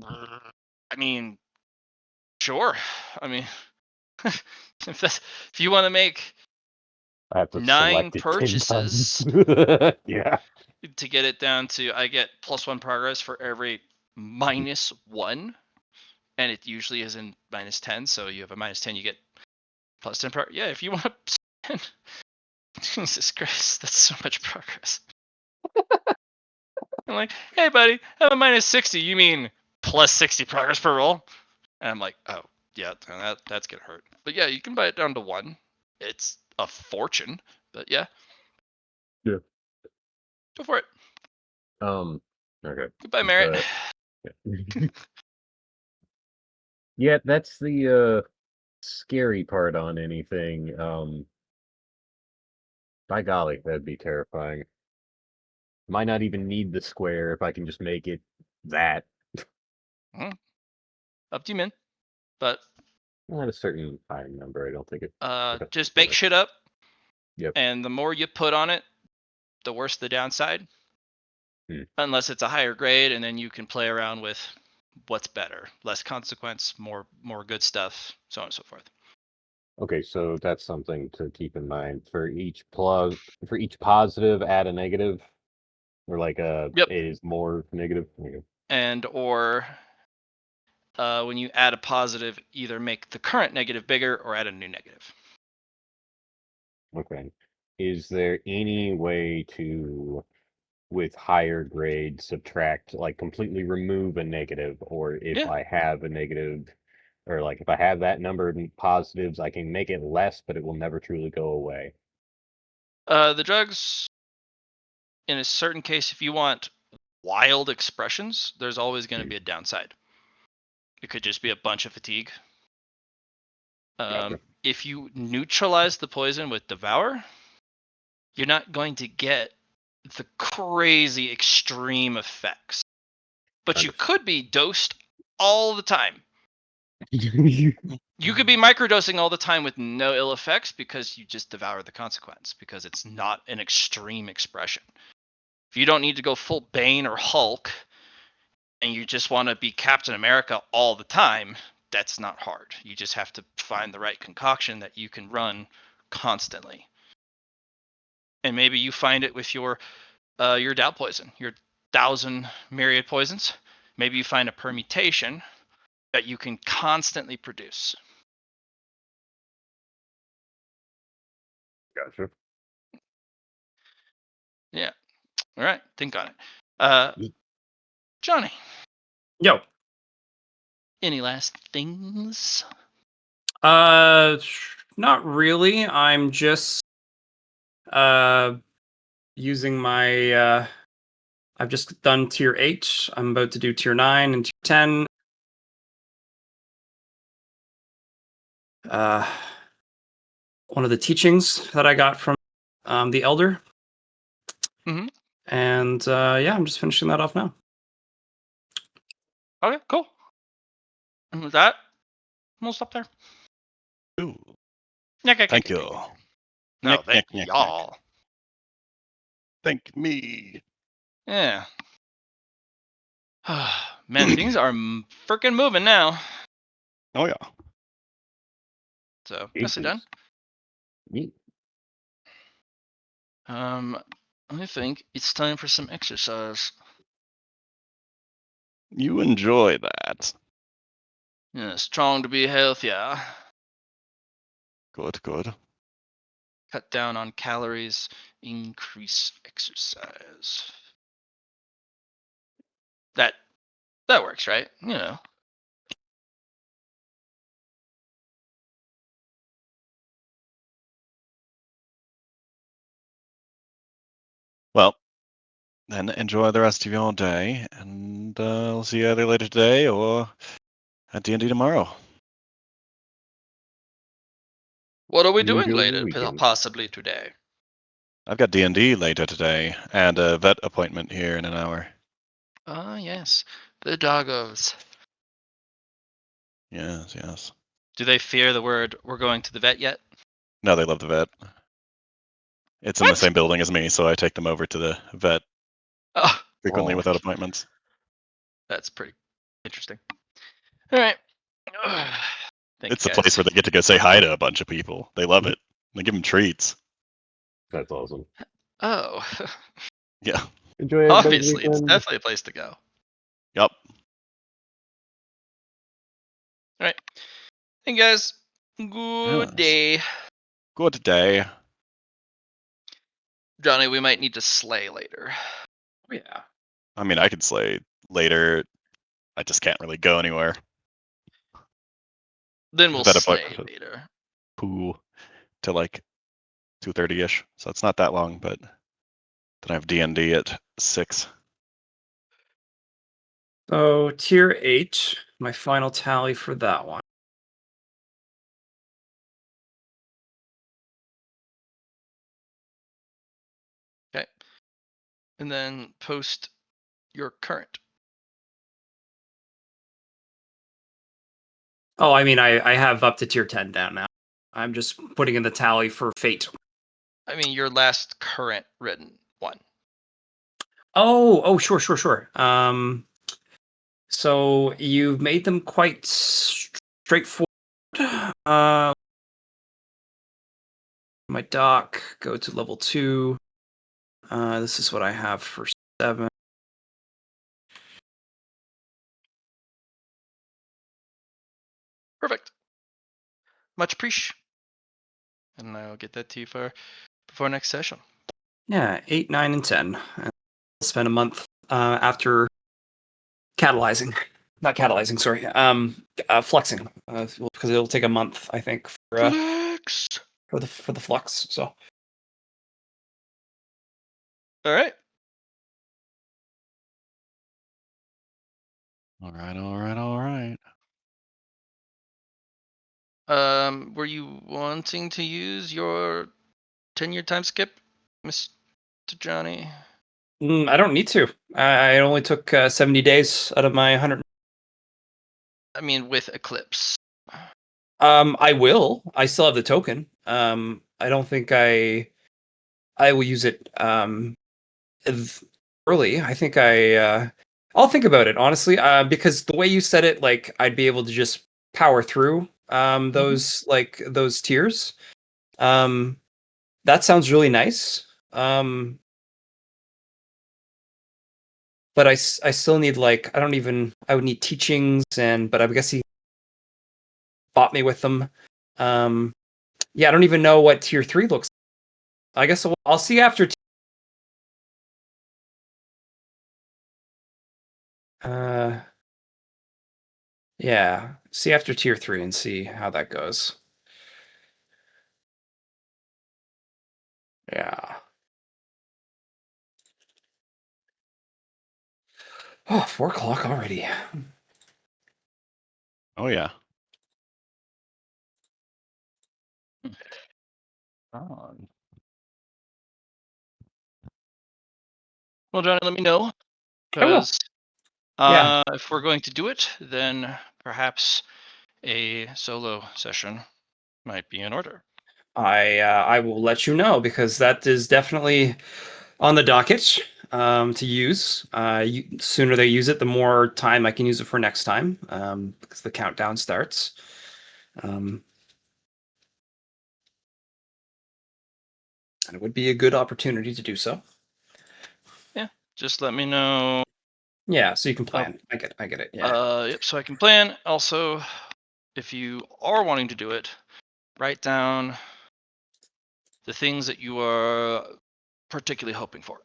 I mean, sure. I mean, if you want to make I have to 9 select it 10 purchases times. Yeah. to get it down to, I get +1 progress for every -1, and it usually is in -10. So you have a -10, you get +10 progress. Yeah, if you want to spend Jesus Christ, that's so much progress. I'm like, hey buddy, I have a minus 60. You mean plus 60 progress per roll? And I'm like, oh yeah, that's gonna hurt. But yeah, you can buy it down to 1. It's a fortune, but yeah. Yeah. Go for it. Okay. Goodbye, Merit. Yeah. Yeah, that's the scary part on anything. By golly, that'd be terrifying. Might not even need the square if I can just make it that. Up to you, man. But At a certain high number, I don't think it. just make shit up. Yep. And the more you put on it, the worse the downside. Unless it's a higher grade, and then you can play around with what's better, less consequence, more good stuff, so on and so forth. Okay, so that's something to keep in mind. For each positive, add a negative, or like Yep. is more negative. Okay. And or when you add a positive, either make the current negative bigger or add a new negative. Okay. Is there any way to, with higher grade, subtract, like completely remove a negative, or if Yeah. I have a negative, or like if I have that number in positives, I can make it less, but it will never truly go away. The drugs, in a certain case, if you want wild expressions, there's always going to be a downside. It could just be a bunch of fatigue. Gotcha. If you neutralize the poison with Devour, you're not going to get the crazy extreme effects. But you could be dosed all the time. You could be microdosing all the time with no ill effects because you just devour the consequence, because it's not an extreme expression. If you don't need to go full Bane or Hulk and you just want to be Captain America all the time, that's not hard. You just have to find the right concoction that you can run constantly. And maybe you find it with your doubt poison, your 1,000 myriad poisons. Maybe you find a permutation that you can constantly produce. Gotcha. Yeah. All right. Think on it. Johnny. Yo. Any last things? Not really. I'm just using my I've just done tier 8. I'm about to do tier 9 and tier 10. One of the teachings that I got from the elder. Mm-hmm. And yeah, I'm just finishing that off now. Okay, cool. And with that, we'll stop there. Ooh, Thank thank you. No, Nyek, thank nyek, nyek, nyek. y'all. Thank me. Yeah. Man, things are freaking moving now. Oh yeah. So, nicely done. Neat. I think it's time for some exercise. You enjoy that. Yeah, strong to be healthier. Good, good. Cut down on calories, increase exercise. That works, right? You know. Well, then enjoy the rest of your day, and I'll see you either later today or at D&D tomorrow. What are we You doing enjoy your later? weekend. Possibly today. I've got D&D later today, and a vet appointment here in an hour. Ah, yes. The doggos. Yes, yes. Do they fear the word "we're going to the vet" yet? No, they love the vet. It's in the What? same building as me, so I take them over to the vet Oh, frequently Oh. without appointments. that's pretty interesting. All right. Thank It's you, the place guys. where they get to go say hi to a bunch of people. They love it. They give them treats. That's awesome. Oh, Yeah. Enjoy everybody's obviously, it's weekend. definitely a place to go. All Yup. right. Thank you, guys. Good Yes. day. Good day. Johnny, we might need to slay later. Oh, yeah. I mean, I could slay later. I just can't really go anywhere. Then we'll Better put slay later. pool to like 2:30ish, so it's not that long. But then I have D&D at 6. So tier 8, my final tally for that one. Okay. And then post your current. Oh, I mean, I have up to tier 10 down now. I'm just putting in the tally for fate. I mean, your last current written one. Oh, sure. So you've made them quite straightforward. My doc, go to level 2. This is what I have for 7. Perfect. Much appreciated. And I'll get that to you before next session. Yeah, 8, 9, and 10. And I'll spend a month after catalyzing. Not catalyzing, sorry. Flexing. Because it'll take a month, I think, Flex. for the flux. So All right. All right. Were you wanting to use your 10-year time skip, Mr. Johnny? I don't need to. I only took 70 days out of my 100. I mean, with Eclipse. I will. I still have the token. I don't think I will use it early. I think I'll think about it honestly. Because the way you said it, like I'd be able to just power through those tiers. That sounds really nice. But I still need like I would need teachings but I guess he bought me with them. Yeah, I don't even know what tier 3 looks like. I guess I'll see after. Yeah, see after tier 3 and see how that goes. Yeah. Oh, 4 o'clock already. Oh yeah. On. Well, Johnny, let me know. I will. Because Yeah. if we're going to do it, then perhaps a solo session might be in order. I will let you know because that is definitely on the docket to use. Sooner they use it, the more time I can use it for next time because the countdown starts. And it would be a good opportunity to do so. Yeah, just let me know. Yeah, so you can plan. I get it. Yeah. Yep, so I can plan. Also, if you are wanting to do it, write down the things that you are particularly hoping for.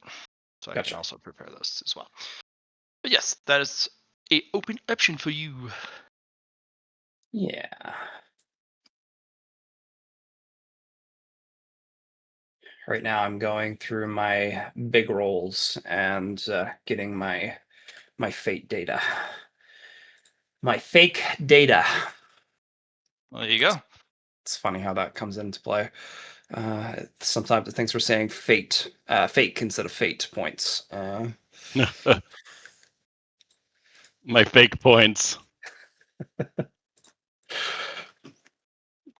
So I Gotcha. can also prepare those as well. But yes, that is a open option for you. Yeah. Right now I'm going through my big rolls and getting my fate data. My fake data. Well, there you go. It's funny how that comes into play. Sometimes it thinks we're saying fake instead of fate points. My fake points.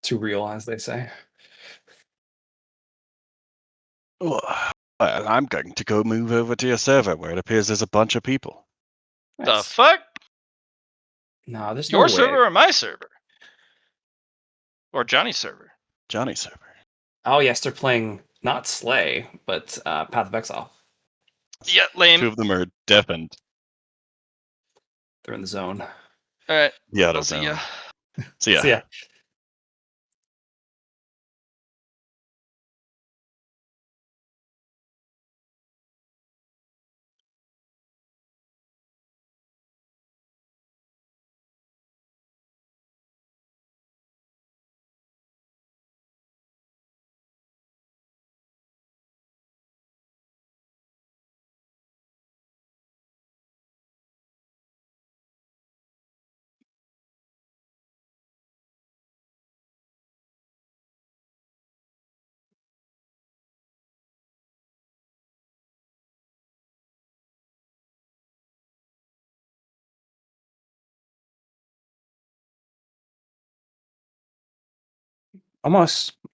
Too real, as they say. Well, I'm going to go move over to your server where it appears there's a bunch of people. The fuck? No, there's Your no way. server or my server? Or Johnny's server? Johnny's server. Oh yes, they're playing not Slay, but Path of Exile. Yeah, lame. 2 of them are deafened. They're in the zone. All right. The auto I'll see zone. ya. See ya. See ya.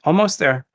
Almost there.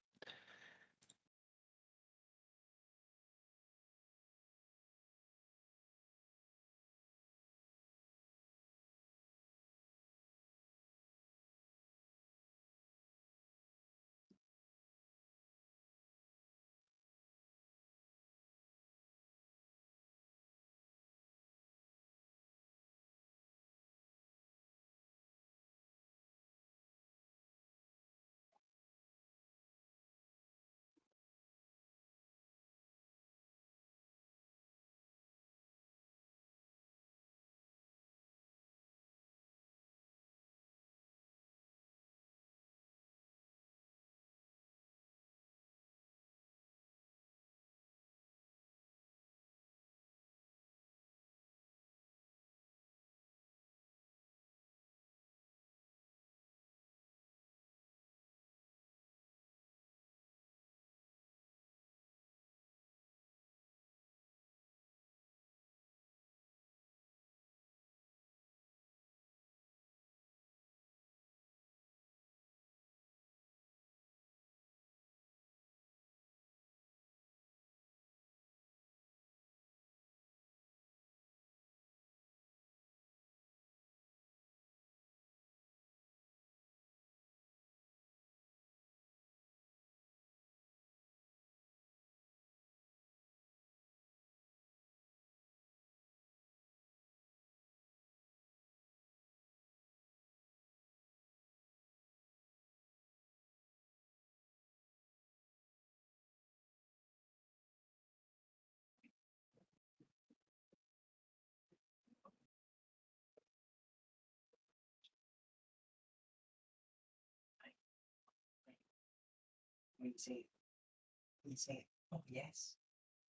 Oh yes.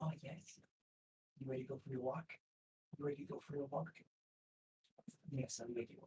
Oh yes. You ready to go for your walk? You ready to go for your walk? Yes, I'm ready.